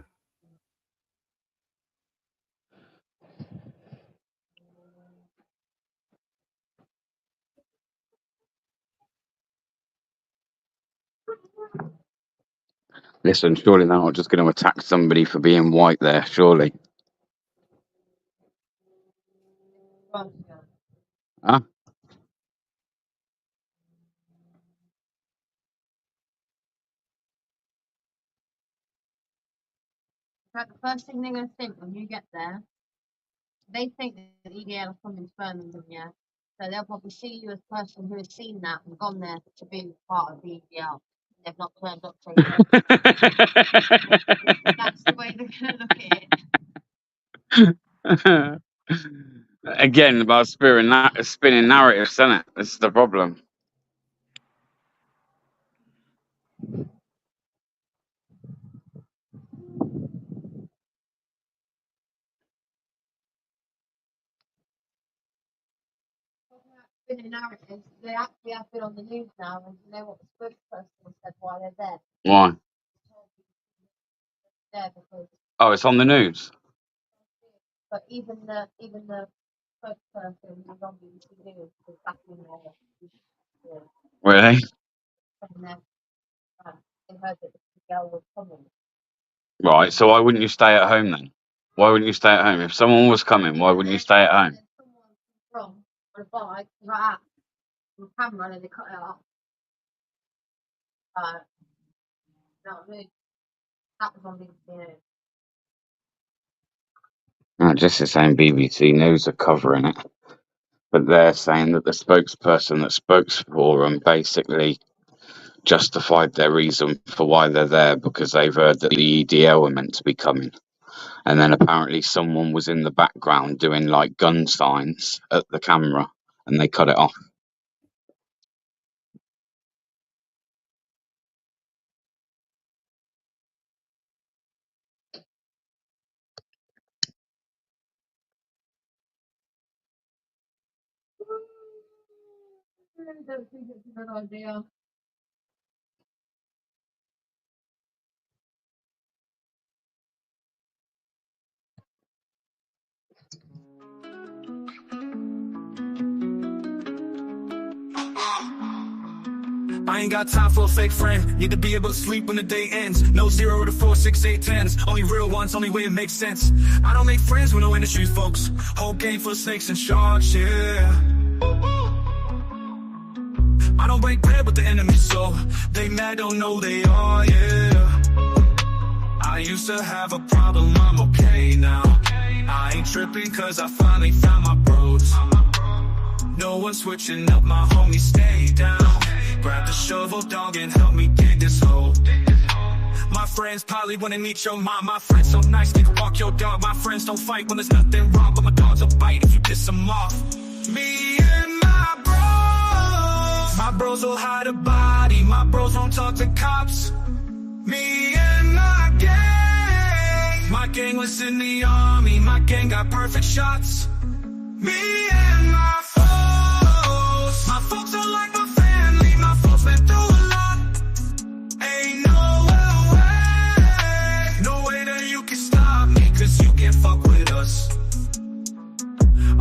Listen, surely they're not just going to attack somebody for being white there, surely. Huh? Right, the first thing they're going to think when you get there, they think that EDL are coming to Birmingham, yeah? So they'll probably see you as a person who has seen that and gone there to be part of the EDL. They've not turned up to it. That's the way they're going to look at it. Again, about spinning narratives, isn't it? This is the problem. Spinning narratives, they actually have been on the news now, and you know what the spokesperson said while they're there? Why? There because, Oh, it's on the news. but even the spokesperson who's on BBC News was back in there. Really? And then they heard that the girl was coming. Right. So why wouldn't you stay at home then? Why wouldn't you stay at home? If someone was coming, why wouldn't you stay at home? From on a bike, right up on camera, and they cut it off. You know what I mean? That was on BBC News. No, just the same BBC News are covering it. But they're saying that the spokesperson that spoke for them basically justified their reason for why they're there because they've heard that the EDL were meant to be coming. And then apparently someone was in the background doing like gun signs at the camera and they cut it off. I don't think it's a good idea. I ain't got time for a fake friend. Need to be able to sleep when the day ends. No 0 to 4, 6, 8, 10s. Only real ones, only way it makes sense. I don't make friends with no industry folks. Whole game full of snakes and sharks, yeah. I don't break bread with the enemy, so they mad, don't know they are, yeah. I used to have a problem, I'm okay now. I ain't tripping cause I finally found my bros. No one switching up, my homies stay down. Grab the shovel, dog, and help me dig this hole. My friends probably wanna meet your mom. My friends so nice, they can walk your dog. My friends don't fight when there's nothing wrong, but my dogs will bite if you piss them off. Me and my bros will hide a body. My bros won't talk to cops. Me and my gang was in the army. My gang got perfect shots. Me and my folks are like my family. My folks went through a lot. Ain't no way that you can stop me, cause you can't fuck with us.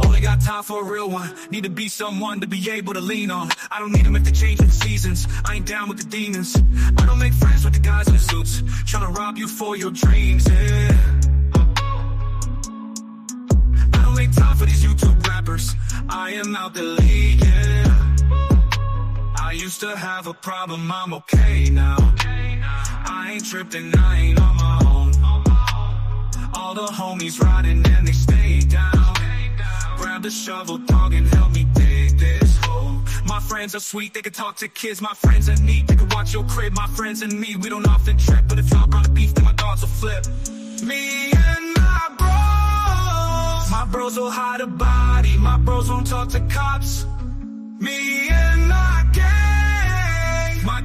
Only got time for a real one. Need to be someone to be able to lean on. I don't need them if they change with the seasons. I ain't down with the demons. I don't make friends with the guys in suits trying to rob you for your dreams, yeah. I don't make time for these YouTube rappers. I am out the league, yeah. I used to have a problem, I'm okay now. I ain't tripping, I ain't on my own. All the homies riding and they stay down. Grab the shovel, dog, and help me dig this hole. My friends are sweet, they can talk to kids. My friends are neat, they can watch your crib. My friends and me, we don't often trip, but if y'all gonna beef, then my dogs will flip. Me and my bros will hide a body. My bros won't talk to cops. Me and my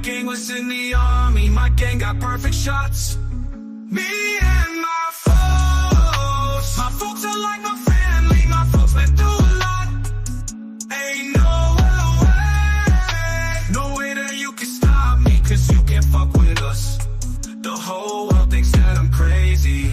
gang was in the army. My gang got perfect shots. Me and my folks are like my family. My folks went through a lot. Ain't no way that you can stop me, cause you can't fuck with us. The whole world thinks that I'm crazy.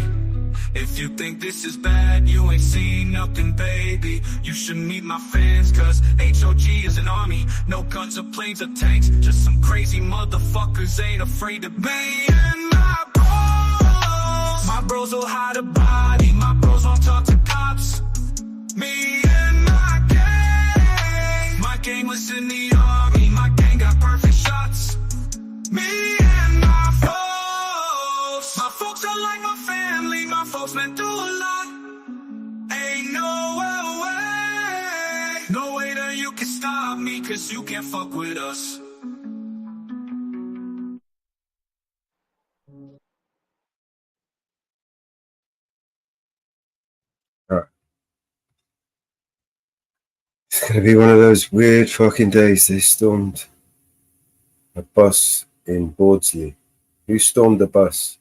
If you think this is bad, you ain't seen nothing, baby. You should meet my fans, cause HOG is an army. No guns or planes or tanks, just some crazy motherfuckers ain't afraid to be. And my bros will hide a body. My bros won't talk to cops. Me and my gang was in the army. My gang got perfect shots. Me and my folks are like my family. My folks went through a lot. Ain't no way that you can stop me, cause you can't fuck with us. Alright. It's gonna be one of those weird fucking days. They stormed a bus in Bawdsley. Who stormed the bus?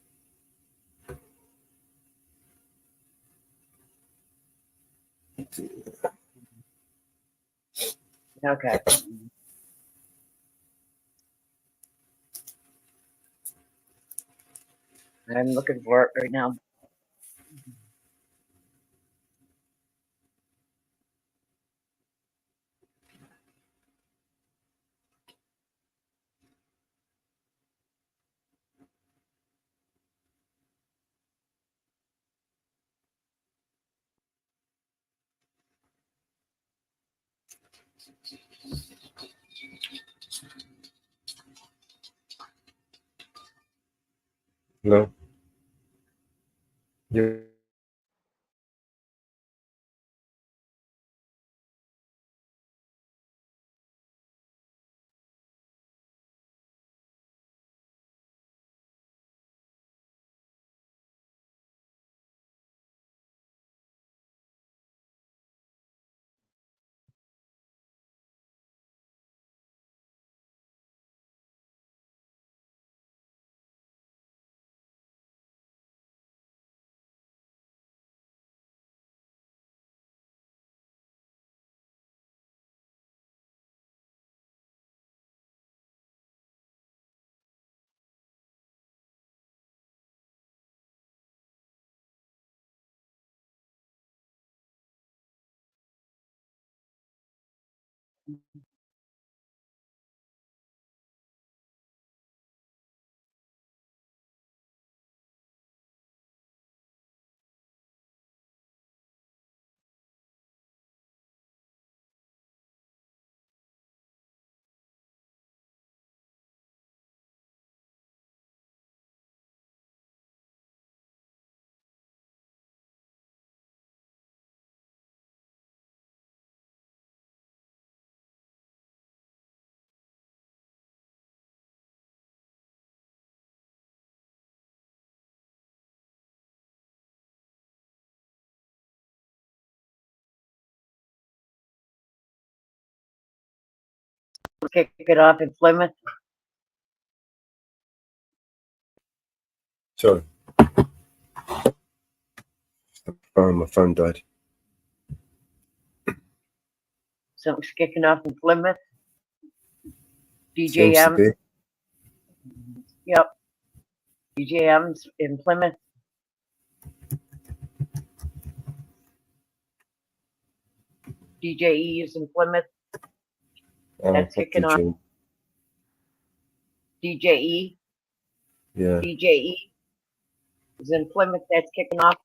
Okay. I'm looking for it right now. No. Yeah. Kick it off in Plymouth. Sorry. My phone died. Something's kicking off in Plymouth. Seems to DJM. be. Yep. DJM's in Plymouth. DJE is in Plymouth. That's What kicking off. DJ? DJE. Yeah. DJE is in Plymouth. That's kicking off.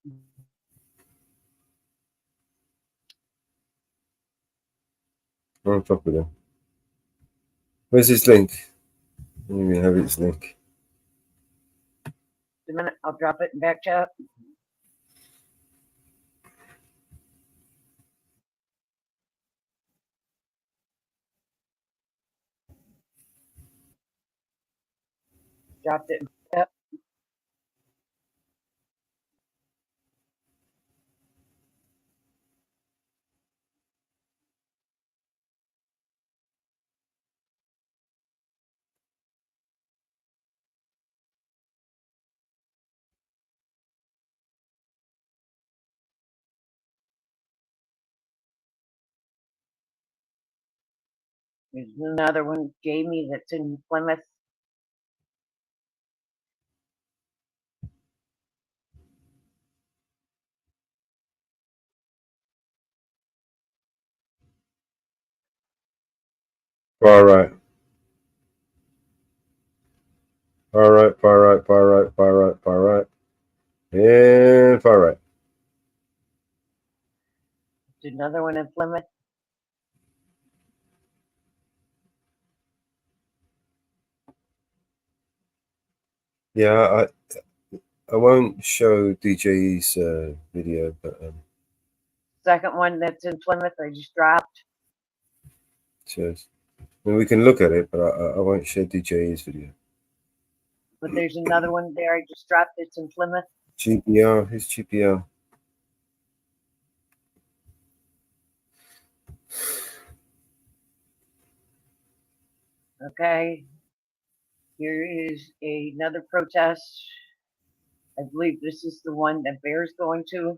I'm on top of them. Where's his link? I don't even have his link. A minute, I'll drop it in back chat. Dropped it in chat. There's another one, Jamie, that's in Plymouth. Far right. Far right, far right, far right, far right, far right. And far right. There's another one in Plymouth. Yeah, I won't show DJ's video, but Second one that's in Plymouth, I just dropped. cheers. I mean, we can look at it, but I won't share DJ's video. But there's another one there I just dropped that's in Plymouth. GPR, who's GPR? Okay. Here is another protest. I believe this is the one that Bear's going to.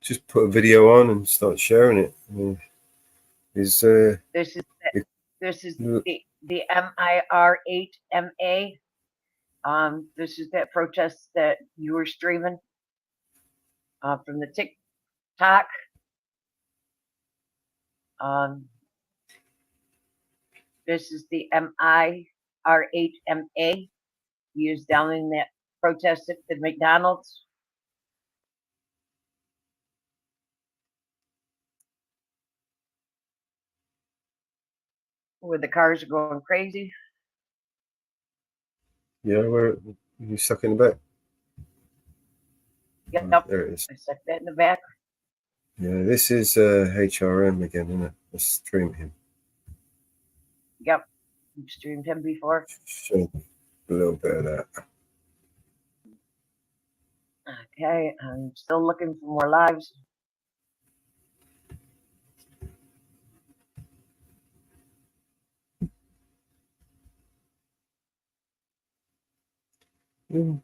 Just put a video on and start sharing it. I mean, This is the MIR8MA. This is that protest that you were streaming from the TikTok. This is the MIR8MA used down in that protest at the McDonald's. Where the cars are going crazy. yeah, where you stuck in the back? Yep, There it is. I stuck that in the back. Yeah, this is HRM again, isn't it? Let's stream him. Yep, you've streamed him before. Show a little bit of that. Okay, I'm still looking for more lives. Mm.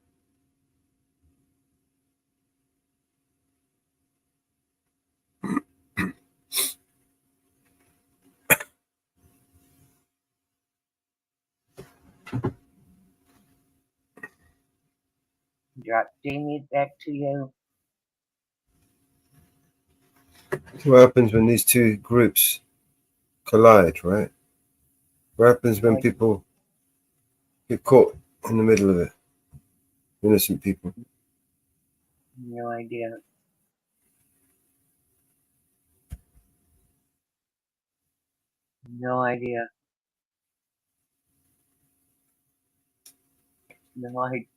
drop Damien back to you. What happens when these two groups collide, right? What happens when people get caught in the middle of it? Innocent people. No idea. No idea. No idea.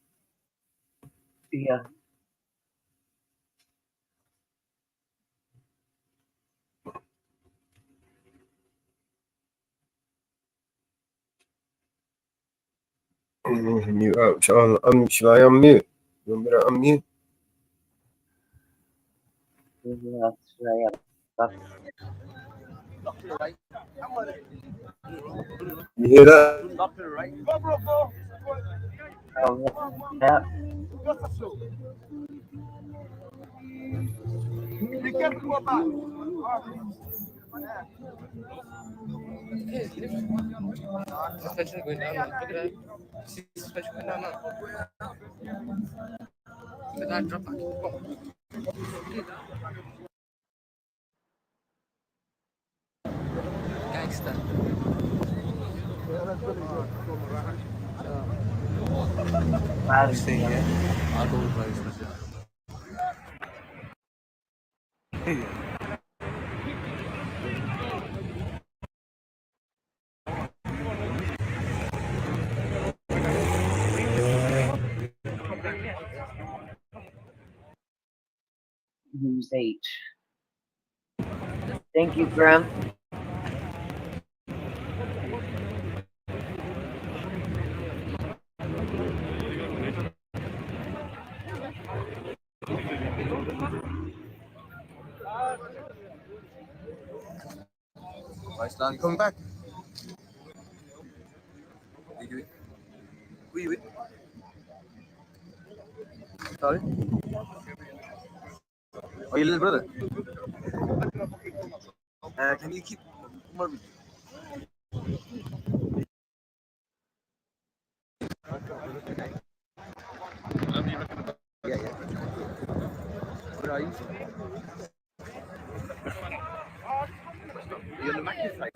Mute out. Shall I unmute? You want me to unmute? You hear that? Yeah. Suspension going down. Look at that. See suspension going down now. Look at that drop back. Gangster. Stay here. I'll go with my News 8. Thank you, Graham. Right, Stan, you coming back? Who you with? Who you with? Sorry? Oh, your little brother? Can you keep more with Yeah, yeah. Where are you? You're on the Mackie side.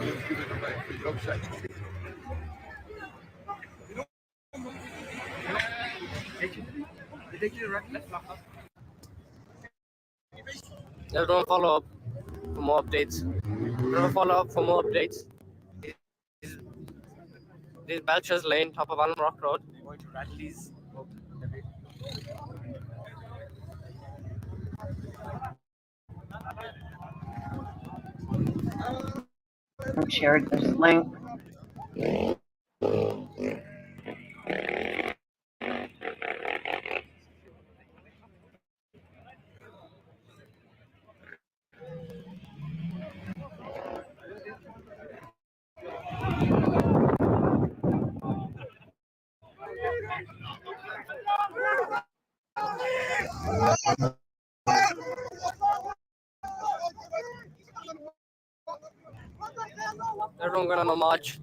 Dog side. Everyone follow up for more updates. Everyone follow up for more updates. This is Belcher's Lane, top of Allen Rock Road. Going to Radley's. I shared this link. Everyone going on a march.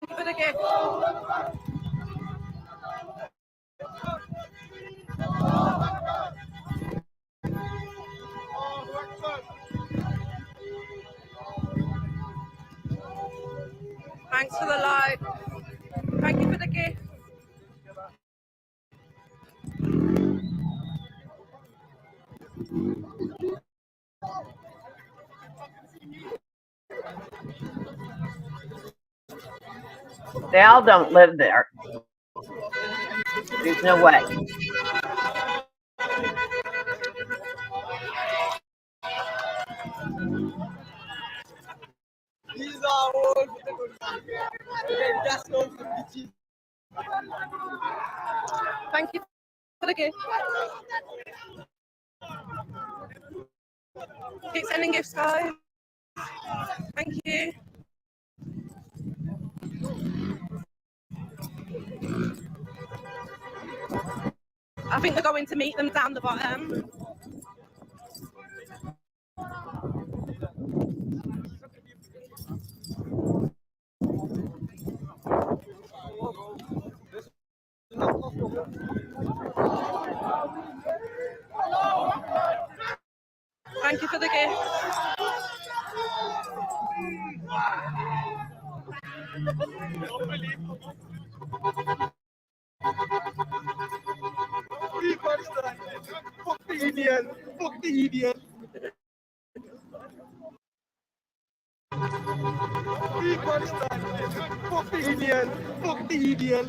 For the gift. Thanks for the like. Thank you for the gift. They all don't live there. There's no way. These are all Thank you for the gift. Keep sending gifts, guys. Thank you. I think they're going to meet them down the bottom. Thank you for the gift. Fuck the idiot. Fuck the idiot. Fuck the idiot. Fuck the idiot.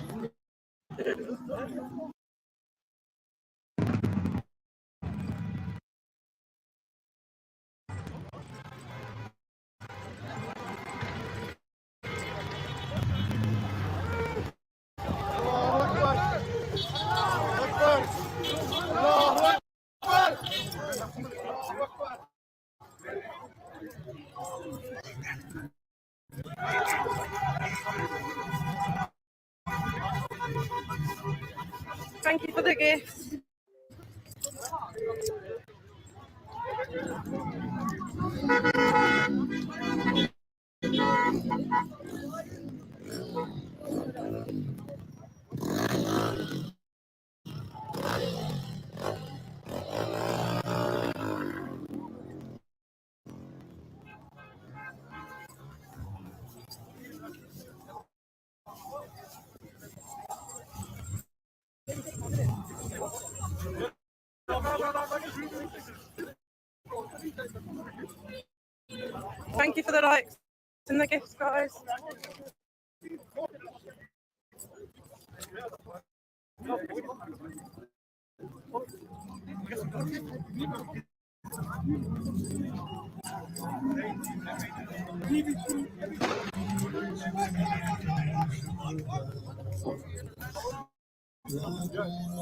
Thank you for the gift. Thank you for the likes and the gifts, guys.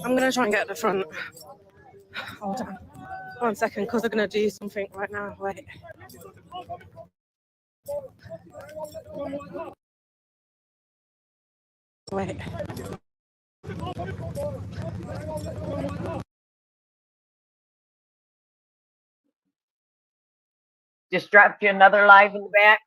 I'm going to try and get at the front. Hold on. 1 second, because they're going to do something right now. Wait. Wait. Just dropped you another live in the back.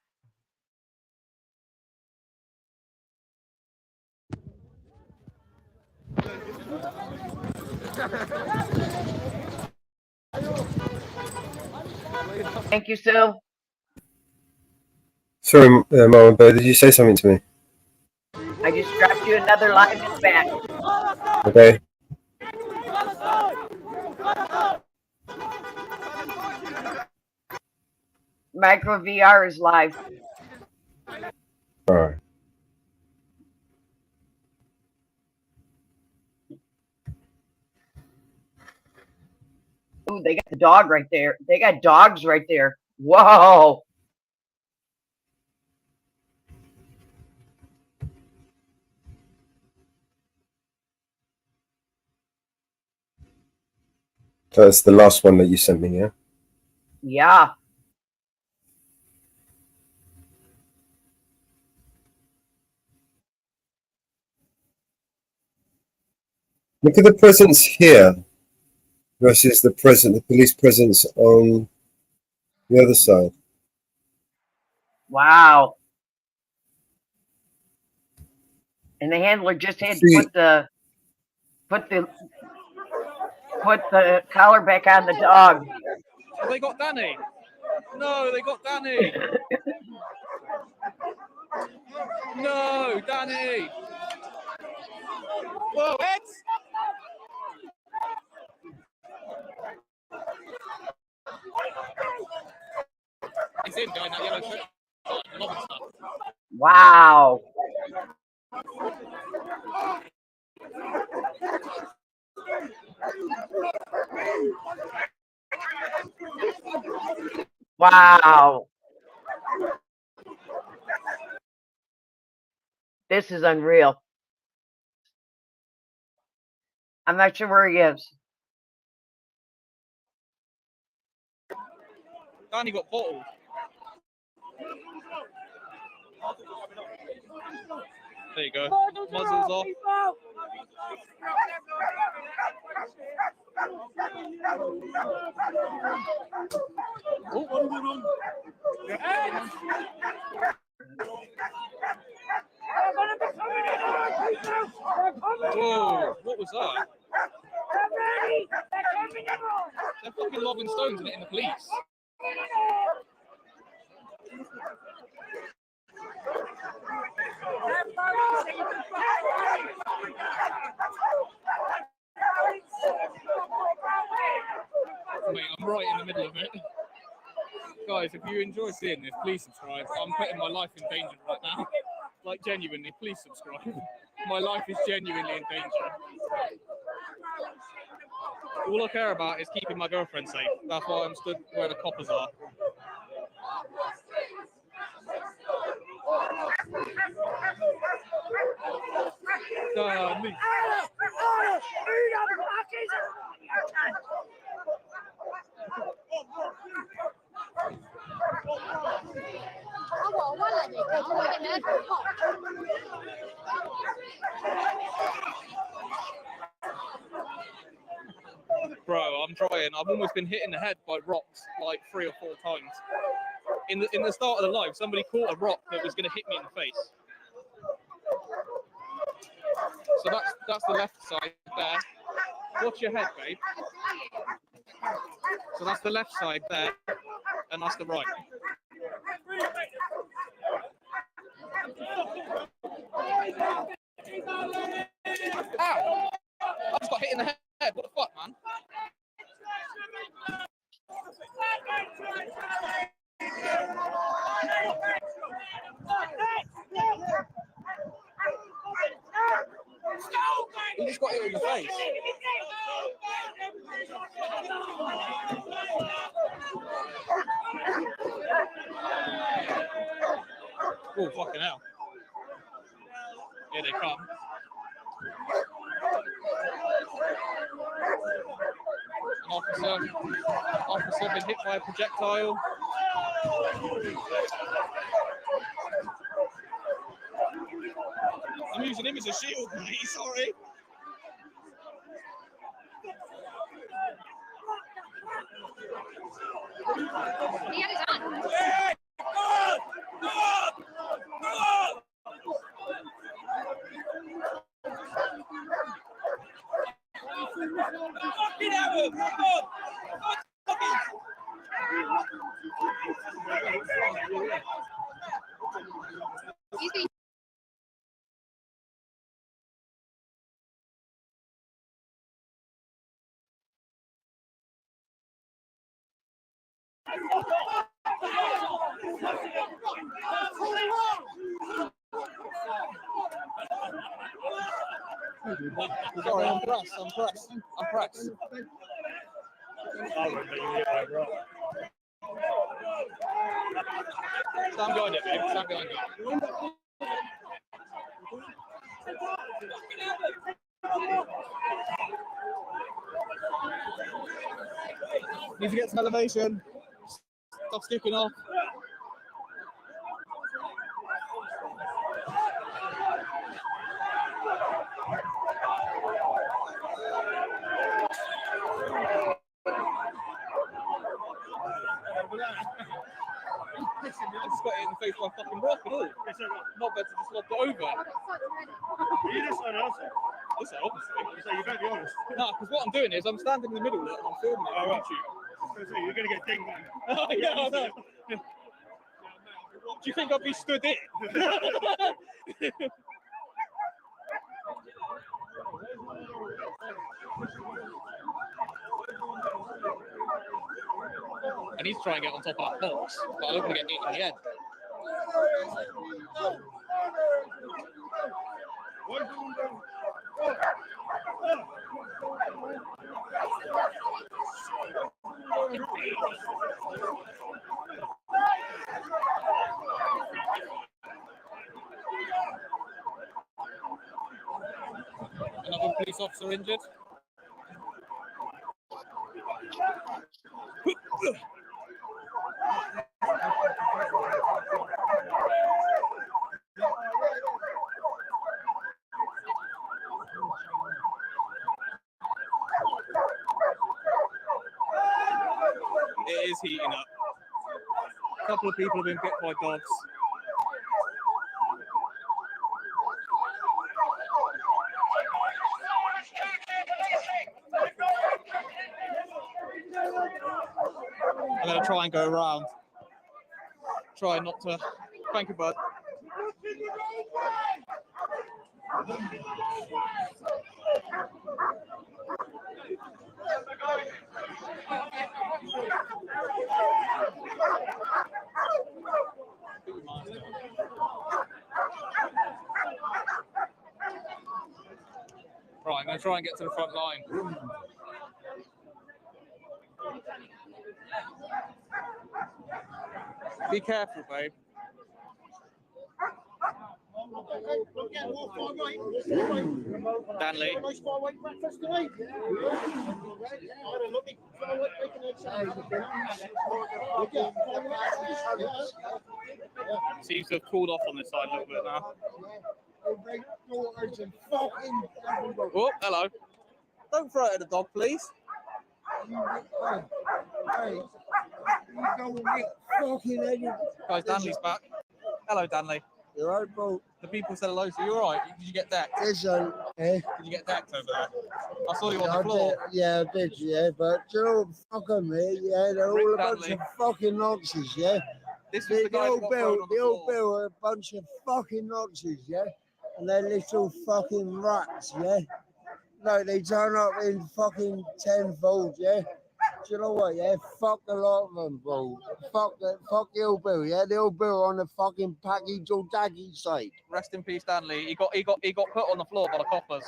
Thank you, Sue. Sorry, Mama Bear, did you say something to me? I just dropped you another live in the back. Okay. Micro VR is live. All right. Ooh, they got the dog right there. They got dogs right there. Whoa. That's the last one that you sent me, yeah? Yeah. Look at the presence here versus the police presence on the other side. Wow. And the handler just had to put the collar back on the dog. Have they got Danny? No, they got Danny. No, Danny. Whoa, Eds. He's in doing that yellow shirt. Wow. Wow. This is unreal. I'm not sure where he is. Danny got bottled. There you go. Muzzles off. Whoa, what was that? They're fucking lobbing stones and hitting the police. Mate, I'm right in the middle of it. Guys, if you enjoy seeing this, please subscribe. I'm putting my life in danger right now. Like, genuinely, please subscribe. My life is genuinely in danger. All I care about is keeping my girlfriend safe. That's why I'm stood where the coppers are. Me. Bro, I'm trying. I've almost been hit in the head by rocks like 3 or 4 times. In the start of the live, somebody caught a rock that was going to hit me in the face. So that's the left side there. Watch your head, babe. So that's the left side there, and that's the right. Ow! I just got hit in the head. What the fuck, man? He just got hit in the face. Oh, fucking hell. Here they come. An officer been hit by a projectile. I'm using him as a shield, mate, sorry. Sorry, I'm pressed. Stand behind it, babe. Stand behind it. Need to get some elevation. Stuff's kicking off. I just got hit in the face by a fucking rock and all. Not better to just lob it over. Are you this one also? This one, obviously. So you better be honest. No, because what I'm doing is I'm standing in the middle of it and I'm filming it on YouTube. So you're going to get dinged, man. Oh, yeah, I know. Do you think I'd be stood in? I need to try and get on top of that box, but I don't want to get hit in the head. Another police officer injured. It is heating up. A couple of people have been bit by dogs. I'm going to try and go around. Try not to. Thank you, bud. Right, I'm going to try and get to the front line. Be careful, babe. Danley. Seems to have cooled off on this side a little bit now. Oh, hello. Don't throw it at the dog, please. Guys, Danley's back. Hello, Danley. You're right, bro. The people said hello to you. You're right. Did you get decked? Listen, eh? Did you get decked over there? I saw you on the floor. Yeah, I did, yeah. But do you know what? Fuck 'em, mate. Yeah, they're all a bunch Danley. of fucking nonsense, yeah. This was the guy who got thrown on the The old floor. Bill are a bunch of fucking nonsense, yeah. And they're little fucking rats, yeah. No, they turn up in fucking tenfold, yeah. Do you know what, yeah? Fuck a lot of them, bro. Fuck the old Bill, yeah? The old Bill on the fucking package or daggy side. Rest in peace, Danley. He got put on the floor by the coppers.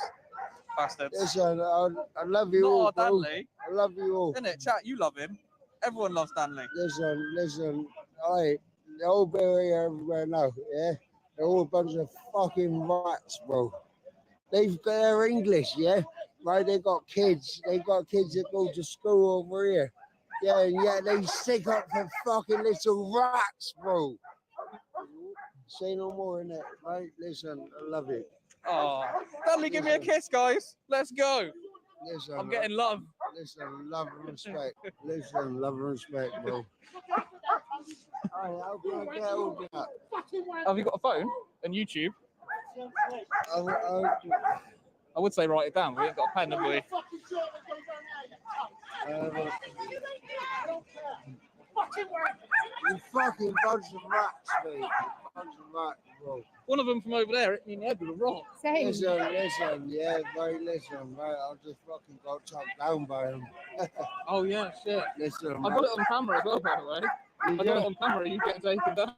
Bastards. Listen, I love you Not all, our bro. Danley. I love you all. Isn't it, chat? You love him. Everyone loves Danley. Listen. Alright, the old Bill here everywhere now, yeah? They're all a bunch of fucking rats, bro. They're English, yeah? Right, they got kids that go to school over here. Yeah, and yet they stick up for fucking little rats, bro. Say no more in it, right? Listen, I love you. Oh, Danley, give me a kiss, guys. Let's go. Listen, I'm getting love. Listen, love and respect. Listen, love and respect, bro. Alright, how can I get all that? Have you got a phone and YouTube? I would say write it down. We ain't got a pen, have we? You fucking bunch of rats, mate. Bunch of rats, bro. One of them from over there hit me in the head with a rock. Listen, yeah, right, I just fucking got chopped down by him. Oh, yeah, shit. Listen, I got it on camera as well, by the way. I got it on camera, you get taken down.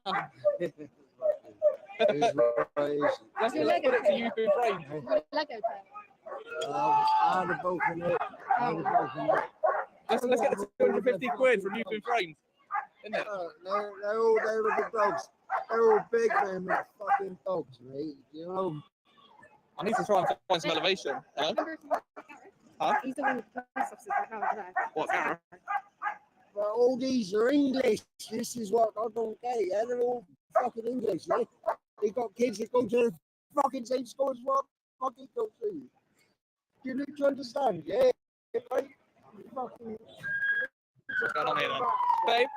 Let's put it to you through frame. I'd have broken it. Let's get the 250 quid from Youth in Frames. Isn't it? They're all the dogs. They're all big men with fucking dogs, mate. You know. I need to try and find some elevation. Hello? Huh? He's the one with the police officers right now, isn't he? What, Gareth? But all these are English. This is what I don't get. Yeah, they're all fucking English. Yeah, they got kids that go to the fucking same school as what I fucking go to. Do you understand? Yeah, right? Fucking. What's going on here then? Babe,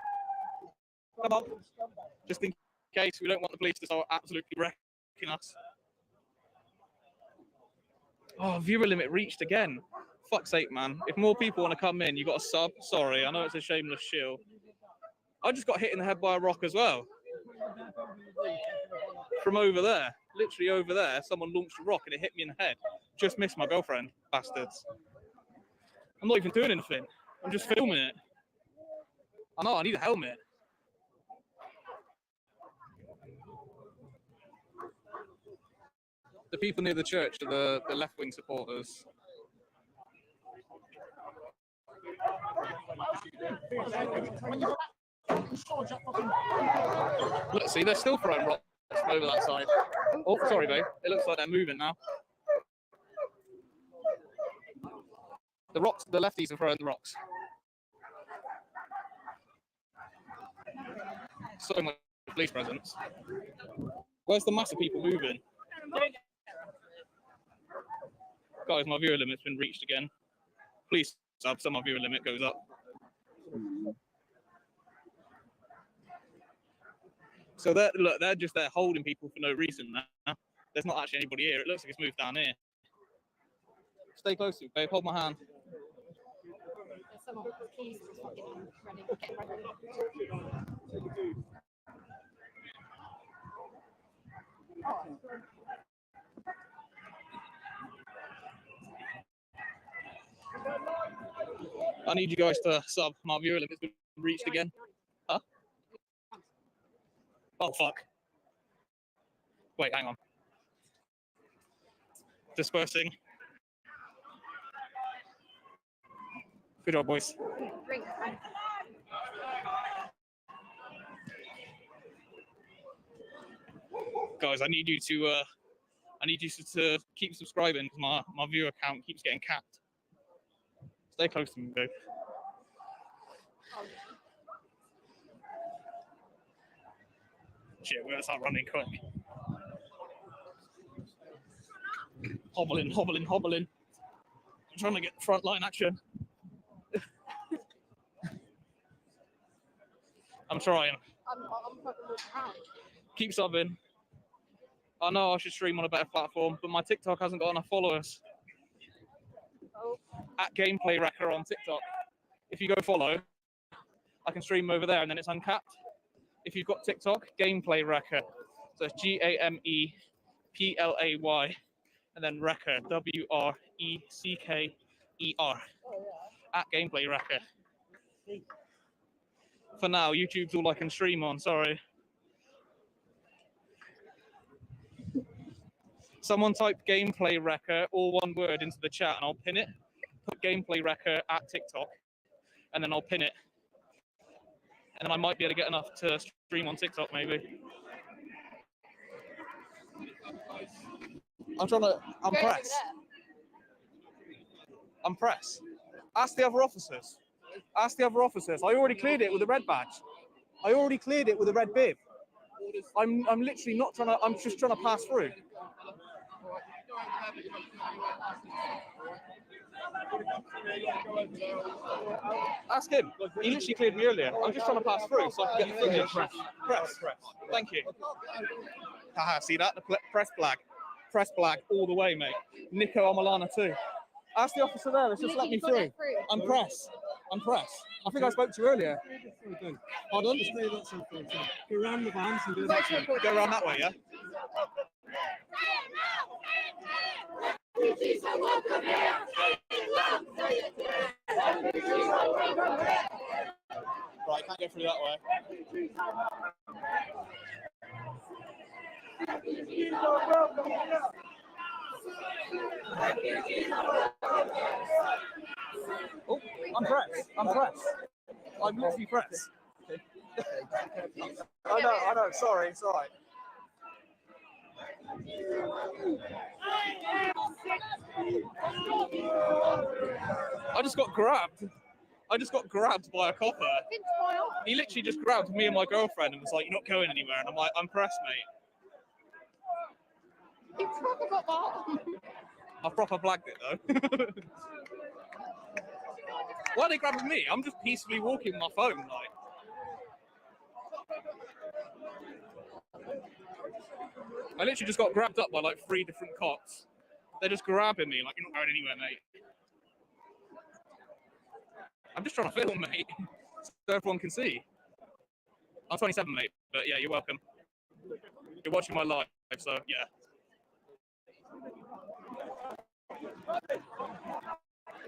come on. Just in case we don't want the police to start absolutely wrecking us. Oh, viewer limit reached again. Fuck's sake, man. If more people want to come in, you got to sub. Sorry, I know it's a shameless shill. I just got hit in the head by a rock as well. From over there. Literally over there, someone launched a rock and it hit me in the head. Just missed my girlfriend, bastards. I'm not even doing anything. I'm just filming it. I know, I need a helmet. The people near the church are the left-wing supporters. Look, see, they're still throwing rocks from over that side. Oh, sorry, babe. It looks like they're moving now. The rocks, the lefties are throwing the rocks. So much police presence. Where's the mass of people moving? Guys, my viewer limit's been reached again. Please sub, so my viewer limit goes up. So they're just there holding people for no reason now. There's not actually anybody here. It looks like it's moved down here. Stay close to me, babe. Hold my hand. I need you guys to sub. My viewer limit's been reached again. Huh? Oh, fuck. Wait, hang on. Dispersing. Good job, boys. Guys, I need you to keep subscribing because my viewer count keeps getting capped. Stay close to me, babe. Shit, we're gonna start running quick. Hobbling, hobbling, hobbling. I'm trying to get frontline action. I'm trying. Keep subbing. I know I should stream on a better platform, but my TikTok hasn't got enough followers. At Gameplay Wrecker on TikTok. If you go follow, I can stream over there and then it's uncapped. If you've got TikTok, Gameplay Wrecker. So it's GAMEPLAY and then Wrecker, WRECKER. At Gameplay Wrecker. For now, YouTube's all I can stream on, sorry. Someone type Gameplay Wrecker, all one word, into the chat and I'll pin it. Put Gameplay Wrecker at TikTok and then I'll pin it. And then I might be able to get enough to stream on TikTok, maybe. I'm press. I'm press. Ask the other officers. Ask the other officers. I already cleared it with a red badge. I already cleared it with a red bib. I'm literally not trying to, I'm just trying to pass through. Ask him. He literally cleared me earlier. I'm just trying to pass through so I can get the footage. Press. Thank you. Haha, see that? The press flag. Press flag all the way, mate. Nico Amalana too. Ask the officer there. Let's just let me through. I'm press. I think I spoke to you earlier. Pardon? Go around the vans and do that. Go around that way, yeah? Right, can't get through that way. Oh, I'm pressed. I'm literally pressed. I know, sorry, it's all right. I just got grabbed. I just got grabbed by a copper. He literally just grabbed me and my girlfriend and was like, "You're not going anywhere." And I'm like, "I'm pressed, mate." You proper got that. I proper blagged it though. Why are they grabbing me? I'm just peacefully walking my phone, like. I literally just got grabbed up by like 3 different cops. They're just grabbing me like, "You're not going anywhere, mate." I'm just trying to film, mate, so everyone can see. I'm 27, mate, but yeah, you're welcome. You're watching my live, so yeah.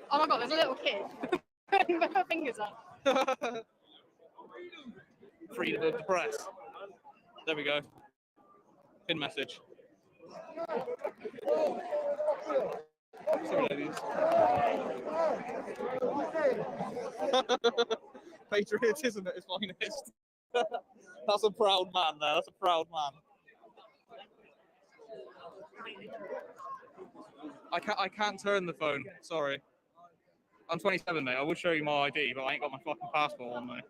Oh my god, there's a little kid. Putting her fingers up. Freedom of the press. There we go. Pin message. Sorry, ladies. Patriotism at its finest. That's a proud man there. That's a proud man. I can't turn the phone. Sorry. I'm 27, mate. I would show you my ID, but I ain't got my fucking passport on me.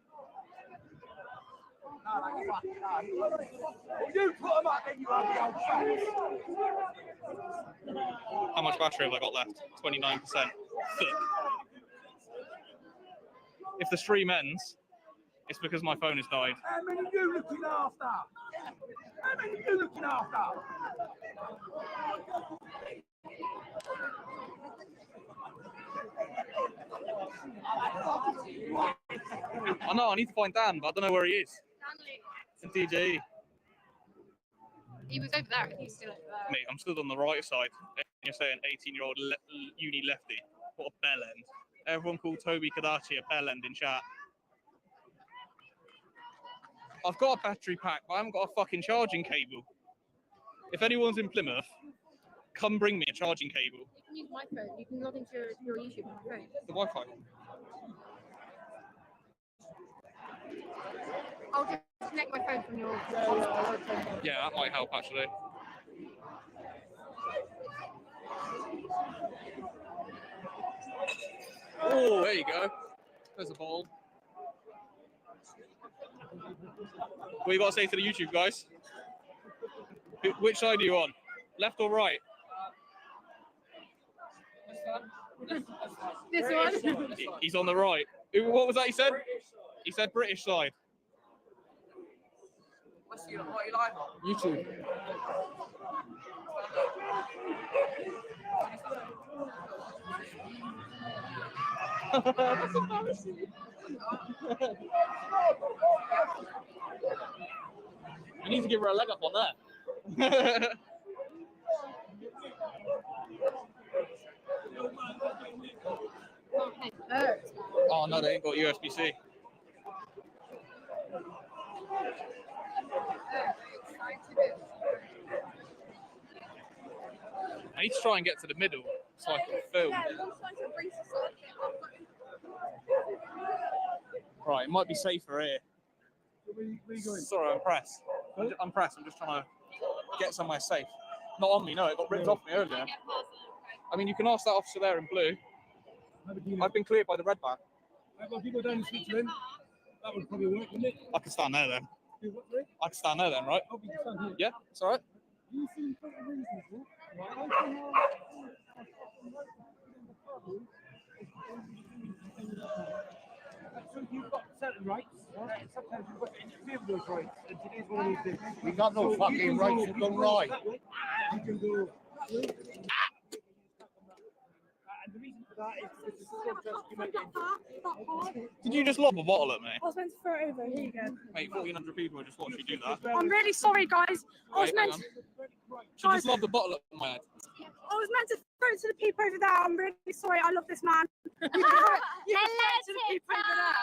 How much battery have I got left? 29%. If the stream ends, it's because my phone has died. How many are you looking after? How many are you looking after? I know, I need to find Dan, but I don't know where he is. In DJE. He was over there and he's still over there. Mate, I'm stood on the right side. And you're saying 18-year-old uni lefty. What a bell end. Everyone called Toby Kadachi a bell end in chat. I've got a battery pack, but I haven't got a fucking charging cable. If anyone's in Plymouth, come bring me a charging cable. You can use my phone. You can log into your YouTube on my phone. The Wi-Fi. I'll just connect my phone from your. Yeah, that might help actually. Oh, there you go. There's a ball. What you got to say to the YouTube guys? Which side are you on? Left or right? This one? He's on the right. What was that he said? He said British side. What are you live on? YouTube. That's embarrassing. You need to give her a leg up on that. Oh no, they ain't got USB-C. I need to try and get to the middle so I can film. Right, it might be safer here. Sorry, I'm pressed. I'm pressed. I'm just trying to get somewhere safe. Not on me, no, it got ripped off me earlier. I mean, you can ask that officer there in blue. I've been cleared by the red van. If you go down Switzerland, that would probably work, wouldn't it? I can stand there then. I can stand there then, right? Yeah, it's all right. You've got certain rights, sometimes you've got to interfere with those rights, and today's one of these days. We got no fucking rights to go right. You can go. And the reason for that is because the protest committee. Did you just lob a bottle at me? I was meant to throw it over. Here you go. Mate, 1,400 people have just watched you do that. I'm really sorry, guys. I was Wait, meant hang to. on. She just lobbed a bottle at my head. I was meant to throw it to the people over there. I'm really sorry. I love this man. You can throw it to the people over there.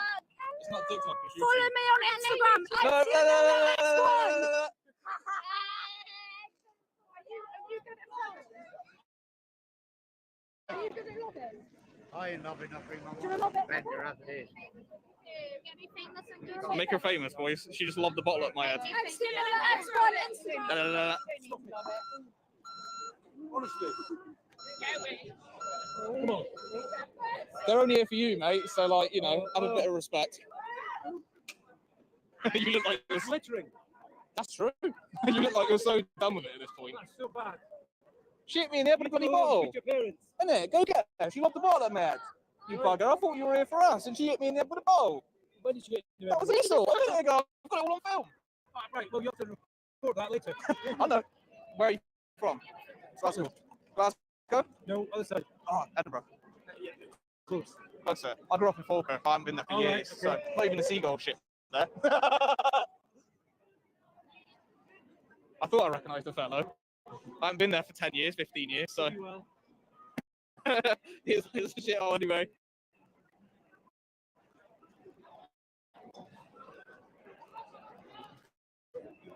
It's not TikTok. It's YouTube. Follow me on Instagram. No, no, no, no, no. Are you good at logging? I ain't loving nothing. Do you want to log it? Better as it is. Make her famous, boys. She just lobbed the bottle at my head. No, no, no, no. Honestly. Come on. They're only here for you, mate. So, like, you know, have a bit of respect. You look like you're glittering. That's true. You look like you're so done with it at this point. That's so bad. Shit me in the head with a bloody bottle. Your parents. Innit? Go get her. She loved the bottle, that mad. You bugger. I thought you were here for us, and she hit me in the head with a bottle. When did you get your That was Easter. A minute ago. I've got it all on film. Right, well, you have to report that later. I know. Where are you from? Glasgow. Glasgow? No, other side. Oh, Edinburgh. Yeah, close. Closer. I grew up in Falkirk. I haven't been there for years, okay. so not even the seagull shit there. I thought I recognised the fellow. I haven't been there for 10 years, 15 years, so. Well. here's the shit hole anyway.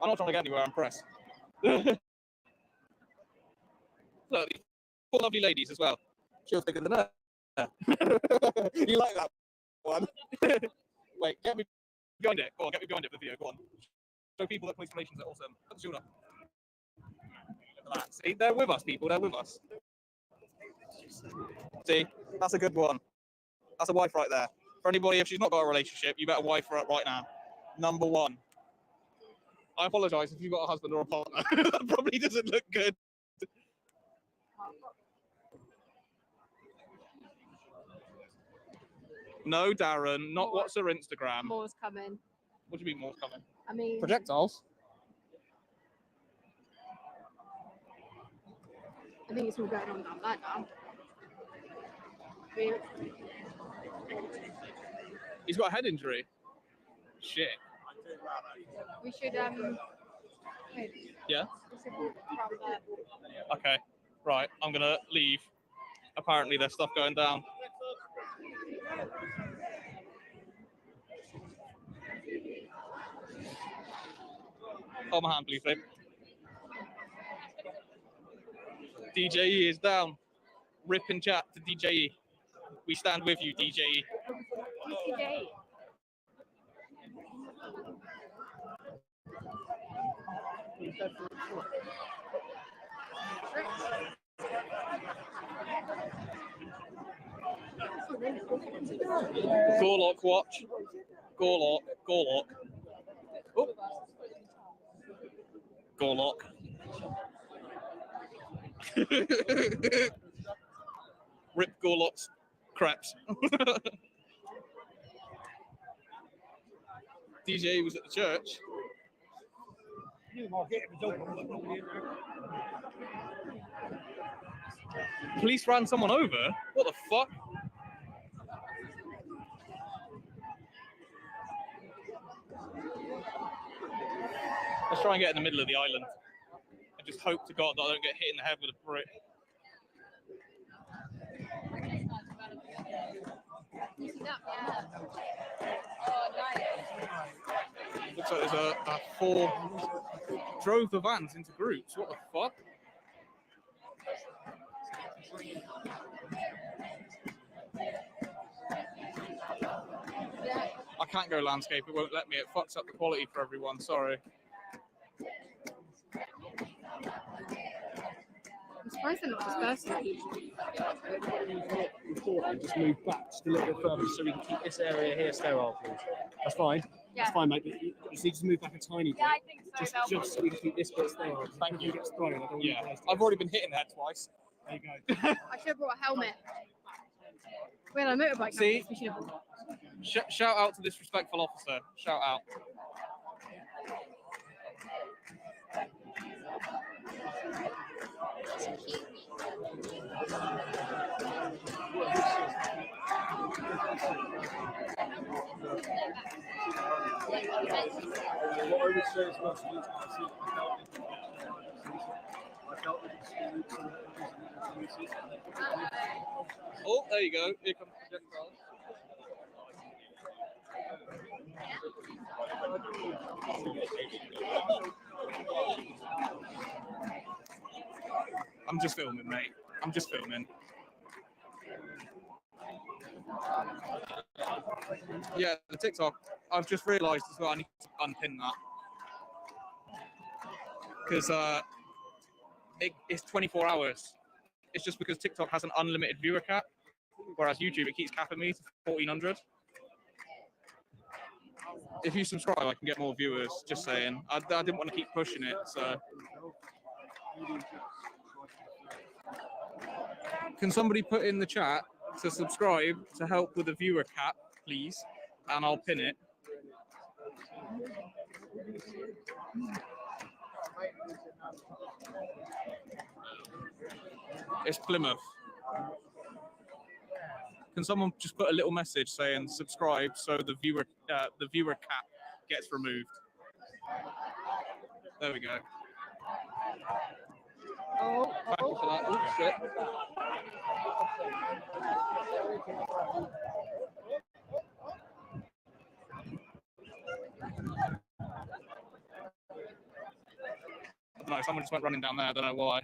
I'm not trying to get anywhere, I'm pressed. Look, these four lovely ladies as well. She was bigger than her. You like that one? Wait, get me behind it. Go on, get me behind it for the video. Go on. Show people that police relations are awesome. Put the shield up. Look at that. See, they're with us, people. They're with us. See, that's a good one. That's a wife right there. For anybody, if she's not got a relationship, you better wife her up right now. Number one. I apologise if you've got a husband or a partner. That probably doesn't look good. No, Darren, not More. what's her Instagram. More's coming. What do you mean more's coming? I mean, Projectiles? I think it's all going on down there now. He's got a head injury. Shit. We should wait. Yeah? We should walk around there. Okay. Right, I'm gonna leave. Apparently there's stuff going down. Hold my hand, please, babe. DJE is down. Rip and chat to DJE. We stand with you, DJE. DJE. Gorlock watch. Gorlock. Gorlock. Oh. Gorlock. Rip Gorlock's crepes. DJ was at the church. Police ran someone over? What the fuck? Let's try and get in the middle of the island. And just hope to God that I don't get hit in the head with a brick. Looks like there's a four drove the vans into groups. What the fuck? I can't go landscape, it won't let me. It fucks up the quality for everyone, sorry. I'm surprised they're not dispersing people. And just move back just a little bit further so we can keep this area here sterile, please. That's fine. Yeah. That's fine, mate. But you just need to move back a tiny bit. Yeah, I think so. Just so we can keep this bit sterile. Thank you. Gets thrown. I don't want Yeah, you guys to I've already been hitting that twice. There you go. I should have brought a helmet. We had a motorbike. See? helmets, we should have. Shout out to this respectful officer. Shout out. What I would say is most I felt Oh, there you go. Here comes the projectile. I'm just filming, mate. I'm just filming. Yeah, the TikTok. I've just realised as well. I need to unpin that because it's 24 hours. It's just because TikTok has an unlimited viewer cap. Whereas YouTube, it keeps capping me to 1,400. If you subscribe, I can get more viewers. Just saying. I didn't want to keep pushing it, so. Can somebody put in the chat to subscribe to help with the viewer cap, please? And I'll pin it. It's Plymouth. Can someone just put a little message saying subscribe so the viewer cap gets removed? There we go. Thank you for that. Oh, shit. I don't know, someone just went running down there, I don't know why.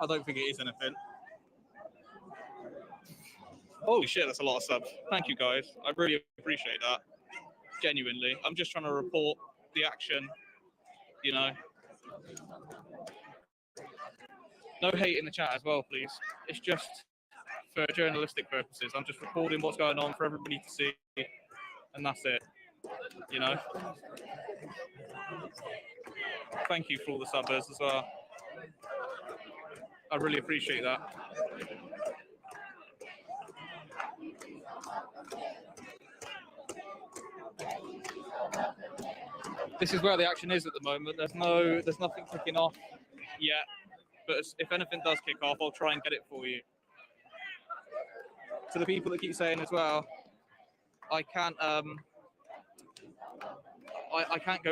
I don't think it is anything. Holy shit, that's a lot of subs. Thank you guys. I really appreciate that. Genuinely. I'm just trying to report the action, you know. No hate in the chat as well, please. It's just for journalistic purposes. I'm just recording what's going on for everybody to see, and that's it, you know. Thank you for all the subbers as well. I really appreciate that. This is where the action is at the moment. There's nothing kicking off yet, but if anything does kick off, I'll try and get it for you. To the people that keep saying as well, I can't go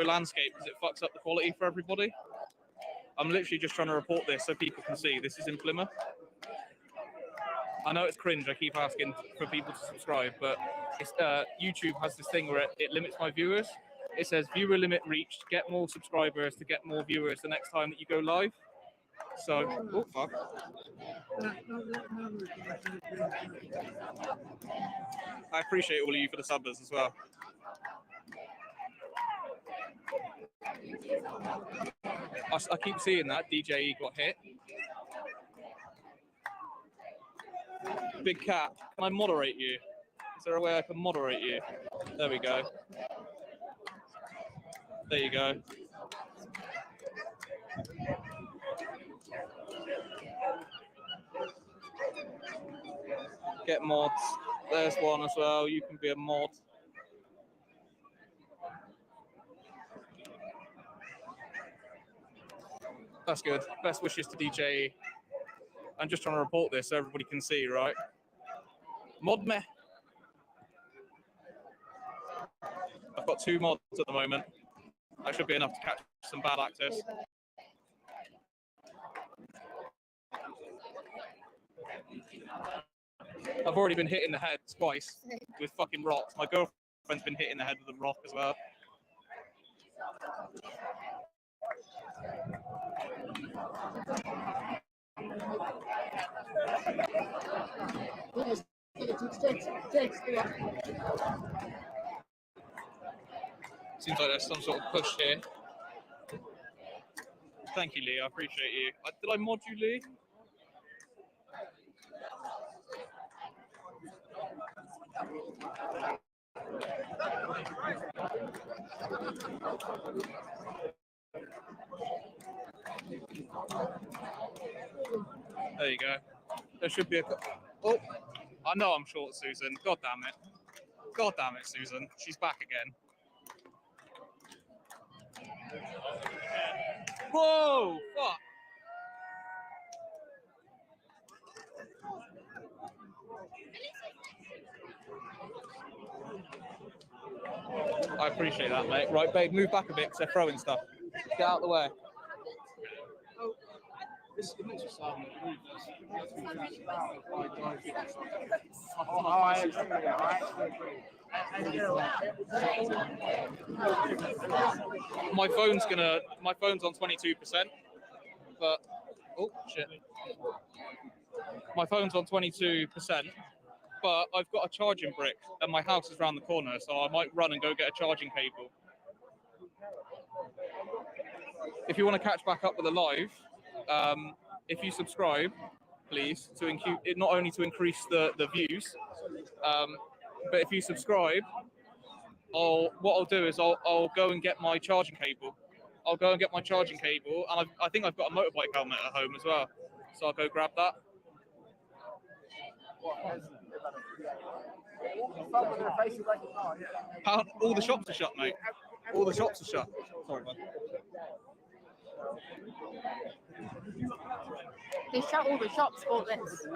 landscape because it fucks up the quality for everybody. I'm literally just trying to report this so people can see this is in Plymouth. I know it's cringe, I keep asking for people to subscribe, but it's, YouTube has this thing where it limits my viewers. It says viewer limit reached, get more subscribers to get more viewers the next time that you go live. So, oh fuck. I appreciate all of you for the subbers as well. I keep seeing that DJE got hit. Big Cat, can I moderate you? Is there a way I can moderate you? There we go. There you go. Get mods. There's one as well. You can be a mod. That's good. Best wishes to DJE. I'm just trying to report this so everybody can see, right? Mod me. I've got 2 mods at the moment. That should be enough to catch some bad actors. I've already been hit in the head twice with fucking rocks. My girlfriend's been hit in the head with a rock as well. Seems like there's some sort of push here. Thank you, Lee. I appreciate you. Did I mod you, Lee? There you go. There should be a... Oh, I know I'm short, Susan. God damn it. God damn it, Susan. She's back again. Whoa, fuck. I appreciate that, mate. Right, babe, move back a bit because they're throwing stuff. Get out of the way. My phone's on 22%, but oh shit. My phone's on 22%, but I've got a charging brick and my house is around the corner, so I might run and go get a charging cable. If you want to catch back up with the live, if you subscribe, please, to not only to increase the views, but if you subscribe, what I'll do is I'll go and get my charging cable. I'll go and get my charging cable, and I think I've got a motorbike helmet at home as well, so I'll go grab that. All the shops are shut, mate. All the shops are shut. Sorry, man. They shut all the shops for this.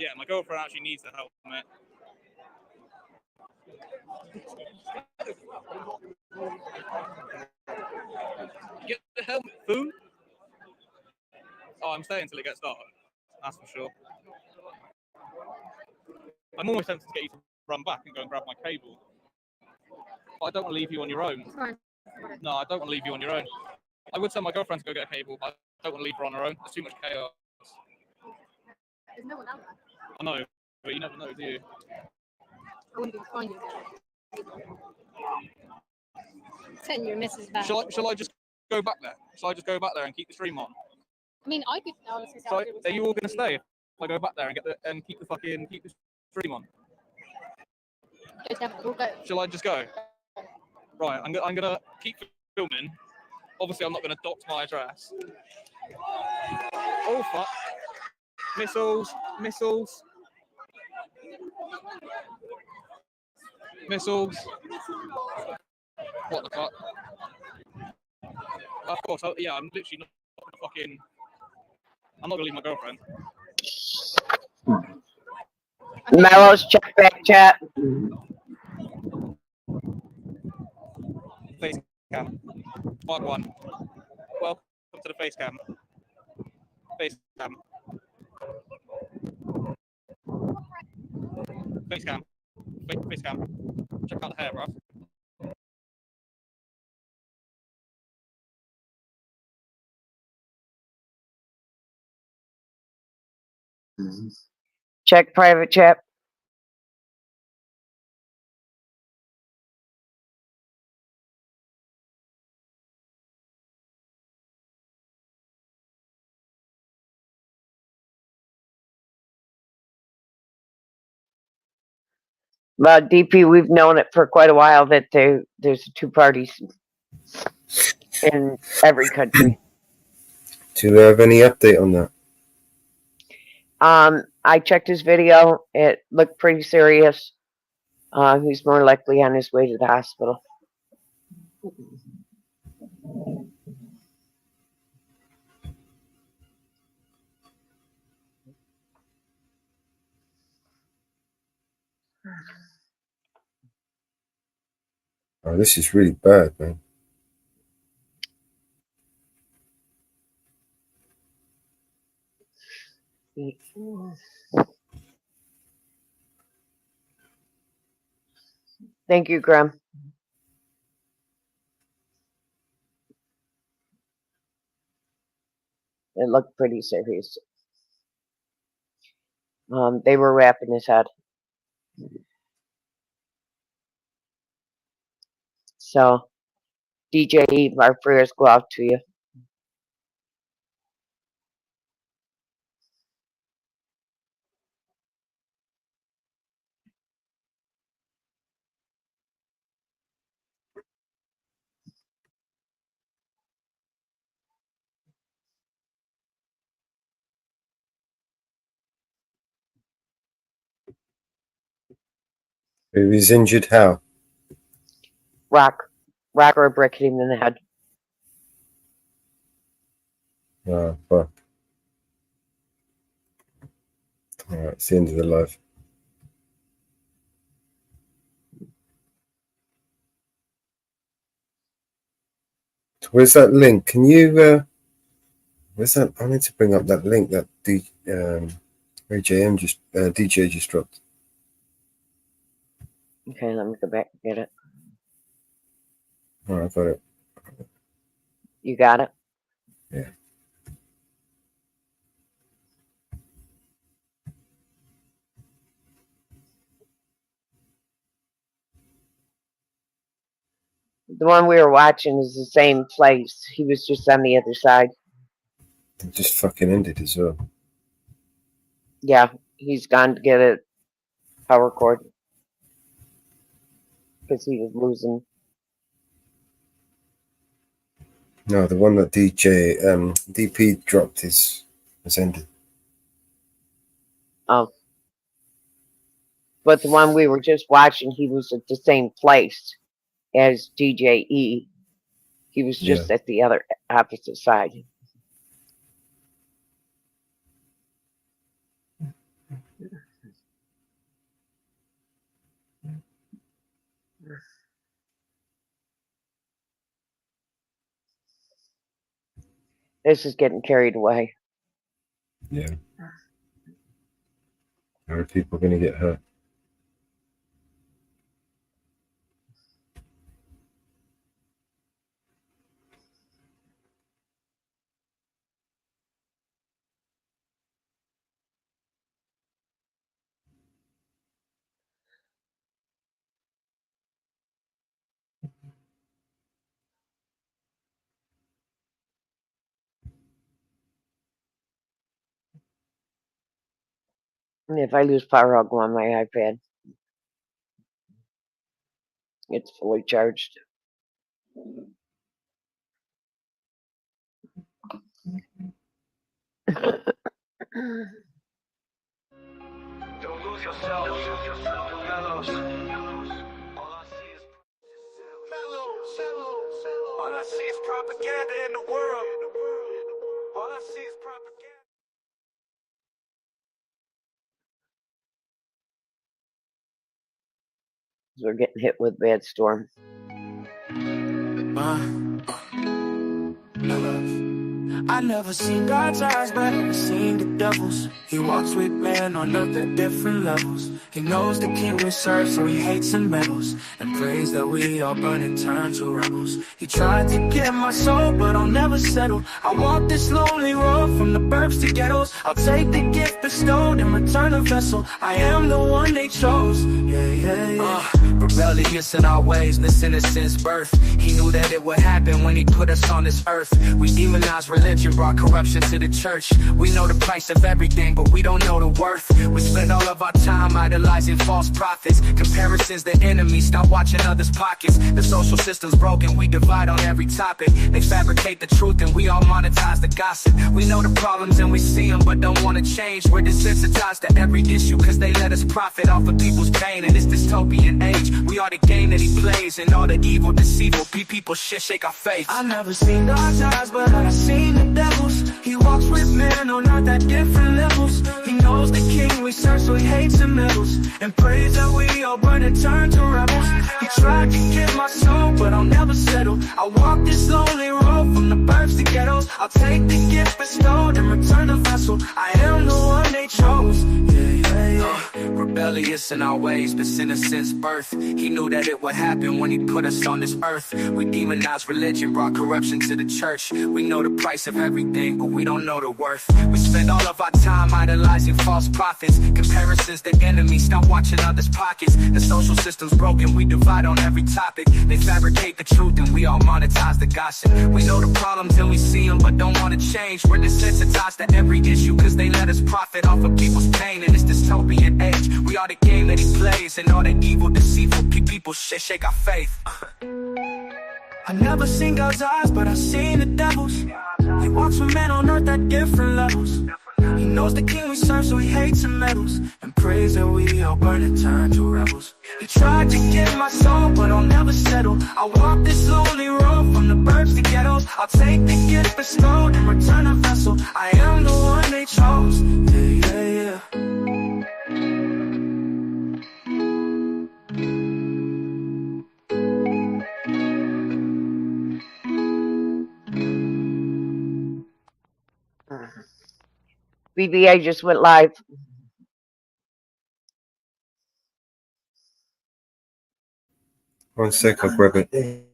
Yeah, my girlfriend actually needs the helmet. Get the helmet, fool. Oh, I'm staying until it gets dark. That's for sure. I'm almost tempted to get you to run back and go and grab my cable. But I don't want to leave you on your own. No, I don't want to leave you on your own. I would tell my girlfriend to go get a cable, but I don't want to leave her on her own. There's too much chaos. There's no one out there. I know, but you never know, do you? I wouldn't be find you there. Send your missus back. Shall I just go back there? Shall I just go back there and keep the stream on? I mean, I could. Are you all going to stay if I go back there and keep the stream on? We'll go. Shall I just go? Right, I'm gonna keep filming. Obviously, I'm not gonna dox my address. Oh fuck! Missiles! What the fuck? Of course, yeah. I'm literally not gonna fucking. I'm not gonna leave my girlfriend. Mellows, check back chat. Face cam. Part 1. Welcome to the face cam. Face cam. Face cam. Face cam. Check out the hair, bro. Check private chat. DP, we've known it for quite a while that there's 2 parties in every country. Do you have any update on that? I checked his video. It looked pretty serious. He's more likely on his way to the hospital. Oh, this is really bad, man. Thank you, Graham. It looked pretty serious. They were wrapping his head. So, DJ Eve, our prayers go out to you. He was injured how? Rock or a brick hit him in the head. Oh, fuck. Alright, it's the end of the live. Where's that link? Can you, where's that? I need to bring up that link that DJ just dropped. Okay, let me go back and get it. Oh, I got it. You got it? Yeah. The one we were watching is the same place. He was just on the other side. It just fucking ended as well. Yeah, he's gone to get a power cord because he was losing. No, the one that DP dropped has ended. Oh. But the one we were just watching, he was at the same place as DJE. He was just at the other opposite side. This is getting carried away. Yeah. How are people going to get hurt? And if I lose power, I'll go on my iPad. It's fully charged. Don't lose yourself. Mellows. All I see is propaganda in the world. All I see is propaganda. We're getting hit with bad storm. I never seen God's eyes, but I've seen the devil's. He walks with man on earth at different levels. He knows the king we serve, so he hates and meddles, and prays that we all burn and turn to rebels. He tried to get my soul, but I'll never settle. I walk this lonely road from the burbs to ghettos. I'll take the gift bestowed and return a vessel. I am the one they chose. Rebellious in our ways, missing it since birth. He knew that it would happen when he put us on this earth. We demonized religion, brought corruption to the church. We know the price of everything, but we don't know the worth. We spend all of our time idolizing false prophets. Comparison's the enemy, stop watching others' pockets. The social system's broken, we divide on every topic. They fabricate the truth and we all monetize the gossip. We know the problems and we see them, but don't want to change. We're desensitized to every issue cause they let us profit off of people's pain. In this dystopian age, we are the game that he plays, and all the evil, deceitful people shake our faith. I never seen God's eyes, but I seen the devil's. He walks with men on earth at different levels. He knows the king we serve, so he hates and meddles, and prays that we all burn and turn to rebels. He tried to get my soul, but I'll never settle. I walk this lonely road from the burbs to ghettos. I'll take the gift bestowed and return the vessel. I am the one they chose. Rebellious in our ways, but since since birth. He knew that it would happen when he put us on this earth. We demonized religion, brought corruption to the church. We know the price of everything, but we don't know the worth. We spend all of our time idolizing false prophets. Comparison's the enemy, stop watching others' pockets. The social system's broken, we divide on every topic. They fabricate the truth and we all monetize the gossip. We know the problems and we see them, but don't want to change. We're desensitized to every issue cause they let us profit off of people's pain. In this dystopian age, we are the game that he plays, and all the evil, deceitful people shake our faith. I never seen God's eyes, but I seen the devil's. He walks with men on earth at different levels. He knows the king we serve, so he hates and meddles, and prays that we all burn and turn to rebels. He tried to get my soul, but I'll never settle. I walk this lonely road from the burbs to ghettos. I'll take the gift bestowed and return a vessel. I am the one they chose. Yeah. BBA just went live. One sec, I'll grab it.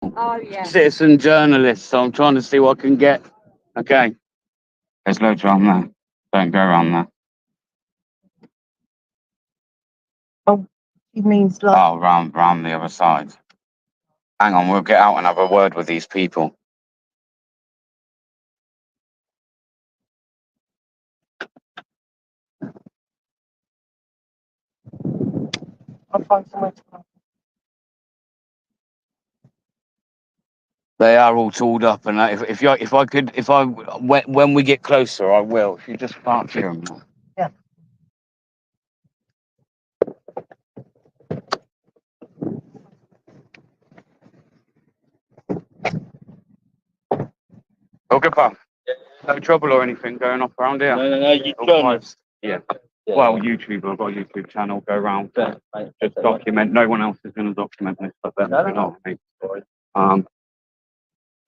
Oh, yeah. citizen journalist, so I'm trying to see what I can get. Okay. There's loads around there. Don't go around there. Oh, he means like. Oh, round the other side. Hang on, we'll get out and have a word with these people. I'll find somewhere to go. They are all tooled up, and when we get closer, I will. If you just can't hear them. Yeah. Oh, good pal. No trouble or anything going off around here? No, you All journalist. quiet. Yeah. Well, YouTube. I've got a YouTube channel. Go around. Just document. No one else is going to document this, but then you know what I mean.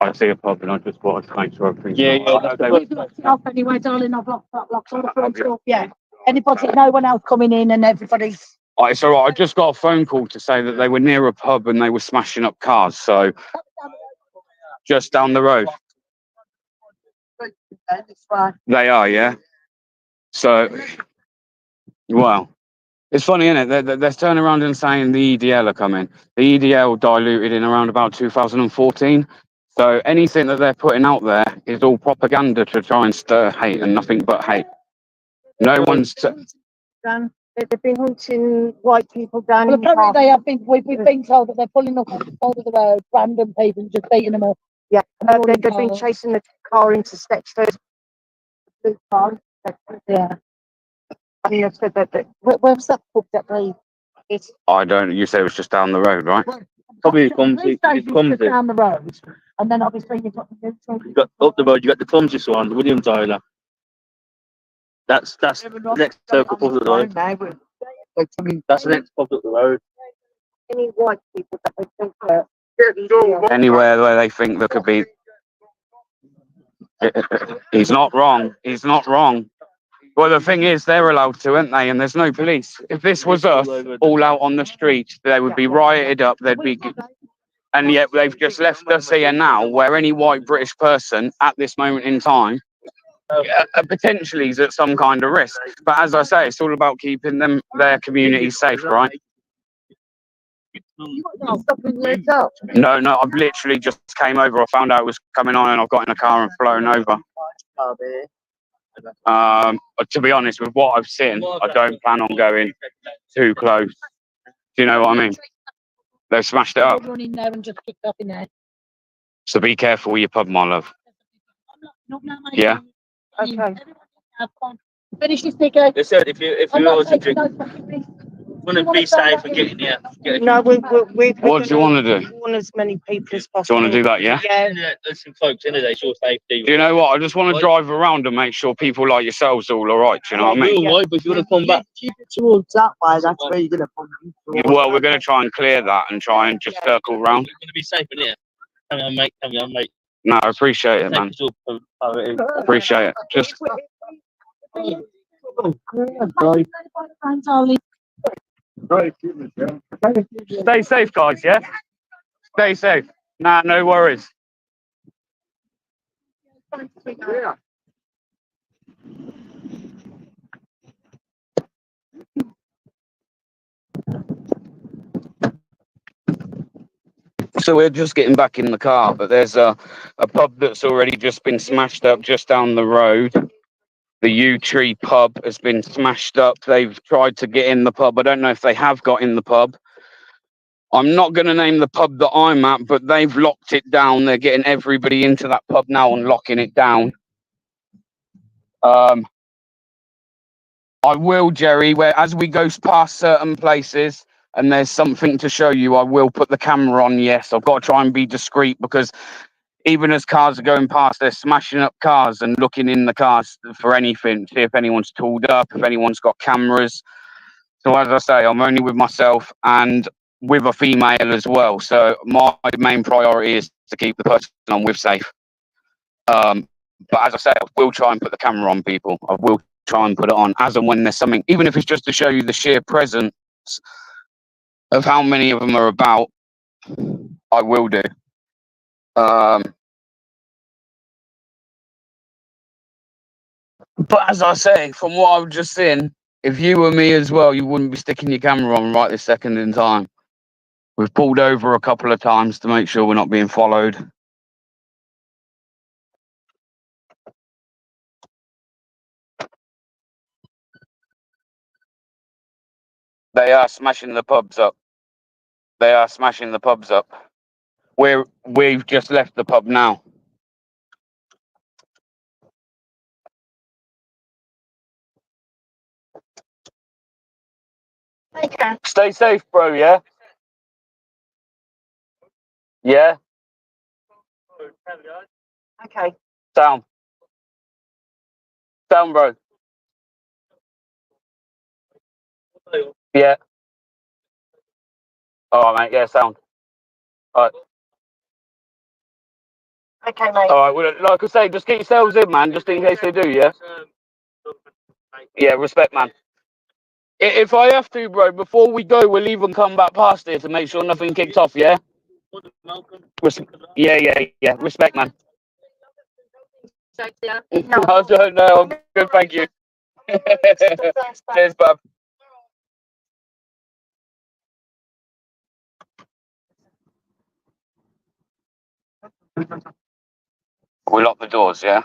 I see a pub and I just thought I'd make sure everything's We've locked it off anyway, darling. I've locked all the front door. Yeah. Anybody, no one else coming in, and everybody's. It's all right. I just got a phone call to say that they were near a pub and they were smashing up cars. So just down the road. They are, yeah. So, well, it's funny, isn't it? They're turning around and saying the EDL are coming. The EDL diluted in around about 2014. So anything that they're putting out there is all propaganda to try and stir hate and nothing but hate. No one's. Dan, they've been hunting white people down. Well, apparently they have been. We've been told that they're pulling up on the side of the road, random people, and just beating them up. Yeah, they've been chasing the car into Stexford. Yeah. I mean, I've said that. Where's that pub that they? I don't. You say it was just down the road, right? Probably Clumsy. It's Clumsy. Down the road, and then obviously you've got the. You got up the road. You got the Clumsy one, the William Tyler. That's the next circle pub up the road. That's the next pub up the road. Any white people that they think Anywhere where they think there could be. He's not wrong. He's not wrong. Well, the thing is, they're allowed to, aren't they? And there's no police. If this was us, all out on the streets, they would be rioted up. They'd be, and yet they've just left us here now, where any white British person at this moment in time potentially is at some kind of risk. But as I say, it's all about keeping their community safe, right? No, I've literally just came over. I found out it was coming on, and I've got in a car and flown over. To be honest, with what I've seen, I don't plan on going too close. Do you know what I mean? They've smashed it up. Running there and just kicked off in there. So be careful with your pub, my love. Yeah. Okay. Finish this ticket. They said if you want to be safe and get in here. No, we What do you want to do? warn as many people as Do you possible. want to do that, yeah? Yeah. There's some folks in there, they sure safety. Do you know what? I just want to drive around and make sure people like yourselves are all right. Do you know what I mean? Right, but if you want to come back. Keep it towards that way. That's where you're gonna come. Well, we're going to try and clear that and try and just circle round. You're going to be safe in here. Come on, mate. Come on, mate. No, I appreciate it, man. Appreciate it. Just. Stay safe, guys, yeah? Stay safe. Nah, no worries. Yeah. So we're just getting back in the car, but there's a pub that's already just been smashed up just down the road. The Yew Tree pub has been smashed up. They've tried to get in the pub. I don't know if they have got in the pub. I'm not going to name the pub that I'm at, but they've locked it down. They're getting everybody into that pub now and locking it down. I will, Jerry, as we go past certain places and there's something to show you, I will put the camera on, yes. I've got to try and be discreet because even as cars are going past, they're smashing up cars and looking in the cars for anything, see if anyone's tooled up, if anyone's got cameras. So as I say, I'm only with myself and with a female as well. So my main priority is to keep the person I'm with safe. But as I say, I will try and put the camera on people. I will try and put it on as and when there's something, even if it's just to show you the sheer presence of how many of them are about, I will do. But as I say, from what I've just seen, if you were me as well, you wouldn't be sticking your camera on right this second in time. We've pulled over a couple of times to make sure we're not being followed. They are smashing the pubs up. They are smashing the pubs up. We've just left the pub now. Okay. Stay safe, bro, yeah? Yeah? Okay. Sound, bro. Yeah. Alright, mate, yeah, sound. Alright. Okay, mate. Alright, well, like I say, just keep yourselves in, man, just in case they do, yeah? Yeah, respect, man. If I have to, bro, before we go, we'll even come back past here to make sure nothing kicked off, yeah? Yeah. Respect, man. I don't know. I'm good, thank you. Cheers, bub. We lock the doors, yeah?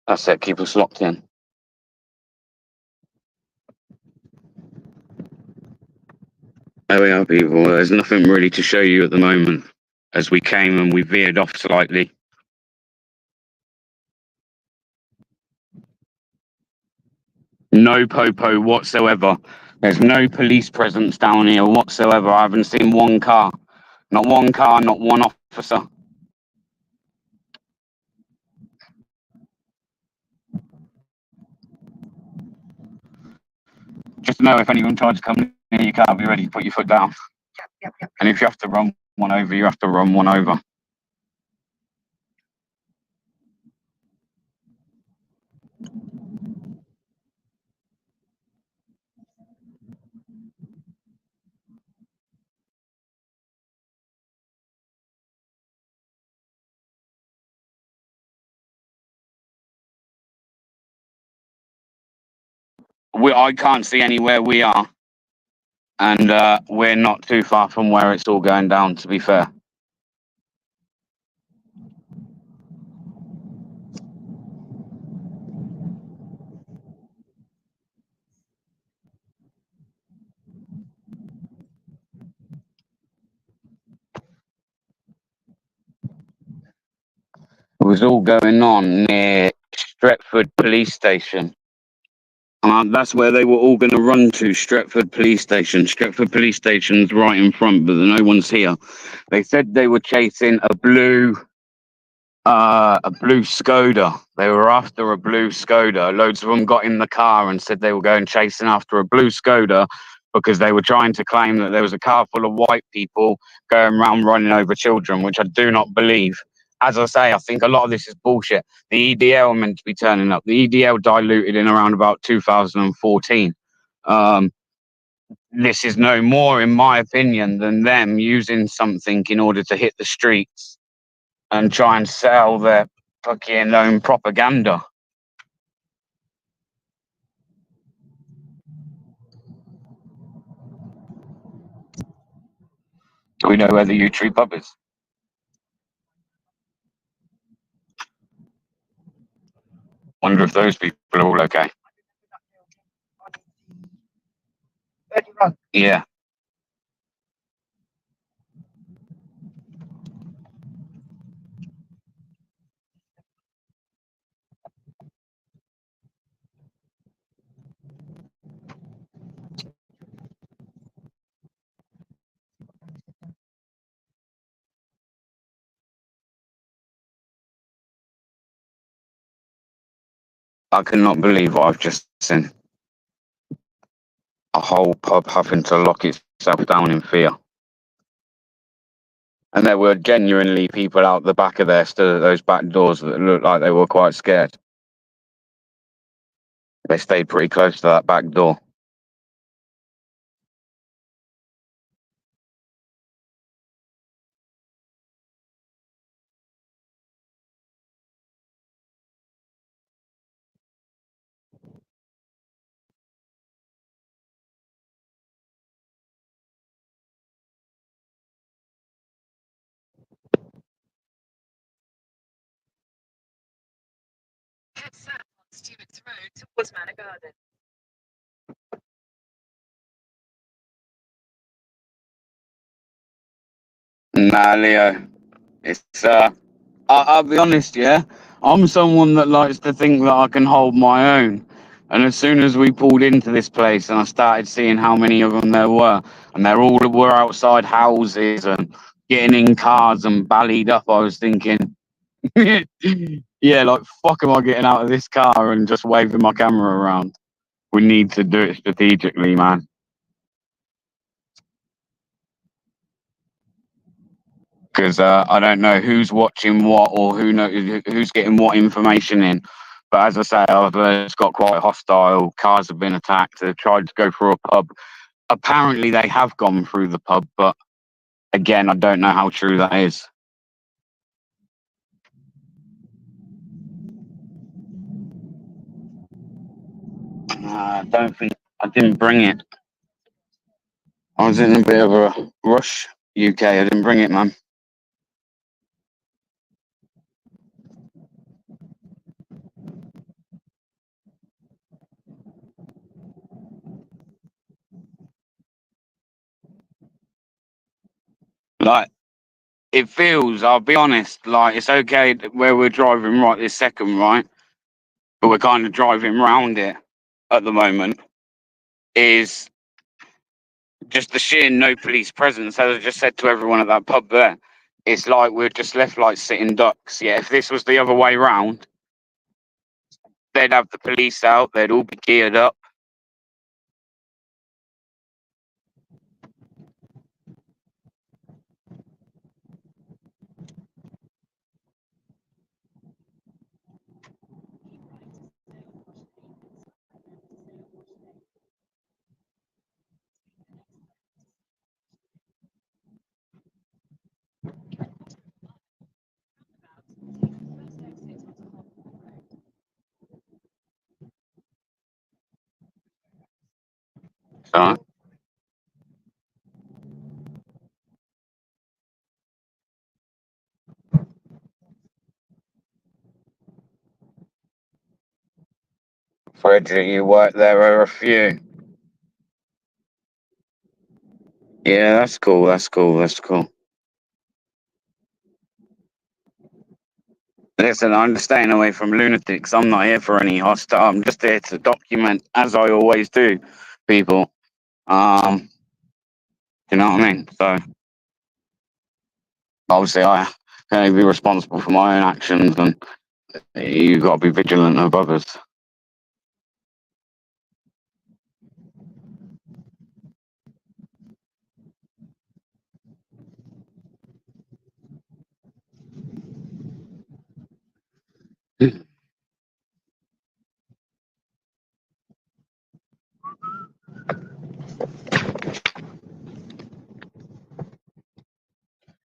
That's it, keep us locked in. There we are, people. There's nothing really to show you at the moment, as we came and we veered off slightly. No popo whatsoever. There's no police presence down here whatsoever. I haven't seen one car. Not one car, not one officer. Just know if anyone tries to come near your car, be ready to put your foot down. Yep. And if you have to run one over, you have to run one over. I can't see anywhere we are. And we're not too far from where it's all going down, to be fair. It was all going on near Stretford Police Station. That's where they were all going to run to, Stretford Police Station. Stretford Police Station's right in front, but no one's here. They said they were chasing a blue Skoda. They were after a blue Skoda. Loads of them got in the car and said they were going chasing after a blue Skoda because they were trying to claim that there was a car full of white people going around running over children, which I do not believe. As I say, I think a lot of this is bullshit. The EDL are meant to be turning up. The EDL diluted in around about 2014. This is no more, in my opinion, than them using something in order to hit the streets and try and sell their fucking own propaganda. Do we know where the U-Tree pub is? Wonder if those people are all okay. Yeah. I cannot believe what I've just seen. A whole pub having to lock itself down in fear. And there were genuinely people out the back of there stood at those back doors that looked like they were quite scared. They stayed pretty close to that back door. Nah, Leo. It's I'll be honest, yeah. I'm someone that likes to think that I can hold my own. And as soon as we pulled into this place and I started seeing how many of them there were, and they're all were outside houses and getting in cars and ballied up, I was thinking, yeah, like, fuck am I getting out of this car and just waving my camera around? We need to do it strategically, man. Because I don't know who's watching what or who's getting what information in. But as I say, it's got quite hostile. Cars have been attacked. They've tried to go through a pub. Apparently, they have gone through the pub, but again, I don't know how true that is. I don't think I didn't bring it. I was in a bit of a rush, UK. I didn't bring it, man. Like, it feels, I'll be honest, like it's okay where we're driving right this second, right? But we're kind of driving round it at the moment. Is just the sheer no police presence. As I just said to everyone at that pub there, it's like we're just left like sitting ducks. Yeah, if this was the other way round, they'd have the police out, they'd all be geared up. So, Frederick, you work there are a few. Yeah, that's cool, that's cool, that's cool. Listen, I'm just staying away from lunatics. I'm not here for any hostile. I'm just here to document, as I always do, people. Do you know what I mean? So, obviously, I can only be responsible for my own actions, and you've got to be vigilant of others.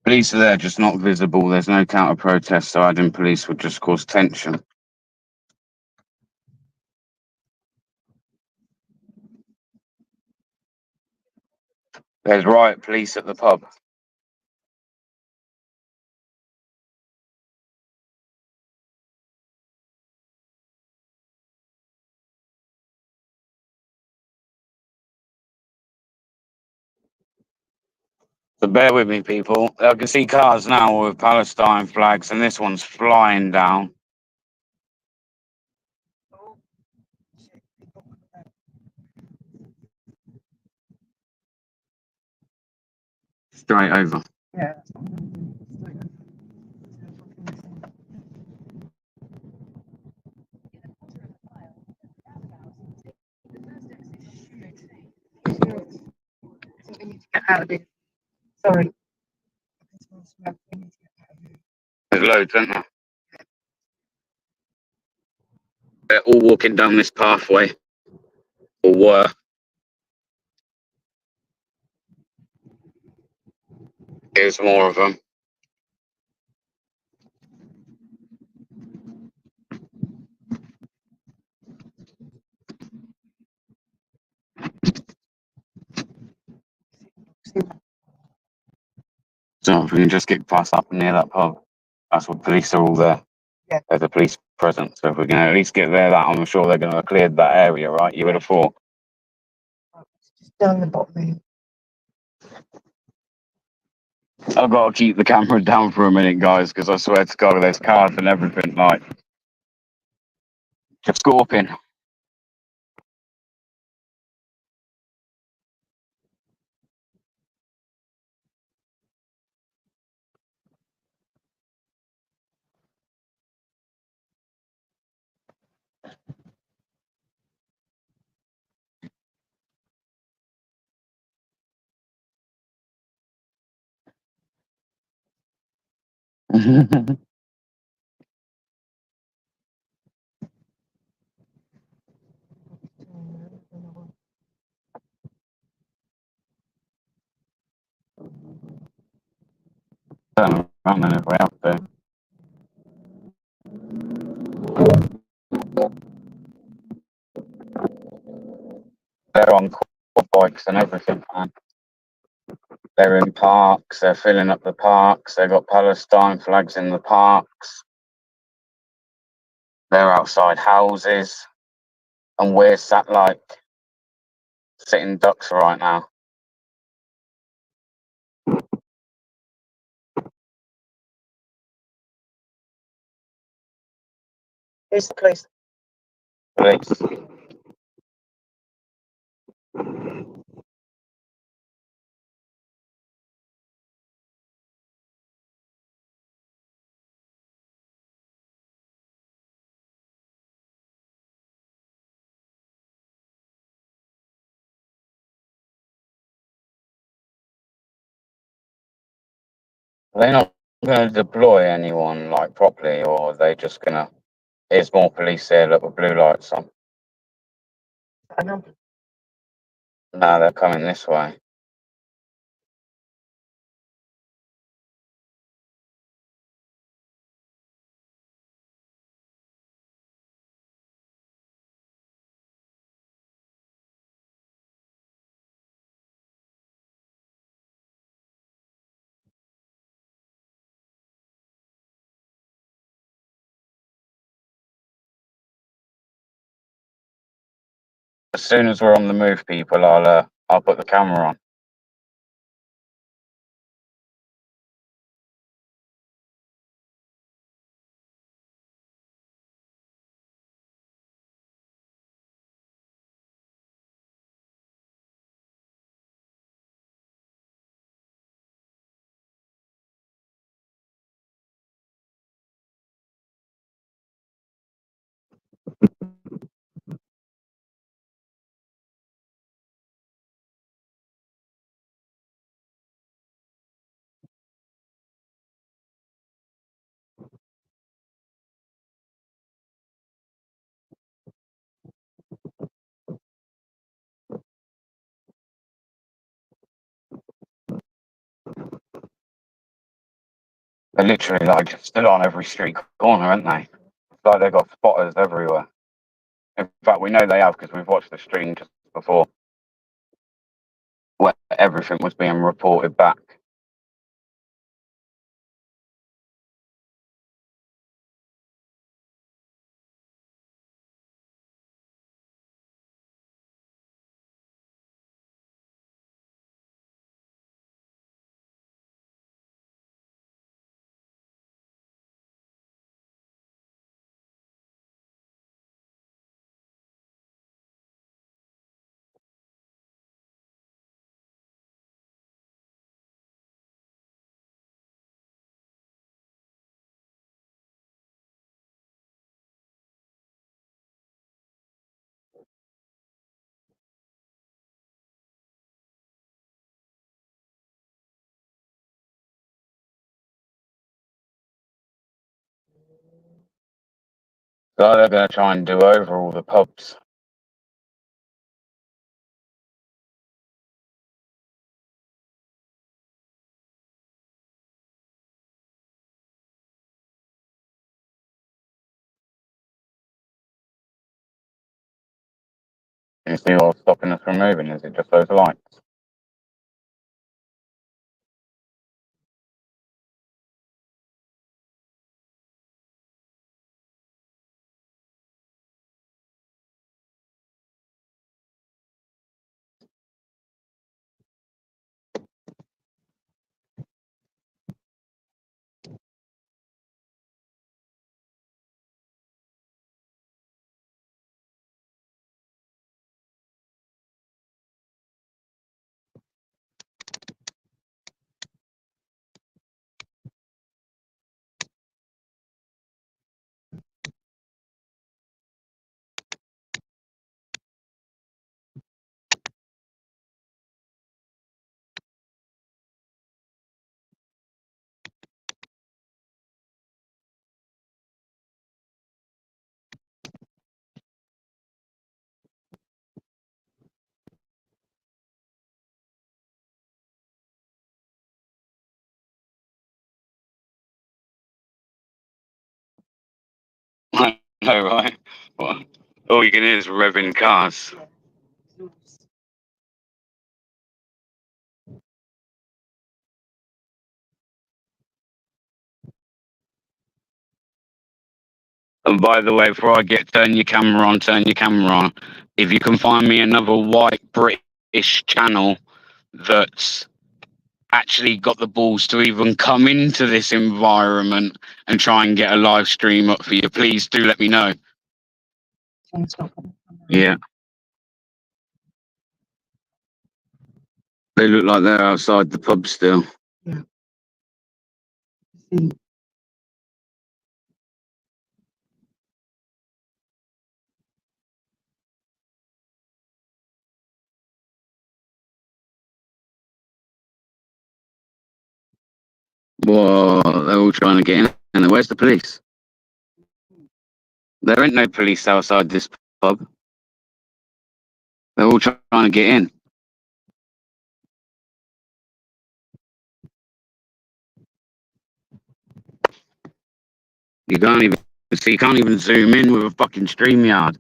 Police are there, just not visible. There's no counter protest, so adding police would just cause tension. There's riot police at the pub. So bear with me, people. I can see cars now with Palestine flags, and this one's flying down. Straight over. Yeah. We need to get out of here. Sorry. There's loads, isn't there? They're all walking down this pathway. Or were. Here's more of them. So if we can just get past up near that pub, that's what police are all there. Yeah. There's a police present. So if we can at least get there, that I'm sure they're going to have cleared that area, right? You would have thought. Just down the bottom. I've got to keep the camera down for a minute, guys, because I swear to God, there's cars and everything, like, just scorping. Turn around then if we have to. They're on quad bikes and everything, man. They're in parks, they're filling up the parks, they've got Palestine flags in the parks, they're outside houses, and we're sat like sitting ducks right now. Here's the place. Police. They're not going to deploy anyone like properly, or are they just going to, here's more police there, look with blue lights on. I know. No, they're coming this way. As soon as we're on the move, people, I'll put the camera on. They're literally like still on every street corner, aren't they? It's like they've got spotters everywhere. In fact, we know they have because we've watched the stream just before where everything was being reported back. So they're going to try and do over all the pubs. You see what's stopping us from moving? Is it just those lights? Oh, right. What? All you can hear is revving cars. And by the way, before I turn your camera on. If you can find me another white British channel that's actually got the balls to even come into this environment and try and get a live stream up for you, please do let me know. Yeah. They look like they're outside the pub still. Whoa, they're all trying to get in. And where's the police? There ain't no police outside this pub. They're all trying to get in. You can't even see, you can't even zoom in with a fucking StreamYard.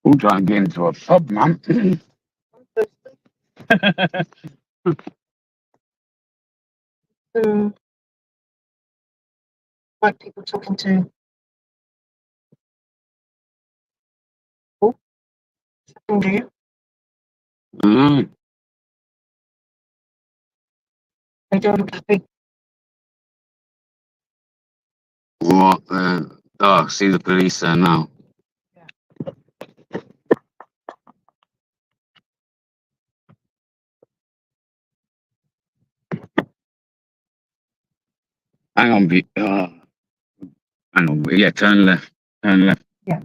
All trying to get into a pub, man. White people talking to. Oh, do you? Mm. They don't look happy. What? Oh, see the police there now. Hang on, hang on. Yeah, turn left. Turn left. Yeah.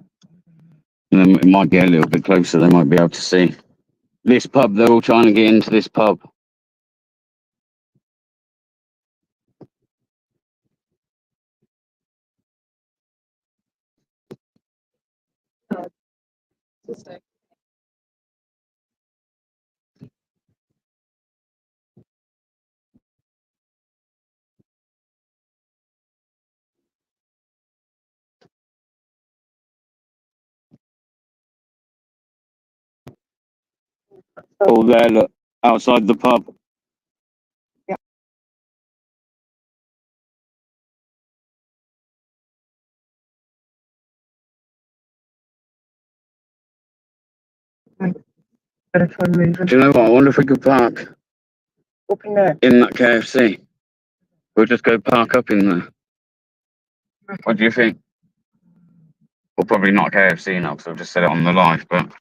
And then it might get a little bit closer. They might be able to see. This pub, they're all trying to get into this pub. Oh, there, look, outside the pub. Better try and move. Do you know what? I wonder if we could park Up in there. in that KFC. We'll just go park up in there. What do you think? Well, probably not KFC now, because I've just said it on the live, but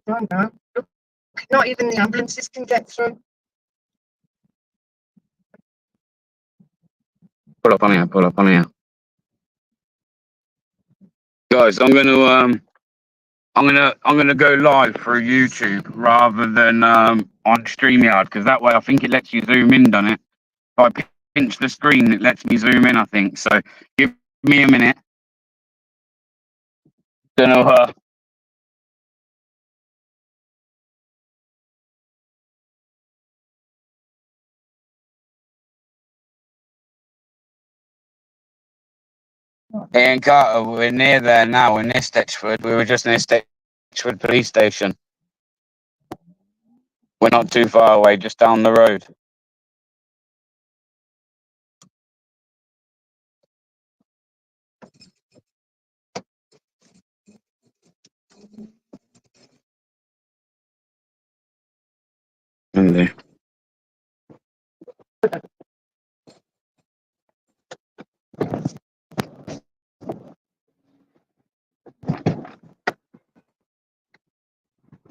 I don't know. Look, not even the ambulances can get through. pull up on here. Guys, I'm gonna go live through YouTube rather than on StreamYard, because that way I think it lets you zoom in, doesn't it? If I pinch the screen, it lets me zoom in, I think. So give me a minute. Don't know Ian Carter, we're near there now. We're near Stitchford. We were just near Stitchford Police Station. We're not too far away, just down the road. Really?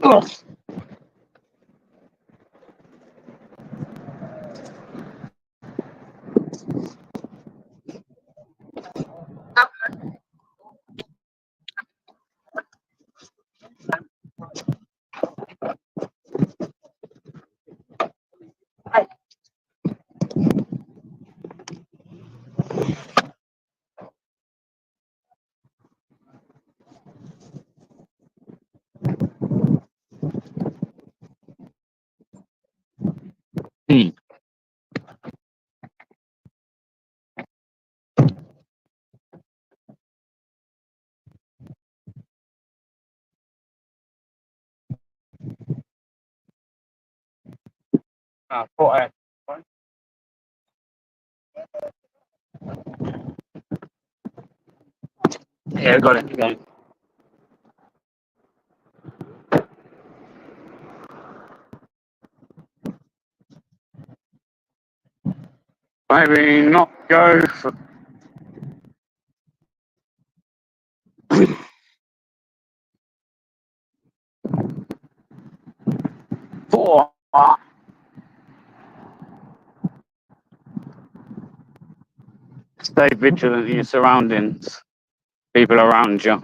Oh. Yeah, got it. Got it. Maybe not go for 4. Stay vigilant in your surroundings, people around you.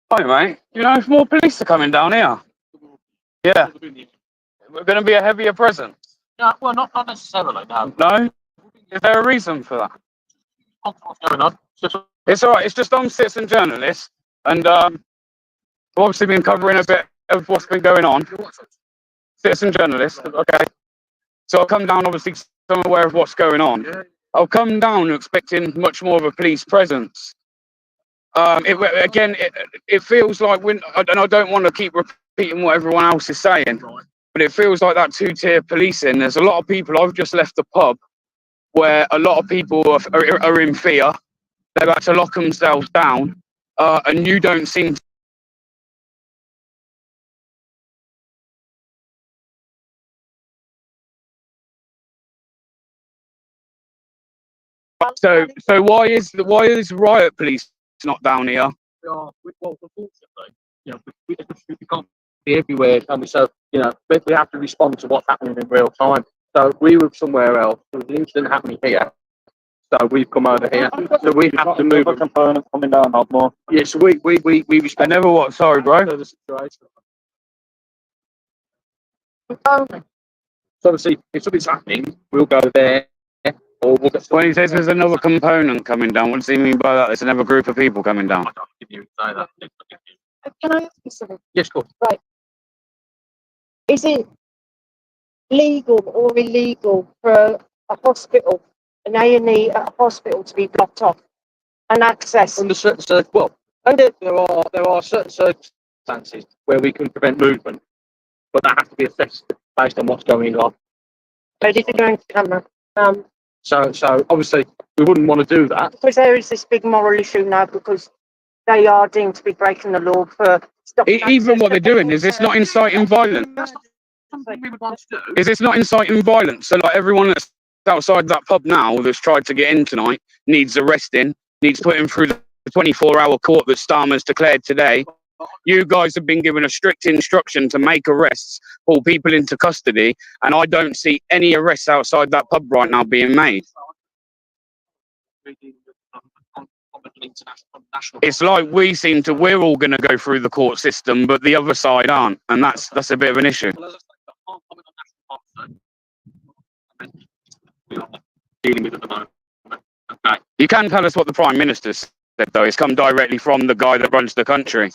Hi, mate. You know if more police are coming down here? Yeah. We're going to be a heavier presence. No, well, not necessarily. No. No? Is there a reason for that? What's going on? It's all right. It's just I'm citizen journalist, and I've obviously been covering a bit of what's been going on. Citizen journalist, okay. So I'll come down, obviously, so I'm aware of what's going on. I'll come down expecting much more of a police presence. It feels like and I don't want to keep repeating what everyone else is saying, but it feels like that two-tier policing. There's a lot of people. I've just left the pub where a lot of people are in fear. They've had to lock themselves down, and you don't seem to. So why is riot police not down here? Well, unfortunately, we can't be everywhere, and we have to respond to what's happening in real time. So we were somewhere else. There was an incident happening here. So we've come over here. So we have to move. A component coming down, not more. Yes, we respond. I never what? Sorry, bro. The situation. So obviously, if something's happening, we'll go there. Or we'll get. When he says there's another component coming down, what does he mean by that? There's another group of people coming down. Can I ask you something? Yes, cool. Right. Is it legal or illegal for a hospital, an A&E at a hospital, to be blocked off and access? Under certain there are certain circumstances where we can prevent movement, but that has to be assessed based on what's going on. Ready to go into camera. So obviously we wouldn't want to do that. Because there is this big moral issue now, because they are deemed to be breaking the law for stopping. Even what they're doing, is this not inciting violence? We would want to do. Is this not inciting violence? So like everyone that's outside that pub now that's tried to get in tonight needs arresting, needs putting through the 24-hour court that Starmer's declared today. You guys have been given a strict instruction to make arrests, pull people into custody, and I don't see any arrests outside that pub right now being made. It's like we're all going to go through the court system, but the other side aren't, and that's a bit of an issue. Dealing with at the moment. Okay. You can tell us what the Prime Minister said, though. It's come directly from the guy that runs the country.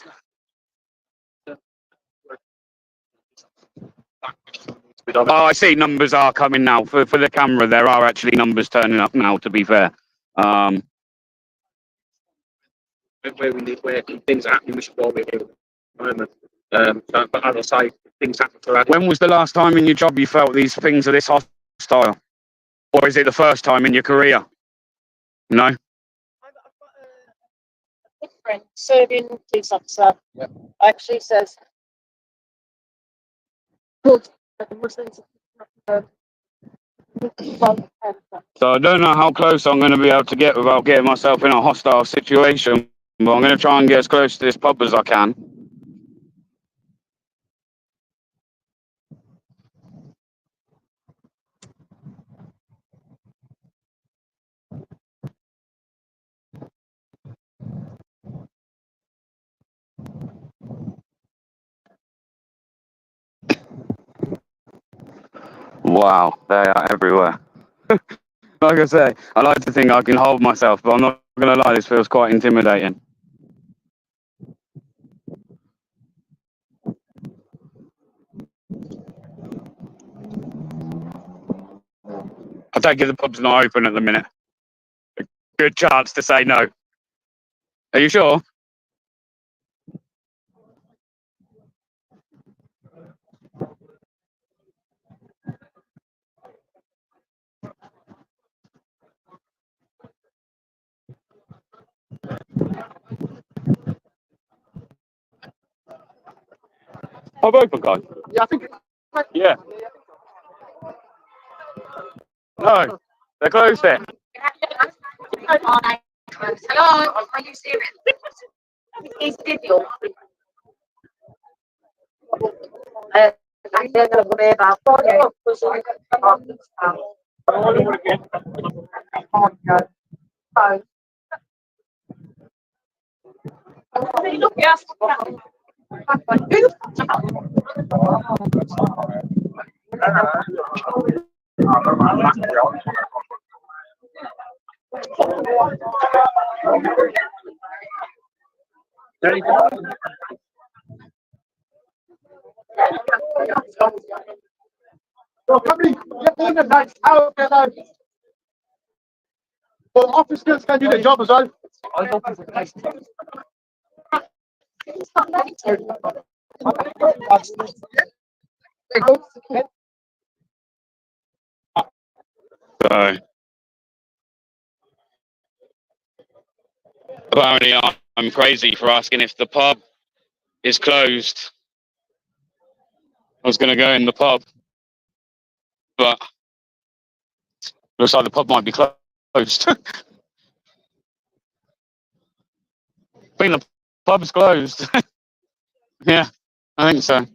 Oh, I see numbers are coming now. For the camera, there are actually numbers turning up now, to be fair. Where things are happening, we should go with it at the moment. But as I say, things happen for us. When was the last time in your job you felt these things are this hostile? Or is it the first time in your career? No? I've got a good friend, serving police officer, actually says, good, So I don't know how close I'm going to be able to get without getting myself in a hostile situation, but I'm going to try and get as close to this pub as I can. Wow, they are everywhere. Like I say, I like to think I can hold myself, but I'm not going to lie, this feels quite intimidating. I take it the pub's not open at the minute. Good chance to say no. Are you sure? Pub open, guys? Yeah, I think. Yeah. No, they're closed it. Hello, are you serious? It's video. Anche lo voleva poi Well, officers can do their job as well. So, apparently I'm crazy for asking if the pub is closed. I was going to go in the pub, but looks like the pub might be closed. I think the pub's closed. Yeah, I think so.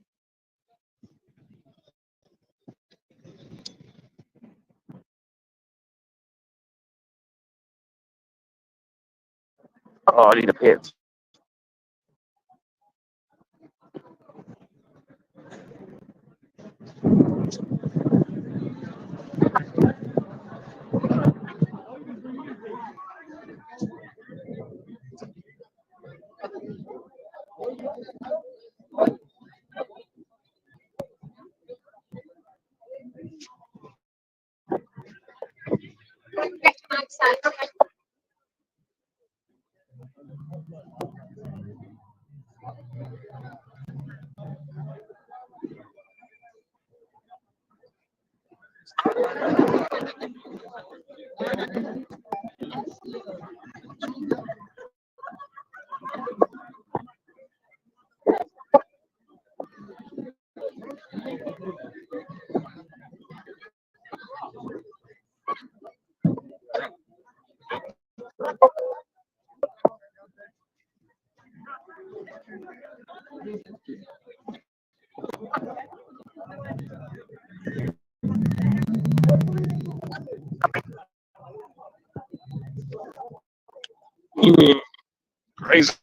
Oh, I need a piss. Crazy.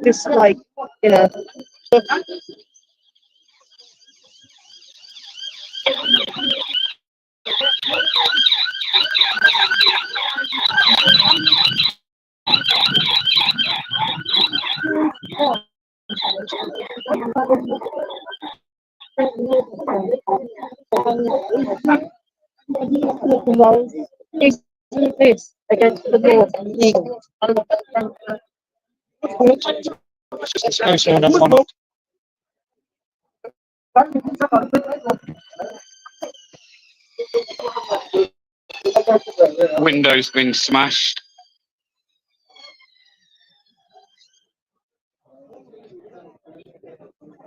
Just like, you know. Is this against the law? Window's been smashed.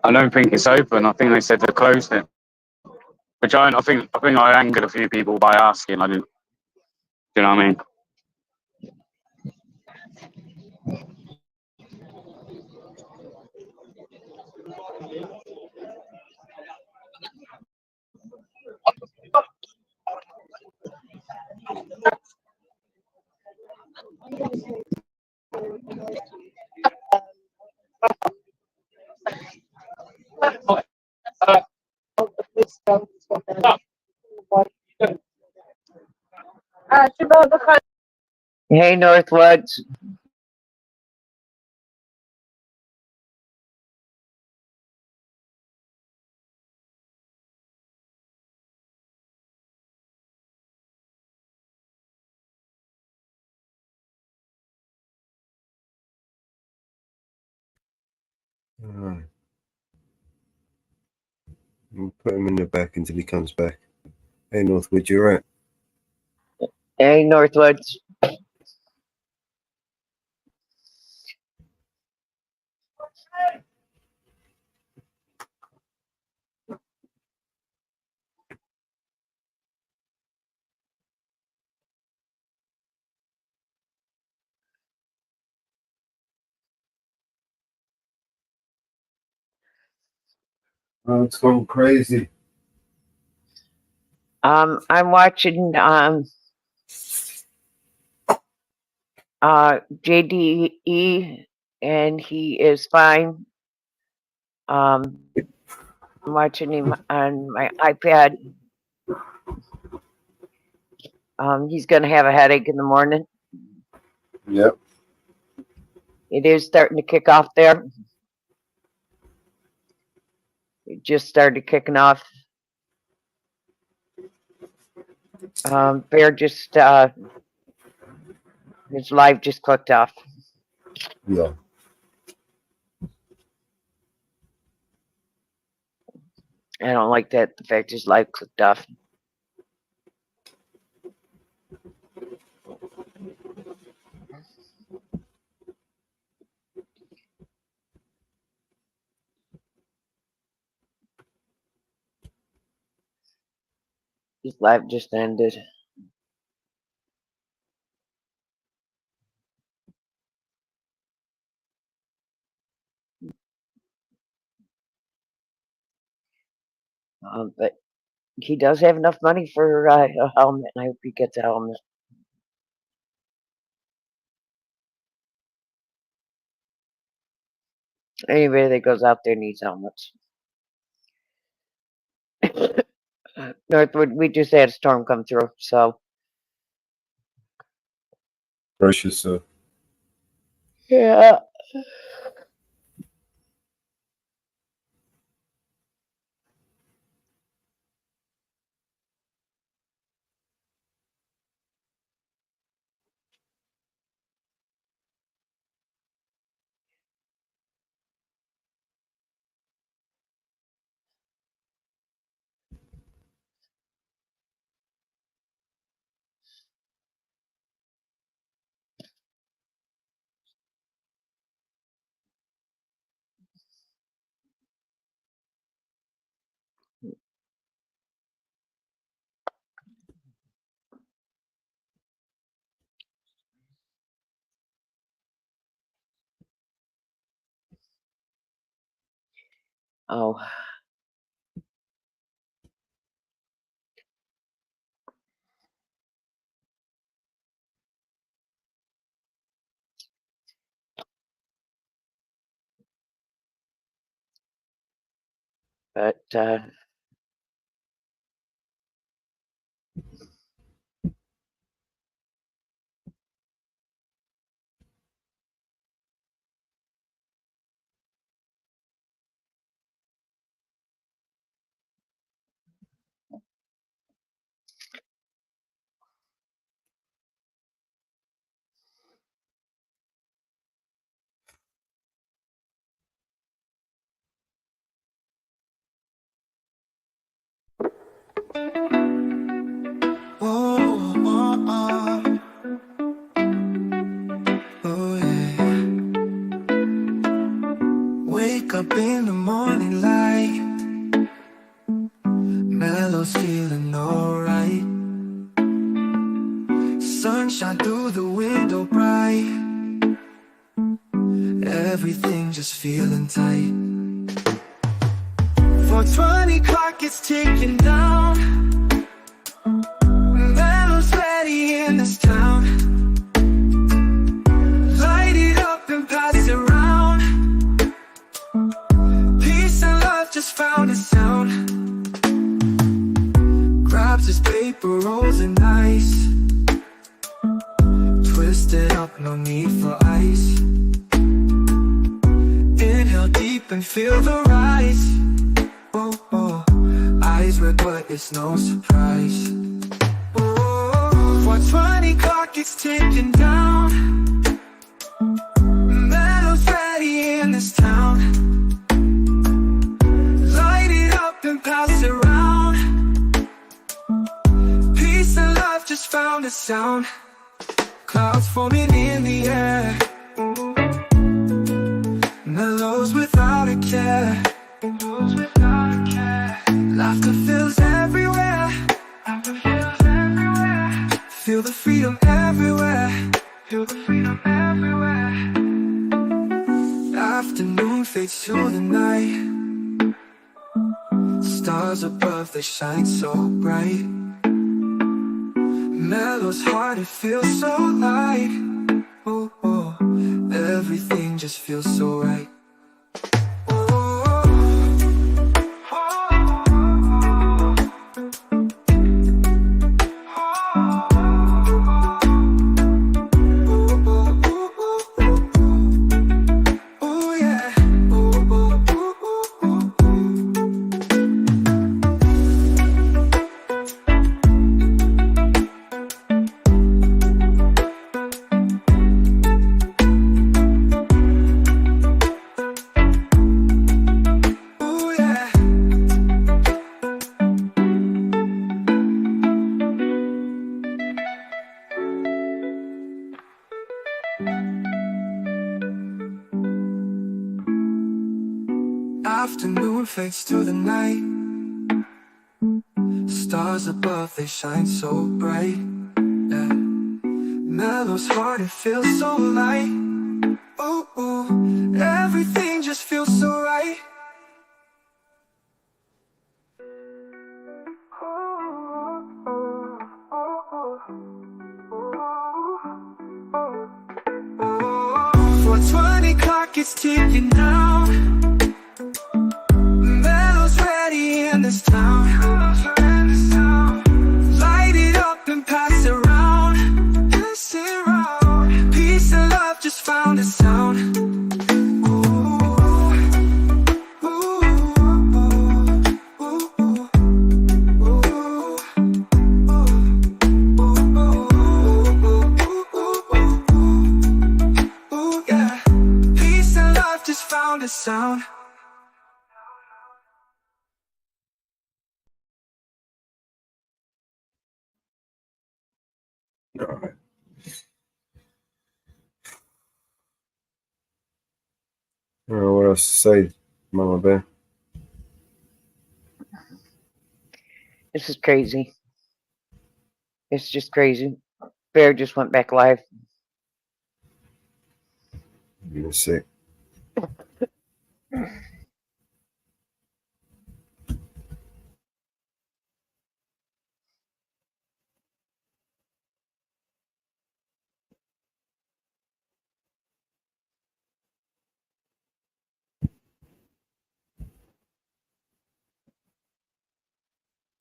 I don't think it's open. I think they said they closed it. Which I think I angered a few people by asking. I didn't. Do you know what I mean? Hey, Northwoods. Alright. We'll put him in the back until he comes back. Hey, Northwood, you're right. Hey, Northwoods. Oh, it's gone crazy. I'm watching JDE, and he is fine. I'm watching him on my iPad. He's gonna have a headache in the morning. Yep. It is starting to kick off there. It just started kicking off. Bear just his live just clicked off. Yeah. I don't like that. The fact his live clicked off. His live just ended. But he does have enough money for a helmet, and I hope he gets a helmet. Anybody that goes out there needs helmets. Northwood, we just had a storm come through, so Brace yourself. yeah. Oh. But Oh, yeah. Wake up in the morning light, Mellow's feeling alright. Sunshine through the window bright, everything just feeling tight. 4:20 clock is ticking down, Mellow's ready in this town. Light it up and pass it around, peace and love just found a sound. Grabs his paper rolls and ice, twisted up, no need for ice. Inhale deep and feel the rise. Oh, oh. Eyes red but it's no surprise. Oh, 4:20 clock is ticking down, Mellow's ready in this town. Light it up and pass it around, peace and love just found a sound. Clouds forming in the air, Mellows without a care. Laughter fills everywhere, feel the freedom everywhere. Afternoon fades to the night, stars above, they shine so bright. Mellow's heart, it feels so light. Oh, oh, everything just feels so right. Afternoon fades to the night, stars above, they shine so bright. Yeah. Mellow's heart, it feels so light. Oh, oh, everything just feels so right. Oh, 4:20 clock is ticking down, Mellow's ready in this town. Light it up and pass it around, peace and love just found a sound. Found a sound. Alright. What else to say, Mama Bear? this is crazy. It's just crazy. Bear just went back live. You're sick.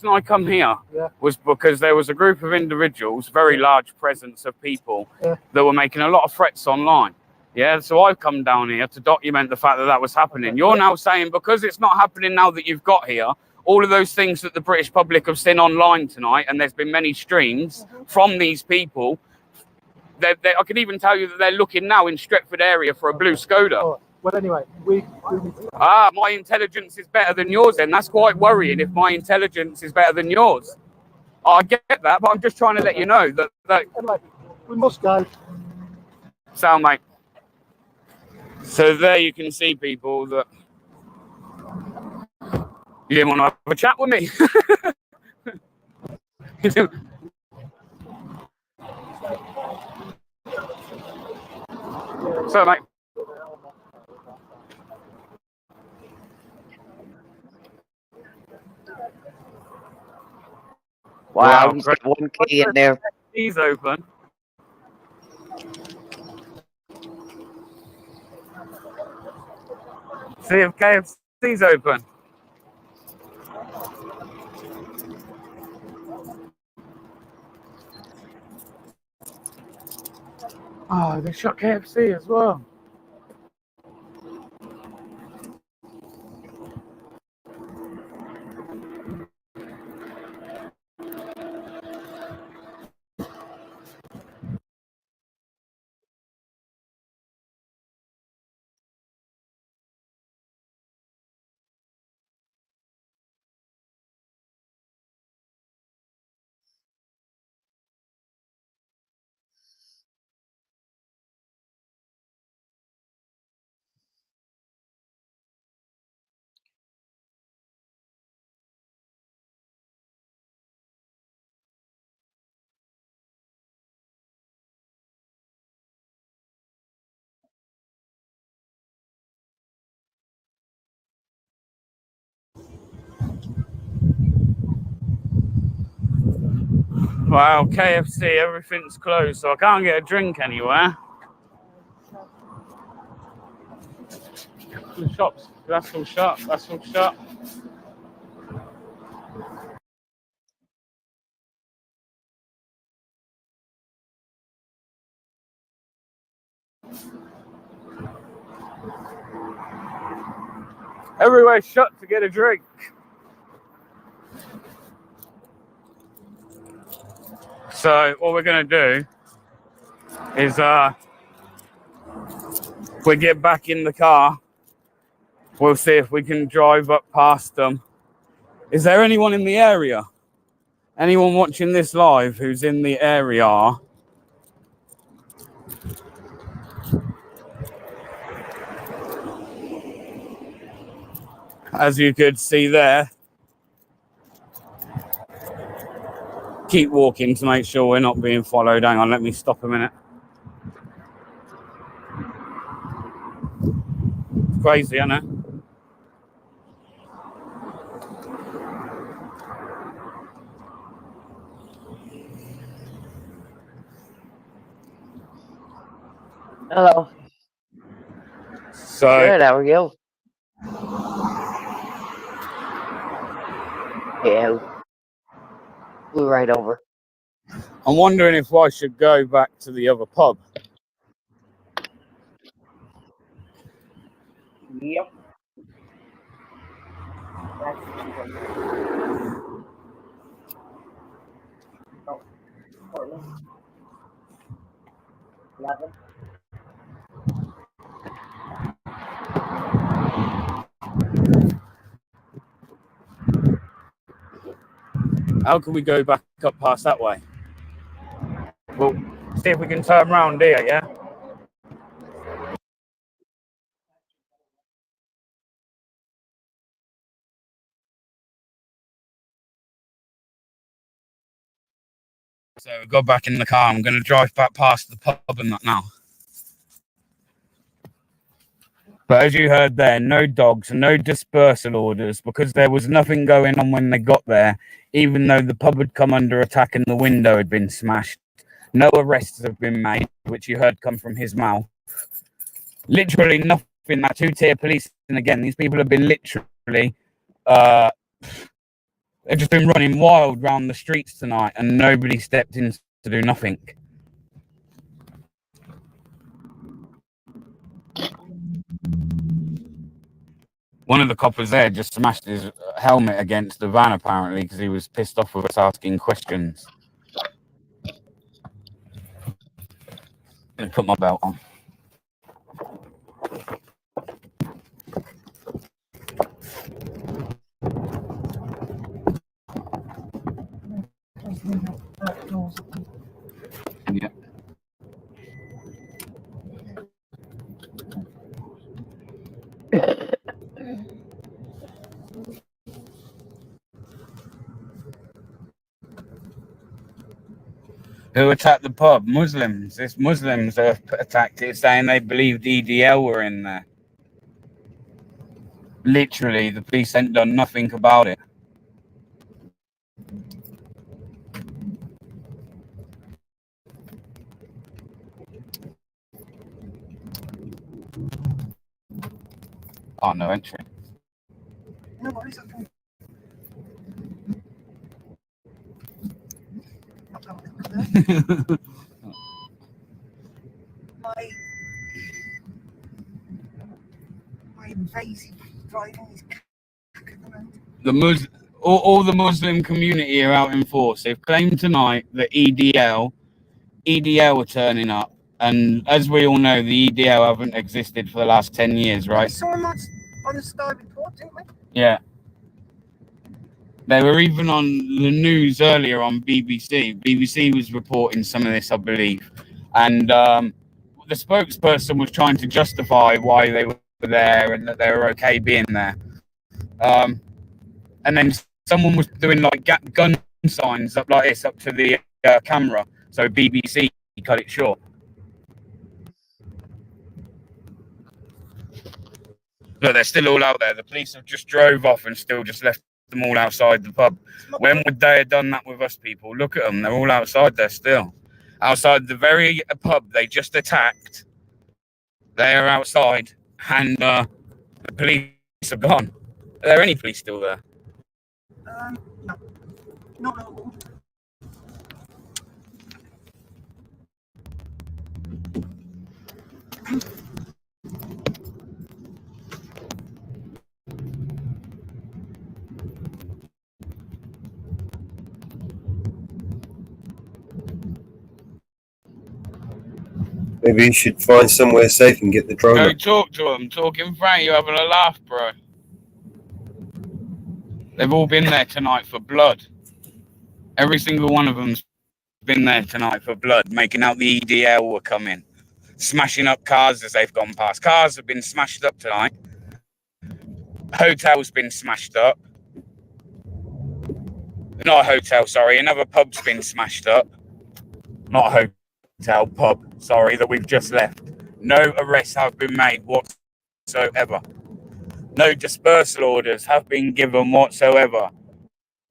I come here was because there was a group of individuals, very large presence of people that were making a lot of threats online. Yeah, so I've come down here to document the fact that that was happening. You're now saying because it's not happening now that you've got here, all of those things that the British public have seen online tonight, and there's been many streams from these people, I can even tell you that they're looking now in Stretford area for a blue Skoda. Well, anyway, my intelligence is better than yours then. That's quite worrying if my intelligence is better than yours. I get that, but I'm just trying to let you know that anyway, we must go. Sound, mate. So there you can see, people, that you didn't want to have a chat with me. So, mate. Wow, he's got 1K in there. He's open. See if KFC's open. Oh, they shot KFC as well. Wow, KFC, everything's closed, so I can't get a drink anywhere. The shops, that's all shut, that's all shut. Everywhere's shut to get a drink. So what we're gonna do is we get back in the car, we'll see if we can drive up past them. Is there anyone in the area? Anyone watching this live who's in the area? As you could see there, keep walking to make sure we're not being followed. Hang on, let me stop a minute. It's crazy, isn't it? Hello. So good, how are you? Yeah. Flew right over. I'm wondering if I should go back to the other pub. Yep. How can we go back up past that way? Well, see if we can turn around here, yeah? So we got back in the car. I'm going to drive back past the pub and that now. But as you heard there, no dogs, no dispersal orders, because there was nothing going on when they got there, even though the pub had come under attack and the window had been smashed. No arrests have been made, which you heard come from his mouth. Literally nothing, that two-tier police. And again, these people have been literally They've just been running wild round the streets tonight, and nobody stepped in to do nothing. One of the coppers there just smashed his helmet against the van, apparently, because he was pissed off with us asking questions. Let me put my belt on. Yeah. Who attacked the pub? Muslims. It's Muslims have attacked it, saying they believed EDL were in there. Literally, the police ain't done nothing about it. Oh, no entry. No worries, I can. my invasive driving is all the Muslim community are out in force. They've claimed tonight that EDL were turning up, and as we all know, the EDL haven't existed for the last 10 years, right? We saw him on the Sky Report, didn't we? Yeah. They were even on the news earlier on BBC. BBC was reporting some of this, I believe. And the spokesperson was trying to justify why they were there and that they were okay being there. And then someone was doing like gun signs up like this up to the camera. So BBC cut it short. Look, they're still all out there. The police have just drove off and still just left them all outside the pub. When would they have done that with us people? Look at them. They're all outside there still. Outside the very pub they just attacked. They are outside and the police are gone. Are there any police still there? No. Not at all. Maybe you should find somewhere safe and get the drone. Go up. talk to them. Talk in front of you, having a laugh, bro. They've all been there tonight for blood. Every single one of them's been there tonight for blood, making out the EDL were coming, smashing up cars as they've gone past. Cars have been smashed up tonight. Hotel's been smashed up. Not a hotel, sorry. Another pub's been smashed up. Not a hotel, pub, sorry, that we've just left. No arrests have been made whatsoever. No dispersal orders have been given whatsoever.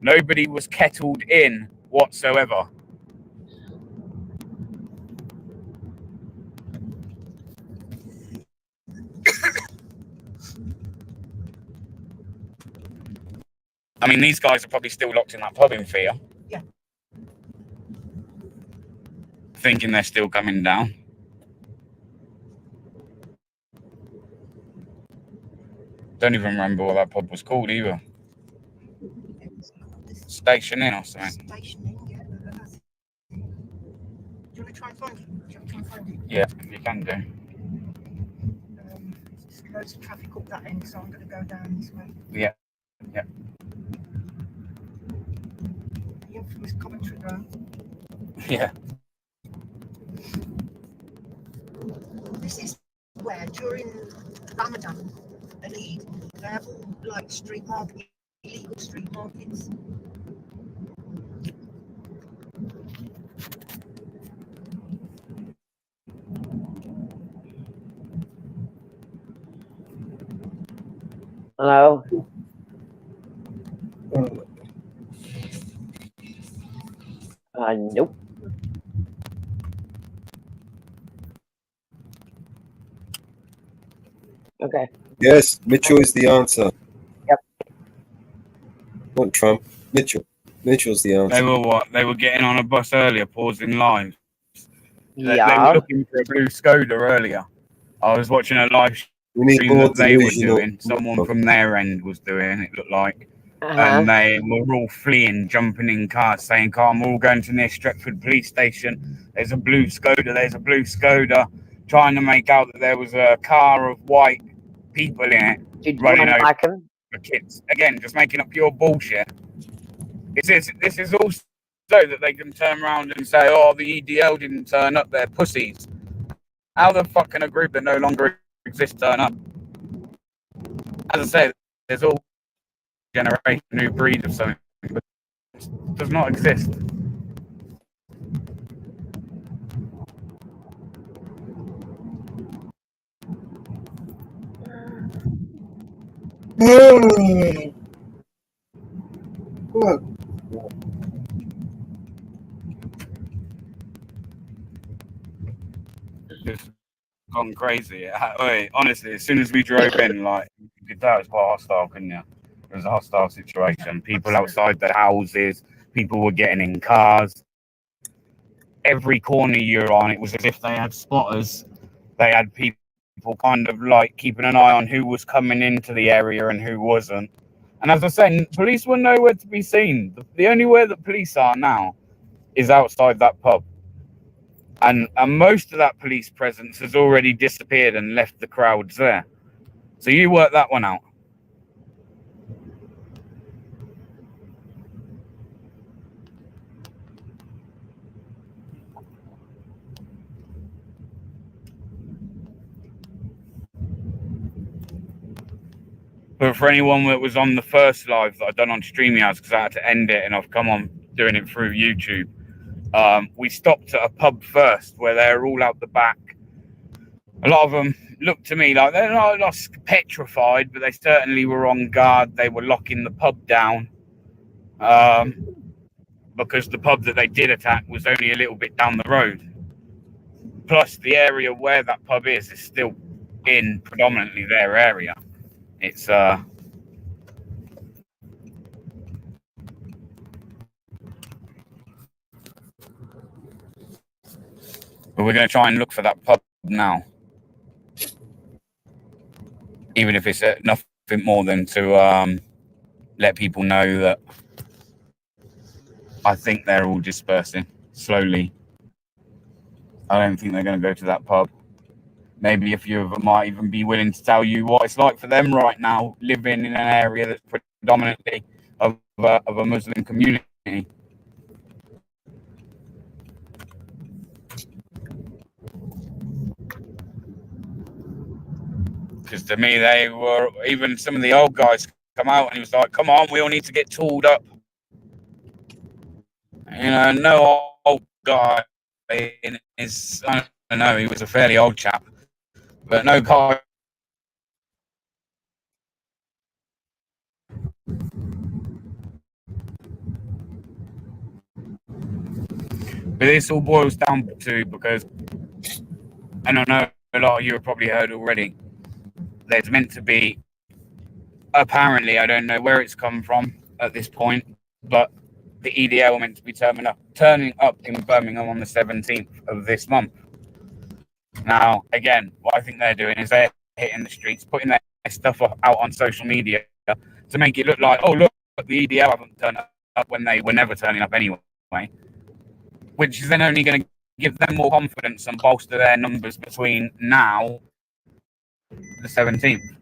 Nobody was kettled in whatsoever. I mean, these guys are probably still locked in that pub in fear. Yeah. Thinking they're still coming down. Don't even remember what that pub was called either. Station Inn or something. Station Inn, yeah. Do you want to try and find it? Do you want to try and find it? Yeah, you can do. There's loads of traffic up that end, so I'm going to go down this way. Yeah. Yeah. The infamous Coventry Road. Yeah. This is where during Ramadan and Eid, they have all like street markets, illegal street markets. Hello? Nope. Okay. Yes, Mitchell is the answer. Yep. Not Trump. Mitchell's the answer. They were what? They were getting on a bus earlier, pausing live. They Yeah. were looking for a blue Skoda earlier. I was watching a live We need stream more that they were delusional. doing. Someone from their end was doing it, looked like. Uh-huh. And they were all fleeing, jumping in cars, saying, "Come, we're all going to near Stretford police station. There's a blue Skoda, there's a blue Skoda," trying to make out that there was a car of white people in it. Did you running over unpack him? the kids. Again, just making up pure bullshit. This is all so that they can turn around and say, "Oh, the EDL didn't turn up, they're pussies." How the fuck can a group that no longer exists turn up? As I said, there's all generation, new breed of something, but it does not exist. Just gone crazy. Wait, honestly, as soon as we drove in, like, you could tell it was quite hostile, couldn't you? It was a hostile situation. People outside their houses, people were getting in cars. Every corner you're on, it was as if they had spotters. They had people kind of like keeping an eye on who was coming into the area and who wasn't. And as I said, police were nowhere to be seen. The only way that police are now is outside that pub. And most of that police presence has already disappeared and left the crowds there. So you work that one out. But for anyone that was on the first live that I've done on StreamYards, because I had to end it and I've come on doing it through YouTube, we stopped at a pub first where they're all out the back. A lot of them looked to me like they're not petrified, but they certainly were on guard. They were locking the pub down because the pub that they did attack was only a little bit down the road. Plus, the area where that pub is still in predominantly their area. It's but we're going to try and look for that pub now, even if it's nothing more than to let people know that I think they're all dispersing slowly. I don't think they're going to go to that pub. Maybe a few of them might even be willing to tell you what it's like for them right now, living in an area that's predominantly of a Muslim community. Because to me, they were, even some of the old guys come out and he was like, "Come on, we all need to get tooled up." You know, no old guy in his, I don't know, he was a fairly old chap, but no guy. But this all boils down to, because, and I know a lot of you have probably heard already, there's meant to be, apparently, I don't know where it's come from at this point, but the EDL are meant to be turning up in Birmingham on the 17th of this month. Now, again, what I think they're doing is they're hitting the streets, putting their stuff out on social media to make it look like, oh, look, the EDL haven't turned up when they were never turning up anyway, which is then only going to give them more confidence and bolster their numbers between now and the 17th.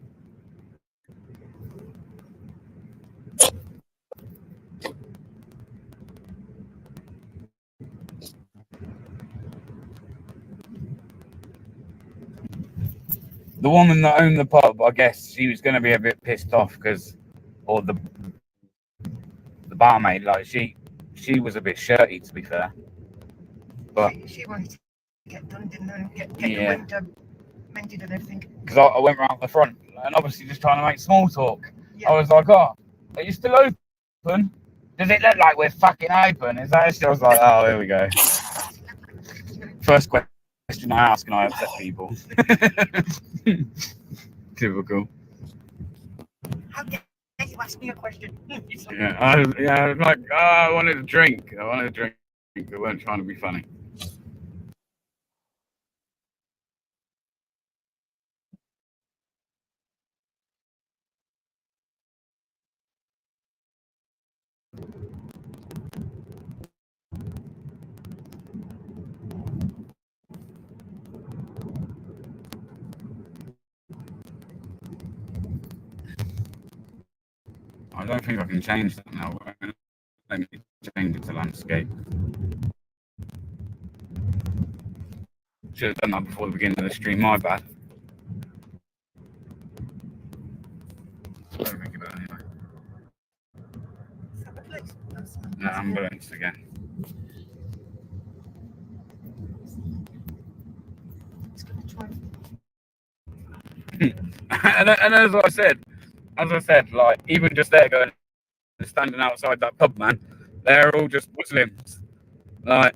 The woman that owned the pub, I guess she was going to be a bit pissed off because, or the barmaid, like she was a bit shirty, to be fair. But she wanted to get done, didn't her, and get yeah, the window mended and everything. because I went round the front and obviously just trying to make small talk. Yeah. I was like, "Oh, are you still open? Does it look like we're fucking open?" Is that? I was like, "Oh, here we go." First question I ask, and I upset people. Typical. How dare you ask me a question. Yeah, I was like, oh, I wanted a drink. I weren't trying to be funny. I don't think I can change that now. Let me change it to landscape. Should have done that before the beginning of the stream, my bad. Don't think about it anyway. No, ambulance again. and as I said, like even just there going standing outside that pub, man, they're all just Muslims. Like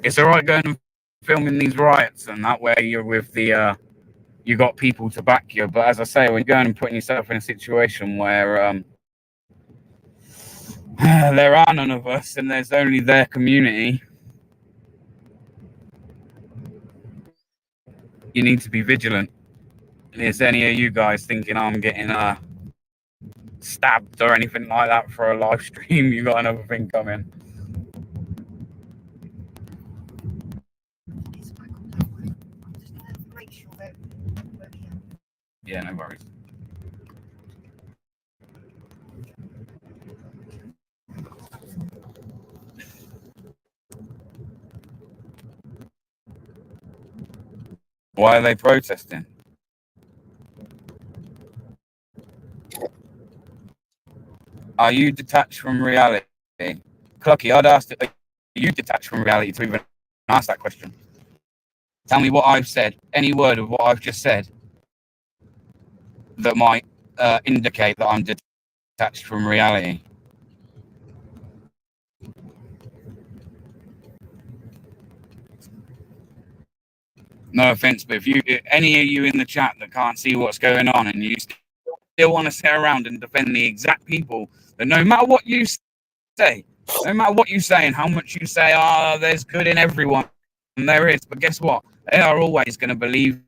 it's alright going and filming these riots and that way you're with the you got people to back you. But as I say, when you're going and putting yourself in a situation where there are none of us and there's only their community, you need to be vigilant. Is any of you guys thinking I'm getting stabbed or anything like that for a live stream? You got another thing coming. Yeah, no worries. Why are they protesting? Are you detached from reality? Clucky, I'd ask, are you detached from reality to even ask that question? Tell me what I've said, any word of what I've just said that might indicate that I'm detached from reality. No offense, but if any of you in the chat that can't see what's going on and you still want to sit around and defend the exact people that no matter what you say, no matter what you say and how much you say, there's good in everyone, and there is, but guess what? They are always going to believe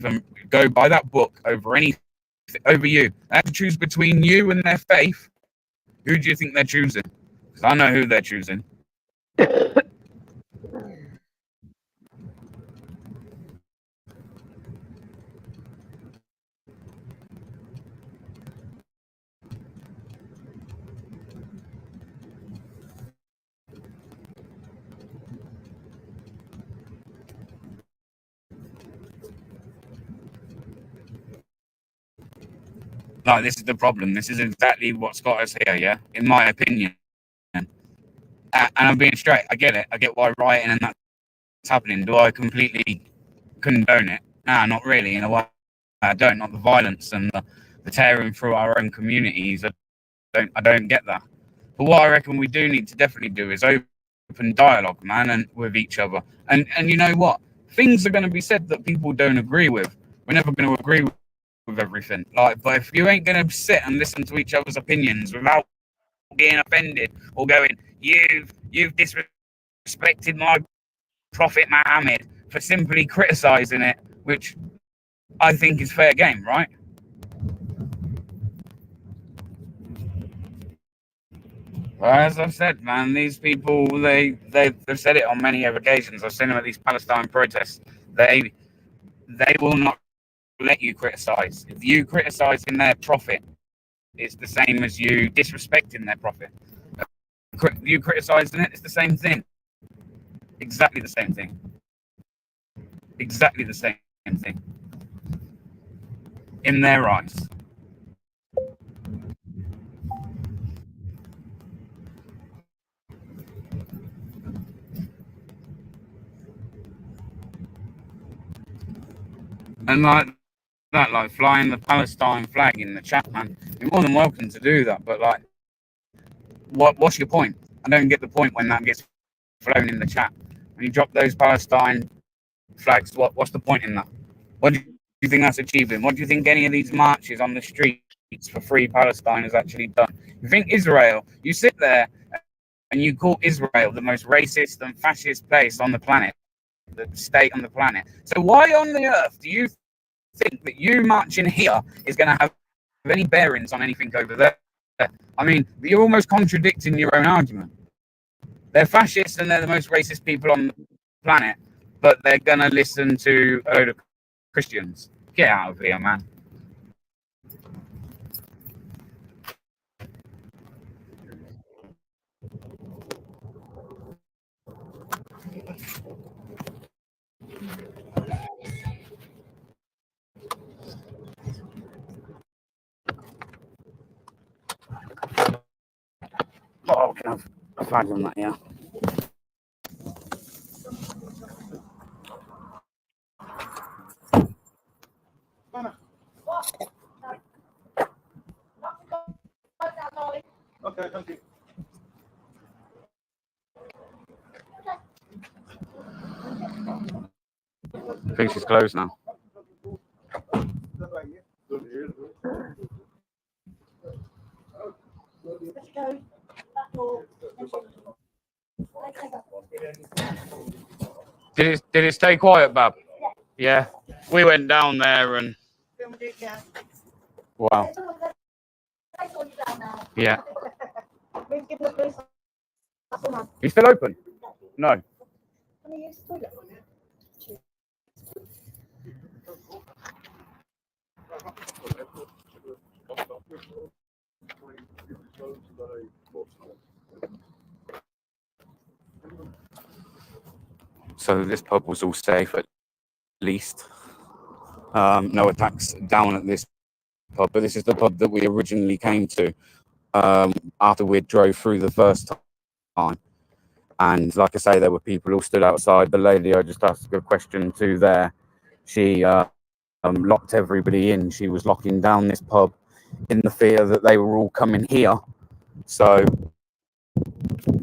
and go by that book over you. They have to choose between you and their faith. Who do you think they're choosing? Because I know who they're choosing. Like, this is the problem. This is exactly what's got us here, yeah? In my opinion. And I'm being straight. I get it. I get why rioting and that's happening. Do I completely condone it? Nah, not really. In a way, I don't. Not the violence and the tearing through our own communities. I don't get that. But what I reckon we do need to definitely do is open dialogue, man, and with each other. And you know what? Things are going to be said that people don't agree with. We're never going to agree with everything. Like, but if you ain't going to sit and listen to each other's opinions without being offended or going, you've disrespected my Prophet Muhammad for simply criticizing it, which I think is fair game, right? Well, as I've said, man, these people, they've said it on many other occasions. I've seen them at these Palestine protests. They will not let you criticize. If you criticizing their prophet, it's the same as you disrespecting their prophet. You criticizing it, it's the same thing. Exactly the same thing. Exactly the same thing. In their eyes. And like that, like flying the Palestine flag in the chat, man. You're more than welcome to do that, but like, what's your point? I don't get the point when that gets flown in the chat. When you drop those Palestine flags, what's the point in that? What do you think that's achieving? What do you think any of these marches on the streets for free Palestine has actually done? You think Israel, you sit there and you call Israel the most racist and fascist place on the planet, the state on the planet. So why on the earth do you think that you marching here is going to have any bearings on anything over there? I mean, you're almost contradicting your own argument. They're fascists and they're the most racist people on the planet, but they're going to listen to a load of Christians. Get out of here, man. Oh, can I have a flag on that, yeah? Okay, thank you. I think she's closed now. Did it stay quiet, Bab? Yeah. We went down there and wow. Yeah. You still open? No. So this pub was all safe at least. No attacks down at this pub, but this is the pub that we originally came to after we drove through the first time. And like I say, there were people all stood outside. The lady I just asked a question to there, she locked everybody in. She was locking down this pub in the fear that they were all coming here. So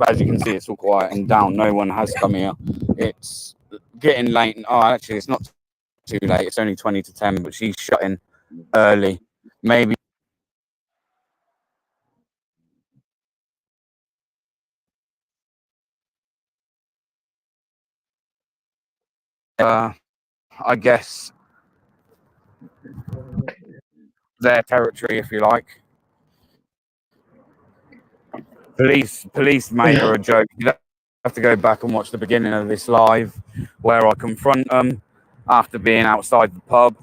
as you can see, it's all quiet and down. No one has come here. It's getting late. Oh, actually, it's not too late. It's only 20 to 10, but she's shutting early. Maybe I guess their territory, if you like. Police made her a joke. You have to go back and watch the beginning of this live where I confront them after being outside the pub,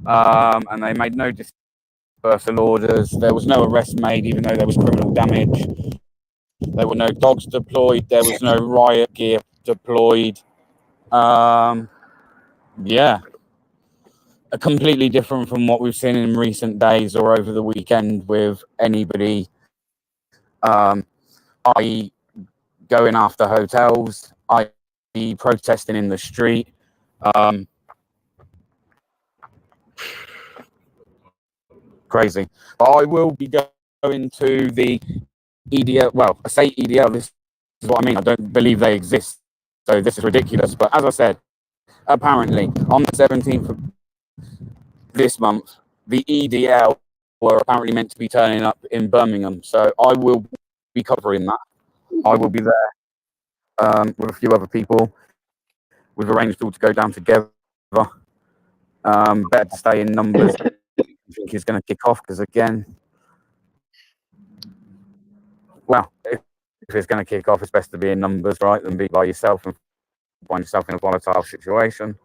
and they made no dispersal orders. There was no arrest made, even though there was criminal damage. There were no dogs deployed. There was no riot gear deployed. Yeah, completely different from what we've seen in recent days or over the weekend with anybody, i.e. going after hotels, i.e. protesting in the street. Crazy. But I will be going to the EDL. Well, I say EDL, this is what I mean. I don't believe they exist. So this is ridiculous. But as I said, apparently on the 17th of this month, the EDL were apparently meant to be turning up in Birmingham. So I will be covering that. I will be there with a few other people. We've arranged all to go down together. Better to stay in numbers. I think he's going to kick off because, again, well, if it's going to kick off, it's best to be in numbers, right, than be by yourself and find yourself in a volatile situation.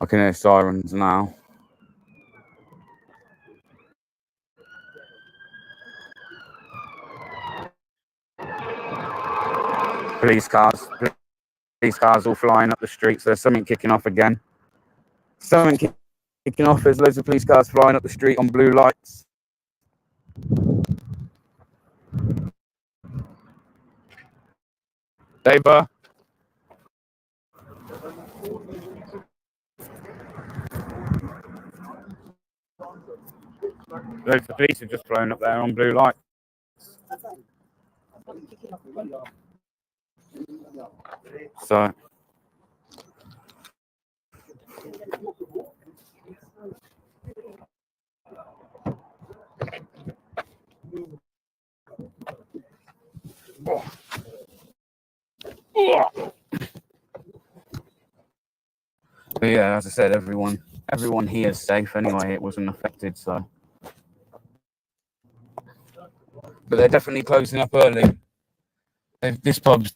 I can hear sirens now. Police cars all flying up the streets. There's something kicking off again. Something kicking off. There's loads of police cars flying up the street on blue lights. Labour. Loads of police are just flying up there on blue lights. So But yeah, as I said, everyone here is safe anyway. It wasn't affected, so. But they're definitely closing up early. This pub's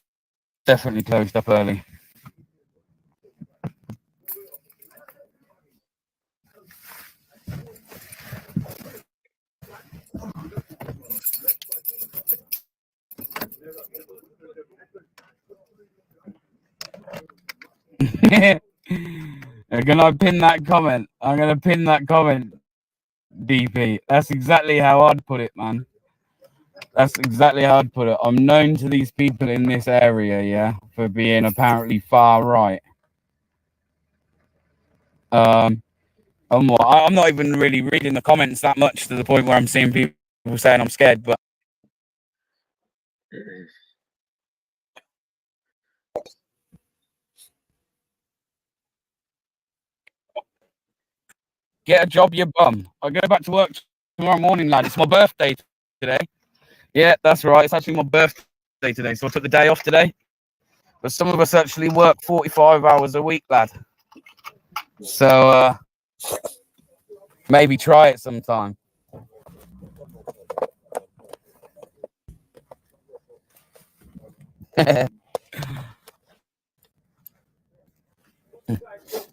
definitely closed up early. Can I pin that comment? I'm gonna pin that comment, DP. That's exactly how I'd put it, man. That's exactly how I'd put it. I'm known to these people in this area, yeah, for being apparently far right. I'm not even really reading the comments that much to the point where I'm seeing people saying I'm scared, but get a job, you bum. I go back to work tomorrow morning, lad. It's my birthday today. Yeah, that's right. It's actually my birthday today, so I took the day off today. But some of us actually work 45 hours a week, lad. So maybe try it sometime.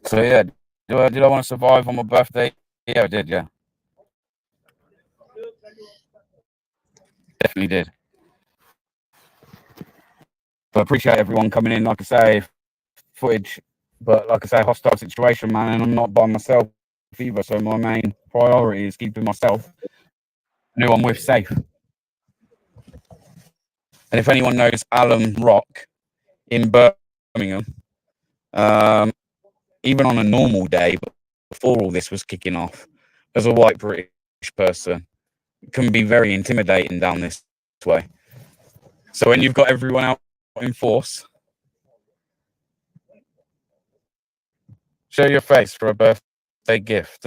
So yeah, did I want to survive on my birthday? Yeah, I did. Yeah, definitely did. But I appreciate everyone coming in. Like I say, footage, but like I say, hostile situation, man, and I'm not by myself either. So my main priority is keeping myself and who I'm with safe. And if anyone knows Alum Rock in Birmingham, even on a normal day, before all this was kicking off, as a white British person, it can be very intimidating down this way. So when you've got everyone out in force, show your face for a birthday gift.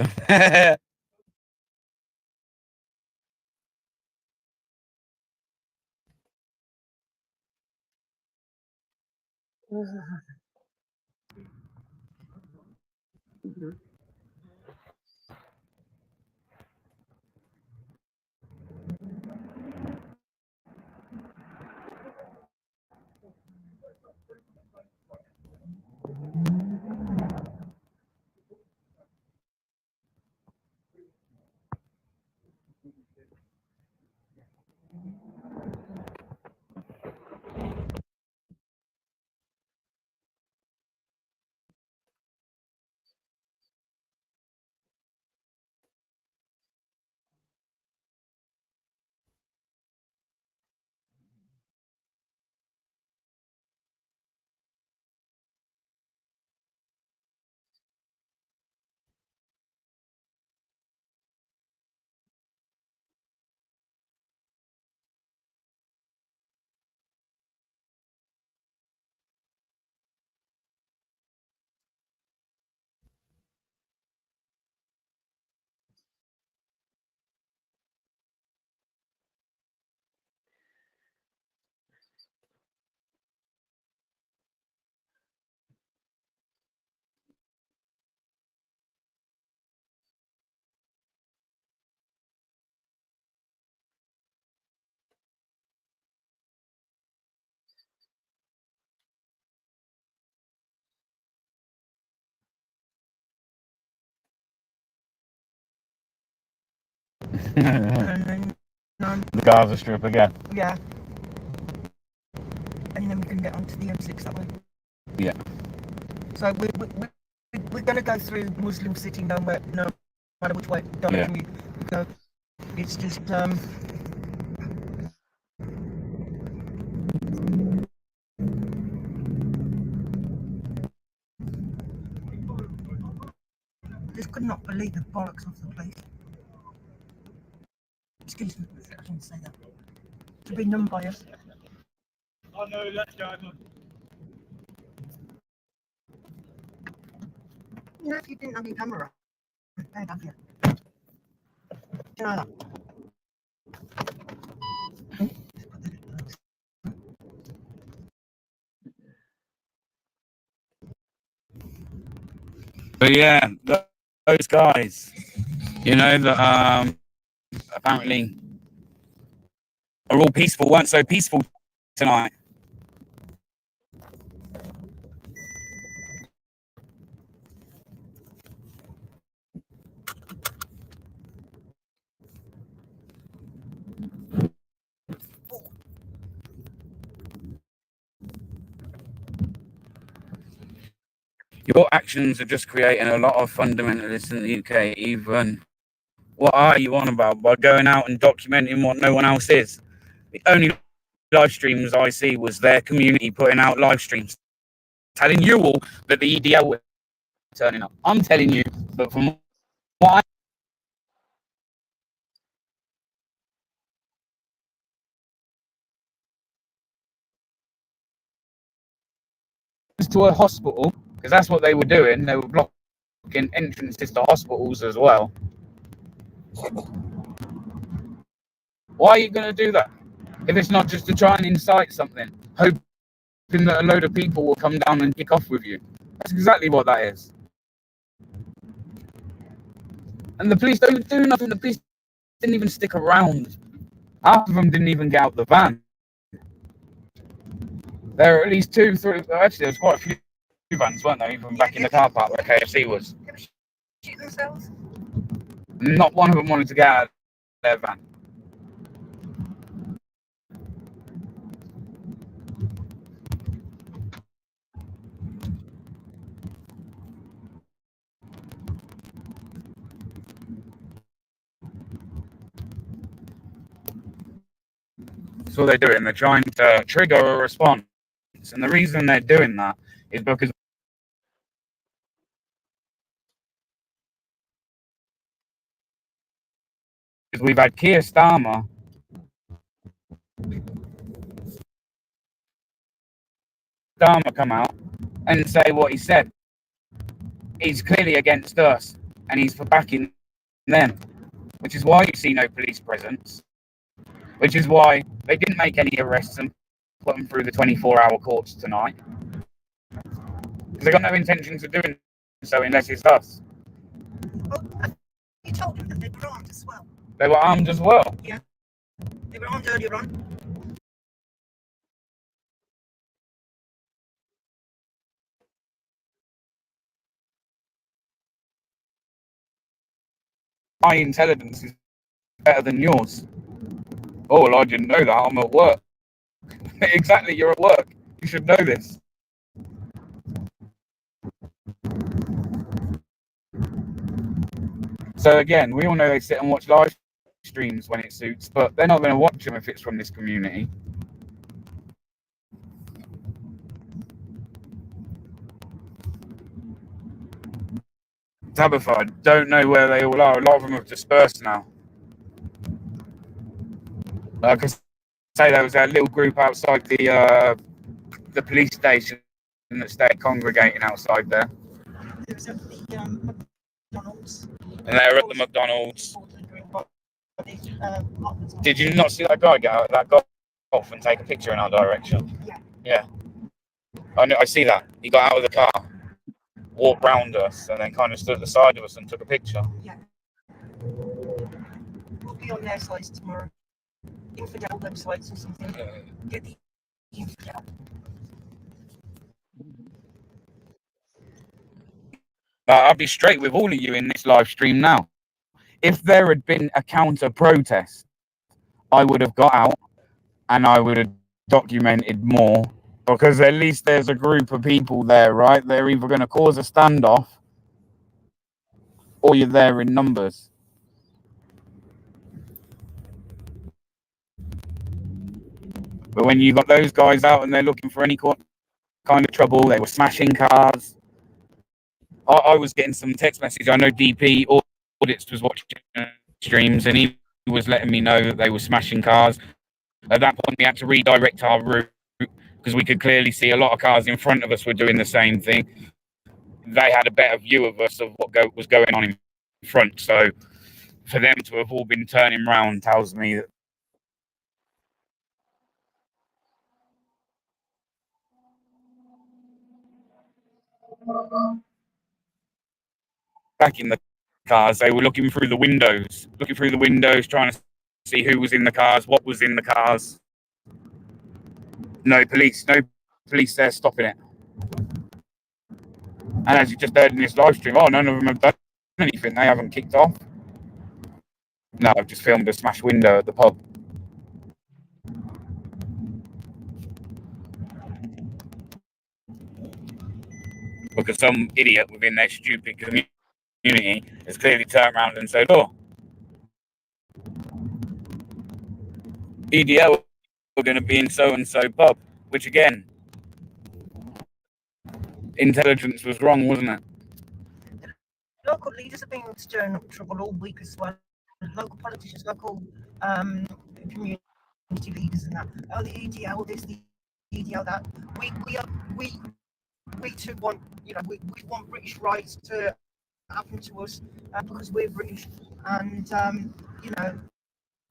The Gaza Strip again. Yeah. And then we can get onto the M6 that way. Yeah. So we're going to go through Muslim City no matter which way direction we go. It's just just could not believe the bollocks of the place. Excuse me, I didn't say that. To be non-biased. I know that's Jasmine. You know, if you didn't have your camera, they'd have you. Do you know that? But yeah, those guys, you know, that apparently are all peaceful, weren't so peaceful tonight. Your actions are just creating a lot of fundamentalists in the UK. Even what are you on about by going out and documenting what no one else is? The only live streams I see was their community putting out live streams, telling you all that the EDL were turning up. I'm telling you, but from what to a hospital, because that's what they were doing. They were blocking entrances to hospitals as well. Why are you going to do that? If it's not just to try and incite something, hoping that a load of people will come down and kick off with you. That's exactly what that is. And the police don't do nothing. The police didn't even stick around. Half of them didn't even get out the van. There are at least 2, 3. Actually, there's quite a few vans, weren't there? Even back in the car park where KFC was. Shoot themselves? Not one of them wanted to get out of their van. That's what they're doing. They're trying to trigger a response. And the reason they're doing that is because we've had Keir Starmer come out and say what he said. He's clearly against us and he's for backing them, which is why you see no police presence, which is why they didn't make any arrests and put them through the 24-hour courts tonight, because they've got no intentions of doing so unless it's us. You told them that they were armed as well. They were armed as well. Yeah. They were armed earlier on. My intelligence is better than yours. Oh, well, I didn't know that. I'm at work. Exactly, you're at work. You should know this. So again, we all know they sit and watch live streams when it suits, but they're not going to watch them if it's from this community. Tabitha, don't know where they all are. A lot of them have dispersed now. Like I say, there was that little group outside the police station that stayed congregating outside there. There was at the McDonald's. And they're at the McDonald's. Did you not see that guy get out of that golf and take a picture in our direction? Yeah. Yeah. I see that. He got out of the car, walked round us, and then kind of stood at the side of us and took a picture. Yeah. We'll be on their sites tomorrow. Infidel websites or something. Get the infidel. I'll be straight with all of you in this live stream now. If there had been a counter protest, I would have got out and I would have documented more, because at least there's a group of people there, right? They're either going to cause a standoff or you're there in numbers. But when you got those guys out and they're looking for any kind of trouble, they were smashing cars. I was getting some text message. I know DP Audits was watching streams and he was letting me know that they were smashing cars. At that point, we had to redirect our route because we could clearly see a lot of cars in front of us were doing the same thing. they had a better view of us of what was going on in front. So for them to have all been turning round tells me that back in the cars, they were looking through the windows, trying to see who was in the cars, what was in the cars. No police there stopping it. And as you just heard in this live stream, none of them have done anything. They haven't kicked off. No, I've just filmed a smashed window at the pub. Because some idiot within their stupid community has clearly turned around and said, EDL are going to be in so-and-so pub. Which, again, intelligence was wrong, wasn't it? Local leaders have been stirring up trouble all week as well. Local politicians, local community leaders, and that. Oh, the EDL this, the EDL that. We too want, we want British rights to happen to us because we're British, and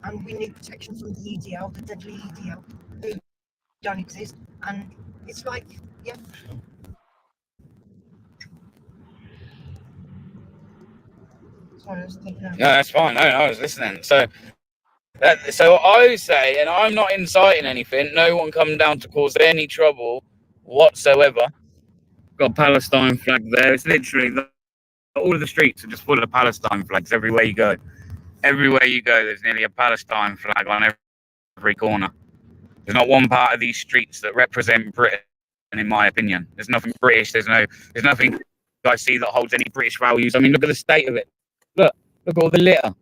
and we need protection from the EDL, the deadly EDL, who don't exist, and it's like, yeah. Sorry, I was thinking No, that's fine. No, I was listening. So I say, and I'm not inciting anything. No one come down to cause any trouble whatsoever. Got a Palestine flag there. It's literally all of the streets are just full of Palestine flags everywhere you go. Everywhere you go, there's nearly a Palestine flag on every corner. There's not one part of these streets that represent Britain, in my opinion. There's nothing British. There's nothing I see that holds any British values. I mean, look at the state of it. Look at all the litter.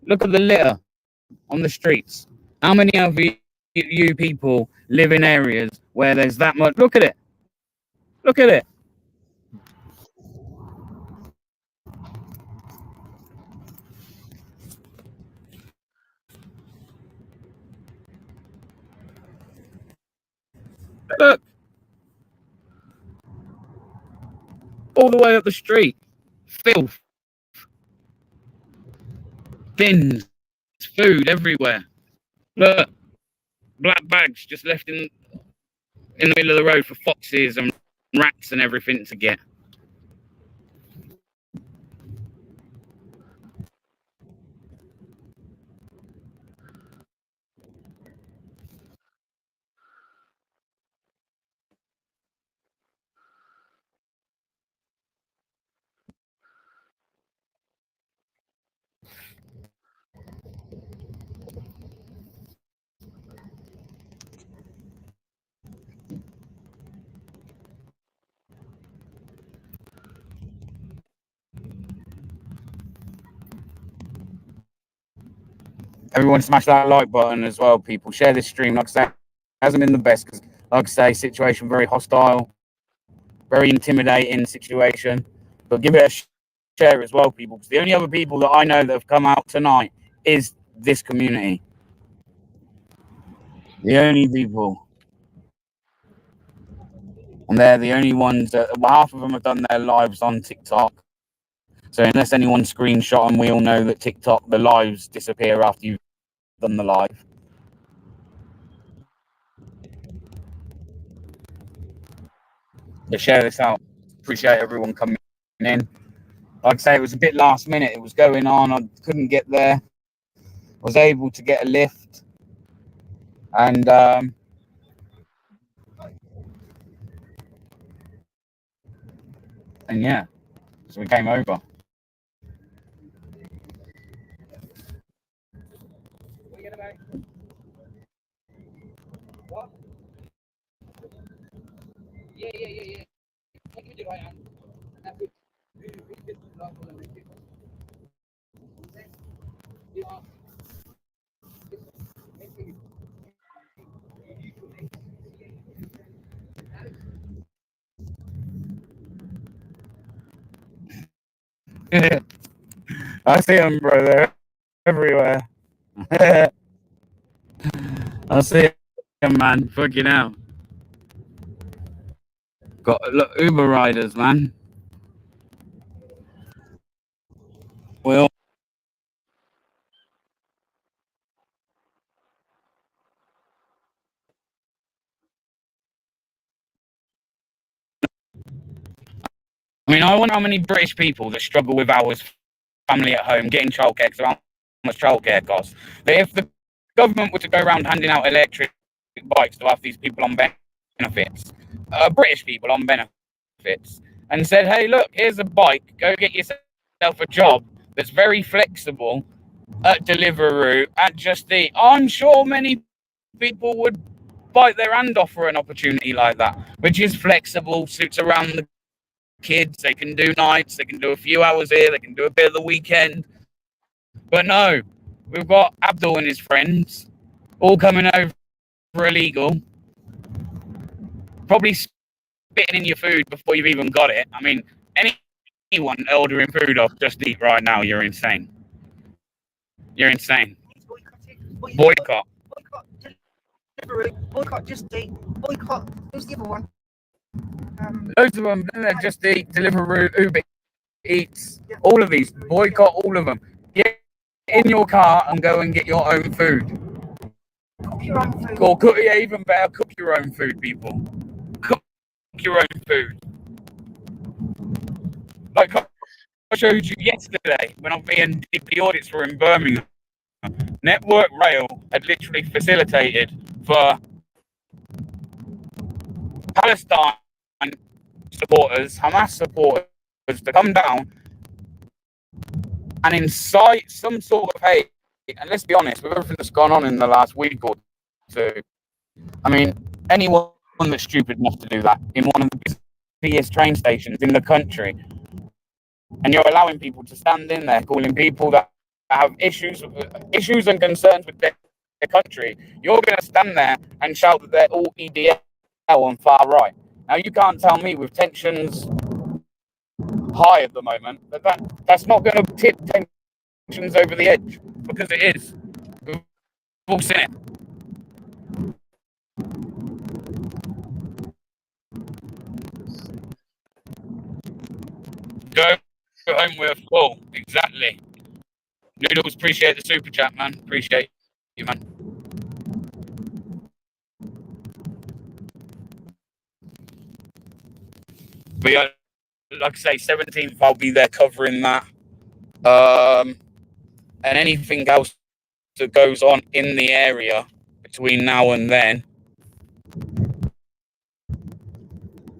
Look at the litter on the streets. How many of you people live in areas where there's that much? Look at it. Look at it. Look. All the way up the street. Filth. Bins. Food everywhere. Look. Black bags just left in the middle of the road for foxes and rats and everything to get. Everyone smash that like button as well, people. Share this stream. Like I say, it hasn't been the best because, like I say, situation very hostile, very intimidating situation. But give it a share as well, people. Because the only other people that I know that have come out tonight is this community. The only people. And they're the only ones that, well, half of them have done their lives on TikTok. So unless anyone screenshot them, we all know that TikTok, the lives disappear after you've done the live. So share this out. Appreciate everyone coming in. Like I say, it was a bit last minute. It was going on. I couldn't get there. Was able to get a lift. And yeah, so we came over. What? Yeah. Take me to right hand. I see them, bro. They're everywhere. I see them, man. Fucking hell. Got look, Uber riders, man. Well, I mean, I wonder how many British people that struggle with hours, family at home, getting childcare because of how much childcare costs. That if the government were to go around handing out electric bikes to half these people on benefits, British people on benefits, and said, "Hey, look, here's a bike. Go get yourself a job that's very flexible at Deliveroo, at Just Eat." I'm sure many people would bite their hand off for an opportunity like that, which is flexible, suits around the kids. They can do nights, they can do a few hours here, they can do a bit of the weekend. But no, we've got Abdul and his friends all coming over illegal, probably spitting in your food before you've even got it. I mean, anyone ordering food off Just Eat right now, you're insane. You're insane. Boycott. Boycott Just Eat. Boycott. Who's the other one? Loads of them. Just Eat, Deliveroo, Uber Eats, all of these. Boycott all of them. Get in your car and go and get your own food. Cook your own food. Or cook, yeah, even better, cook your own food, people. Cook your own food. Like I showed you yesterday when I did the audits for in Birmingham. Network Rail had literally facilitated for Palestine supporters, Hamas supporters to come down and incite some sort of hate. And let's be honest, with everything that's gone on in the last week or two, I mean, anyone that's stupid enough to do that in one of the busiest train stations in the country, and you're allowing people to stand in there calling people that have issues and concerns with their country, you're going to stand there and shout that they're all EDL and far right. Now, you can't tell me with tensions high at the moment that's not going to tip tensions over the edge, because it is. We've all seen it. Go home with full. Exactly. Noodles, appreciate the super chat, man. Appreciate you, man. But yeah, like I say, 17th, I'll be there covering that. And anything else that goes on in the area between now and then,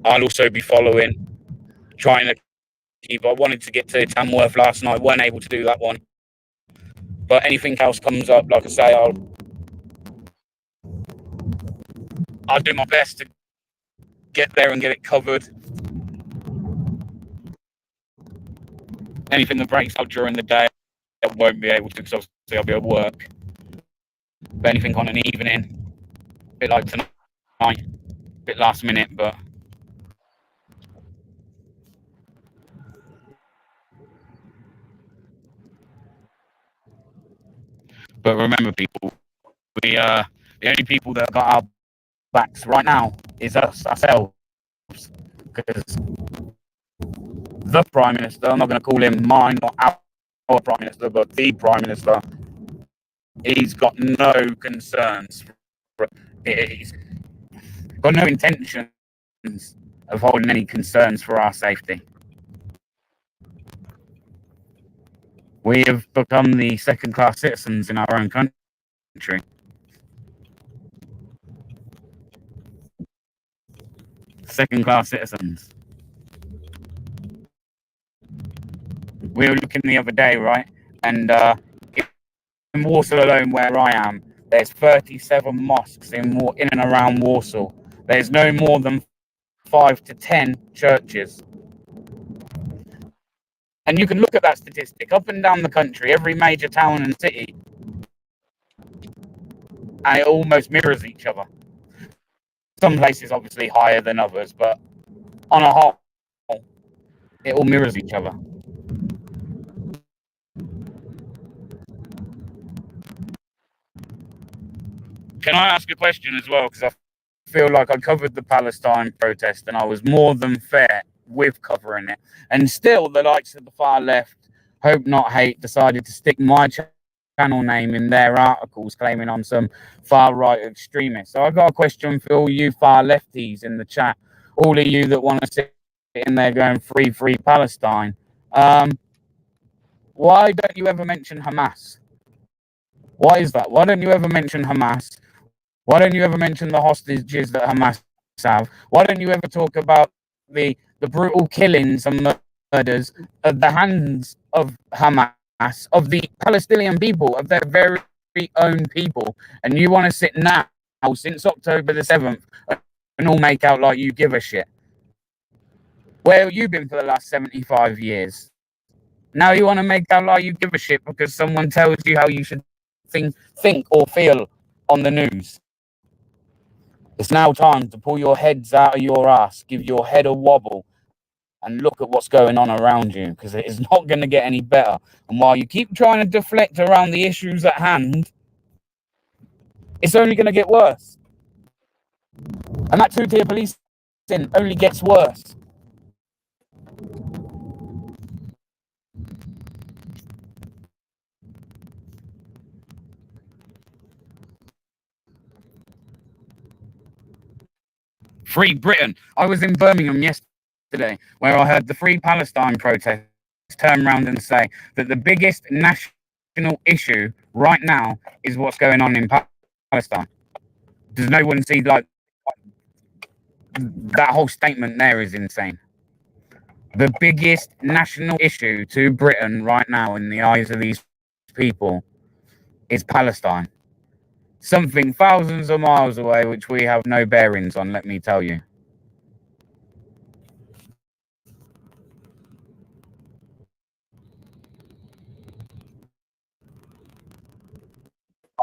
I'll also be following, trying to keep. I wanted to get to Tamworth last night, weren't able to do that one. But anything else comes up, like I say, I'll do my best to get there and get it covered. Anything that breaks out during the day, I won't be able to, because obviously I'll be at work. But anything on an evening, a bit like tonight, a bit last minute, but remember, people, we the only people that got our backs right now is ourselves, because the Prime Minister, I'm not going to call him mine or our Prime Minister, but the Prime Minister, he's got no concerns. He's got no intentions of holding any concerns for our safety. We have become the second-class citizens in our own country. Second-class citizens. We were looking the other day, right? And in Warsaw alone, where I am, there's 37 mosques in and around Warsaw. There's no more than 5 to 10 churches. And you can look at that statistic up and down the country, every major town and city, and it almost mirrors each other. Some places obviously higher than others, but on a whole, it all mirrors each other. Can I ask a question as well? Because I feel like I covered the Palestine protest and I was more than fair with covering it. And still, the likes of the far left Hope Not Hate decided to stick my channel name in their articles claiming I'm some far-right extremist. So I've got a question for all you far lefties in the chat, all of you that want to sit in there going free Palestine. Why don't you ever mention Hamas? Why is that? Why don't you ever mention Hamas? Why don't you ever mention the hostages that Hamas have? Why don't you ever talk about the brutal killings and murders at the hands of Hamas, of the Palestinian people, of their very own people? And you want to sit now, since October the 7th, and all make out like you give a shit. Where have you been for the last 75 years? Now you want to make out like you give a shit because someone tells you how you should think or feel on the news. It's now time to pull your heads out of your ass, give your head a wobble, and look at what's going on around you, because it is not going to get any better. And while you keep trying to deflect around the issues at hand, it's only going to get worse. And that two-tier policing only gets worse. Free Britain. I was in Birmingham yesterday, where I heard the Free Palestine protests turn around and say that the biggest national issue right now is what's going on in Palestine. Does no one see, like, that whole statement there is insane. The biggest national issue to Britain right now in the eyes of these people is Palestine. Something thousands of miles away, which we have no bearings on, let me tell you.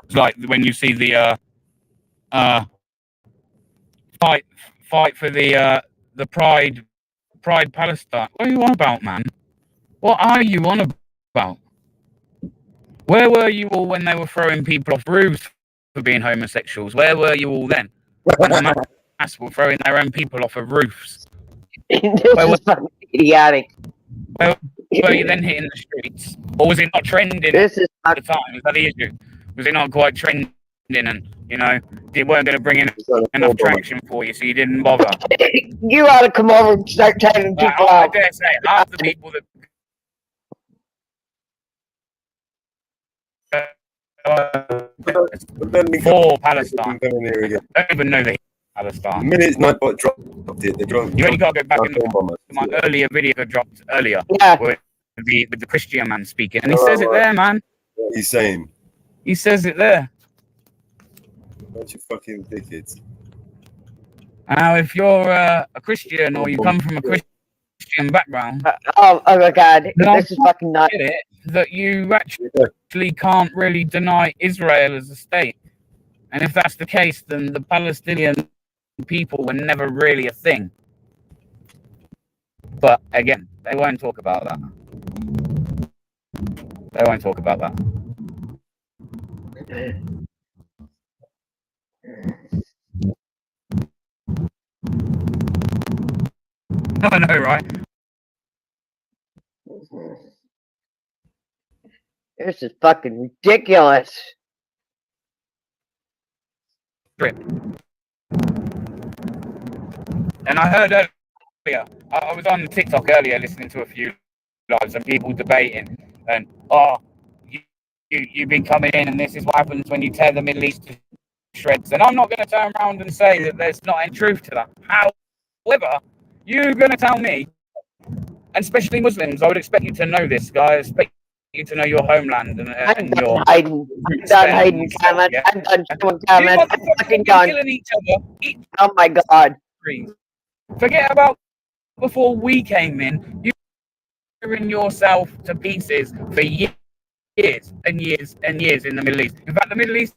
It's like when you see the fight for the Pride Palestine. What are you on about, man? What are you on about? Where were you all when they were throwing people off roofs for being homosexuals? Where were you all then? When Hamas were throwing their own people off of roofs? This is fucking idiotic. Where were you then hitting the streets? Or was it not trending at the time? Is that the issue? Was it not quite trending and, you know, they weren't going to bring in enough traction for you, so you didn't bother? You ought to come over and start taking people I out. dare say, half the people that for Palestine. I don't even know they Palestine. The minute Nightbot dropped it, they dropped. You only got to go back and look at my earlier video I dropped earlier. Yeah. With the Christian man speaking. And he says it there, man. What he's saying. He says it there. Bunch of fucking dickheads. Now, if you're a Christian or you come from a Christian background, oh my God, this is fucking nuts. That you actually can't really deny Israel as a state. And if that's the case, then the Palestinian people were never really a thing. But again, they won't talk about that. They won't talk about that. I know, right? This is fucking ridiculous. And I heard earlier, I was on TikTok earlier listening to a few lives and people debating and, oh, you've been coming in and this is what happens when you tear the Middle East to shreds. And I'm not going to turn around and say that there's not any truth to that. However, you're going to tell me, and especially Muslims, I would expect you to know this, guy. I expect you to know your homeland and your... I'm done hiding comments. Yeah? I'm done showing comments. I'm fucking done. Killing each other. Oh my God. Forget about before we came in. You're tearing yourself to pieces for years and years and years in the Middle East. In fact, the Middle East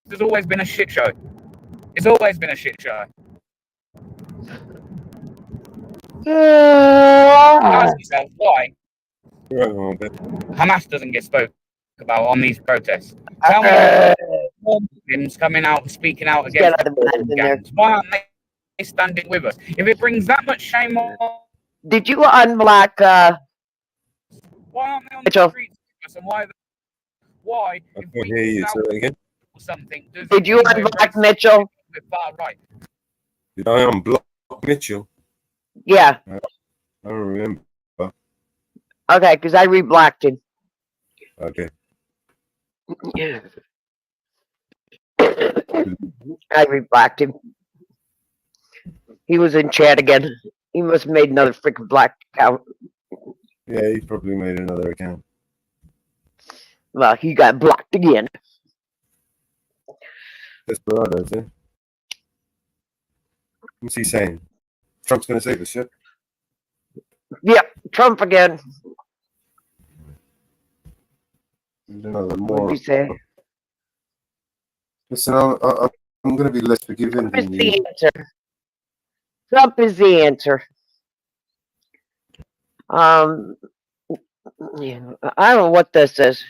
has always been a shit show. It's always been a shit show. Ask yourself why Hamas doesn't get spoken about on these protests. Tell me more Muslims coming out and speaking out against gangs. Why aren't they standing with us? If it brings that much shame on... Did you unblock Why aren't they on the Mitchell, streets? And why I if can't we hear you. call Say out that again. or something, does did it you mean we're unblock racist? Mitchell? We're far right. Did I unblock Mitchell? Yeah. I don't remember. Okay, because I reblocked him. Okay. I reblocked him. He was in chat again. He must have made another freaking black account. Yeah, he probably made another account. Well, he got blocked again. Desperado, is it? What's he saying? Trump's going to save us, yeah? Yep, Trump again. He's another What did moron. he say? Listen, I'm going to be less forgiving Trump is than the you. answer. Trump is the answer. Yeah, I don't know what this is.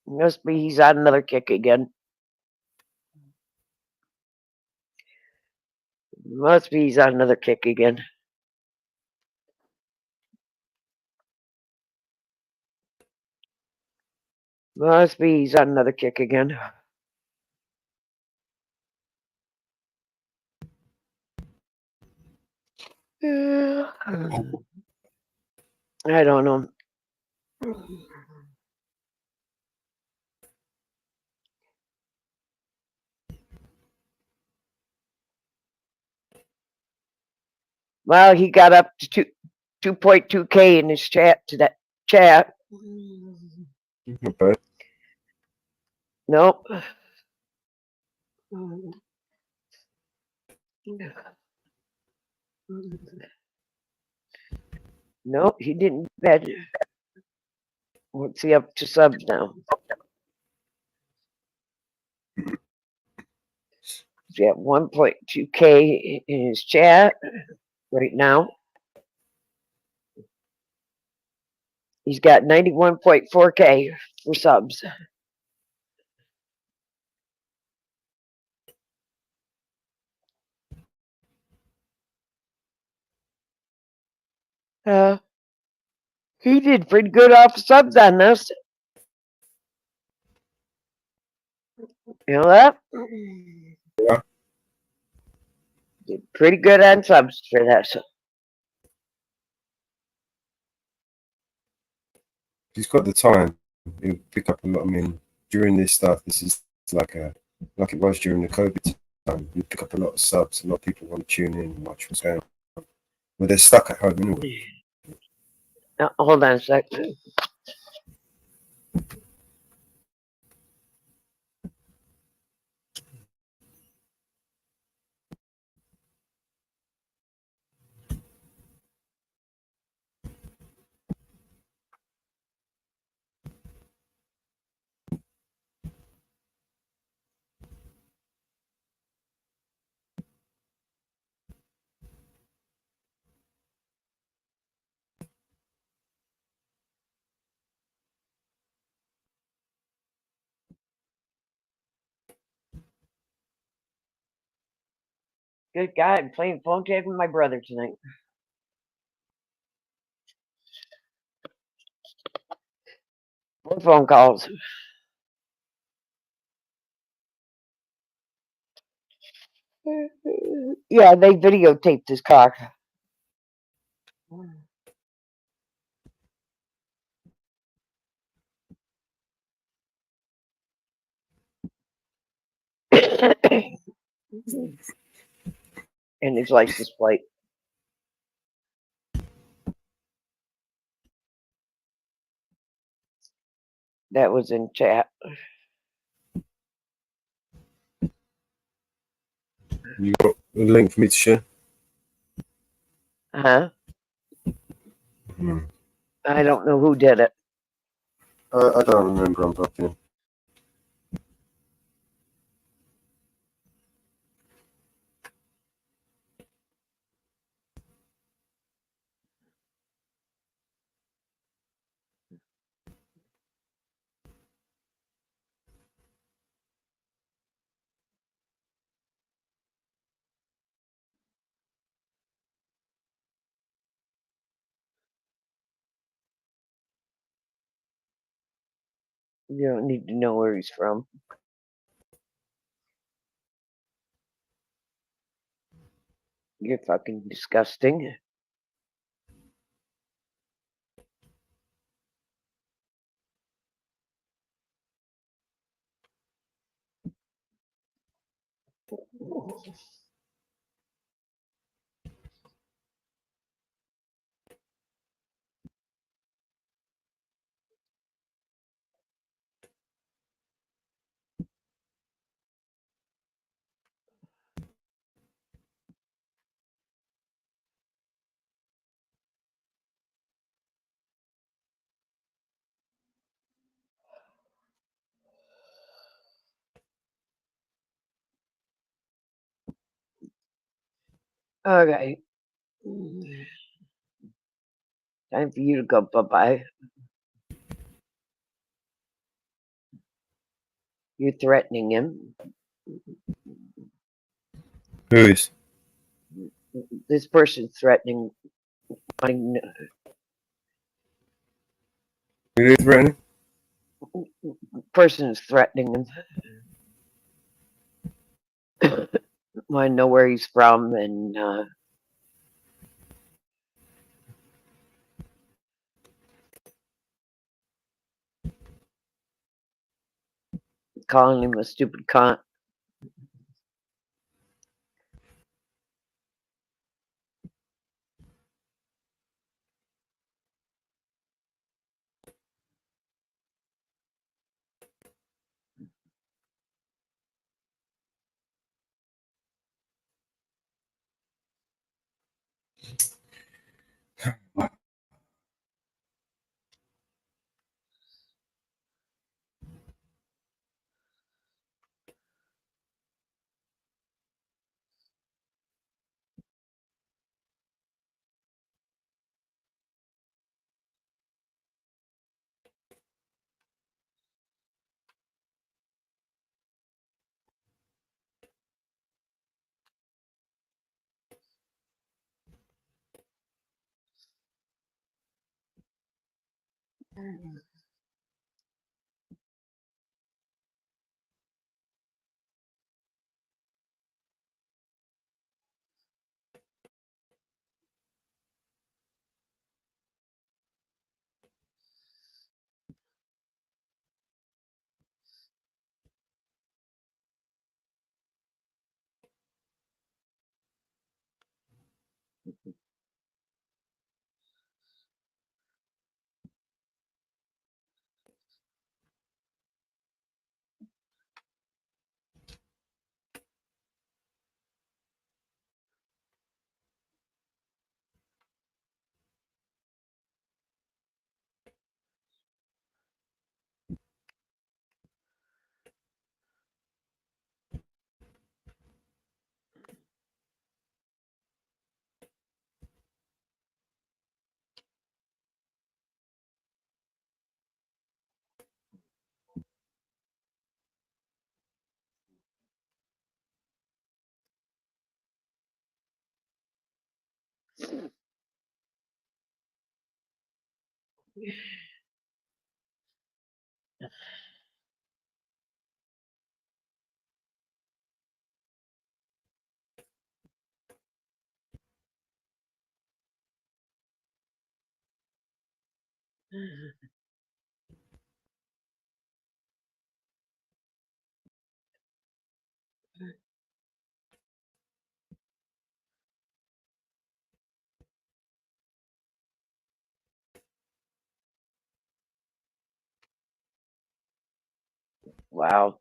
Must be he's on another kick again. Must be he's on another kick again. Must be he's on another kick again. I don't know. Well, he got up to 2.2K in his chat to that chat. Not bad. Nope. Nope, he didn't bet. What's he up to subs now? He's at 1.2K in his chat right now. He's got 91.4K for subs. He did pretty good off subs on this. You know that? Yeah. Did pretty good on subs for this. He's got the time. He'll pick up a lot. I mean, during this stuff, this is like it was during the COVID time. You pick up a lot of subs. A lot of people want to tune in and watch what's going on. Well, they're stuck at home anyway. Hold on a sec. Good God, I'm playing phone tag with my brother tonight. More phone calls. Yeah, they videotaped his car. And his license plate. That was in chat. You got a link for me to share? Huh? Hmm. I don't know who did it. I don't remember unblocking. You don't need to know where he's from. You're fucking disgusting. Okay. Time for you to go bye-bye. You're threatening him. Who is? This person's threatening. Who is threatening? Person is threatening him. Want to know where he's from and calling him a stupid cunt. Wow.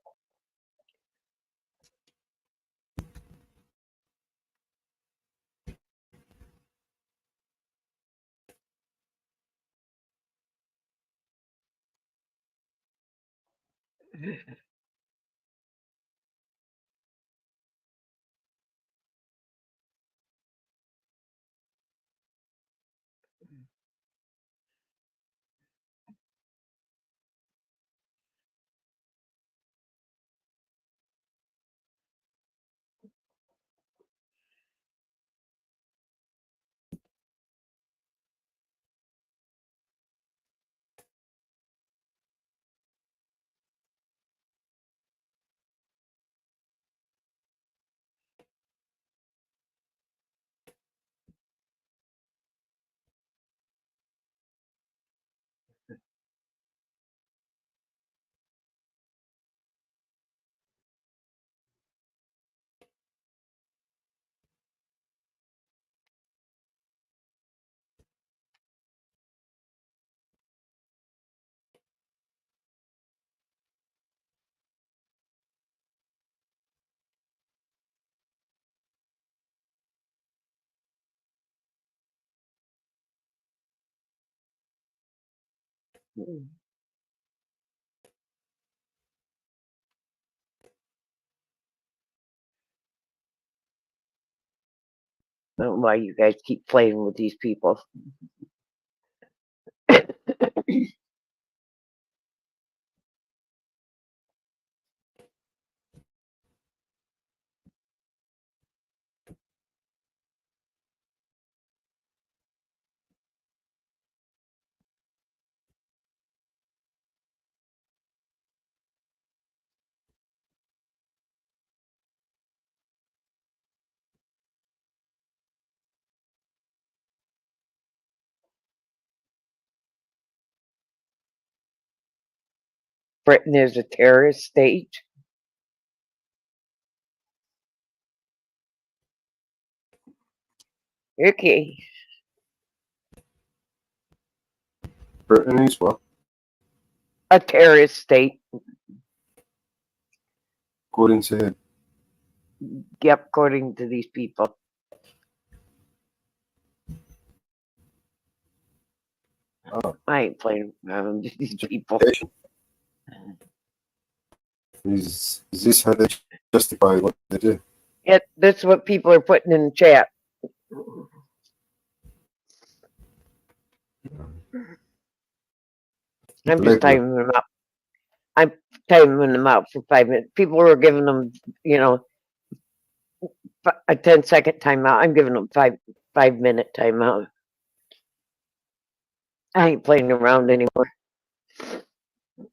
I don't know why you guys keep playing with these people. Britain is a terrorist state. Okay. Britain is what? A terrorist state. According to him. Yep, according to these people. Oh. I ain't playing these people. Is this how they justify what they do? That's what people are putting in the chat. I'm just timing them out. I'm timing them out for 5 minutes. People are giving them, a 10-second timeout. I'm giving them 5-minute timeout. I ain't playing around anymore.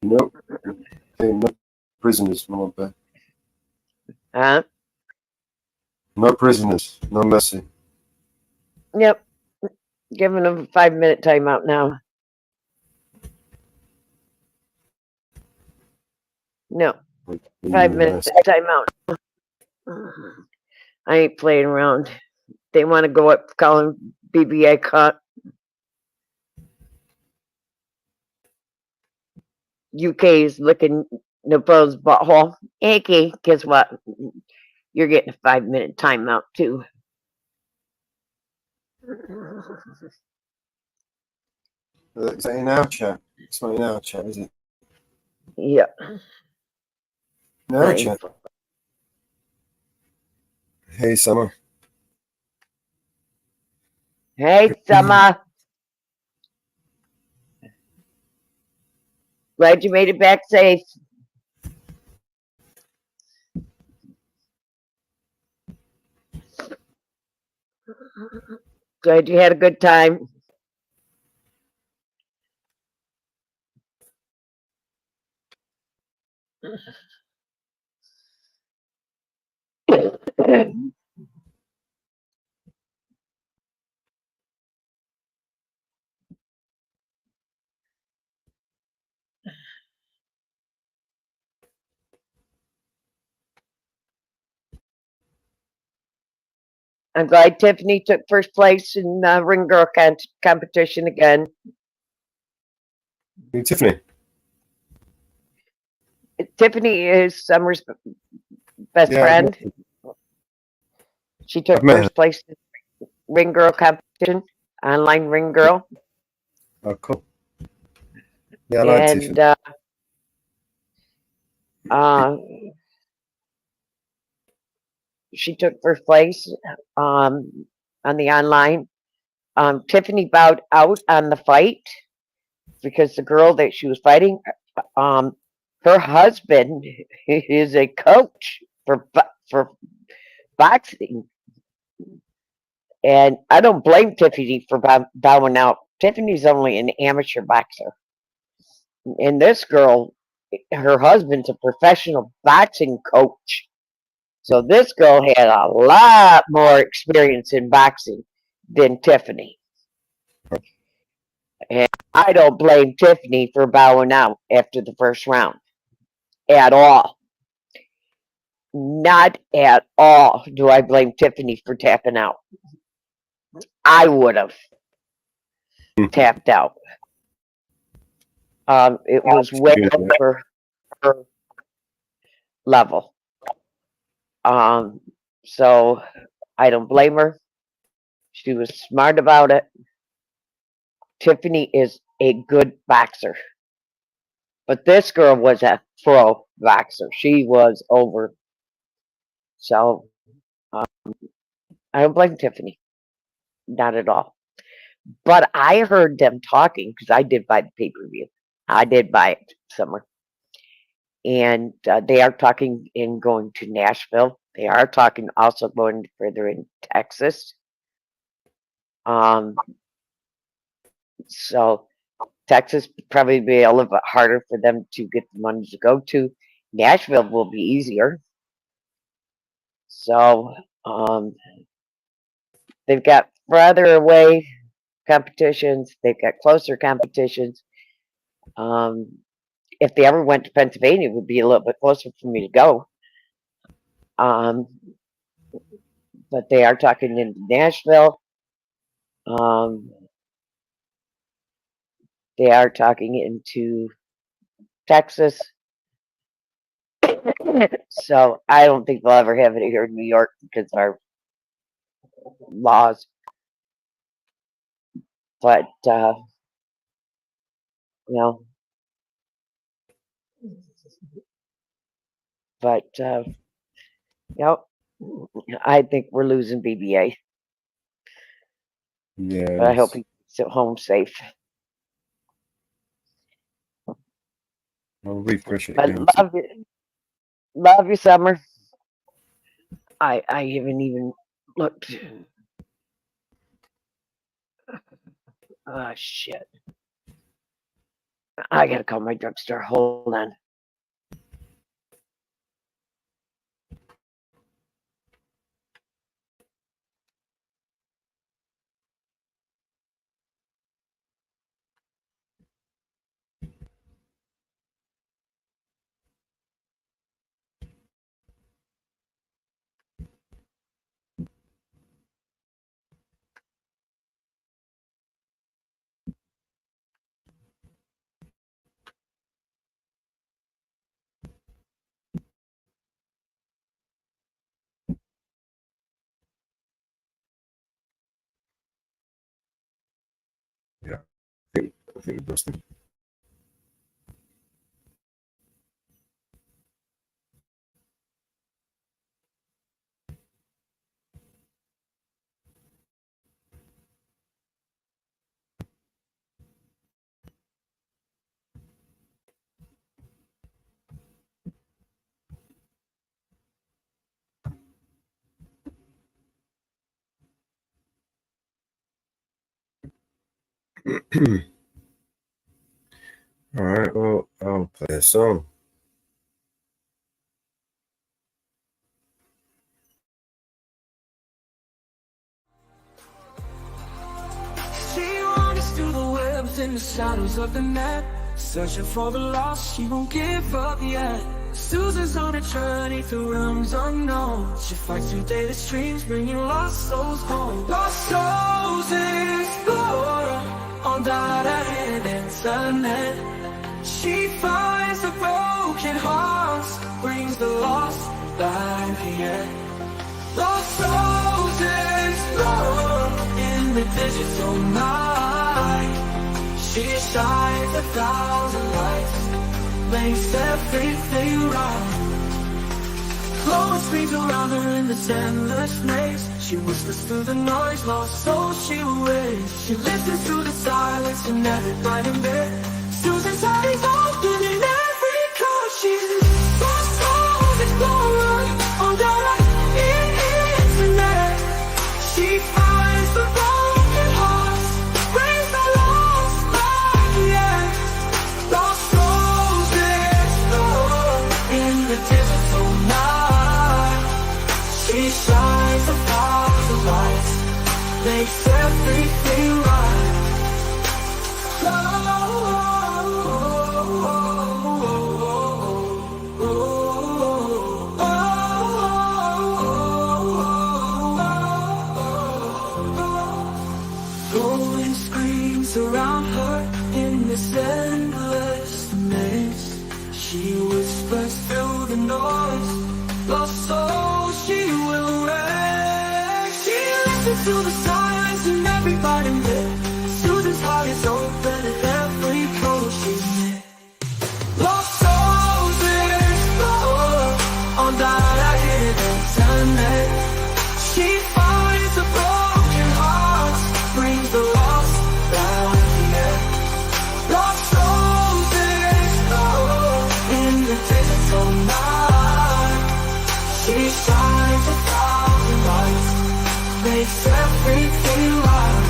Nope. Okay, no prisoners, no bad. Huh? No prisoners, no mercy. Yep. Giving them a 5-minute timeout now. No. 5 minutes timeout. I ain't playing around. They want to go up calling BBA caught. UK is licking Nepal's butthole. Okay, guess what? You're getting a 5-minute timeout too. Is that in our chat? It's not in our chat, is it? Yeah. In our chat. Hey, Summer. Hey, Summer. Glad you made it back safe. Glad you had a good time. I'm glad Tiffany took first place in Ring Girl competition again. Hey, Tiffany. Tiffany is Summer's best friend. She took first place in Ring Girl competition, online Ring Girl. Oh, cool. Yeah, I like Tiffany. And she took first place on the online. Tiffany bowed out on the fight because the girl that she was fighting, her husband is a coach for boxing. And I don't blame Tiffany for bowing out. Tiffany's only an amateur boxer. And this girl, her husband's a professional boxing coach. So this girl had a lot more experience in boxing than Tiffany. And I don't blame Tiffany for bowing out after the first round. At all. Not at all do I blame Tiffany for tapping out. I would have tapped out. It was way over her level. So I don't blame her. She was smart about it. Tiffany is a good boxer. But this girl was a pro boxer. She was over. So I don't blame Tiffany. Not at all. But I heard them talking because I did buy the pay-per-view. I did buy it somewhere. And they are talking in going to Nashville. They are talking also going further in Texas. So Texas probably be a little bit harder for them to get the money to go to. Nashville will be easier. So they've got further away competitions. They've got closer competitions. If they ever went to Pennsylvania, it would be a little bit closer for me to go. But they are talking into Nashville. They are talking into Texas. So I don't think they'll ever have it here in New York because of our laws. But you know, but I think we're losing BBA. Yeah, But I hope he's at home safe. I'll refresh it But again. love you, Summer. I haven't even looked. Shit. I gotta call my drugstore. Hold on. Yeah, I think we lost him. All right, well, I'll play a song. She wanders through the webs in the shadows of the night, searching for the lost, she won't give up yet. Susan's on a journey through realms unknown. She fights through daily streams, bringing lost souls home. Lost souls explore on that internet. She finds the broken hearts, brings the lost back here. Lost souls explore in the digital night. She shines 1,000 lights, makes everything right. Glowing screams around her in this endless maze. She whispers through the noise, lost soul she awaits. She listens to the silence in every blinding bit. Susan's eyes open in every car. She's lost souls exploring on the internet. She finds the broken hearts, brings the lost back, yeah. Lost souls explore in the digital night. She shines 1,000 lights, makes everything right. Rolling screams around her in this endless maze. She whispers through the noise, lost soul she will raise. She listens to the silence in everybody live. Susan's heart is open and makes everything right.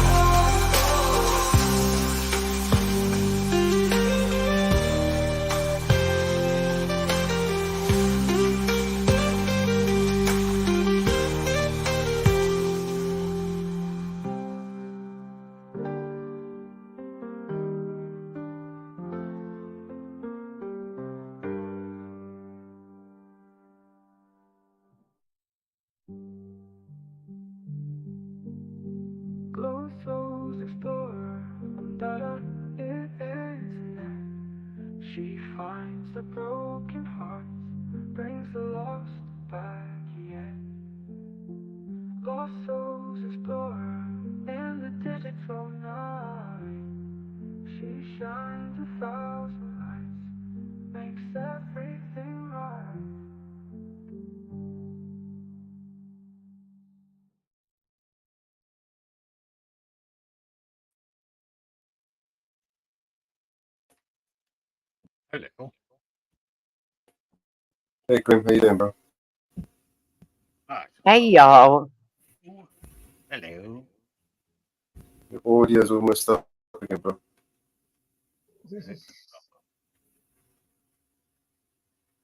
Glow souls explorer, data it internet. She finds the broken hearts, brings the lost back yet. Lost souls explorer in the digital night. She shines 1,000 lights, makes everything right. Hello. Hey, Grim, how you doing, bro? Hey, y'all. Hello. Your audio's almost up again, bro.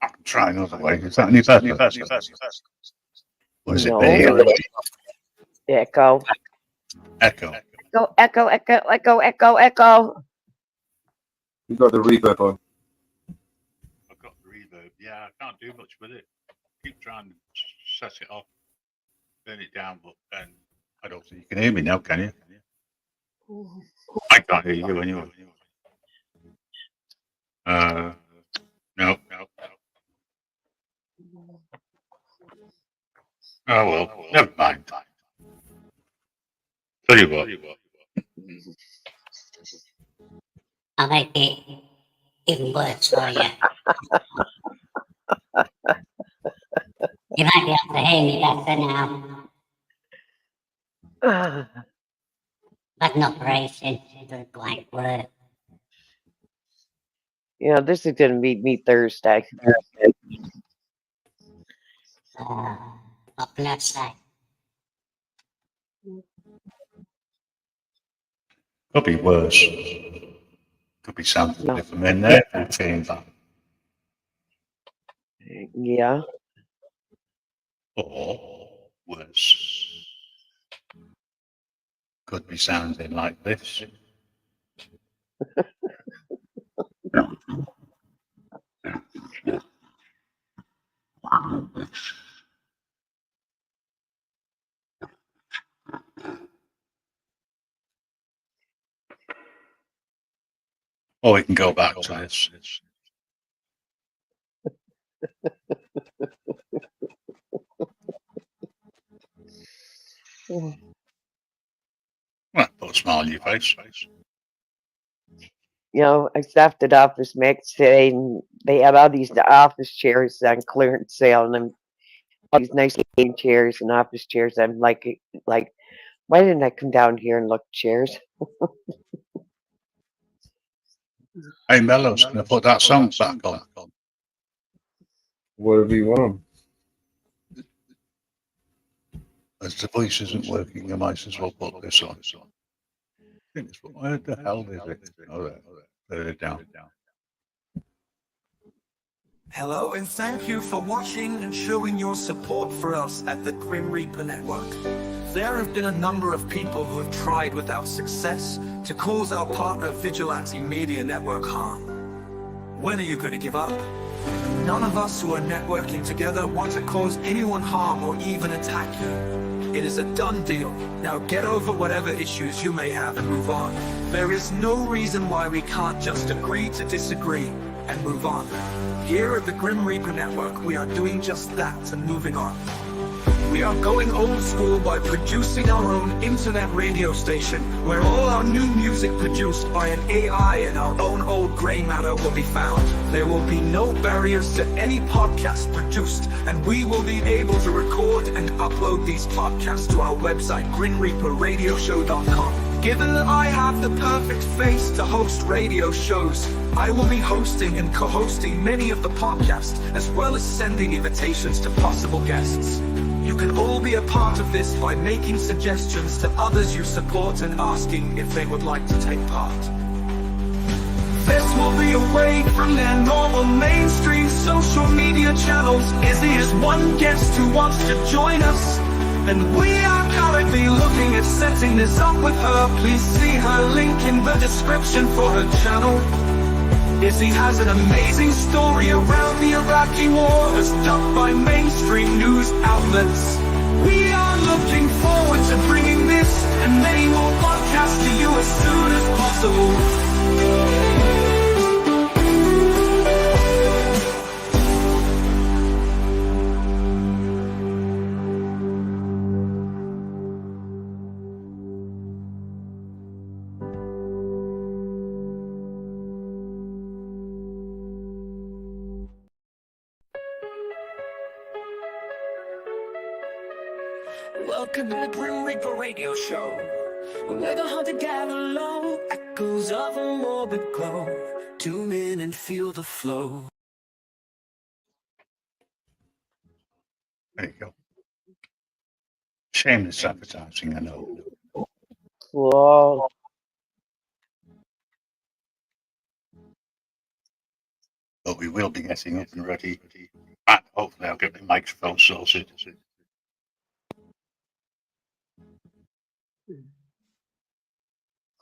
I can try another way. Is that any better? Or is it No. better? Echo. Echo. Echo, echo, echo, echo, echo, echo. You got the reverb on. I've got the reverb. Yeah, I can't do much with it. Keep trying to set it off, turn it down, but then I don't think you can hear me now, can you? I can't hear you anyway. No. Oh well, never mind. Tell you what. I'll make it even worse for you. You might be able to hear me better now. Like an operation, it doesn't quite work. You know, this is going to be me Thursday. What can I say? Could be worse. Could be something different in there. We'll change that. Yeah. Or worse. Could be sounding like this. Or we can go back to this. Well, put a smile on your face. You know, I stopped at Office Max today, and they have all these office chairs on clearance sale, and all these nice game chairs and office chairs. I'm like, why didn't I come down here and look at chairs? Hey, Mellows, can I put that song back on? Whatever you want. As the voice isn't working, I might as well put this on. Where the hell is it? Oh, there. Turn it down. Hello and thank you for watching and showing your support for us at the Grim Reaper Network. There have been a number of people who have tried without success to cause our partner Vigilante Media Network harm. When are you going to give up? None of us who are networking together want to cause anyone harm or even attack you. It is a done deal. Now get over whatever issues you may have and move on. There is no reason why we can't just agree to disagree and move on. Here at the Grim Reaper Network, we are doing just that and moving on. We are going old school by producing our own internet radio station, where all our new music produced by an AI and our own old grey matter will be found. There will be no barriers to any podcast produced, and we will be able to record and upload these podcasts to our website, grimreaperradioshow.com. Given that I have the perfect face to host radio shows, I will be hosting and co-hosting many of the podcasts, as well as sending invitations to possible guests. You can all be a part of this by making suggestions to others you support and asking if they would like to take part. This will be away from their normal mainstream social media channels. Izzy is one guest who wants to join us, and we are currently looking at setting this up with her. Please see her link in the description for her channel. Izzy has an amazing story around the Iraqi war as dubbed by mainstream news outlets. We are looking forward to bringing this and many more podcasts to you as soon as possible. Welcome to the Grim Reaper Radio Show, where the hunted gather low, echoes of a morbid glow. Tune in and feel the flow. There you go. Shameless advertising, I know. Whoa. But we will be getting up and ready. And hopefully I'll get the microphone sorted.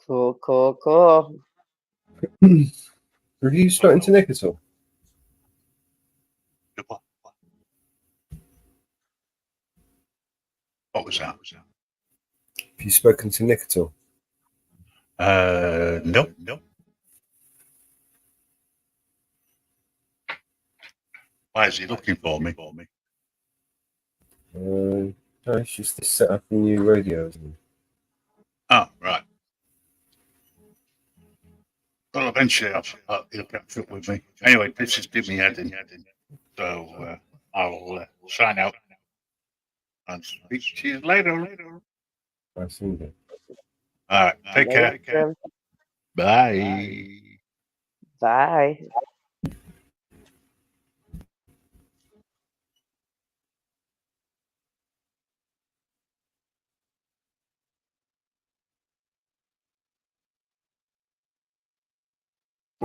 Cool, cool, cool. Have you spoken to Nick at all? What was that? Have you spoken to Nick at all? No. Why is he looking for me? No, it's just to set up a new radio. Oh, right. Well, eventually he'll catch up with me. Anyway, this is Jimmy Heading. So I'll sign out and speak to you later. I see that. All right. Take care. Later. Bye. Bye.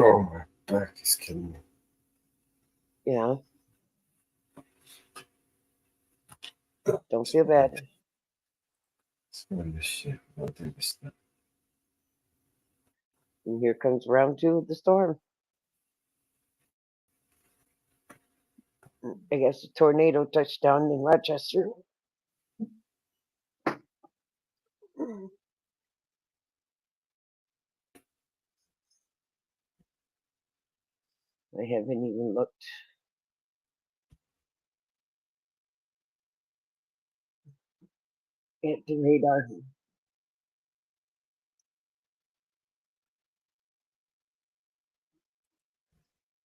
Oh, my back is killing me. Yeah. Don't feel bad. It's going this shit. I'll do this now. And here comes round 2 of the storm. I guess a tornado touched down in Rochester. I haven't even looked. At the radar.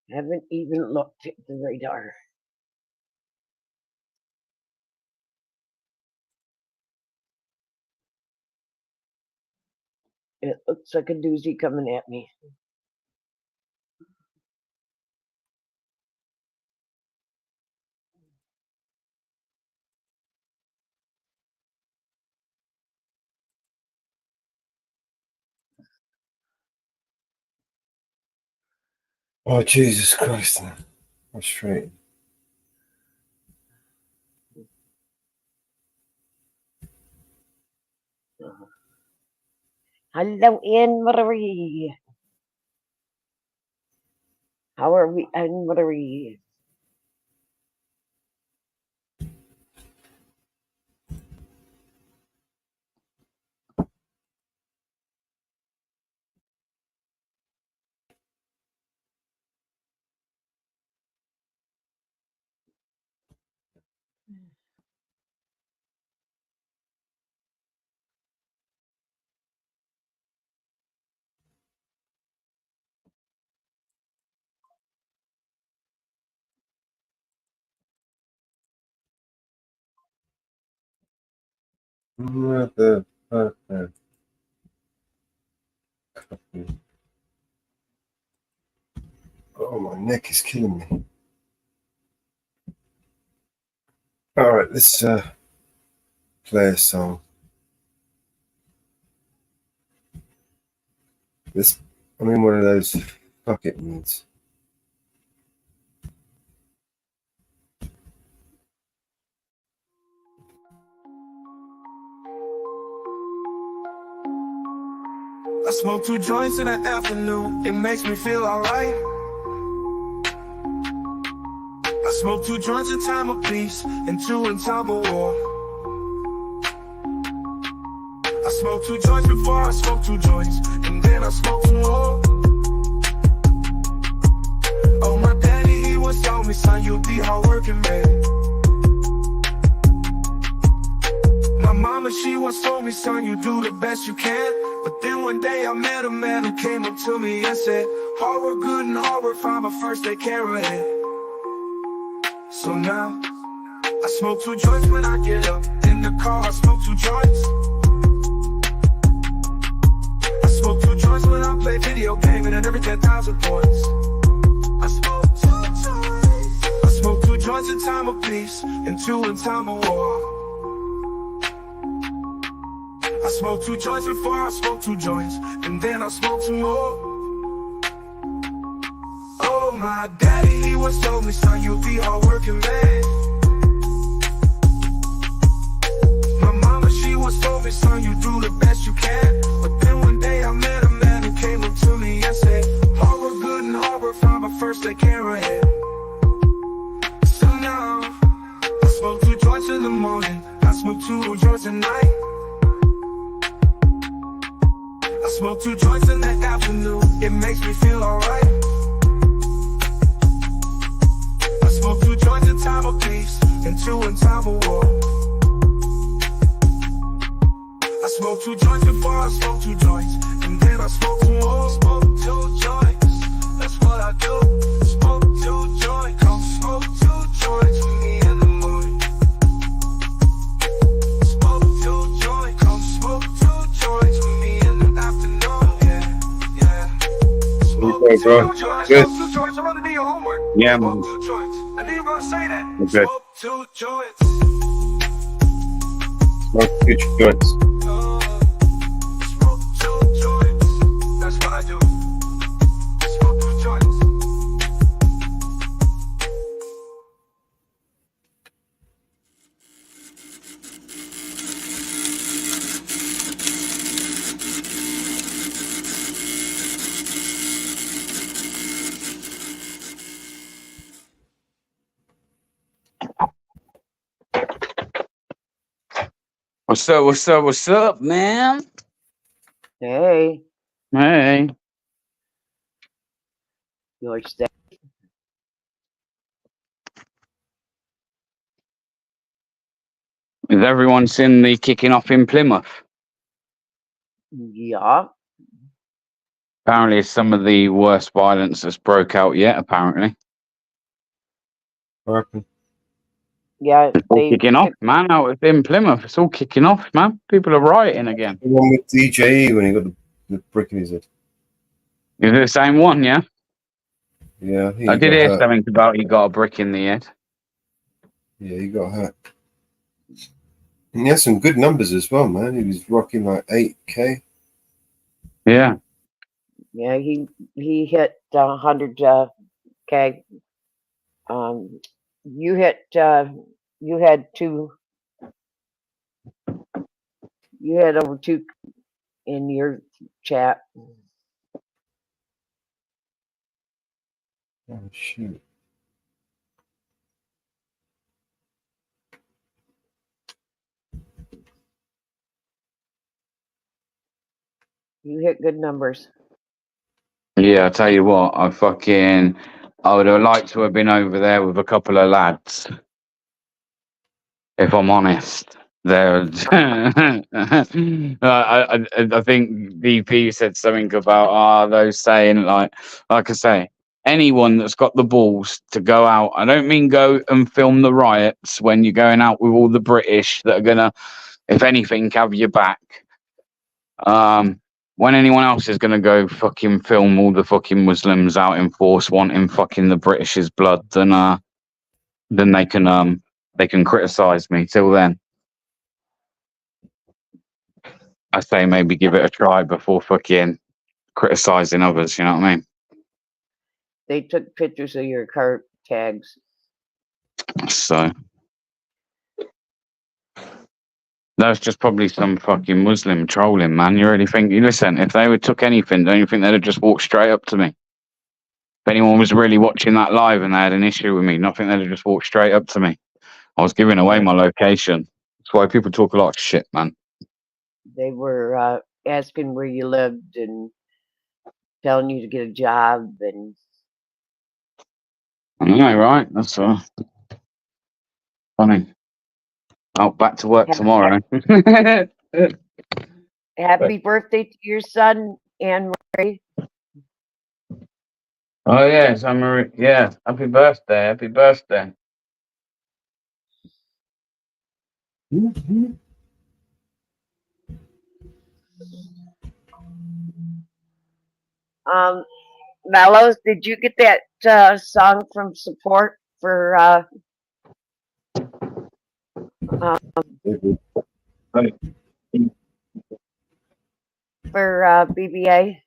Haven't even looked at the radar. It looks like a doozy coming at me. Oh, Jesus Christ. Frustrating. Hello, Anne Marie. How are we, Anne Marie? Mother. Oh, my neck is killing me. All right, let's play a song. I'm in one of those fuck it moods. I smoke 2 joints in the afternoon, it makes me feel alright. I smoke 2 joints in time of peace, and 2 in time of war. I smoke 2 joints before I smoke 2 joints, and then I smoke 2 more. Oh, my daddy, he once told me, son, you'll be hardworking, man. My mama, she once told me, son, you do the best you can. But then one day I met a man who came up to me and said, hard work good and hard work fine, but first they care ahead. So now, I smoke 2 joints when I get up. In the car, I smoke 2 joints. I smoke 2 joints when I play video gaming and every 10,000 points. I smoke 2 joints. I smoke 2 joints in time of peace and 2 in time of war. I smoke 2 joints before I smoke 2 joints, and then I smoke 2 more. Oh, my daddy, he once told me, son, you'll be hardworking, man. My mama, she once told me, son, you do the best you can. But then one day I met a man who came up to me and said, hard work good and hard work fine, but first they care ahead. So now, I smoke 2 joints in the morning, I smoke 2 joints at night. I smoke 2 joints in the afternoon, it makes me feel alright. I smoke 2 joints in time of peace, and 2 in time of war. I smoke 2 joints before I smoke 2 joints, and then I smoke 2 more. Smoke 2 joints, that's what I do. Smoke 2 joints, come smoke 2 joints with me in the morning. Smoke 2 joints, come smoke 2 joints with me in the afternoon. Okay, bro. Good. Yeah, man. I knew you were gonna say that. Okay. Smoke 2 joints. Smoke 2 joints. Smoke 2 joints. That's what I do. Smoke 2 joints. What's up? What's up? What's up, man? Hey, Hey. George. Step. Has everyone seen the kicking off in Plymouth? Yeah. Apparently, it's some of the worst violence that's broke out yet. Apparently, Yeah, it's all they kicking off, man. Out in Plymouth, it's all kicking off, man. People are rioting again. The one with DJ when he got the brick in his head. Is it the same one? Yeah. Yeah, I think I he did got hear hurt. something about he got a brick in the head. Yeah, he got hurt. And he had some good numbers as well, man. He was rocking like 8K. Yeah. Yeah, he hit 100K. You hit you had over 2 in your chat. Oh shoot. You hit good numbers. Yeah, I tell you what, I would have liked to have been over there with a couple of lads. If I'm honest, there. I think DP said something about those saying like I say, anyone that's got the balls to go out. I don't mean go and film the riots when you're going out with all the British that are gonna, if anything, have your back. When anyone else is gonna go fucking film all the fucking Muslims out in force wanting fucking the British's blood, then they can criticize me. Till then, I say maybe give it a try before fucking criticizing others. You know what I mean? They took pictures of your car tags. So that's just probably some fucking Muslim trolling, man. You really think? Listen, if they would took anything, don't you think they'd have just walked straight up to me? If anyone was really watching that live and they had an issue with me, nothing, they'd have just walked straight up to me. I was giving away my location. That's why people talk a lot of shit, man. They were asking where you lived and telling you to get a job and. I know, right? That's funny. Oh, back to work tomorrow. Happy birthday to your son, Anne Marie. Oh yes, Anne-Marie. Yeah, happy birthday, happy birthday. Mellows, did you get that song from Support for BBA?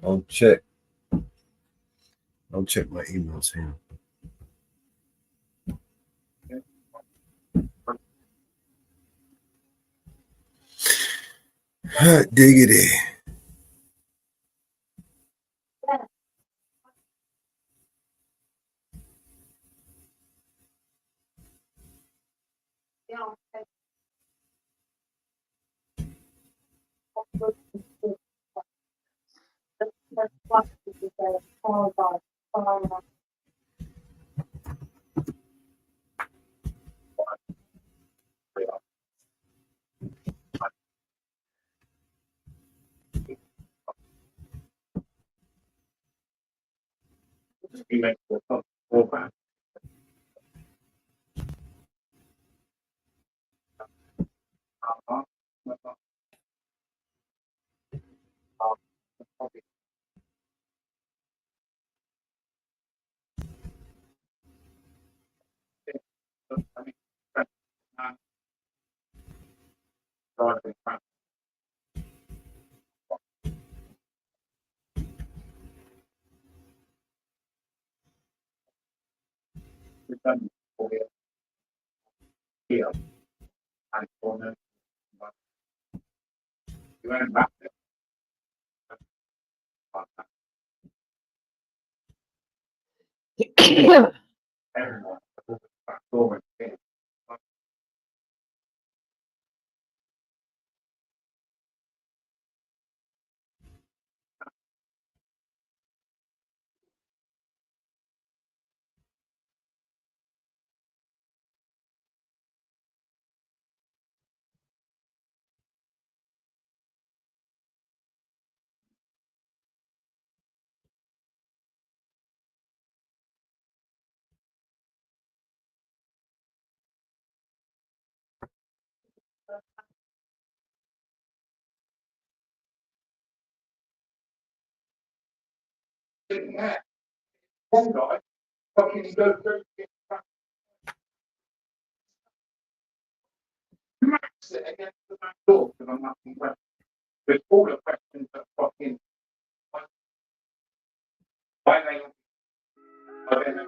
I'll check. I'll check my emails here. Hot diggity. Sit against the back door because I'm asking questions. With all the questions that fucking. Why they? I don't know.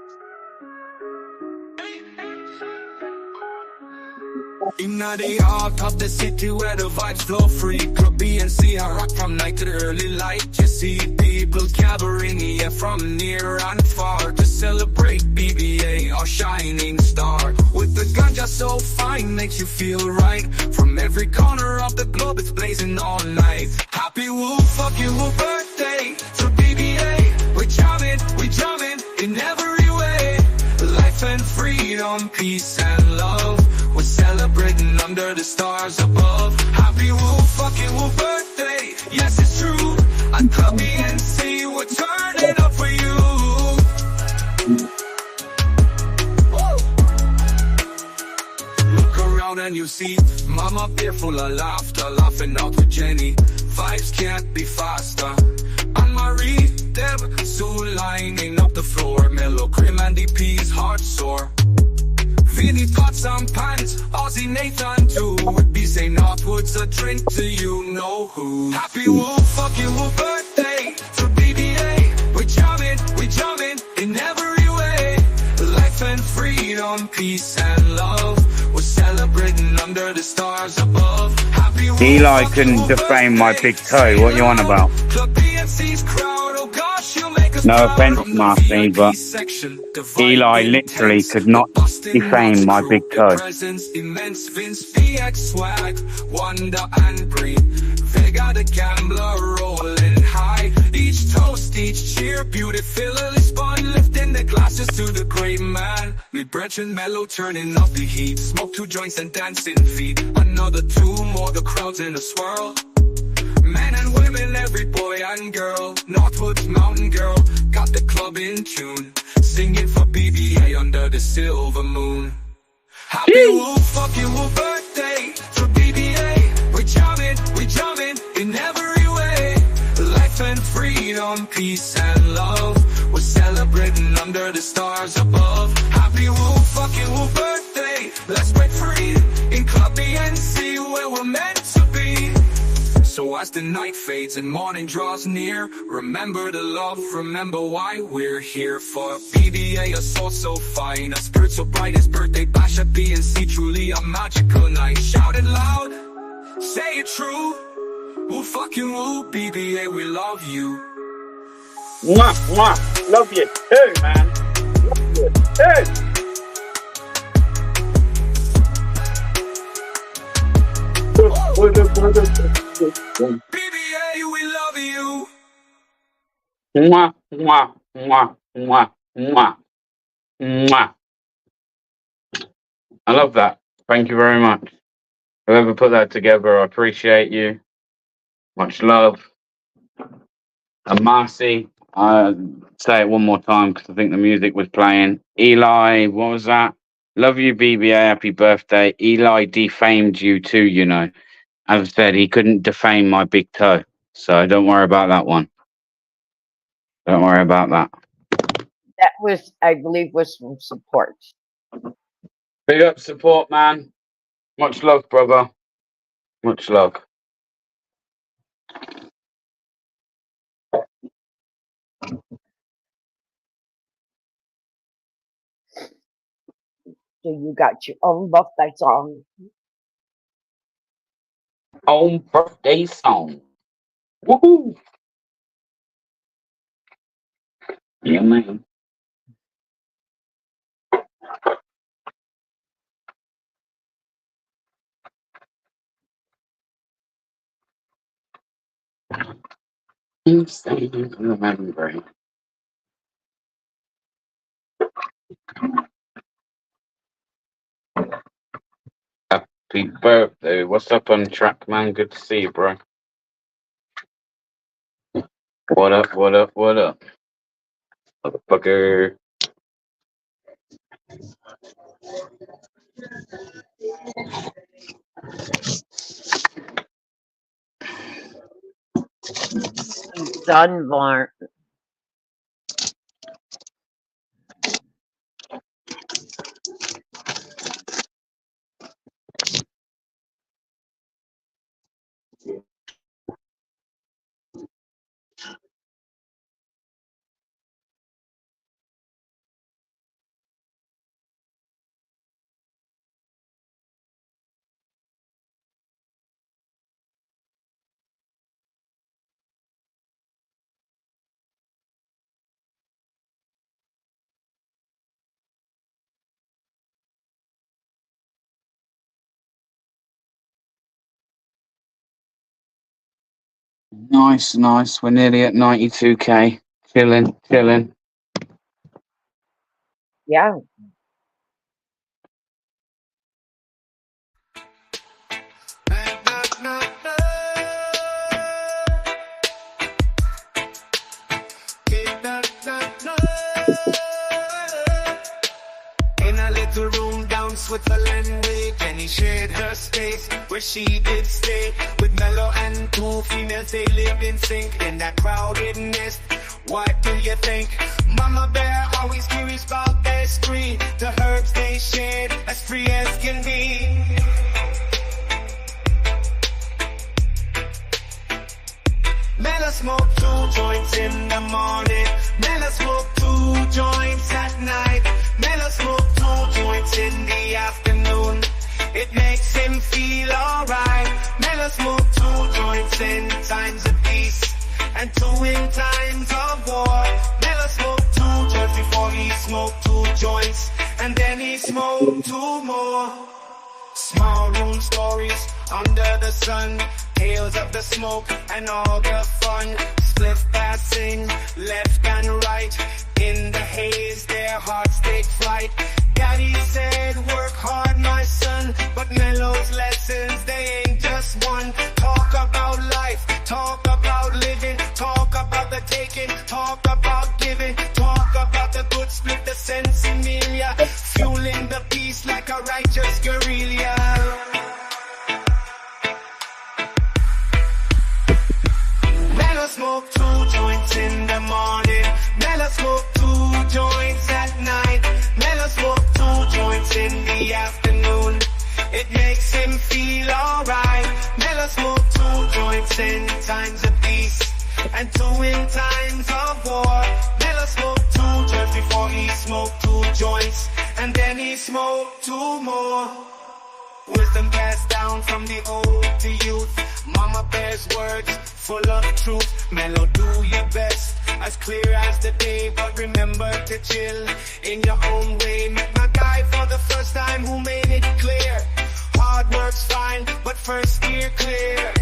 In the heart of the city where the vibes flow free. Club B and C, I rock from night to the early light. You see people gathering here from near and far to celebrate BBA, our shining star. With the ganja so fine, makes you feel right. From every corner of the globe, it's blazing all night. Happy woo, fucking woo birthday to BBA. We're jamming in every way. Life and freedom, peace and love. We're celebrating under the stars above. Happy woo, fucking woo birthday. Yes, it's true. At Club BNC, we're turning up for you. Woo. Look around and you see Mama beer full of laughter, laughing out with Jenny. Vibes can't be faster. Anne-Marie, Deb, Sue lining up the floor. Mellow Cream and DP's heart sore. Vinny pots and pans, Aussie Nathan too. Would be say Northwood's a drink to you know who. Happy wolf, fucking wolf birthday to BBA. We jamming in every way. Life and freedom, peace and love. We're celebrating under the stars above. Happy wolf, Eli couldn't defame my big toe. What you on about? Club BFC's crowd, oh gosh, you make us No proud. offense, From the Marcy, VIP but section, the Eli vibe literally intense. could not defame my big toe. Presence immense, Vince PX swag, Wonder and Bree. Vega the gambler rolling high. Each toast, each cheer, beautifully spun, lifting the glasses to the great man. Me brethren mellow, turning up the heat. Smoke 2 joints and dancing feet. Another 2 more, the crowd's in a swirl. Men and women, every boy and girl. Northwood's mountain girl, got the club in tune. Singing for BBA under the silver moon. Happy wolf, fucking wolf birthday to BBA. We jamming in every way. Life and freedom, peace and love. We're celebrating under the stars above. Happy wolf, fucking wolf birthday. Let's break free in Club BNC where we're meant to be. So as the night fades and morning draws near, remember the love, remember why we're here. For BBA, a soul so fine, a spirit so bright, his birthday bash at BNC, truly a magical night. Shout it loud, say it true. Woo fucking woo, BBA, we love you. Mwah, mwah. Love you too, man. Love you too. BBA, we love you. Mwah, mwah, mwah, mwah, mwah, mwah. I love that. Thank you very much. Whoever put that together, I appreciate you. Much love. And Marcy, I say it one more time because I think the music was playing. Eli, what was that? Love you, BBA. Happy birthday. Eli defamed you too, you know. As I said, he couldn't defame my big toe. So don't worry about that one. Don't worry about that. That was, I believe, was from support. Big up support, man. Much love, brother. Much love. So you got your own birthday song. Own birthday song. Woohoo! Yeah, man. I'm staying remembering. Happy birthday. What's up on track, man? Good to see you, bro. What up, what up, what up? Motherfucker. Dunbar. Nice, nice. We're nearly at 92k. Chilling, chilling. Yeah. In a little room down Switzerland way. Jenny shared her space where she did stay with Mello and two females. They lived in sync in that crowded nest. What do you think? Mama Bear always curious about their spree. The herbs they shared as free as can be. Mella smoke 2 joints in the morning. Mella smoke 2 joints at night. Mella smoke 2 joints in the afternoon. It makes him feel alright. Mella smoke 2 joints in times of peace and 2 in times of war. Mella smoke 2 joints before he smoked 2 joints, and then he smoked 2 more. Small room stories under the sun, tales of the smoke and all the fun. Spliff passing left and right, in the haze their hearts take flight. Daddy said work hard my son, but Mello's lessons they ain't just one. Talk about life, talk about living, talk about the taking, talk about giving, talk about the good split, the sense emilia, fueling the peace like a righteous guerrilla. Mello smoke 2 joints in the morning. Mello smoke 2 joints at night. Mello smoke 2 joints in the afternoon. It makes him feel alright. Mello smoke 2 joints in times of peace and 2 in times of war. Mello smoke 2 joints before he smoked 2 joints, and then he smoked 2 more. Wisdom passed down from the old to youth. Mama Bear's words full of truth. Mellow, do your best, as clear as the day, but remember to chill in your own way. Met my guy for the first time who made it clear. Hard work's fine, but first steer clear.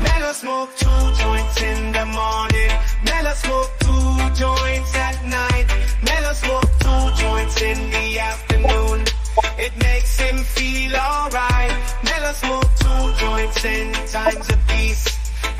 Mellow smoke 2 joints in the morning. Mellow smoke 2 joints at night. Mellow smoke 2 joints in the afternoon. It makes him feel alright. Mellow smoke 2 joints in times of peace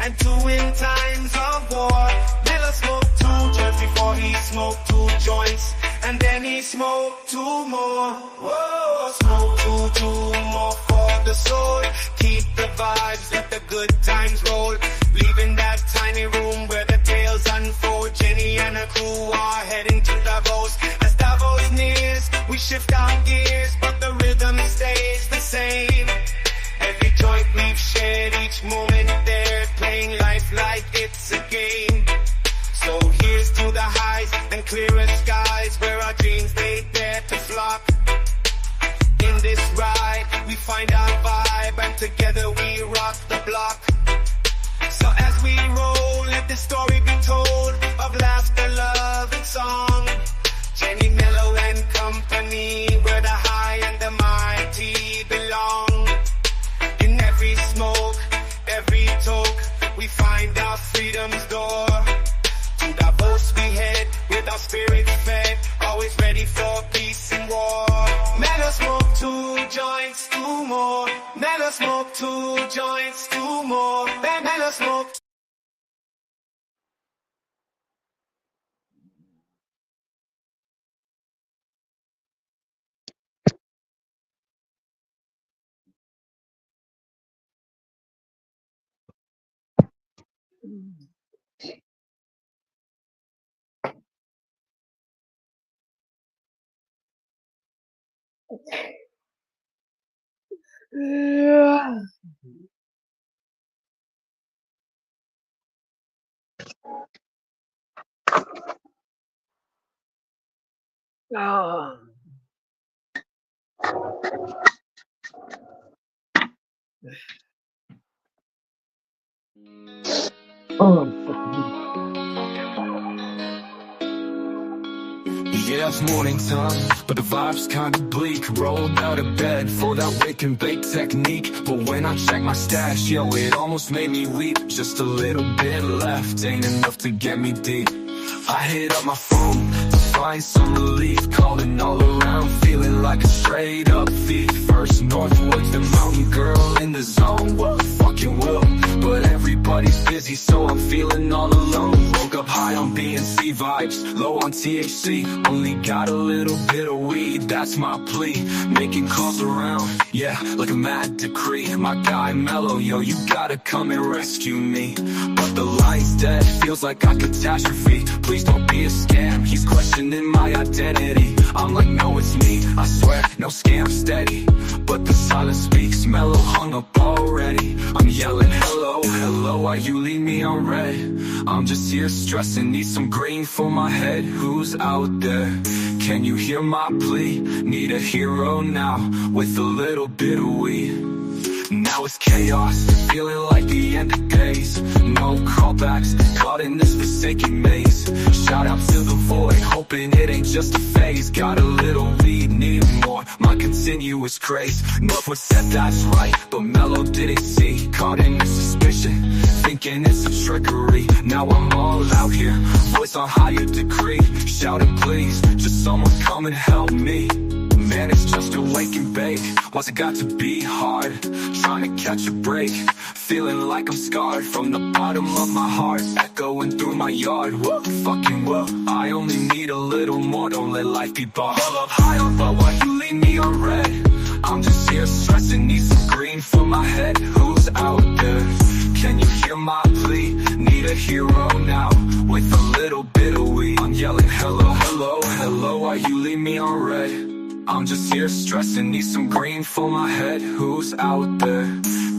and 2 in times of war. Mellow smoke 2 joints before he smoked 2 joints, and then he smoked 2 more. Whoa, smoke 2 more for the soul. Keep the vibes, let the good times roll. Leaving that tiny room where the tales unfold. Jenny and her crew are heading to Davos. As Davos nears, we shift our gears, but the rhythm stays the same. Every joint we've shared, each moment there, playing life like it's a game. So here's to the highs and clearer skies, where our dreams they dare to flock. In this ride, we find our vibe, and together we rock the block. So as we roll, let the story be told of laughter, love, and song. Jenny, Mellow, and company, where the high and the mighty belong. In every smoke, every toke, we find our freedom's door. To Davos we head, with our spirits fed, always ready for peace and war. Mellow smoke 2 joints, 2 more. Mellow smoke 2 joints, 2 more. Mellow smoke. Yeah. Oh. Yeah, it's morning time, but the vibe's kinda bleak. Rolled out of bed for that wake and bake technique, but when I check my stash, yo, it almost made me weep. Just a little bit left, ain't enough to get me deep. I hit up my phone to find some relief, calling all around, feeling like a straight up thief. First Northwoods, the mountain girl in the zone. What the fuck fucking will. But everybody's busy, so I'm feeling all alone. Woke up high on B&C vibes, low on THC. Only got a little bit of weed, that's my plea. Making calls around, yeah, like a mad decree. My guy Mellow, yo, you gotta come and rescue me. But the line's dead, feels like a catastrophe. Please don't be a scam, he's questioning my identity. I'm like, no, it's me, I swear, no scam, steady. But the silence speaks, Mellow hung up already. I'm yelling, hello, hello, why you leave me on red? I'm just here stressing, need some green for my head. Who's out there? Can you hear my plea? Need a hero now, with a little bit of weed. Now it's chaos, feeling like the end of days. No callbacks, caught in this forsaken maze. Shout out to the void, hoping it ain't just a phase. Got a little weed, need more, my continuous craze. Northwood said that's right, but Mellow didn't see. Caught in this suspicion, thinking it's a trickery. Now I'm all out here, voice on higher decree. Shouting please, just someone come and help me. Man, it's just a wake and bake. What's it got to be hard? Trying to catch a break. Feeling like I'm scarred from the bottom of my heart. Echoing through my yard. Whoa, fucking whoa. I only need a little more. Don't let life be bought. Hold up, high up, but why you leave me on red? I'm just here stressing. Need some green for my head. Who's out there? Can you hear my plea? Need a hero now, with a little bit of weed. I'm yelling, hello, hello, hello. Why you leave me on red? I'm just here stressing, need some green for my head. Who's out there?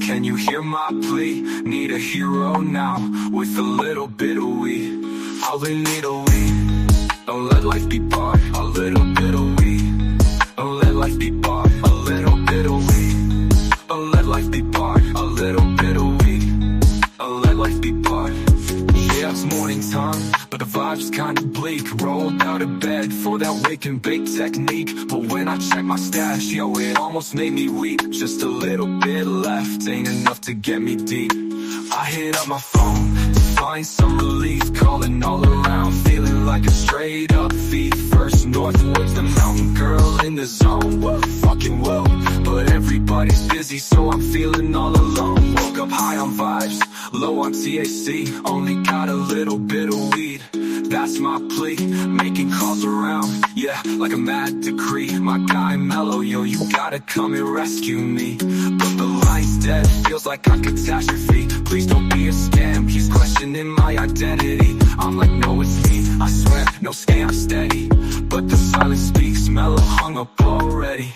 Can you hear my plea? Need a hero now, with a little bit of weed. All in need a weed. Don't let life be barred. A little bit of weed. Don't let life be barred. A little bit of weed. Don't let life be barred. A little bit of weed. Don't let life be barred. Yeah, it's morning time, but the vibe's kinda bleak. Rolled out of bed for that wake and bake technique. But when I check my stash, yo, it almost made me weep. Just a little bit left, ain't enough to get me deep. I hit up my phone to find some relief. Calling all around, feeling like a straight up thief. First northwards, the mountain girl in the zone. Whoa, fucking whoa. But everybody's busy, so I'm feeling all alone. Woke up high on vibes, low on THC. Only got a little bit of weed, that's my plea. Making calls around, yeah, like a mad decree. My guy Mellow, yo, you gotta come and rescue me. But the line's dead, feels like a catastrophe. Please don't be a scam, he's questioning my identity. I'm like, no, it's me, I swear, no scam, steady. But the silence speaks, Mellow hung up already.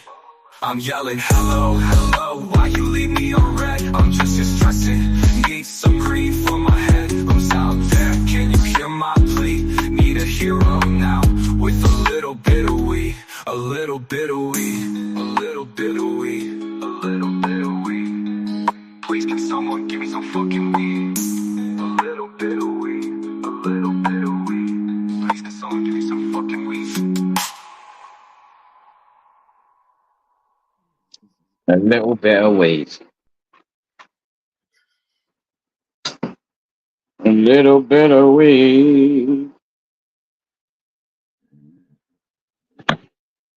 I'm yelling, hello, hello, why you leave me on red? I'm just here stressing, need some green for my head. Who's out there? Can you hear my plea? Need a hero now, with a little bit of weed. A little bit of weed. A little bit of weed. A little bit of weed. Please can someone give me some fucking weed? A little bit of weed. A little bit of weed. Please can someone give me some fucking weed? A little bit of weed. A little bit of weed.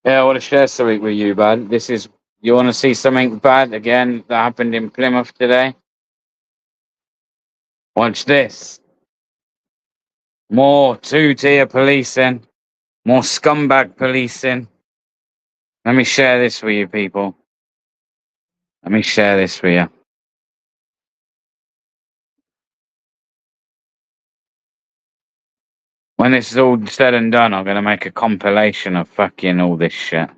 Yeah, I want to share something with you, bud. This is, you want to see something bad again that happened in Plymouth today? Watch this. More two-tier policing. More scumbag policing. Let me share this with you, people. Let me share this with you. When this is all said and done, I'm going to make a compilation of fucking all this shit.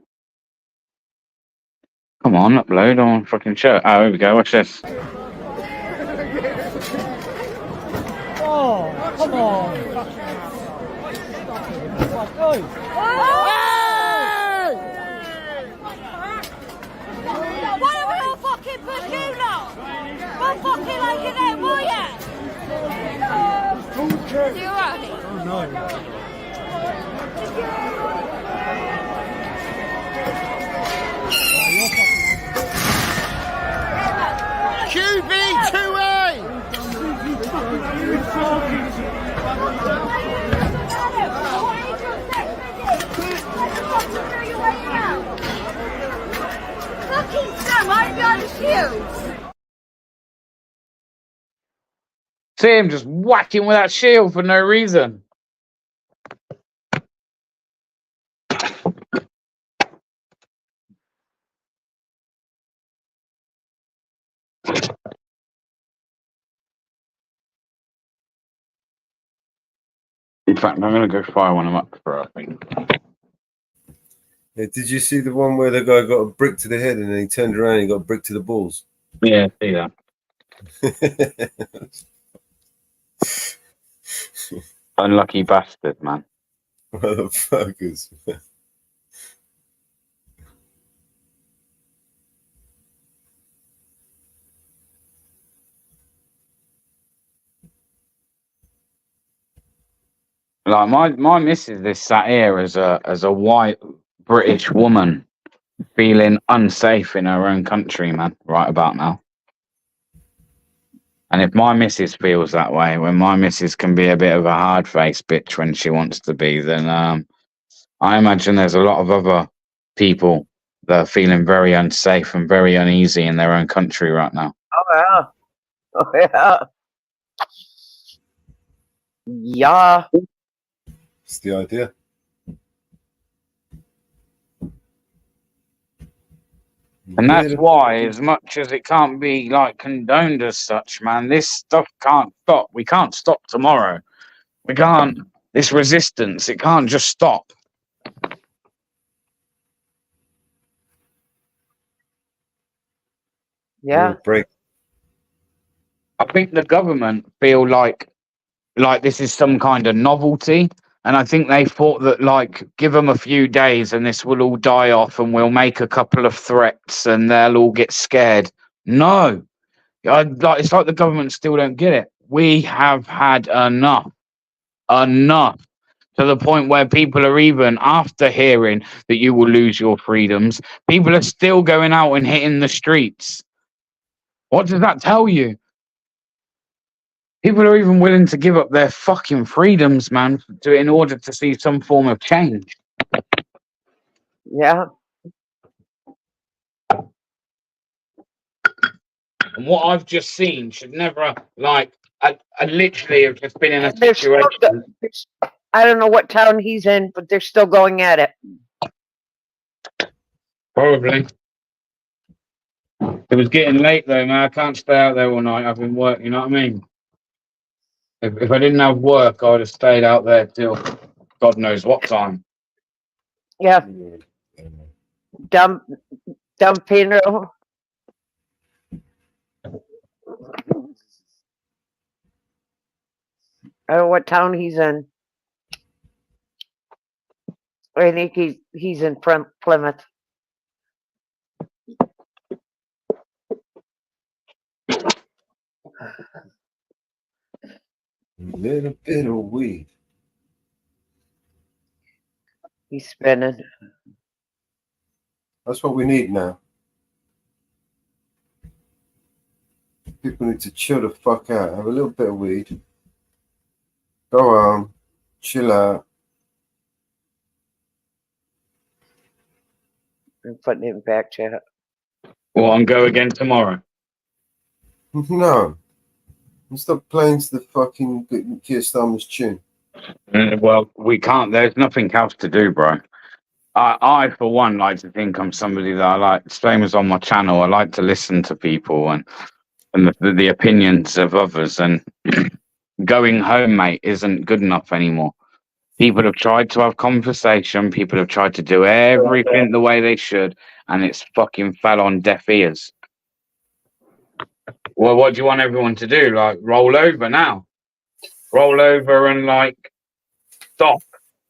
Come on, upload on fucking show. Oh, here we go. Watch this. Oh, come on. Why are we all fucking push you lot? We'll fucking like it there, will ya? You alright? Oh no. QB2A! Fucking Sam, I'm going to shoot! See him just whacking with that shield for no reason. In fact, I'm going to go fire one of them up for her, I think. Yeah, did you see the one where the guy got a brick to the head and then he turned around and he got a brick to the balls? Yeah, see that. Unlucky bastard, man. Motherfuckers. Like my missus is sat here as a white British woman feeling unsafe in her own country, man, right about now. And if my missus feels that way, when my missus can be a bit of a hard-faced bitch when she wants to be, then I imagine there's a lot of other people that are feeling very unsafe and very uneasy in their own country right now. Oh yeah. Oh yeah. Yeah. It's the idea. And that's why, as much as it can't be like condoned as such, man, this stuff can't stop. We can't stop tomorrow. We can't. This resistance, it can't just stop. Yeah. Break. I think the government feel like this is some kind of novelty, and I think they thought that like give them a few days and this will all die off, and we'll make a couple of threats and they'll all get scared. No, it's like the government still don't get it. We have had enough, to the point where people are, even after hearing that you will lose your freedoms, people are still going out and hitting the streets. What does that tell you? People are even willing to give up their fucking freedoms, man, in order to see some form of change. Yeah. And what I've just seen should never, I literally have just been in a And they're still situation. I don't know what town he's in, but they're still going at it. Probably. It was getting late though, man. I can't stay out there all night. I've been working, you know what I mean? If I didn't have work, I would have stayed out there till God knows what time. Yeah. Dumping. I don't know what town he's in. I think he's in Plymouth. A little bit of weed. He's spinning. That's what we need now. People need to chill the fuck out. Have a little bit of weed. Go home. Chill out. I'm putting it in back chat. Well, and go again tomorrow. No. Stop playing to the fucking Keir Starmer's tune. Well, we can't. There's nothing else to do, bro. I, for one, like to think I'm somebody that I like. Same as on my channel, I like to listen to people and the opinions of others. And going home, mate, isn't good enough anymore. People have tried to have conversation. People have tried to do everything the way they should, and it's fucking fell on deaf ears. Well, what do you want everyone to do? Like, roll over now? Roll over and, like, stop,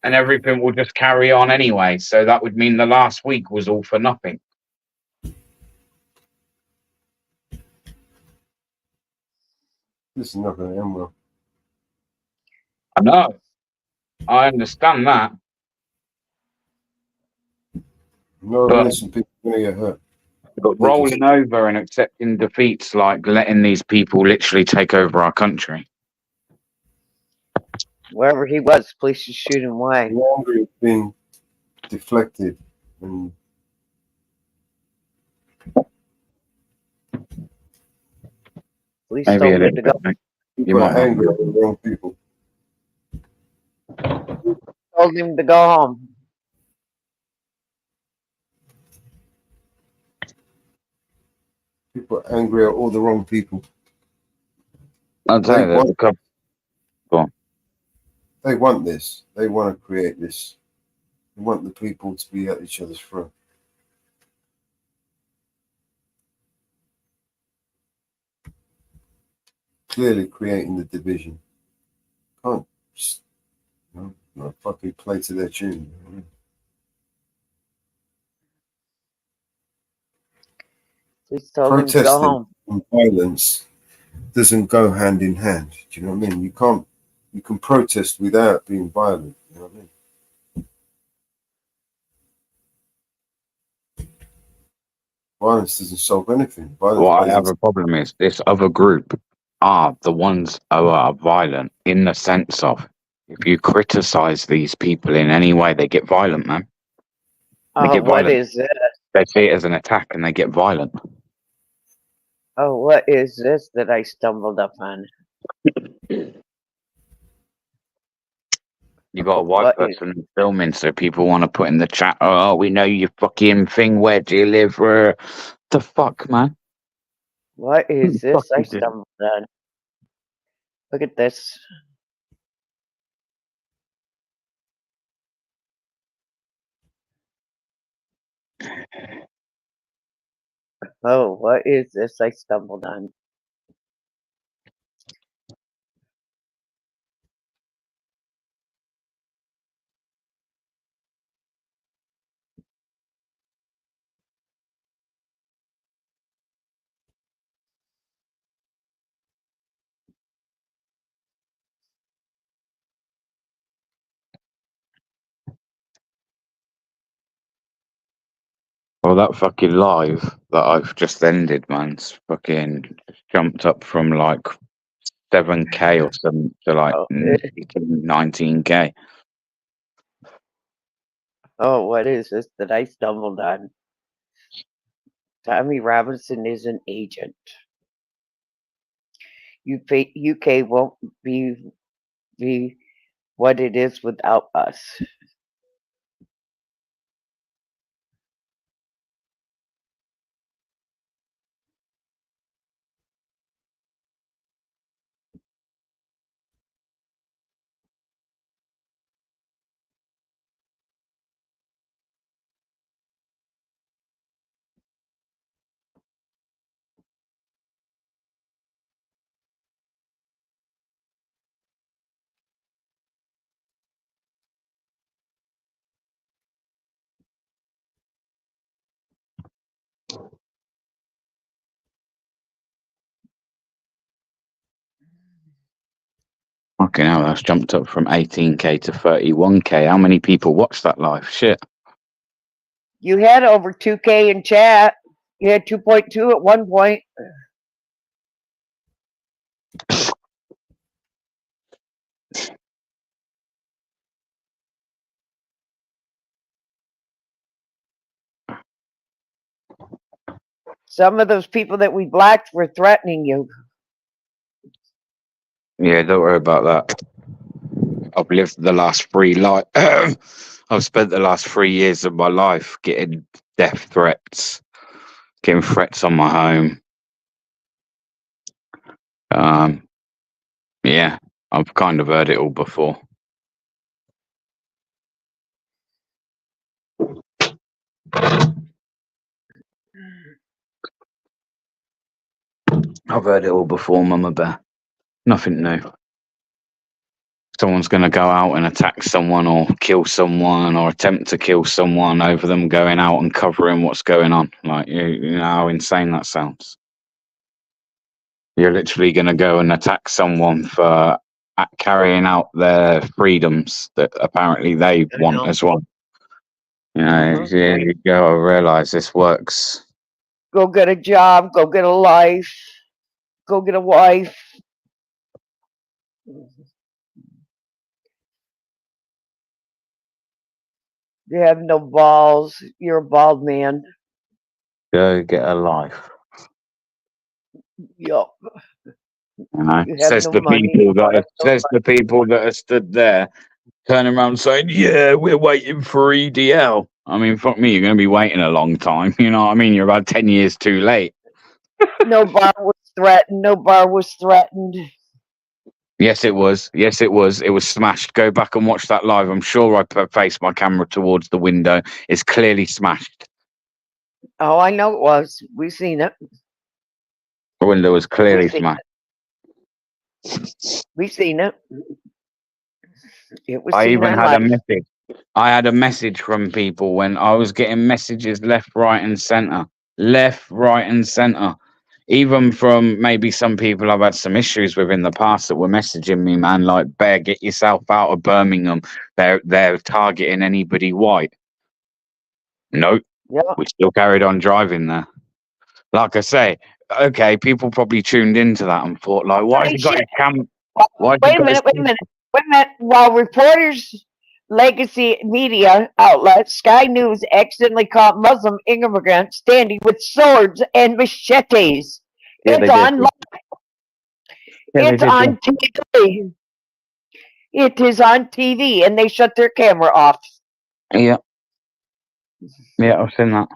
and everything will just carry on anyway. So that would mean the last week was all for nothing. This is not going to end well. I know. I understand that. No, innocent people are going to get hurt. But rolling over and accepting defeats, like letting these people literally take over our country. Wherever he was, police just shoot him away. The anger is being deflected. And police Maybe told a him little to bit. go. People are angry at the wrong people. Told him to go home. People are angry at all the wrong people. I'll tell you, there's a couple. Go on. They want this. They want to create this. They want the people to be at each other's throat. Clearly creating the division. Can't just, not fucking play to their tune. Just told him to go home. And violence doesn't go hand in hand. Do you know what I mean? You can protest without being violent. You know what I mean? Violence doesn't solve anything. What I have a problem is this other group are the ones who are violent in the sense of if you criticize these people in any way, they get violent, man. They get What violent. is this? They see it as an attack and they get violent. Oh, what is this that I stumbled upon? You got a white person filming, so people want to put in the chat, "Oh, we know your fucking thing. Where do you live?" The fuck, man? What is this I you doing? stumbled on? Look at this. Oh, what is this I stumbled on? Well, that fucking live that I've just ended, man's fucking jumped up from like 7K or something to like 19K. Oh, what is this that I stumbled on? Tommy Robinson is an agent. UK won't be what it is without us. Fucking hell, that's jumped up from 18K to 31K. How many people watched that live? Shit. You had over 2K in chat. You had 2.2 at one point. Some of those people that we blacked were threatening you. Yeah, don't worry about that. I've lived the last I've spent the last 3 years of my life getting death threats, getting threats on my home. Yeah, I've kind of heard it all before. I've heard it all before, Mama Bear. Nothing new. Someone's going to go out and attack someone or kill someone or attempt to kill someone over them going out and covering what's going on. Like, you know how insane that sounds. You're literally going to go and attack someone for carrying out their freedoms that apparently they want as well. You know, you go realize this works. Go get a job, go get a life, go get a wife. You have no balls. You're a bald man. Go get a life. Yup. You know, You have says no the money. people that You have no says the people that are stood there, turning around saying, "Yeah, we're waiting for EDL." I mean, fuck me, you're going to be waiting a long time. You know what I mean? You're about 10 years too late. No bar was threatened. No bar was threatened. Yes, it was. Yes, it was. It was smashed. Go back and watch that live. I'm sure I faced my camera towards the window. It's clearly smashed. Oh, I know it was. We've seen it. The window was clearly We've seen smashed. it. We've seen it. It was I seen even on had a live. message. I had a message from people when I was getting messages left, right, and center. Left, right, and center. Even from maybe some people I've had some issues with in the past that were messaging me, man, like, "Bear, get yourself out of Birmingham. They're targeting anybody white." Nope. Yeah. We still carried on driving there. Like I say, okay, people probably tuned into that and thought, like, why has Hey, he got shit. his why has he Wait a got his minute. Wait a minute. Wait a minute. While reporters, legacy media outlet Sky News accidentally caught Muslim immigrants standing with swords and machetes. Yeah, It's they did. on. Yeah, they It's did. on TV. It is on TV, and they shut their camera off. Yeah. Yeah, I've seen that.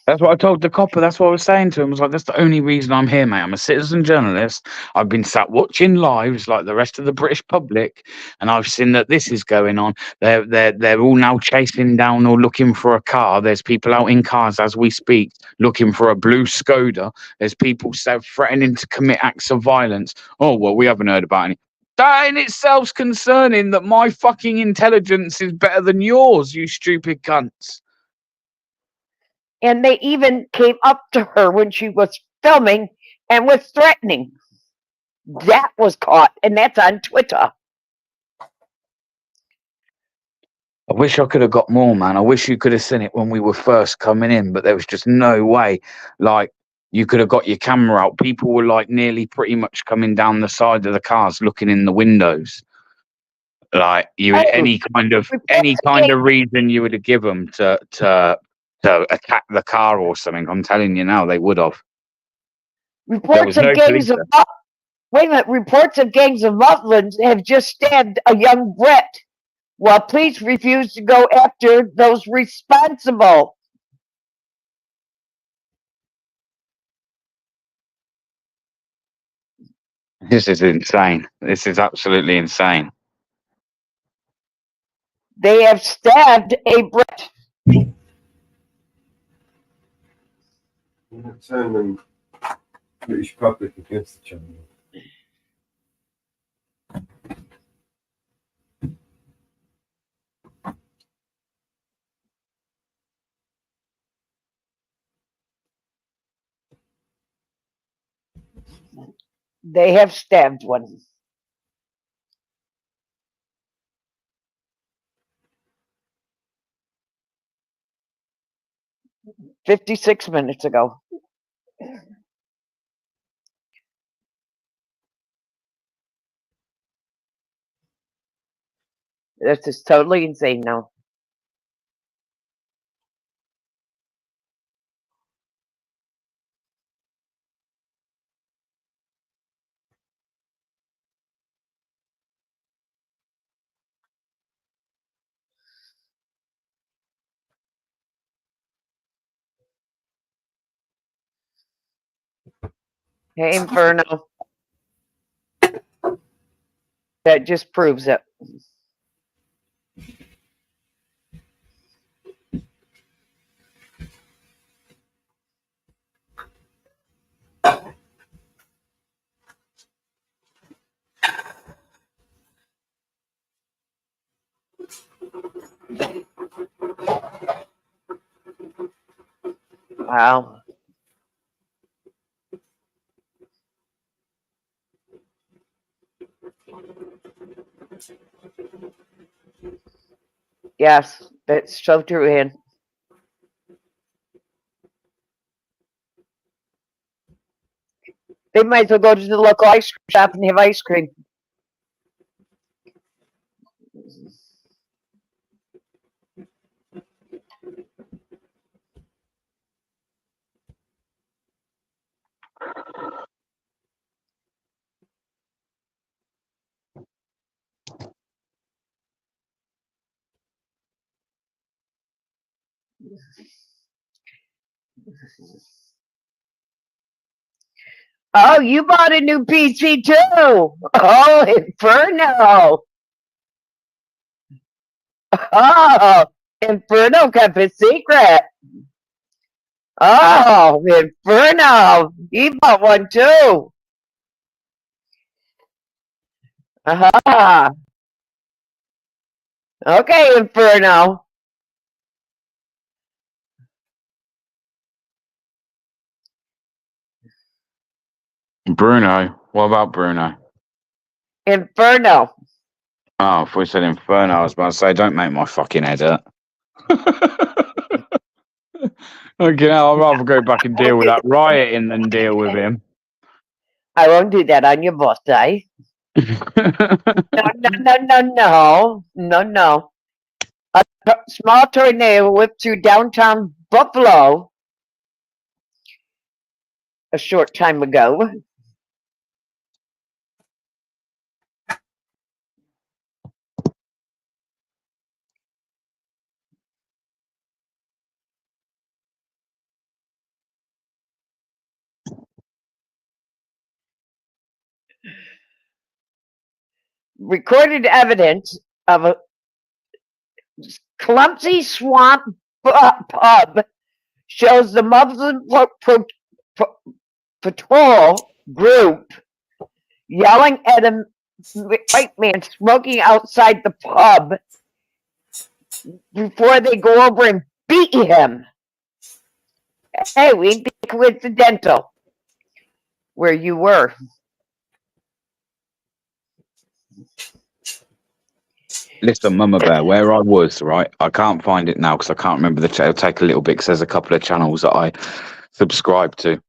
That's what I told the copper. That's what I was saying to him. I was like, that's the only reason I'm here, mate. I'm a citizen journalist. I've been sat watching lives like the rest of the British public, and I've seen that this is going on. They're all now chasing down or looking for a car. There's people out in cars as we speak looking for a blue Skoda. There's people threatening to commit acts of violence. Oh, well, we haven't heard about any. That in itself's concerning that my fucking intelligence is better than yours, you stupid cunts. And they even came up to her when she was filming and was threatening. That was caught, and that's on Twitter. I wish I could have got more, man. I wish you could have seen it when we were first coming in, but there was just no way. Like, you could have got your camera out. People were like nearly pretty much coming down the side of the cars, looking in the windows. Like, you any kind of reason you would have given them to attack the car or something. I'm telling you now, they would have. Reports of gangs of wait a minute. Reports of gangs of Muslims have just stabbed a young Brit, while police refuse to go after those responsible. This is insane. This is absolutely insane. They have stabbed a Brit. Turn the British public against the channel. They have stabbed one. "56 minutes ago." This is totally insane now. Hey, Inferno. That just proves it. Wow. Yes, that's so true, Ann. They might as well go to the local ice cream shop and have ice cream. Oh, you bought a new PC too. Oh, Inferno. Oh, Inferno kept a secret. Oh, Inferno. He bought one too. Okay, Inferno. Bruno. What about Bruno? Inferno. Oh, if we said Inferno, I was about to say, don't make my fucking head hurt. Okay, now I'd rather go back and deal with that rioting than deal with him. I won't do that on your birthday. No. A small tornado whipped through downtown Buffalo a short time ago. Recorded evidence of a clumsy swamp pub shows the Muslim patrol group yelling at a white man smoking outside the pub before they go over and beat him. Hey, we'd be coincidental where you were. Listen, Mama Bear, where I was, right? I can't find it now because I can't remember the channel. It'll take a little bit because there's a couple of channels that I subscribe to.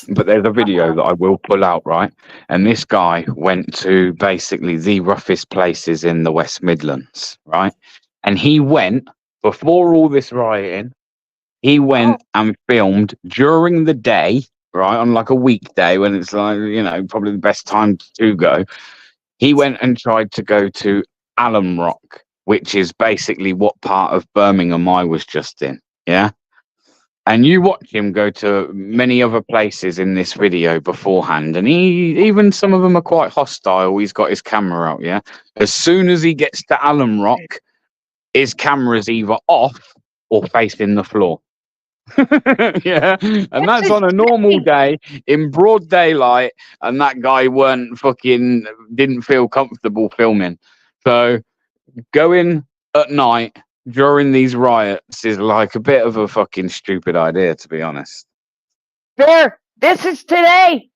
But there's a video that I will pull out, right? And this guy went to basically the roughest places in the West Midlands, right? And he went, before all this rioting, he went and filmed during the day, right? On like a weekday when it's like, you know, probably the best time to go. He went and tried to go to Alum Rock, which is basically what part of Birmingham I was just in. Yeah. And you watch him go to many other places in this video beforehand, and even some of them are quite hostile. He's got his camera out, yeah. As soon as he gets to Alum Rock, his camera's either off or facing the floor. Yeah, and that's on a normal day in broad daylight, and that guy didn't feel comfortable filming. So going at night during these riots is like a bit of a fucking stupid idea, to be honest. There, this is today.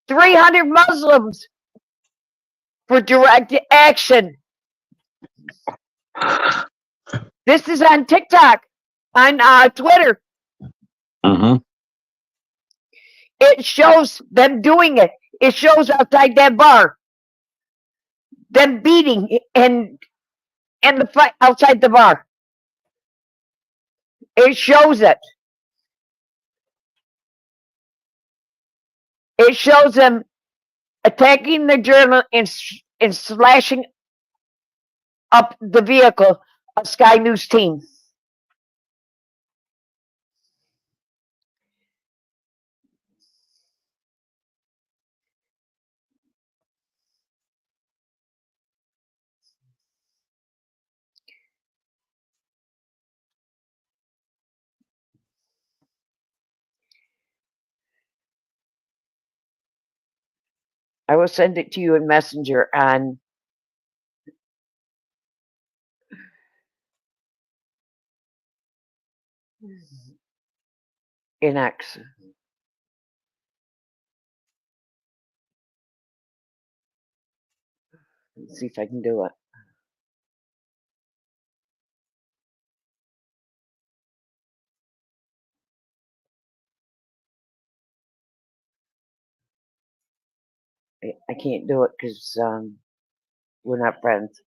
300 Muslims for direct action. This is on TikTok, on Twitter. It shows them doing it. It shows outside that bar. Them beating and the fight outside the bar. It shows it. It shows them attacking the journal and slashing up the vehicle of Sky News team. I will send it to you in Messenger on in X. Let's see if I can do it. I can't do it because we're not friends.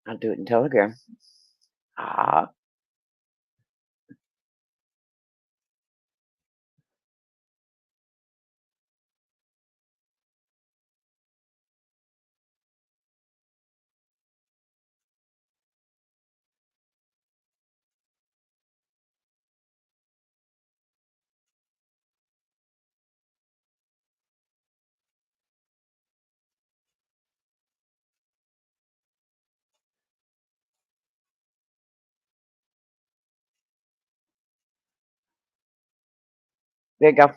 I'll do it in Telegram. There you go.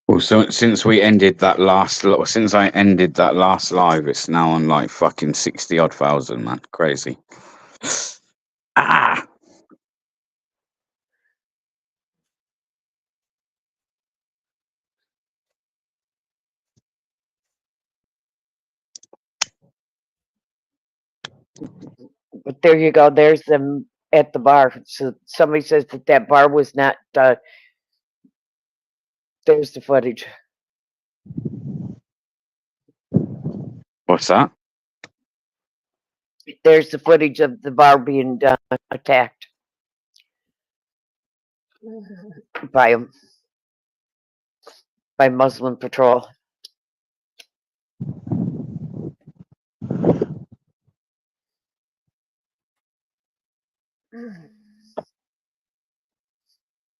Well, so since I ended that last live, it's now on like fucking 60 odd thousand, man. Crazy. Ah. But there you go. There's them at the bar. So somebody says that bar was not. There's the footage. What's that? There's the footage of the bar being attacked by Muslim patrol.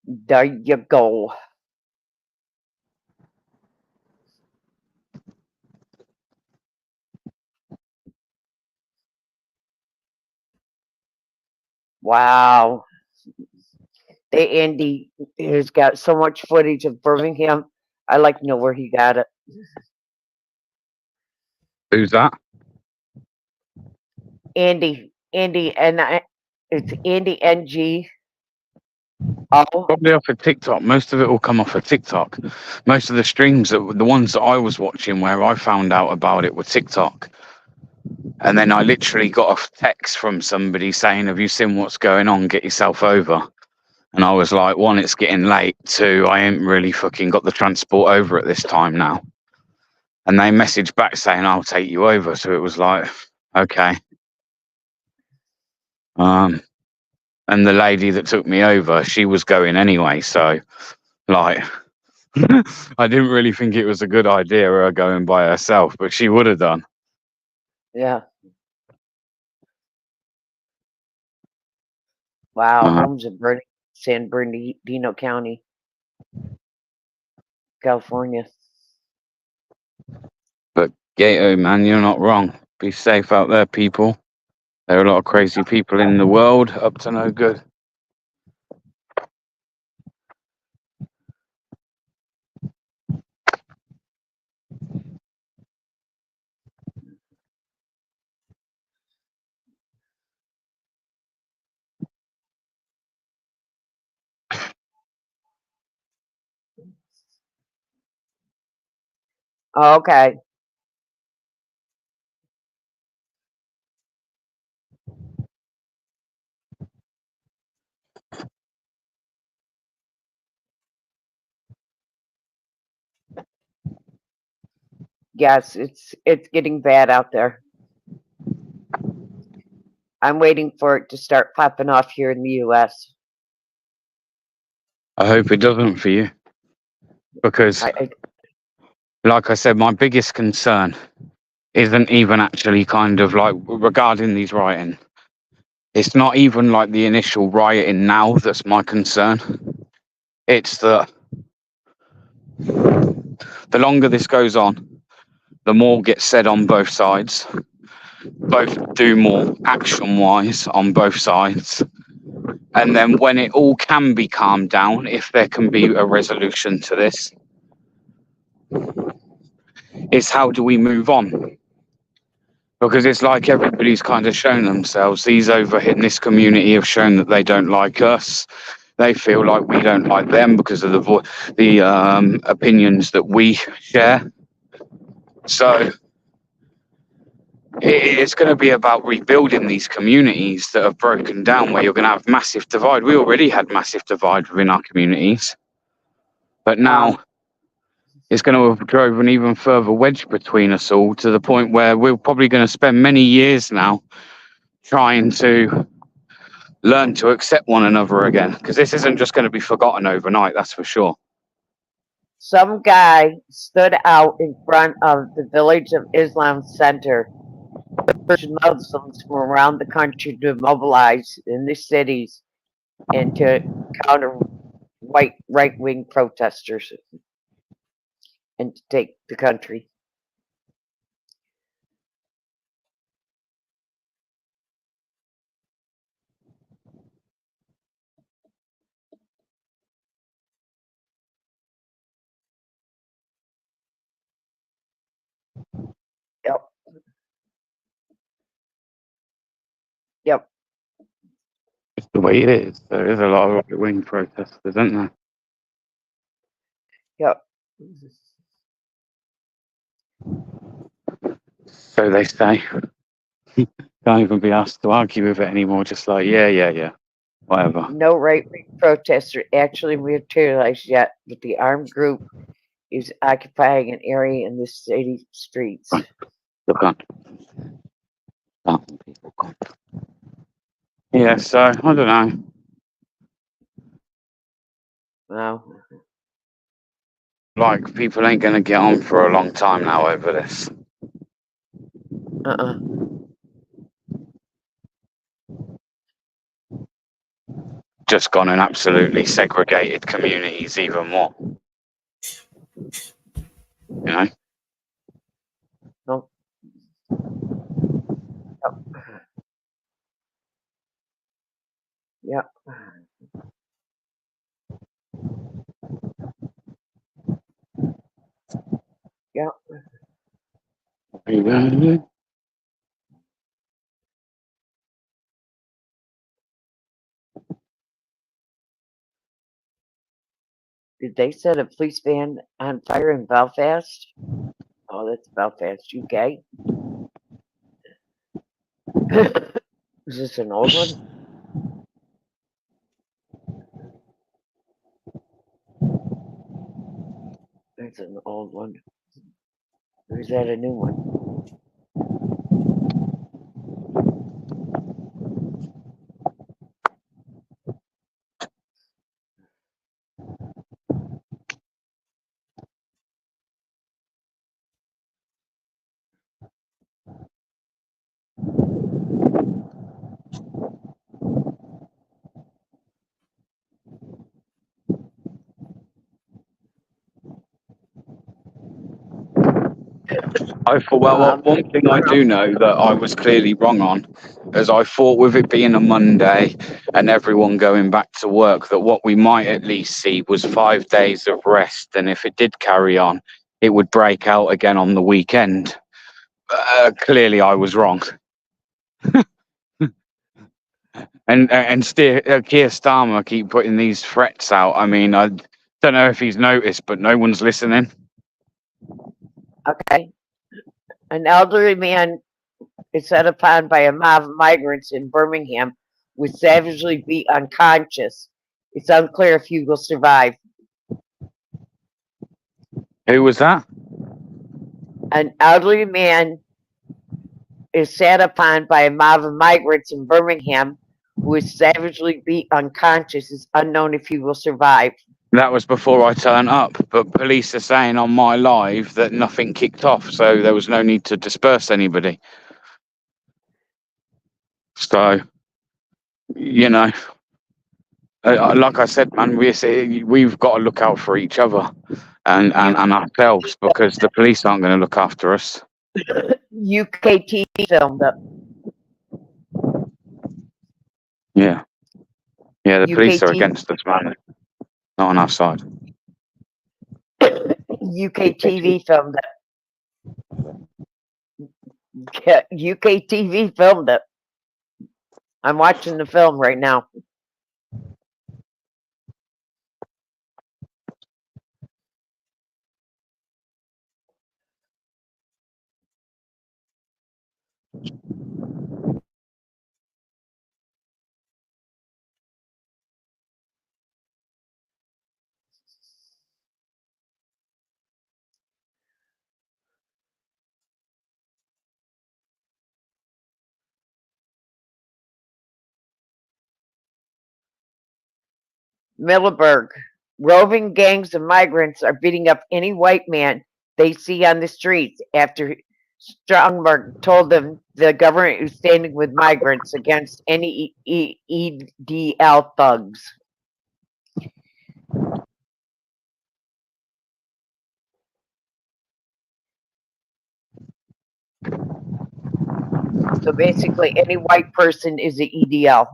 There you go. Wow. Andy has got so much footage of Birmingham. I like to know where he got it. Who's that? Andy, and it's Andy NG. Oh, Probably off of TikTok. Most of it will come off of TikTok. Most of the streams, the ones that I was watching where I found out about it were TikTok. And then I literally got a text from somebody saying, have you seen what's going on? Get yourself over. And I was like, one, it's getting late. Two, I ain't really fucking got the transport over at this time now. And they messaged back saying, I'll take you over. So it was like, okay. And the lady that took me over, she was going anyway. So, like, I didn't really think it was a good idea her going by herself, but she would have done. yeah. Wow, homes in San Bernardino County, California. But Gato, man, you're not wrong. Be safe out there, people. There are a lot of crazy people in the world, up to no good. Okay. Yes, it's getting bad out there. I'm waiting for it to start popping off here in the U.S. I hope it doesn't for you. Because, like I said, my biggest concern isn't even actually kind of like regarding these rioting. It's not even like the initial rioting now that's my concern. It's that the longer this goes on, the more gets said on both sides. Both do more action-wise on both sides. And then when it all can be calmed down, if there can be a resolution to this, it's how do we move on? Because it's like everybody's kind of shown themselves. These over in this community have shown that they don't like us. They feel like we don't like them because of the opinions that we share. So it's going to be about rebuilding these communities that have broken down, where you're going to have massive divide. We already had massive divide within our communities, but now it's going to have drove an even further wedge between us all, to the point where we're probably going to spend many years now trying to learn to accept one another again, because this isn't just going to be forgotten overnight, that's for sure. Some guy stood out in front of the Village of Islam Center, urged Muslims from around the country to mobilize in the cities and to counter white right-wing protesters and to take the country. Yep. Yep. It's the way it is. There is a lot of right-wing protesters, isn't there? Yep. So they say. Can't even be asked to argue with it anymore. Just like, yeah, whatever. No right-wing protester actually materialized yet, but the armed group is occupying an area in the city streets. Look on. Yeah, so I don't know. Wow. Like, people ain't going to get on for a long time now over this. Just gone and absolutely segregated communities even more. You know? No. Yep. Yep. Did they set a police van on fire in Belfast? Oh, that's Belfast, UK. Is this an old one? That's an old one. Or is that a new one? I thought, well, one thing I do know that I was clearly wrong on is I thought with it being a Monday and everyone going back to work that what we might at least see was 5 days of rest. And if it did carry on, it would break out again on the weekend. Clearly I was wrong. And Keir Starmer keep putting these threats out. I mean, I don't know if he's noticed, but no one's listening. Okay. An elderly man is set upon by a mob of migrants in Birmingham was savagely beat unconscious. It's unclear if he will survive. Who was that? An elderly man is sat upon by a mob of migrants in Birmingham who is savagely beat unconscious. It's unknown if he will survive. That was before I turned up, but police are saying on my live that nothing kicked off, so there was no need to disperse anybody. So, you know, like I said, man, we've got to look out for each other and ourselves because the police aren't going to look after us. UK TV filmed it. Yeah. Yeah, the police are UK against us, man. Not on our side. UK TV filmed it. UK TV filmed it. I'm watching the film right now. Middleburg. Roving gangs of migrants are beating up any white man they see on the streets after Stromberg told them the government is standing with migrants against any EDL thugs. So basically, any white person is an EDL.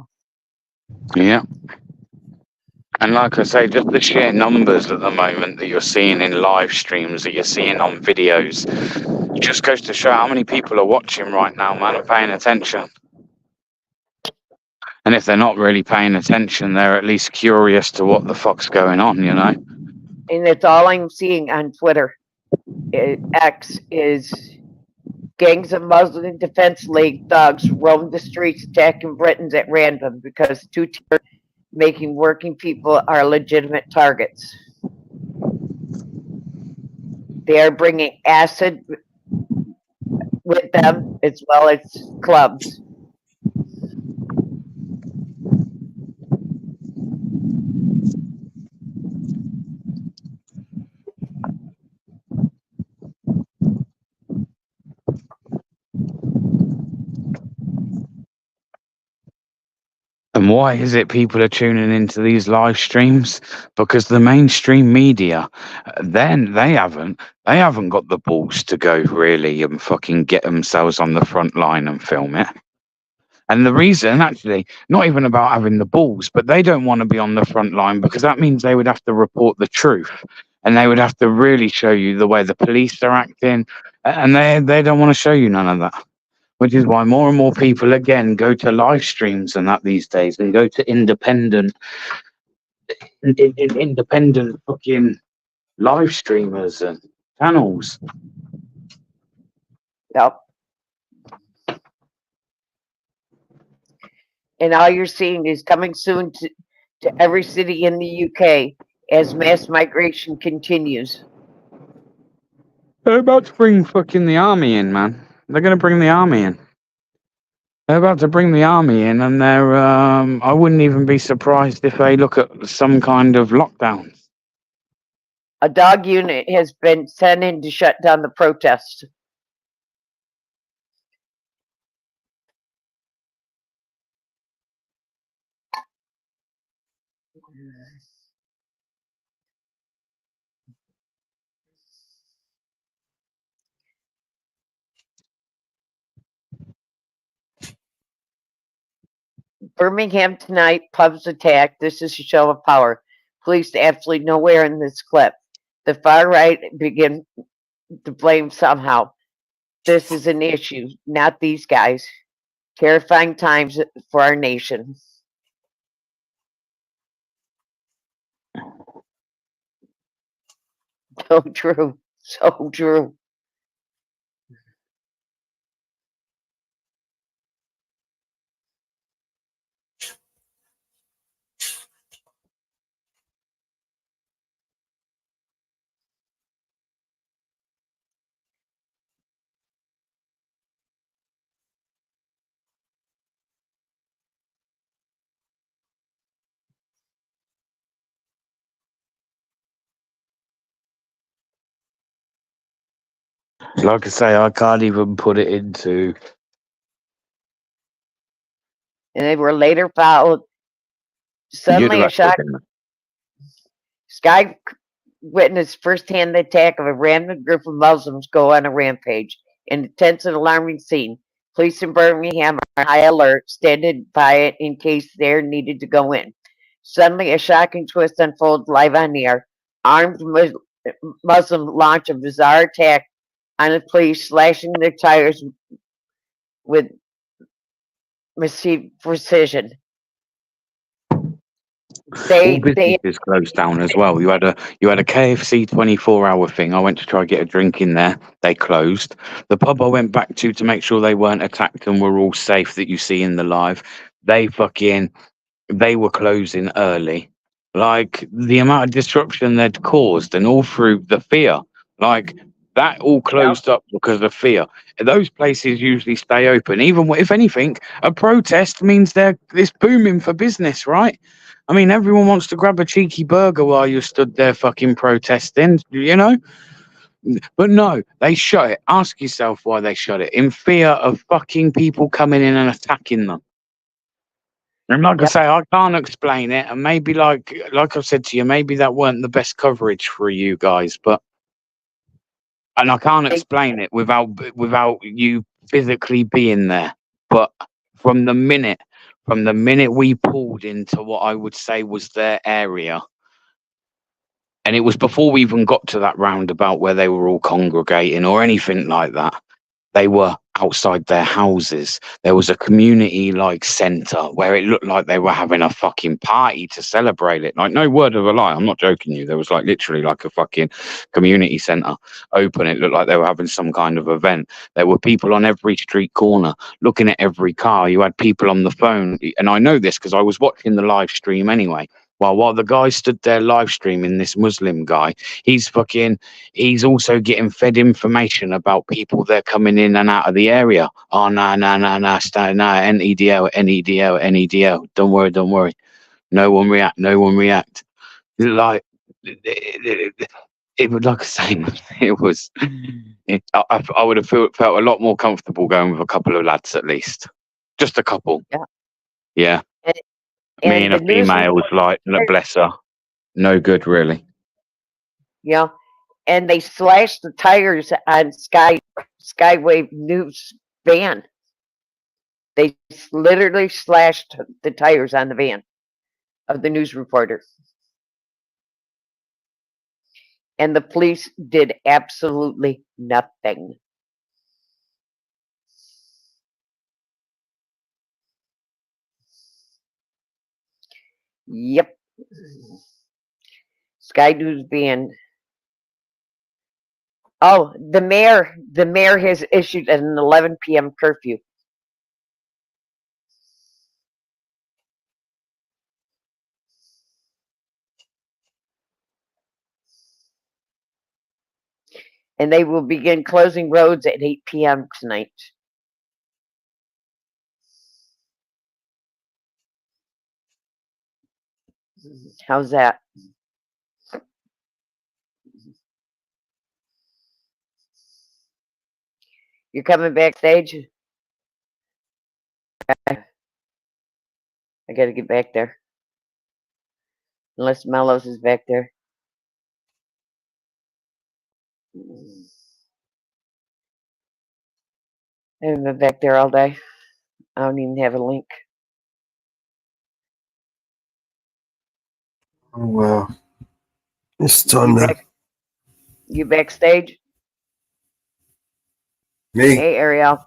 Yeah. And like I say, just the sheer numbers at the moment that you're seeing in live streams, that you're seeing on videos, just goes to show how many people are watching right now, man, and paying attention. And if they're not really paying attention, they're at least curious to what the fuck's going on, you know? And that's all I'm seeing on Twitter. X is gangs of Muslim Defense League thugs roam the streets attacking Britons at random because two-tier making working people are legitimate targets. They are bringing acid with them as well as clubs. And why is it people are tuning into these live streams? Because the mainstream media, then they haven't got the balls to go really and fucking get themselves on the front line and film it. And the reason, actually, not even about having the balls, but they don't want to be on the front line because that means they would have to report the truth, and they would have to really show you the way the police are acting, and they don't want to show you none of that. Which is why more and more people, again, go to live streams and that these days, and go to independent fucking live streamers and channels. Yep. And all you're seeing is coming soon to every city in the UK as mass migration continues. They're about to bring fucking the army in, man. They're going to bring the army in. They're about to bring the army in, and they're. I wouldn't even be surprised if they look at some kind of lockdown. A dog unit has been sent in to shut down the protest. Birmingham tonight, pubs attacked. This is a show of power. Police absolutely nowhere in this clip. The far right begin to blame somehow. This is an issue, not these guys. Terrifying times for our nation. So true. So true. Like I say, I can't even put it into. And they were later followed. Suddenly, a shock. Sky witnessed firsthand the attack of a random group of Muslims go on a rampage. In a tense and alarming scene, police in Birmingham are on high alert, standing by it in case they needed to go in. Suddenly, a shocking twist unfolds live on the air. Armed Muslims launch a bizarre attack on the police, slashing their tires with massive precision. All businesses closed down as well. You had a KFC 24-hour thing. I went to try to get a drink in there. They closed. The pub I went back to make sure they weren't attacked and were all safe that you see in the live. They were closing early. Like the amount of disruption they'd caused, and all through the fear. Like that all closed up because of fear. Those places usually stay open. Even if anything, a protest means it's booming for business, right? I mean, everyone wants to grab a cheeky burger while you're stood there fucking protesting, you know? But no, they shut it. Ask yourself why they shut it. In fear of fucking people coming in and attacking them. And like I say, I can't explain it, and maybe like I said to you, maybe that weren't the best coverage for you guys, but and I can't explain it without you physically being there. But from the minute we pulled into what I would say was their area, and it was before we even got to that roundabout where they were all congregating or anything like that. They were outside their houses. There was a community like centre where it looked like they were having a fucking party to celebrate it. Like, no word of a lie. I'm not joking you. There was like literally like a fucking community centre open. It looked like they were having some kind of event. There were people on every street corner looking at every car. You had people on the phone. And I know this because I was watching the live stream anyway. While the guy stood there live streaming, this Muslim guy, he's also getting fed information about people that are coming in and out of the area. Oh, no, NEDL, NEDL. Don't worry. No one react. Like, it would, like I say, it was, I would have felt a lot more comfortable going with a couple of lads at least. Just a couple. Yeah. Me and a female was like, bless her. No good, really. Yeah. And they slashed the tires on Skywave News van. They literally slashed the tires on the van of the news reporter. And the police did absolutely nothing. Yep. Sky News van. Oh, the mayor has issued an 11 p.m. curfew. And they will begin closing roads at 8 p.m. tonight. How's that? You're coming backstage? I gotta get back there. Unless Mellows is back there. I haven't been back there all day. I don't even have a link. Oh, wow. It's time now. You backstage? Me? Hey, Ariel.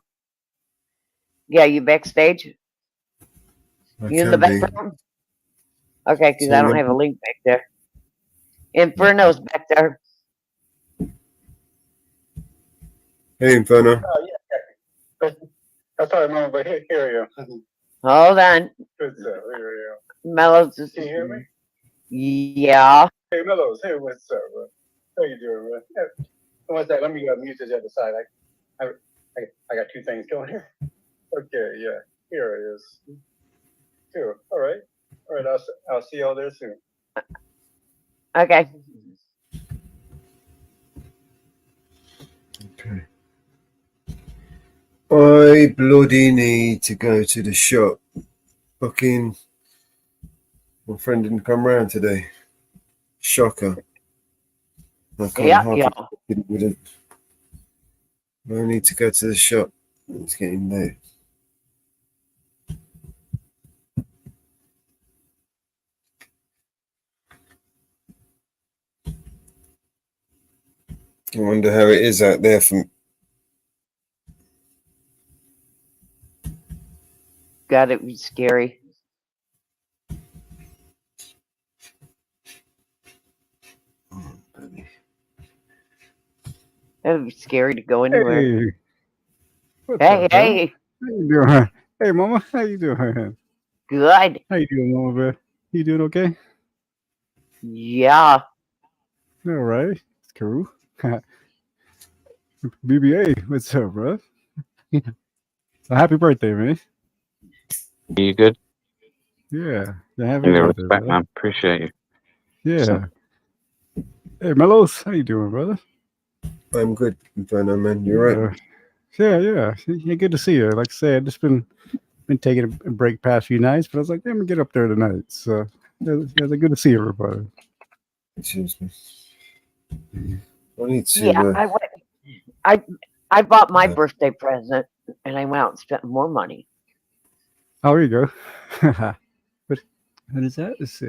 Yeah, you backstage? You in the bathroom? Okay, because I don't have a link back there. Inferno's back there. Hey, Inferno. I thought I remember, but here you go. Hold on. Good stuff. Here you go. Mellows. Can you hear me? Yeah. Hey, Mellows. Hey, what's up, bro? How you doing, bro? Yeah. One sec. Let me mute this other side. I got two things going here. Okay, yeah. Here it is. Cool. All right. I'll see y'all there soon. Okay. Okay. I bloody need to go to the shop. Fucking my friend didn't come round today. Shocker. I can't I need to go to the shop. It's getting late. I wonder how it is out there from. God, it was scary. That would be scary to go anywhere. Hey. How you doing? Hey, Mama. How you doing? Good. How you doing, Mama Bear? You doing okay? Yeah. All right. It's cool. BBA, what's up, bro? So happy birthday, man. You good? Yeah. Happy Yeah, birthday, respect, bro. man. Appreciate you. Yeah. So- Hey, Mellows, how you doing, brother? I'm good, Inferno, man. You're right. Yeah. Yeah. Good to see you. Like I said, just been been taking a break past few nights, but I was like, I'm gonna get up there tonight. So yeah, good to see everybody. Excuse me. I need to. Yeah, I went. I bought my birthday present, and I went out and spent more money. Oh, there you go. what is that? Let's see.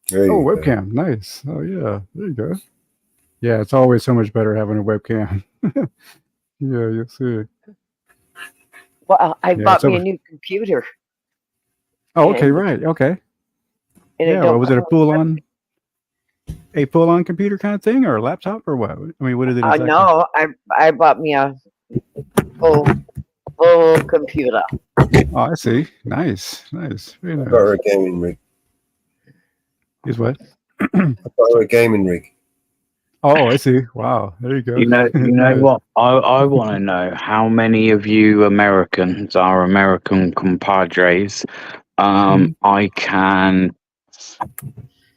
There Oh, you go. webcam. Nice. Oh yeah, there you go. Yeah, it's always so much better having a webcam. Yeah, you'll see. Well, I Yeah, bought so. me a new computer. Oh, okay, and, right, okay. and Yeah, well, was it a full on computer kind of thing, or a laptop, or what? I mean, what is it exactly? No, I bought me a full computer. Oh, I see. Nice. Very nice. I got her a gaming rig. Is what? I got her a gaming rig. Oh, I see. Wow, there you go. You know Nice. what? I want to know how many of you Americans are American compadres. I can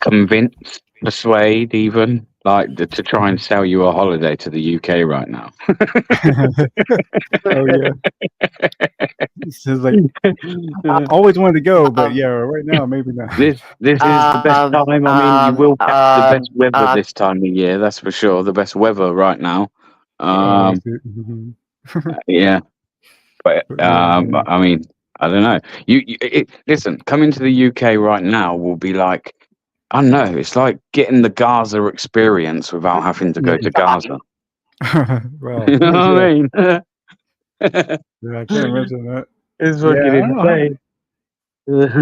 convince, persuade, even like to try and sell you a holiday to the UK right now. Oh yeah. It's just like I always wanted to go, but yeah, right now maybe not. This is the best time. I mean, you will catch the best weather this time of year. That's for sure. The best weather right now. Yeah, but I mean, I don't know. Listen. Coming to the UK right now will be like, I don't know. It's like getting the Gaza experience without having to go to Gaza. Well, You know what I mean? Yeah, I can't imagine that. It's Yeah, fucking I don't know. insane.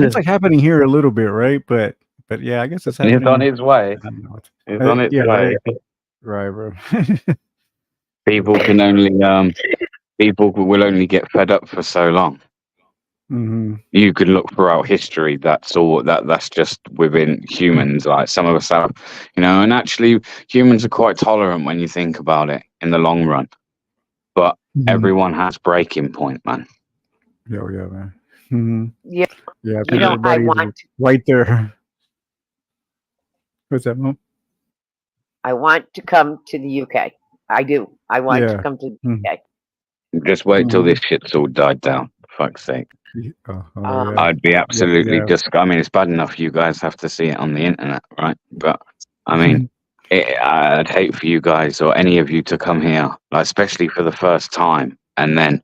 It's like happening here a little bit, right? But yeah, I guess it's happening. It's on its way. I don't know. It's on its Yeah, way. right, bro. People can only people will only get fed up for so long. You could look throughout history. That's just within humans. Like some of us have, and actually humans are quite tolerant when you think about it in the long run. But everyone has breaking point, man. Yeah, man. Yeah. Yeah, I think everybody's right there. What's that, Mom? I want to come to the UK. I do. I want to come to the UK. Just wait till this shit's all died down. For fuck's sake. Yeah. I'd be absolutely I mean, it's bad enough you guys have to see it on the internet, right? But I mean, I'd hate for you guys or any of you to come here, like, especially for the first time, and then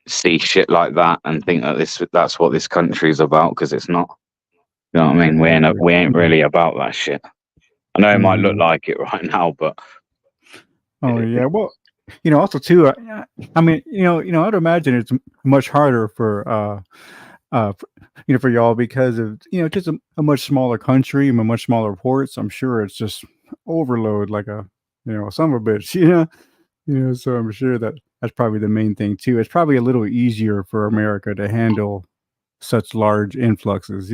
see shit like that and think that that's what this country's about, because it's not. You know what I mean? We ain't really about that shit. I know it might look like it right now, but oh yeah. Well, also too. I mean, I'd imagine it's much harder for for y'all because of just a much smaller country and a much smaller ports. I'm sure it's just overload like a son of a bitch. So I'm sure that's probably the main thing too. It's probably a little easier for America to handle such large influxes.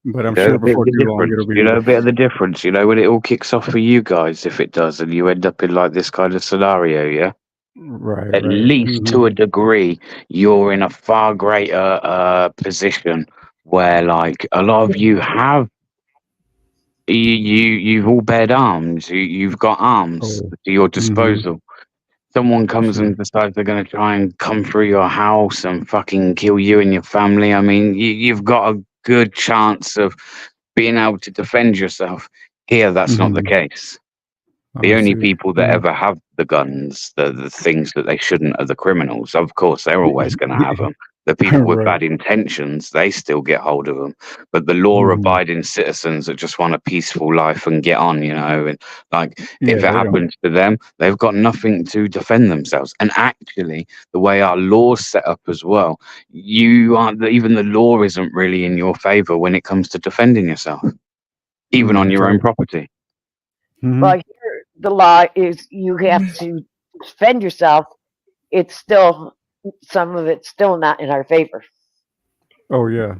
But I'm sure before too long it'll be a bit of the difference. When it all kicks off for you guys, if it does, and you end up in like this kind of scenario, yeah. Right. At least to a degree, you're in a far greater position where, like, a lot of you have you've all bared arms. You've got arms to your disposal. Someone comes and decides they're going to try and come through your house and fucking kill you and your family. I mean, you've got a good chance of being able to defend yourself. Here, that's not the case. The only people that ever have the guns, the things that they shouldn't, are the criminals. Of course, they're always going to have them. The people with bad intentions, they still get hold of them. But the law-abiding citizens that just want a peaceful life and get on, and like if it happens to them, they've got nothing to defend themselves. And actually, the way our law's set up as well, even the law isn't really in your favor when it comes to defending yourself, even on your own property. Well, here the law is you have to defend yourself. It's still some of it's still not in our favor. Oh yeah.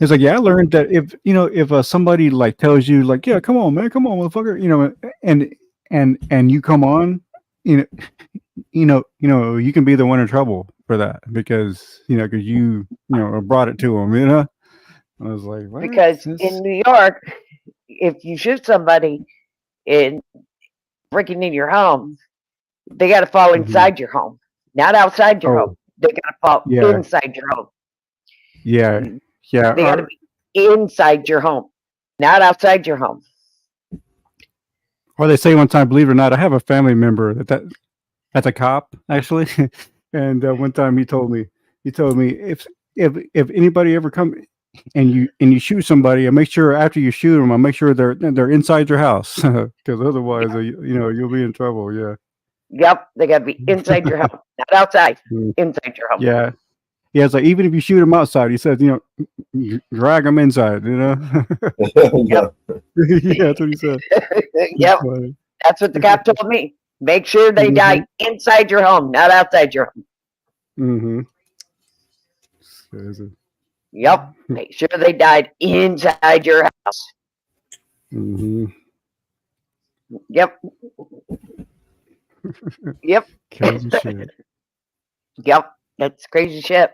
It's like, I learned that if somebody like tells you like, yeah, come on, man, come on, motherfucker, and you come on, you can be the one in trouble for that because you brought it to them, I was like, what? Because in New York, if you shoot somebody in breaking in your home, they got to fall inside your home, not outside your home. They gotta fall Yeah. inside your home. Yeah. Yeah. They gotta be inside your home, not outside your home. Or they say one time, believe it or not, I have a family member that's a cop actually, and one time he told me if anybody ever come and you shoot somebody, and make sure after you shoot them, I make sure they're inside your house because otherwise, you'll be in trouble. Yeah. Yep, they gotta be inside your home, not outside. Inside your home. Yeah. Yeah, it's like even if you shoot them outside, he says, drag them inside. Yep. Yeah, that's what he said. Yep. That's what the cop told me. Make sure they die inside your home, not outside your home. Mm-hmm. Yep. Make sure they died inside your house. Mm-hmm. Yep. Yep. Crazy shit. Yep. That's crazy shit.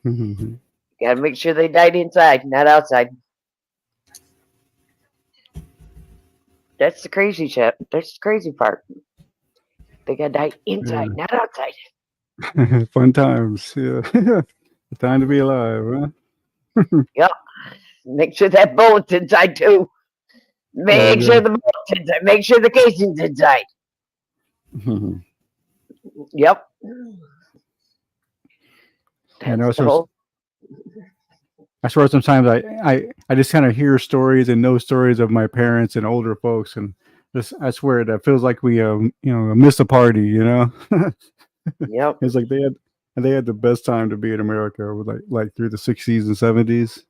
Mm-hmm. Gotta make sure they died inside, not outside. That's the crazy shit. That's the crazy part. They gotta die inside, not outside. Fun times. Yeah. Time to be alive, huh? Yep. Make sure that bullet's inside too. Make sure the bullet's inside. Make sure the casing's inside. Yep. I know. I swear sometimes I just kind of hear stories and know stories of my parents and older folks, and I swear that feels like we miss a party. Yep. It's like they had the best time to be in America, with like through the 60s and 70s.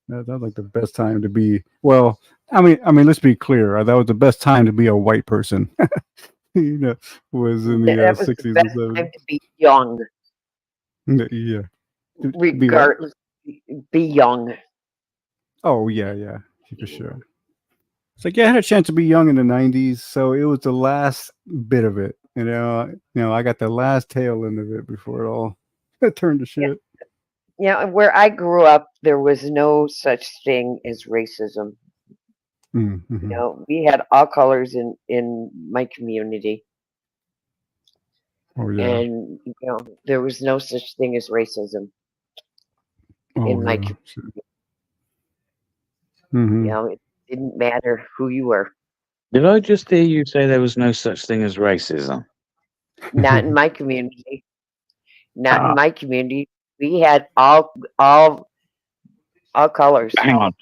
That was like the best time to be. Well, I mean, let's be clear. That was the best time to be a white person. Was in the 60s and 70s. Time to be young. Yeah. Regardless, be young. Oh yeah, for sure. It's like I had a chance to be young in the 90s, so it was the last bit of it. I got the last tail end of it before it all turned to shit. Yeah, where I grew up, there was no such thing as racism. Mm-hmm. We had all colors in my community. Oh yeah. And there was no such thing as racism in my community. Mm-hmm. It didn't matter who you were. Did I just hear you say there was no such thing as racism? Not in my community. Not in my community. We had all colors. Hang on.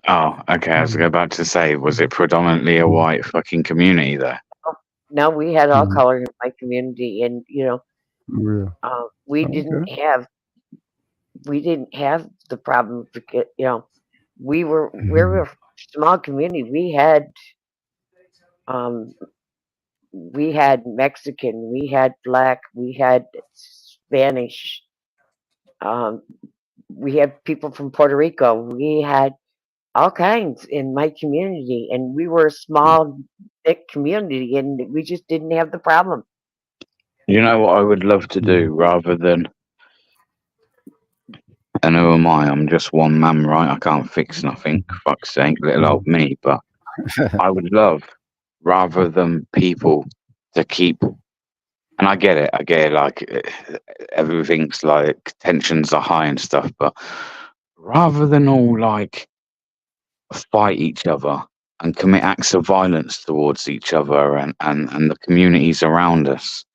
Oh, okay. I was about to say, was it predominantly a white fucking community there? No, we had all colors in my community, and we didn't have the problem. We were a small community. We had Mexican, we had Black, we had Spanish, we had people from Puerto Rico. We had all kinds in my community, and we were a small, thick community, and we just didn't have the problem. You know what I would love to do rather than, and who am I? I'm just one man, right? I can't fix nothing. Fuck's sake, little old me. But I would love, rather than people to keep, and I get it, like everything's like tensions are high and stuff, but rather than all like fight each other and commit acts of violence towards each other and the communities around us,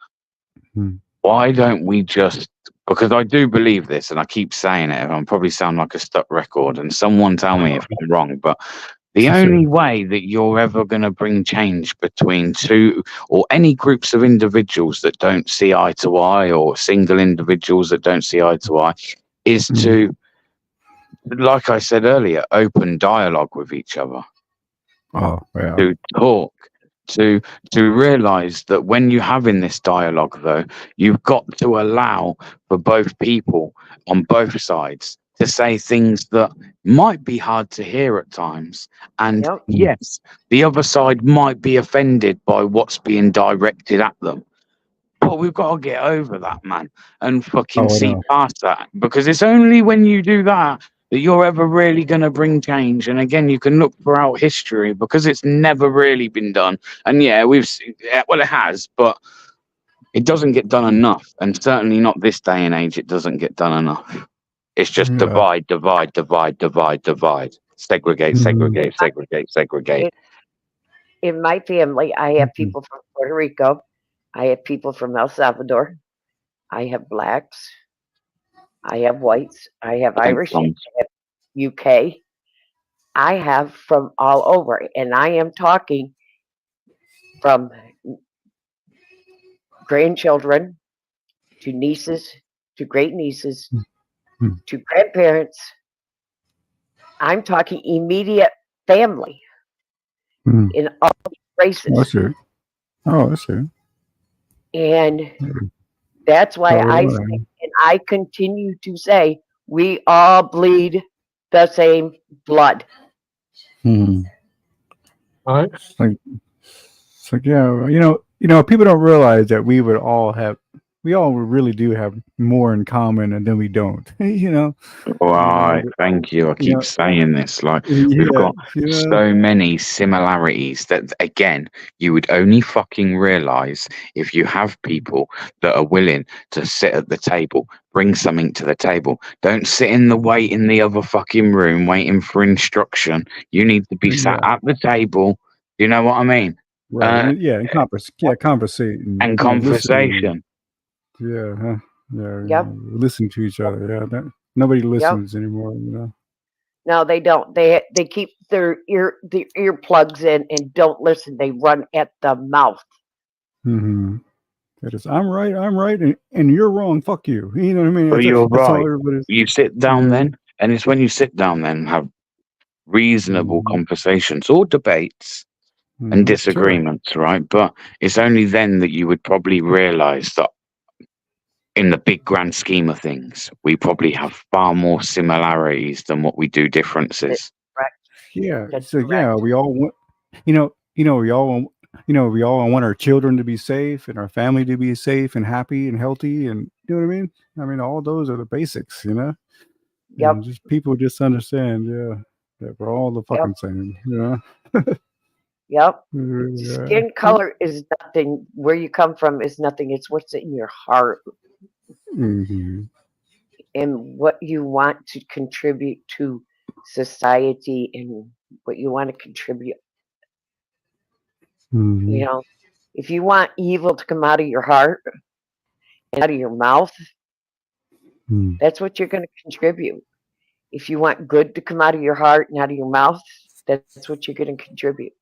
why don't we just, because I do believe this and I keep saying it, and I'll probably sound like a stuck record, and someone tell me if I'm wrong, but the only way that you're ever going to bring change between two or any groups of individuals that don't see eye to eye, or single individuals that don't see eye to eye, is to, like I said earlier, open dialogue with each other. Oh, yeah. To talk, to realize that when you're having this dialogue, though, you've got to allow for both people on both sides to say things that might be hard to hear at times. And yes, the other side might be offended by what's being directed at them. But we've got to get over that, man, and fucking see past that. Because it's only when you do that you're ever really going to bring change. And again, you can look throughout history, because it's never really been done. And yeah, we've seen, well, it has, but It doesn't get done enough, and certainly not this day and age. It doesn't get done enough. It's just divide, divide, divide, divide, divide. Segregate, segregate, segregate, segregate. In my family, I have people from Puerto Rico. I have people from El Salvador. I have blacks. I have whites. I have Irish. I have UK. I have from all over, and I am talking from grandchildren to nieces to great nieces to grandparents. I'm talking immediate family in all races. That's it. Oh, that's it. And that's why I say, and I continue to say, we all bleed the same blood. It's like yeah, people don't realize that we all really do have more in common, and then we don't. Right, thank you. I keep saying this. Like we've got so many similarities that again, you would only fucking realize if you have people that are willing to sit at the table, bring something to the table. Don't sit in the other fucking room waiting for instruction. You need to be sat at the table. You know what I mean? Right. And conversate and conversation. Listen to each other. Yeah, nobody listens anymore. No, they don't. They keep their earplugs in and don't listen. They run at the mouth. That is, I'm right, and you're wrong. Fuck you. You know what I mean? But you're right. You sit down then, and it's when you sit down then and have reasonable conversations or debates and disagreements, right? But it's only then that you would probably realize that in the big grand scheme of things, we probably have far more similarities than what we do differences. Yeah. We all want, we all want our children to be safe and our family to be safe and happy and healthy, and you know what I mean? I mean, all those are the basics, Yep. And just people just understand, that we're all the fucking same, Yep. Skin color is nothing. Where you come from is nothing. It's what's in your heart and what you want to contribute to society and what you want to contribute. If you want evil to come out of your heart and out of your mouth, that's what you're going to contribute. If you want good to come out of your heart and out of your mouth, that's what you're going to contribute.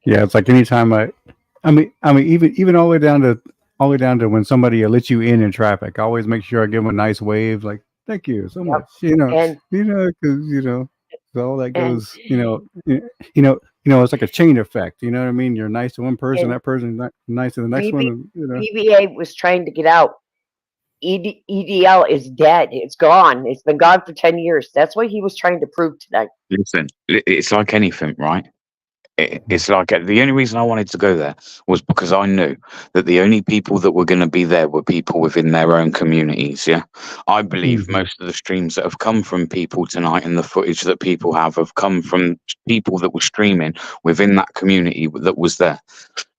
Yeah, it's like anytime I mean, even all the way down to when somebody lets you in traffic, I always make sure I give them a nice wave, like thank you so much, because all that goes, it's like a chain effect. You know what I mean? You're nice to one person, that person's nice to the next one. BBA was trying to get out. EDL is dead. It's gone. It's been gone for 10 years. That's what he was trying to prove tonight. Listen, it's like anything, right? It's like the only reason I wanted to go there was because I knew that the only people that were going to be there were people within their own communities. Yeah, I believe most of the streams that have come from people tonight and the footage that people have come from people that were streaming within that community that was there.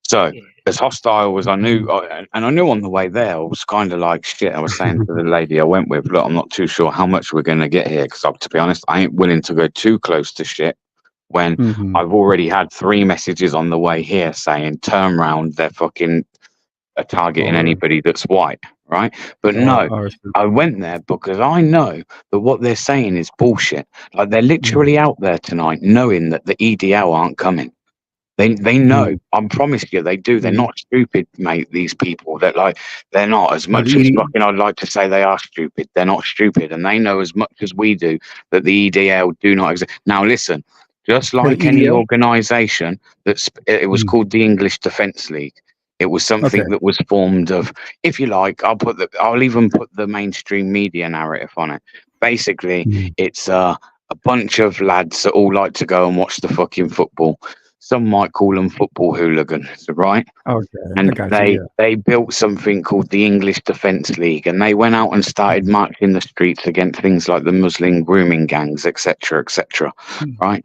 So as hostile as I knew, and I knew on the way there, I was kind of like shit. I was saying to the lady I went with, look, I'm not too sure how much we're going to get here because, to be honest, I ain't willing to go too close to shit. When I've already had 3 messages on the way here saying, turn round, they're fucking targeting anybody that's white, right? But I went there because I know that what they're saying is bullshit. Like, they're literally out there tonight knowing that the EDL aren't coming. They know. I promise you, they do. They're not stupid, mate, these people. They're not. As much as fucking I'd like to say they are stupid, they're not stupid. And they know as much as we do that the EDL do not exist. Now, listen. Just like any organisation, it was called the English Defence League. It was something that was formed of, if you like, I'll even put the mainstream media narrative on it. Basically, it's a bunch of lads that all like to go and watch the fucking football. some might call them football hooligans, right? Okay, I And got you. they built something called the English Defence League, and they went out and started marching the streets against things like the Muslim grooming gangs, etc., etc. Right?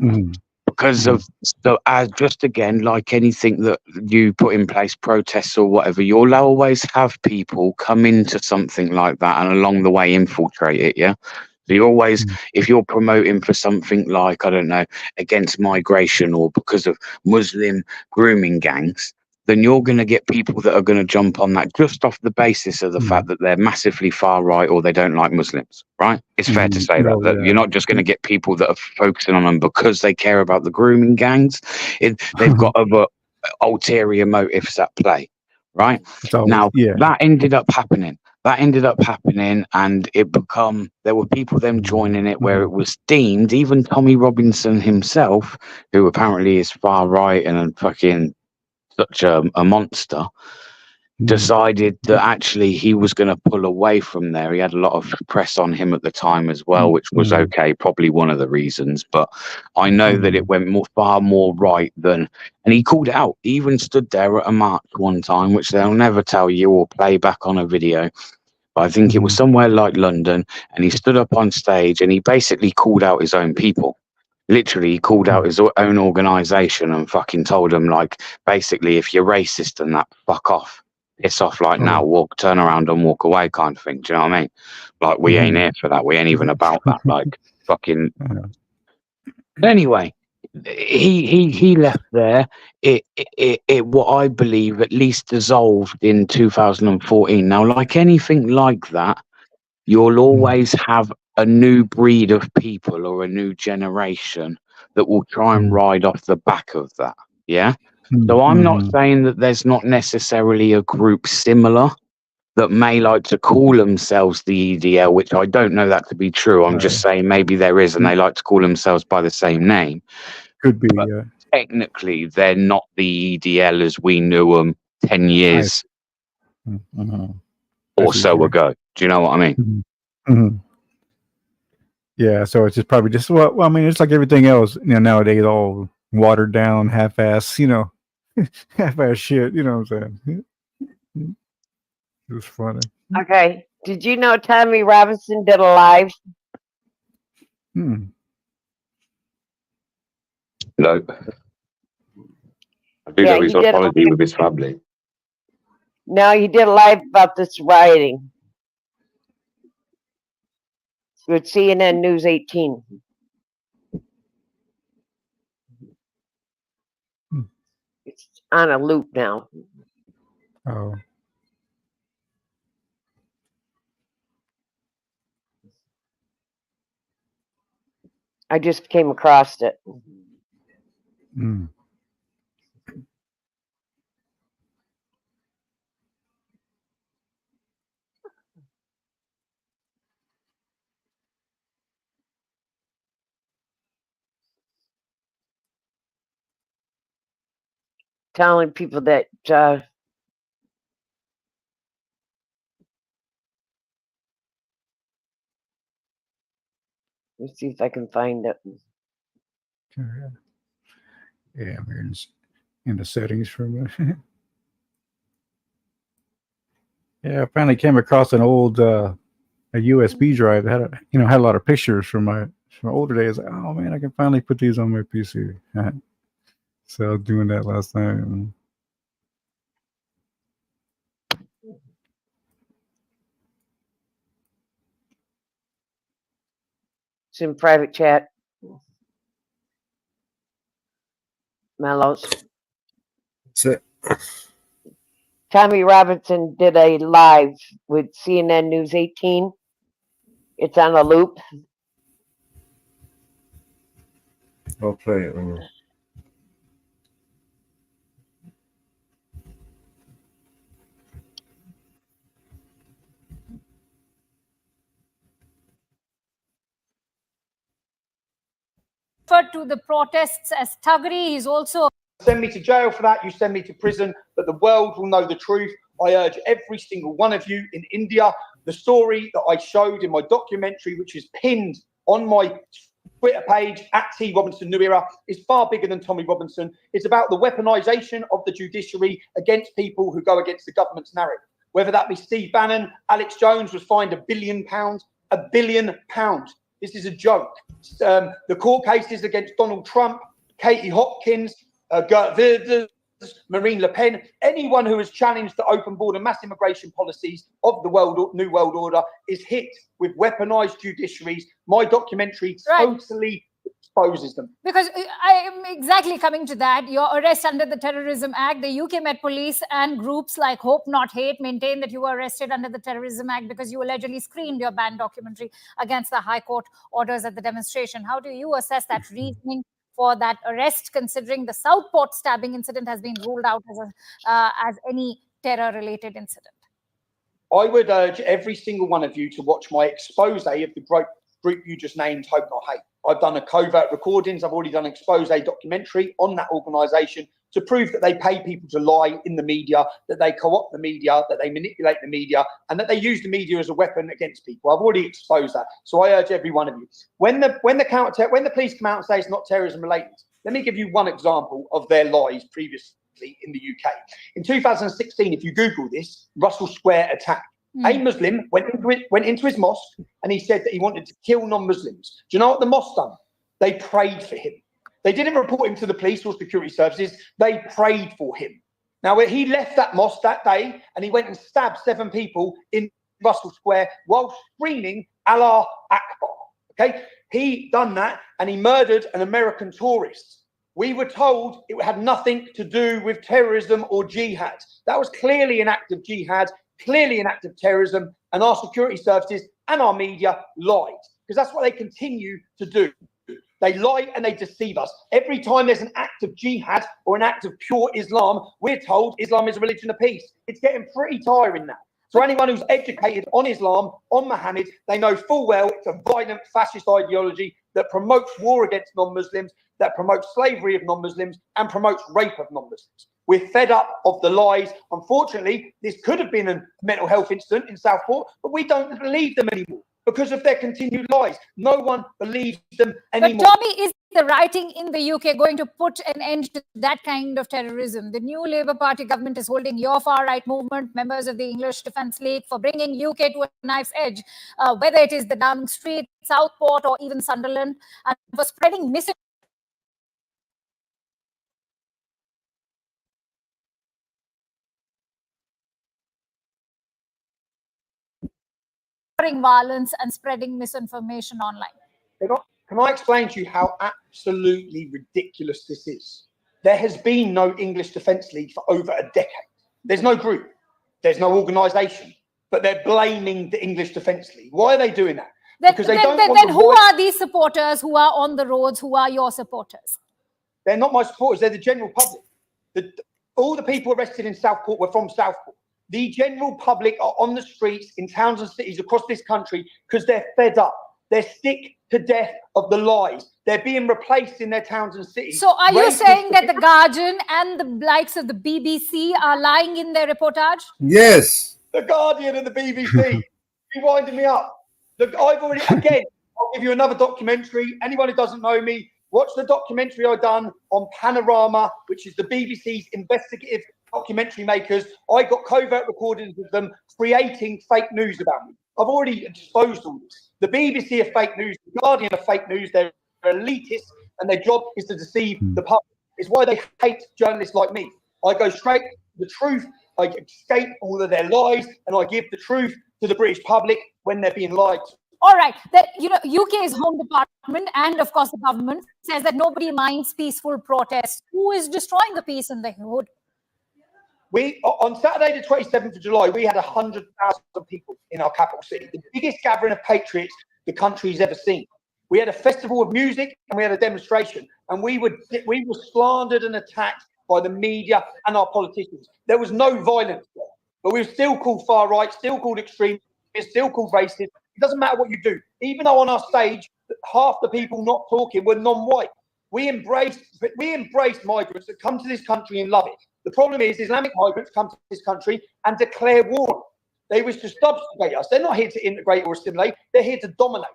Because of so, as just again, like anything that you put in place, protests or whatever, you'll always have people come into something like that and along the way infiltrate it. Yeah. So you always, if you're promoting for something like, I don't know, against migration or because of Muslim grooming gangs, then you're going to get people that are going to jump on that just off the basis of the fact that they're massively far right or they don't like Muslims, right? It's fair to say that, Oh, that yeah. you're not just going to get people that are focusing on them because they care about the grooming gangs. They've got other ulterior motives at play, right? It's always, Now, yeah. that ended up happening. And it become, there were people then joining it where it was deemed, even Tommy Robinson himself, who apparently is far right and a fucking such a monster, decided that actually he was going to pull away from there. He had a lot of press on him at the time as well, which was okay, probably one of the reasons. But I know that it went far more right than, and he called it out. He even stood there at a march one time, which they'll never tell you or play back on a video. But I think it was somewhere like London, and he stood up on stage and he basically called out his own people. Literally, he called out his own organization and fucking told them, like, basically, if you're racist and that, fuck off. Piss off like now, turn around and walk away kind of thing. Do you know what I mean? Like, we ain't here for that. We ain't even about that. Like, fucking. Anyway, he left there. It what I believe at least dissolved in 2014. Now, like anything like that, you'll always have a new breed of people or a new generation that will try and ride off the back of that. Yeah. So I'm not saying that there's not necessarily a group similar that may like to call themselves the EDL, which I don't know that to be true. I'm just saying maybe there is, and they like to call themselves by the same name. Could be, but technically, they're not the EDL as we knew them 10 years or so ago. Do you know what I mean? Yeah, so it's just probably just well, I mean, it's like everything else, nowadays, all watered down, half-ass, half-ass shit. You know what I'm saying? It's funny. Okay. Did you know Tommy Robinson did a live? No. I do know Yeah, he's he on did. holiday with his family. No, he did a live about this rioting with CNN News 18. It's on a loop now. Oh. I just came across it. Telling people that let's see if I can find it. Yeah, I'm here in the settings for a minute. Yeah, I finally came across an old a USB drive that had had a lot of pictures from my older days. Like, oh man, I can finally put these on my PC. So I was doing that last night. It's in private chat. Mellows. That's it. Tommy Robinson did a live with CNN News 18. It's on a loop. I'll play it. Hang on. referred to the protests as thuggery. He's also send me to jail for that, you send me to prison, but the world will know the truth. I urge every single one of you in India, the story that I showed in my documentary, which is pinned on my Twitter page at T Robinson New Era is far bigger than Tommy Robinson. It's about the weaponisation of the judiciary against people who go against the government's narrative. Whether that be Steve Bannon, Alex Jones was fined £1 billion. £1 billion. This is a joke. The court cases against Donald Trump, Katie Hopkins, Geert Wilders, Marine Le Pen, anyone who has challenged the open border mass immigration policies of the New World Order is hit with weaponised judiciaries. My documentary totally exposes them. Because I am exactly coming to that. Your arrest under the Terrorism Act, the UK Met Police and groups like Hope Not Hate maintain that you were arrested under the Terrorism Act because you allegedly screened your banned documentary against the High Court orders at the demonstration. How do you assess that reasoning for that arrest, considering the Southport stabbing incident has been ruled out as any terror-related incident? I would urge every single one of you to watch my expose of the group you just named, Hope Not Hate. I've done a covert recordings. I've already done an expose documentary on that organisation to prove that they pay people to lie in the media, that they co-opt the media, that they manipulate the media, and that they use the media as a weapon against people. I've already exposed that. So I urge every one of you. When the police come out and say it's not terrorism related, let me give you one example of their lies previously in the UK. In 2016, if you Google this, Russell Square attack. A Muslim went into his mosque and he said that he wanted to kill non-Muslims. Do you know what the mosque done? They prayed for him. They didn't report him to the police or security services. They prayed for him. Now, he left that mosque that day and he went and stabbed 7 people in Russell Square while screaming Allah Akbar. Okay, he done that and he murdered an American tourist. We were told it had nothing to do with terrorism or jihad. That was clearly an act of jihad, clearly an act of terrorism, and our security services and our media lied, because that's what they continue to do. They lie and they deceive us. Every time there's an act of jihad or an act of pure Islam, we're told Islam is a religion of peace. It's getting pretty tiring now. So anyone who's educated on Islam, on Muhammad, they know full well it's a violent fascist ideology that promotes war against non-Muslims, that promotes slavery of non-Muslims, and promotes rape of non-Muslims. We're fed up of the lies. Unfortunately, this could have been a mental health incident in Southport, but we don't believe them anymore because of their continued lies. No one believes them anymore. But Tommy, is the writing in the UK going to put an end to that kind of terrorism? The new Labour Party government is holding your far-right movement, members of the English Defence League, for bringing UK to a knife's edge, whether it is the Downing Street, Southport, or even Sunderland, and for spreading misinformation. Violence and spreading misinformation online. Can I explain to you how absolutely ridiculous this is? There has been no English Defence League for over a decade. There's no group. There's no organisation. But they're blaming the English Defence League. Why are they doing that? Because they don't want then who are these supporters who are on the roads? Who are your supporters? They're not my supporters. They're the general public. All the people arrested in Southport were from Southport. The general public are on the streets in towns and cities across this country because they're fed up. They're sick to death of the lies. They're being replaced in their towns and cities. So are you saying that the Guardian and the likes of the BBC are lying in their reportage? Yes. The Guardian and the BBC. You're winding me up. Look, I've already, again, I'll give you another documentary. Anyone who doesn't know me, watch the documentary I've done on Panorama, which is the BBC's investigative documentary makers. I got covert recordings of them creating fake news about me. I've already exposed all this. The BBC are fake news, the Guardian are fake news, they're elitists, and their job is to deceive the public. It's why they hate journalists like me. I go straight to the truth, I escape all of their lies, and I give the truth to the British public when they're being lied to. All right, that UK's Home Department and of course the government says that nobody minds peaceful protests. Who is destroying the peace in the hood? On Saturday, the 27th of July, we had 100,000 people in our capital city, the biggest gathering of patriots the country's ever seen. We had a festival of music and we had a demonstration, and we were slandered and attacked by the media and our politicians. There was no violence there, but we were still called far right, still called extreme, still called racist. It doesn't matter what you do. Even though on our stage, half the people not talking were non-white. We embraced migrants that come to this country and love it. The problem is Islamic migrants come to this country and declare war. They wish to subjugate us. They're not here to integrate or assimilate. They're here to dominate.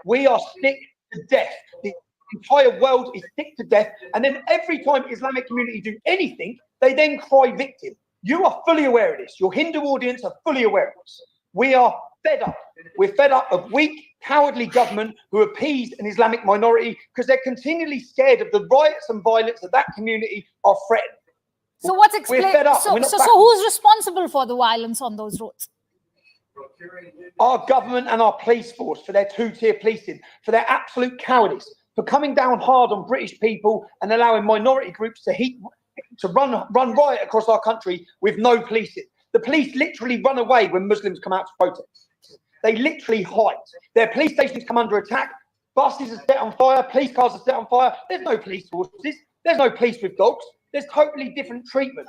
We are sick to death. The entire world is sick to death. And then every time Islamic community do anything, they then cry victim. You are fully aware of this. Your Hindu audience are fully aware of this. We are fed up. We're fed up of weak, cowardly government who appease an Islamic minority because they're continually scared of the riots and violence that that community are threatened. So what's We're explained? fed up. So We're not who's responsible for the violence on those roads? Our government and our police force for their two-tier policing, for their absolute cowardice, for coming down hard on British people and allowing minority groups to run riot across our country with no policing. The police literally run away when Muslims come out to protest. They literally hide. Their police stations come under attack. Buses are set on fire. Police cars are set on fire. There's no police forces. There's no police with dogs. There's totally different treatment.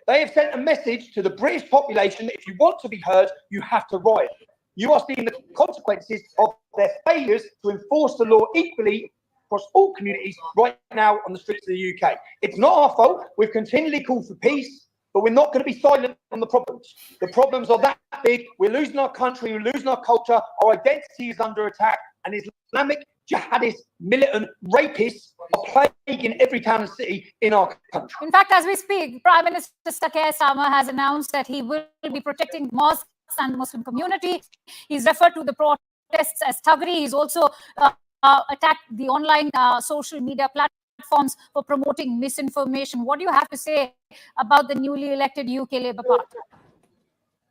They have sent a message to the British population that if you want to be heard, you have to riot. You are seeing the consequences of their failures to enforce the law equally across all communities right now on the streets of the UK. It's not our fault. We've continually called for peace, but we're not going to be silent on the problems. The problems are that big. We're losing our country. We're losing our culture. Our identity is under attack. And Islamic jihadist, militant rapists are plaguing every town and city in our country. In fact, as we speak, Prime Minister Keir Starmer has announced that he will be protecting mosques and the Muslim community. He's referred to the protests as thuggery. He's also attacked the online social media platforms for promoting misinformation. What do you have to say about the newly elected UK Labour Party?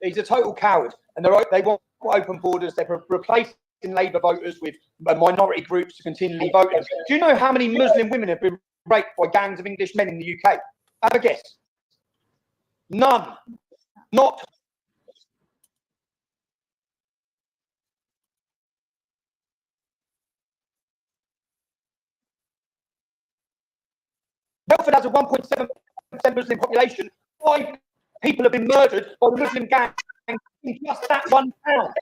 He's a total coward, and they want open borders. They're replacing Labour voters with minority groups to continually vote. Do you know how many Muslim women have been raped by gangs of English men in the UK? Have a guess. None. Not. Belford has a 1.7% Muslim population. 5 people have been murdered by the Muslim gang in just that one town.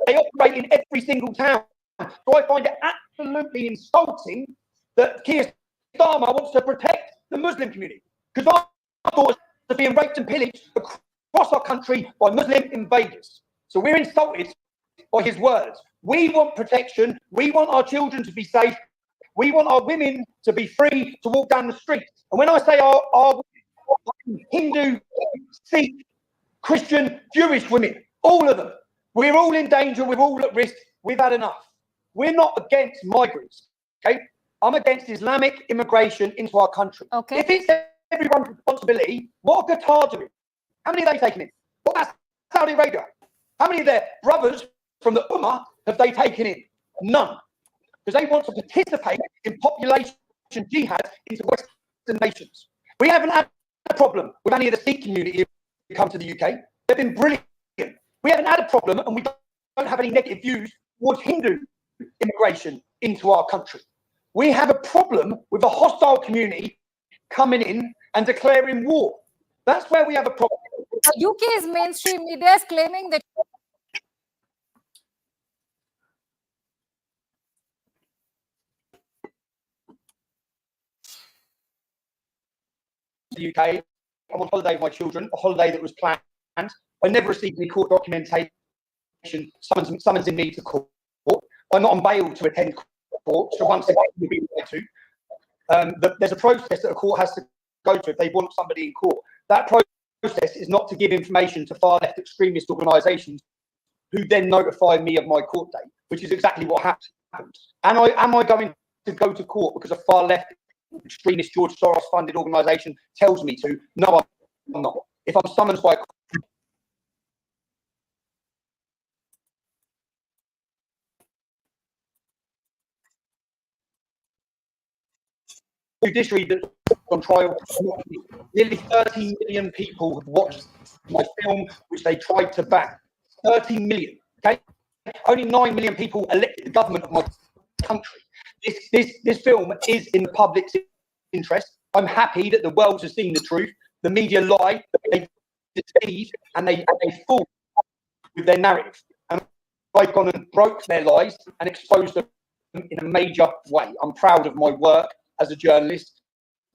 They operate in every single town. So I find it absolutely insulting that Keir Starmer wants to protect the Muslim community, because our daughters are being raped and pillaged across our country by Muslim invaders. So we're insulted by his words. We want protection. We want our children to be safe. We want our women to be free to walk down the street. And when I say our Hindu, Sikh, Christian, Jewish women, all of them, we're all in danger. We're all at risk. We've had enough. We're not against migrants, okay? I'm against Islamic immigration into our country. Okay. If it's everyone's responsibility, what are Qatar doing? How many are they taking in? What about Saudi Arabia? How many of their brothers from the Ummah have they taken in? None. Because they want to participate in population jihad into Western nations. We haven't had a problem with any of the Sikh community who come to the UK. They've been brilliant. We haven't had a problem, and we don't have any negative views towards Hindu immigration into our country. We have a problem with a hostile community coming in and declaring war. That's where we have a problem. UK's mainstream media is claiming that the UK. I'm on holiday with my children, a holiday that was planned. I never received any court documentation summoning me to court. I'm not on bail to attend court, so once again, you'll be there to. There's a process that a court has to go to if they want somebody in court. That process is not to give information to far left extremist organisations who then notify me of my court date, which is exactly what happened. And am I going to go to court because a far left extremist George Soros funded organisation tells me to? No, I'm not. If I'm summoned by judiciary that's on trial, nearly 30 million people have watched my film, which they tried to ban. 30 million. Okay, only 9 million people elected the government of my country. This film is in the public's interest. I'm happy that the world has seen the truth. The media lie, they deceive, and they fool with their narrative. And I've gone and broke their lies and exposed them in a major way. I'm proud of my work as a journalist,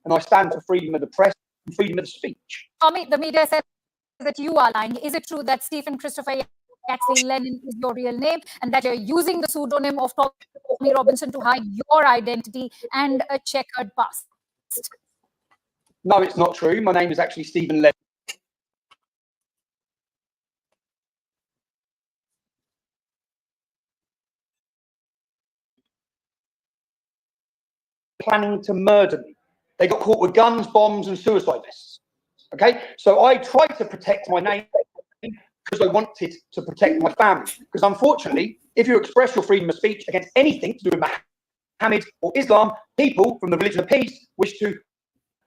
and I stand for freedom of the press and freedom of speech. Tommy, the media says that you are lying. Is it true that Stephen Christopher actually Lenin is your real name, and that you're using the pseudonym of Tommy Robinson to hide your identity and a checkered past. No, it's not true. My name is actually Stephen Lennon. Planning to murder me. They got caught with guns, bombs, and suicide vests. Okay, so I tried to protect my name because I wanted to protect my family. Because unfortunately, if you express your freedom of speech against anything to do with Muhammad or Islam, people from the religion of peace wish to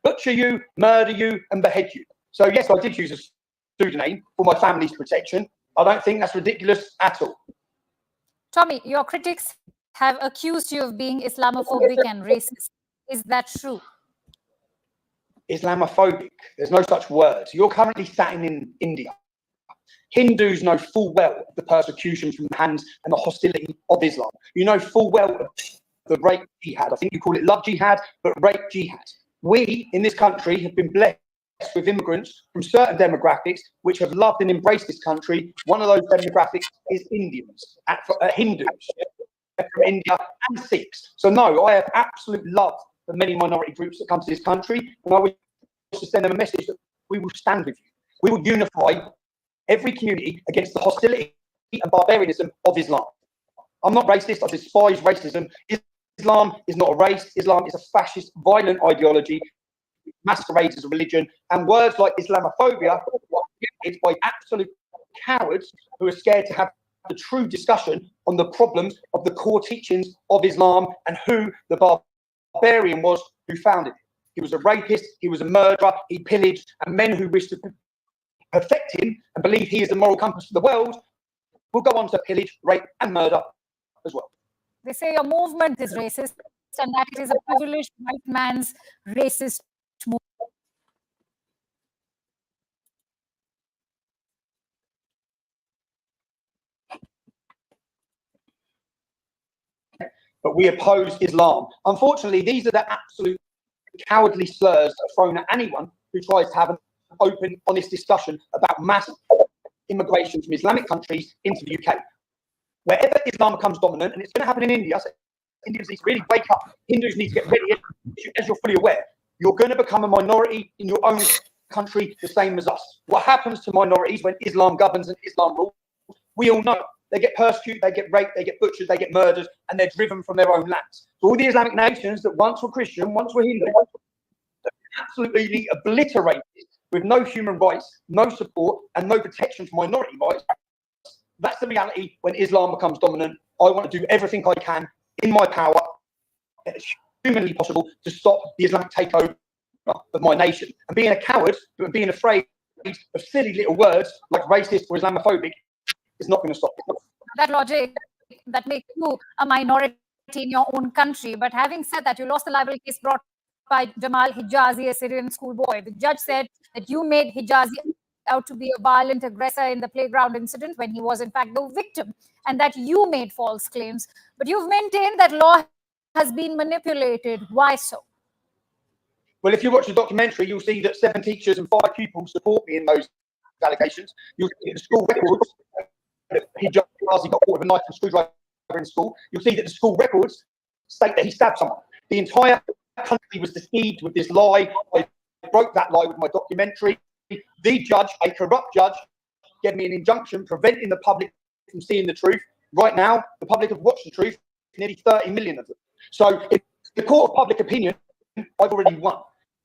butcher you, murder you, and behead you. So yes, I did use a pseudonym for my family's protection. I don't think that's ridiculous at all. Tommy, your critics have accused you of being Islamophobic and racist. Is that true? Islamophobic. There's no such word. You're currently sat in India. Hindus know full well the persecution from the hands and the hostility of Islam. You know full well the rape jihad. I think you call it love jihad, but rape jihad. We in this country have been blessed with immigrants from certain demographics which have loved and embraced this country. One of those demographics is Indians, Hindus from India, and Sikhs. So no, I have absolute love for many minority groups that come to this country, and I wish to send them a message that we will stand with you. We will unify every community against the hostility and barbarianism of Islam. I'm not racist. I despise racism. Islam is not a race. Islam is a fascist, violent ideology, masquerades as a religion, and words like Islamophobia are created by absolute cowards who are scared to have the true discussion on the problems of the core teachings of Islam and who the barbarian was who founded it. He was a rapist, he was a murderer, he pillaged, and men who wish to perfect him and believe he is the moral compass for the world will go on to pillage, rape, and murder as well. They say your movement is racist and that it is a privileged white man's racist movement. But we oppose Islam. Unfortunately, these are the absolute cowardly slurs that are thrown at anyone who tries to have an open, honest discussion about mass immigration from Islamic countries into the UK. Wherever Islam becomes dominant, and it's going to happen in India, so Indians need to really wake up. Hindus need to get ready. As you're fully aware, you're going to become a minority in your own country the same as us. What happens to minorities when Islam governs and Islam rules? We all know. They get persecuted, they get raped, they get butchered, they get murdered, and they're driven from their own lands. So all the Islamic nations that once were Christian, once were Hindu, absolutely obliterated with no human rights, no support, and no protection for minority rights. That's the reality when Islam becomes dominant. I want to do everything I can in my power, as humanly possible, to stop the Islamic takeover of my nation. And being a coward, and being afraid of silly little words like racist or Islamophobic is not going to stop it. That logic that makes you a minority in your own country. But having said that, you lost the libel case brought by Jamal Hijazi, a Syrian schoolboy. The judge said that you made Hijazi out to be a violent aggressor in the playground incident when he was in fact the victim, and that you made false claims. But you've maintained that law has been manipulated. Why so? Well, if you watch the documentary, you'll see that 7 teachers and 5 pupils support me in those allegations. You'll see the school records. Hijazi got caught with a knife and screwdriver in school. You'll see that the school records state that he stabbed someone. The entire country was deceived with this lie. I broke that lie with my documentary. The judge, a corrupt judge, gave me an injunction preventing the public from seeing the truth. Right now, the public have watched the truth, nearly 30 million of them. So if the court of public opinion, I've already won.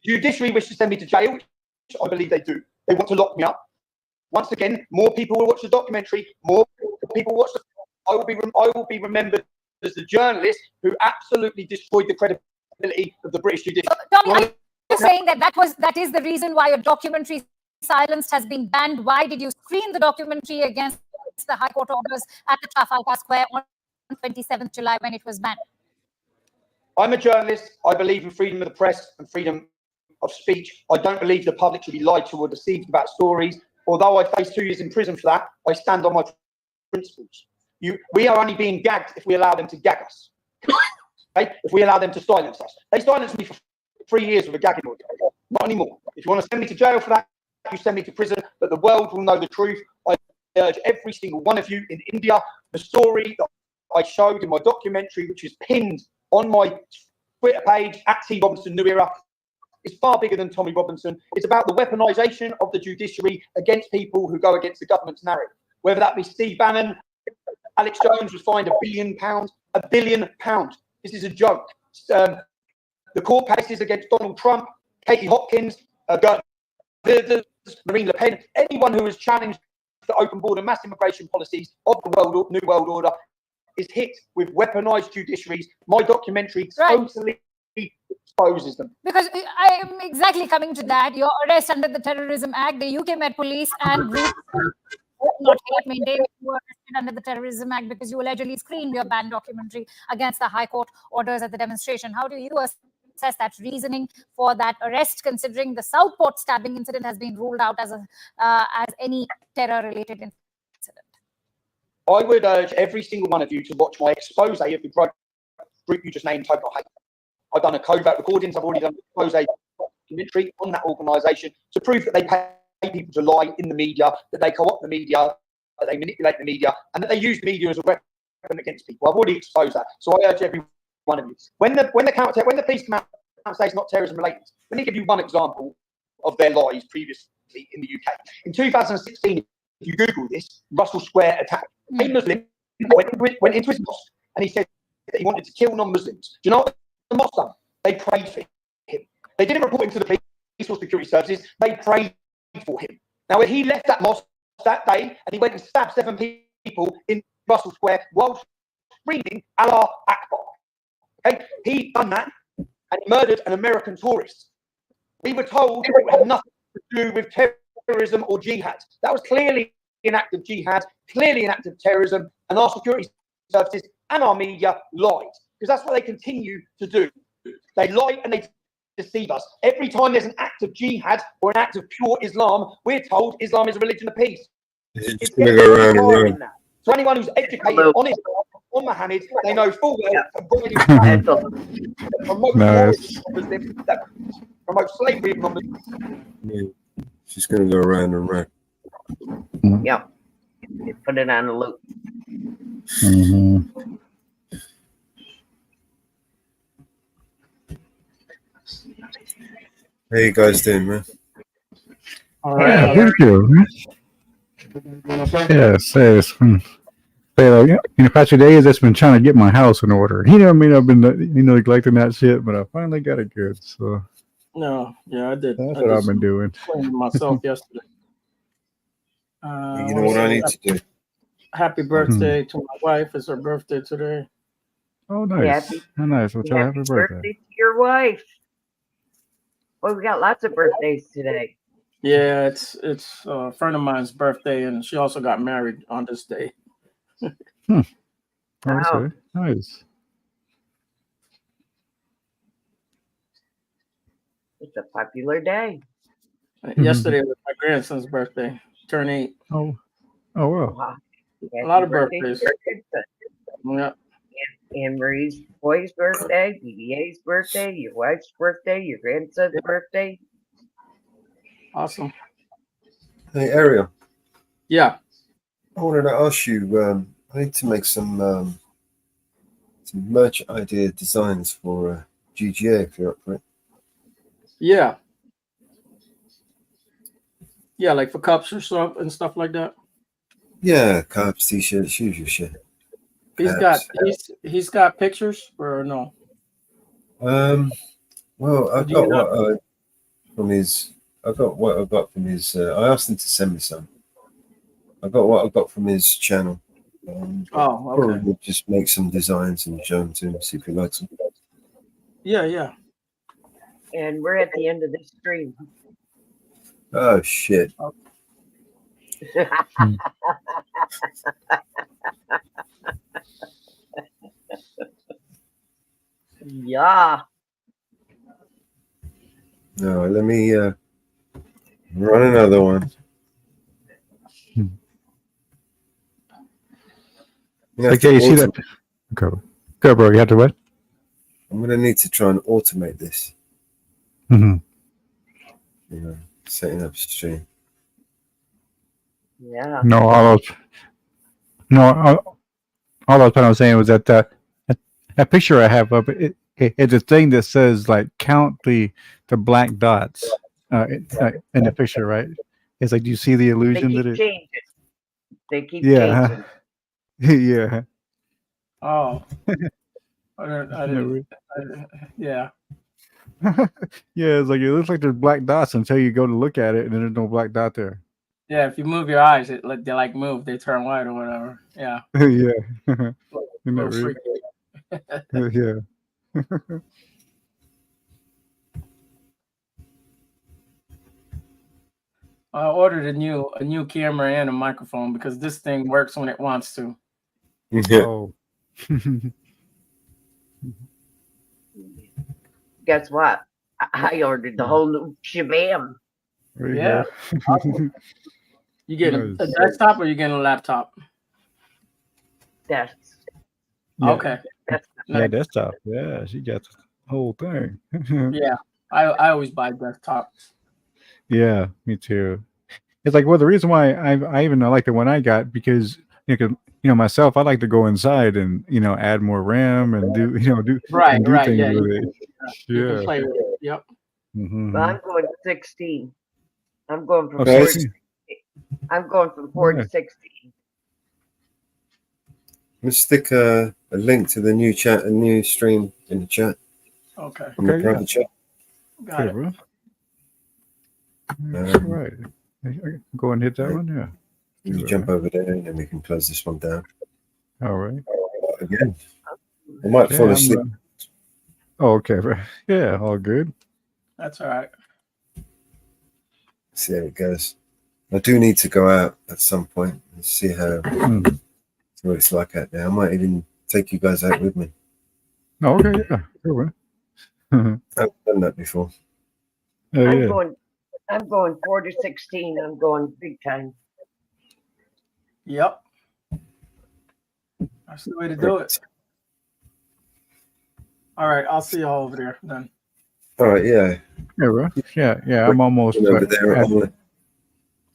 Judiciary wish to send me to jail, which I believe they do. They want to lock me up. Once again, more people will watch the documentary, more people watch the... I will be remembered as the journalist who absolutely destroyed the credibility of the British judiciary. Tommy, are you saying that is the reason why your documentary Silenced has been banned? Why did you screen the documentary against the High Court orders at the Trafalgar Square on 27th July when it was banned? I'm a journalist. I believe in freedom of the press and freedom of speech. I don't believe the public should be lied to or deceived about stories. Although I face 2 years in prison for that, I stand on my principles. We are only being gagged if we allow them to gag us. Okay? If we allow them to silence us. They silenced me for 3 years with a gagging order. Not anymore. If you want to send me to jail for that, you send me to prison, but the world will know the truth. I urge every single one of you in India, the story that I showed in my documentary, which is pinned on my Twitter page, @T.Robinson New Era, is far bigger than Tommy Robinson. It's about the weaponisation of the judiciary against people who go against the government's narrative. Whether that be Steve Bannon, Alex Jones was fined £1 billion. £1 billion. This is a joke. The court cases against Donald Trump, Katie Hopkins, Marine Le Pen, anyone who has challenged the open border mass immigration policies of the New World Order is hit with weaponised judiciaries. My documentary totally exposes them. Because I am exactly coming to that. Your arrest under the Terrorism Act, the UK Met Police and groups not hate maintain you were arrested under the Terrorism Act because you allegedly screened your banned documentary against the High Court orders at the demonstration. How do you assess that reasoning for that arrest, considering the Southport stabbing incident has been ruled out as any terror-related incident? I would urge every single one of you to watch my expose of the group you just named, Hope Not Hate. I've done a covert recordings. I've already done an expose documentary on that organisation to prove that they pay people to lie in the media, that they co-opt the media, that they manipulate the media, and that they use the media as a weapon against people. I've already exposed that. So I urge every one of you. When the police come out and say it's not terrorism related, let me give you one example of their lies previously in the UK. In 2016, if you Google this, Russell Square attack, a Muslim went into his mosque and he said that he wanted to kill non-Muslims. Do you know what the mosque done? They prayed for him. They didn't report him to the police or security services. They prayed for him. Now, when he left that mosque that day and he went and stabbed 7 people in Russell Square while screaming Allah Akbar. Okay, he done that and he murdered an American tourist. We were told it had nothing to do with terrorism or jihad. That was clearly an act of jihad, clearly an act of terrorism, and our security services and our media lied, because that's what they continue to do. They lie and they deceive us. Every time there's an act of jihad or an act of pure Islam, we're told Islam is a religion of peace. It's going to go around and round. So anyone who's educated on Islam, on Muhammad, they know full well that promotes slavery of non-Muslims. She's going to go around and round. Yep. Put it on a loop. How you guys doing, man? All right. Thank you. Yes, yes. Pastor Days has been trying to get my house in order. I've been neglecting that shit, but I finally got it good. So no, yeah, I did. That's what I've been doing. Cleaning myself yesterday. You know what I need to do? Happy birthday to my wife. It's her birthday today. Oh, nice. Nice. Well, tell her happy birthday to your wife. Well, we got lots of birthdays today. Yeah, it's a friend of mine's birthday, and she also got married on this day. Okay. Nice. It's a popular day. Yesterday was my grandson's birthday. Turned 8. Oh wow. A lot of birthdays. Yeah. Anne Marie's boy's birthday, BBA's birthday, your wife's birthday, your grandson's birthday. Awesome. Hey, Ariel. Yeah. I wanted to ask you, I need to make some merch idea designs for GGA if you're up for it. Yeah. Yeah, like for cups or stuff and stuff like that. Yeah, cups, t-shirts, usual shit. He's got pictures or no? Well, I got what from his. I got what I got from his. I asked him to send me some. I got what I got from his channel. Okay. Probably just make some designs and show them to him, see if he likes them. Yeah. And we're at the end of this stream. Oh shit. Yeah. No, let me run another one. Okay, you see that? Go, bro. You have to what? I'm gonna need to try and automate this. Setting up a stream. Yeah. No, all I was trying to say was that that picture I have of it's a thing that says like count the black dots in the picture, right? It's like, do you see the They illusion keep that it? changing. They keep Yeah, changing. yeah. Oh, I No, didn't. Yeah. yeah, it's like it looks like there's black dots until you go to look at it, and then there's no black dot there. Yeah, if you move your eyes, they like move, they turn white or whatever. Yeah. Yeah, isn't that Little weird? freaky. Yeah. I ordered a new camera and a microphone because this thing works when it wants to. Oh. Guess what? I ordered the whole new shabam. There you Yeah. go. Awesome. You get a Nice. desktop or you getting a laptop? That's Yeah. Okay. that's Yeah, desktop. Yeah, she got the whole thing. Yeah. I always buy desktops. Yeah, me too. It's like, well, the reason why I even like the one I got because myself, I like to go inside and add more RAM and do Right, do right. things Yeah. with it. You can Yeah. play with it. Yep. Mhm. Well, I'm going 16. I'm going from Okay. 4 to I'm going from 4 Yeah. to 16. Let's stick a link to the new stream in the chat. Okay. In the Okay, private chat. Got Okay, it. bro. All right. Go and hit that one. Yeah. You jump over there and then we can close this one down. All right. Again. I might fall Yeah, asleep. Oh, okay. Yeah, all good. That's all right. See how it goes. I do need to go out at some point and see see what it's like out there. I might even take you guys out with me. Oh, okay. Yeah. Sure, man. I've done that before. Oh, yeah. I'm going 4 to 16. I'm going big time. Yep. That's the way to do it. All right. I'll see y'all over there then. All right, yeah. Yeah, bro. Yeah. I'm almost over there. All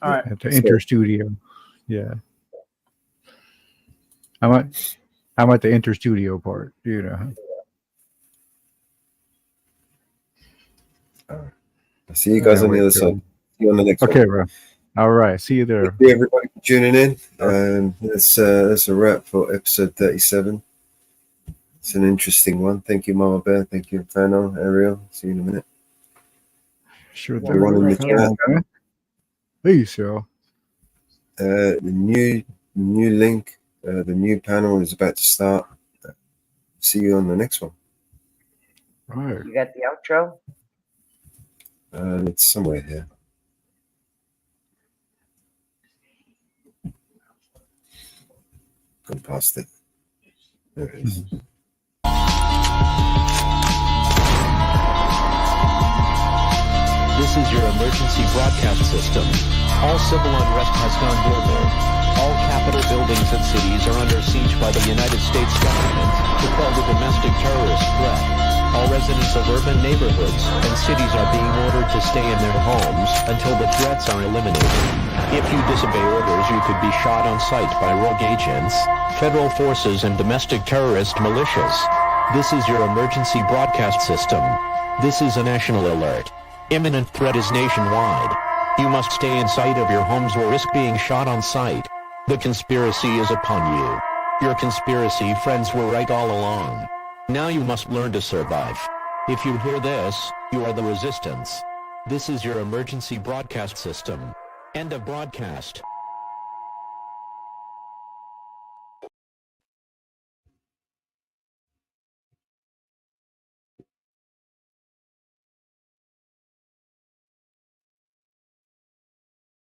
right. at the Inter Studio. Yeah. I'm at the Inter Studio part. I'll see you guys on the other side. See you on the next one. Okay, bro. All right. See you there. Thank you everybody for tuning in. That's a wrap for episode 37. It's an interesting one. Thank you, Mama Bear. Thank you, Fano, Ariel. See you in a minute. Sure. Everyone in the chat. Peace, y'all. The new link, the new panel is about to start. See you on the next one. Right. You got the outro? It's somewhere here. Gone past it. There it is. This is your emergency broadcast system. All civil unrest has gone global. All capital buildings and cities are under siege by the United States government to quell the domestic terrorist threat. All residents of urban neighborhoods and cities are being ordered to stay in their homes until the threats are eliminated. If you disobey orders, you could be shot on sight by rogue agents, federal forces, and domestic terrorist militias. This is your emergency broadcast system. This is a national alert. Imminent threat is nationwide. You must stay in sight of your homes or risk being shot on sight. The conspiracy is upon you. Your conspiracy friends were right all along. Now you must learn to survive. If you hear this, you are the resistance. This is your emergency broadcast system. End of broadcast.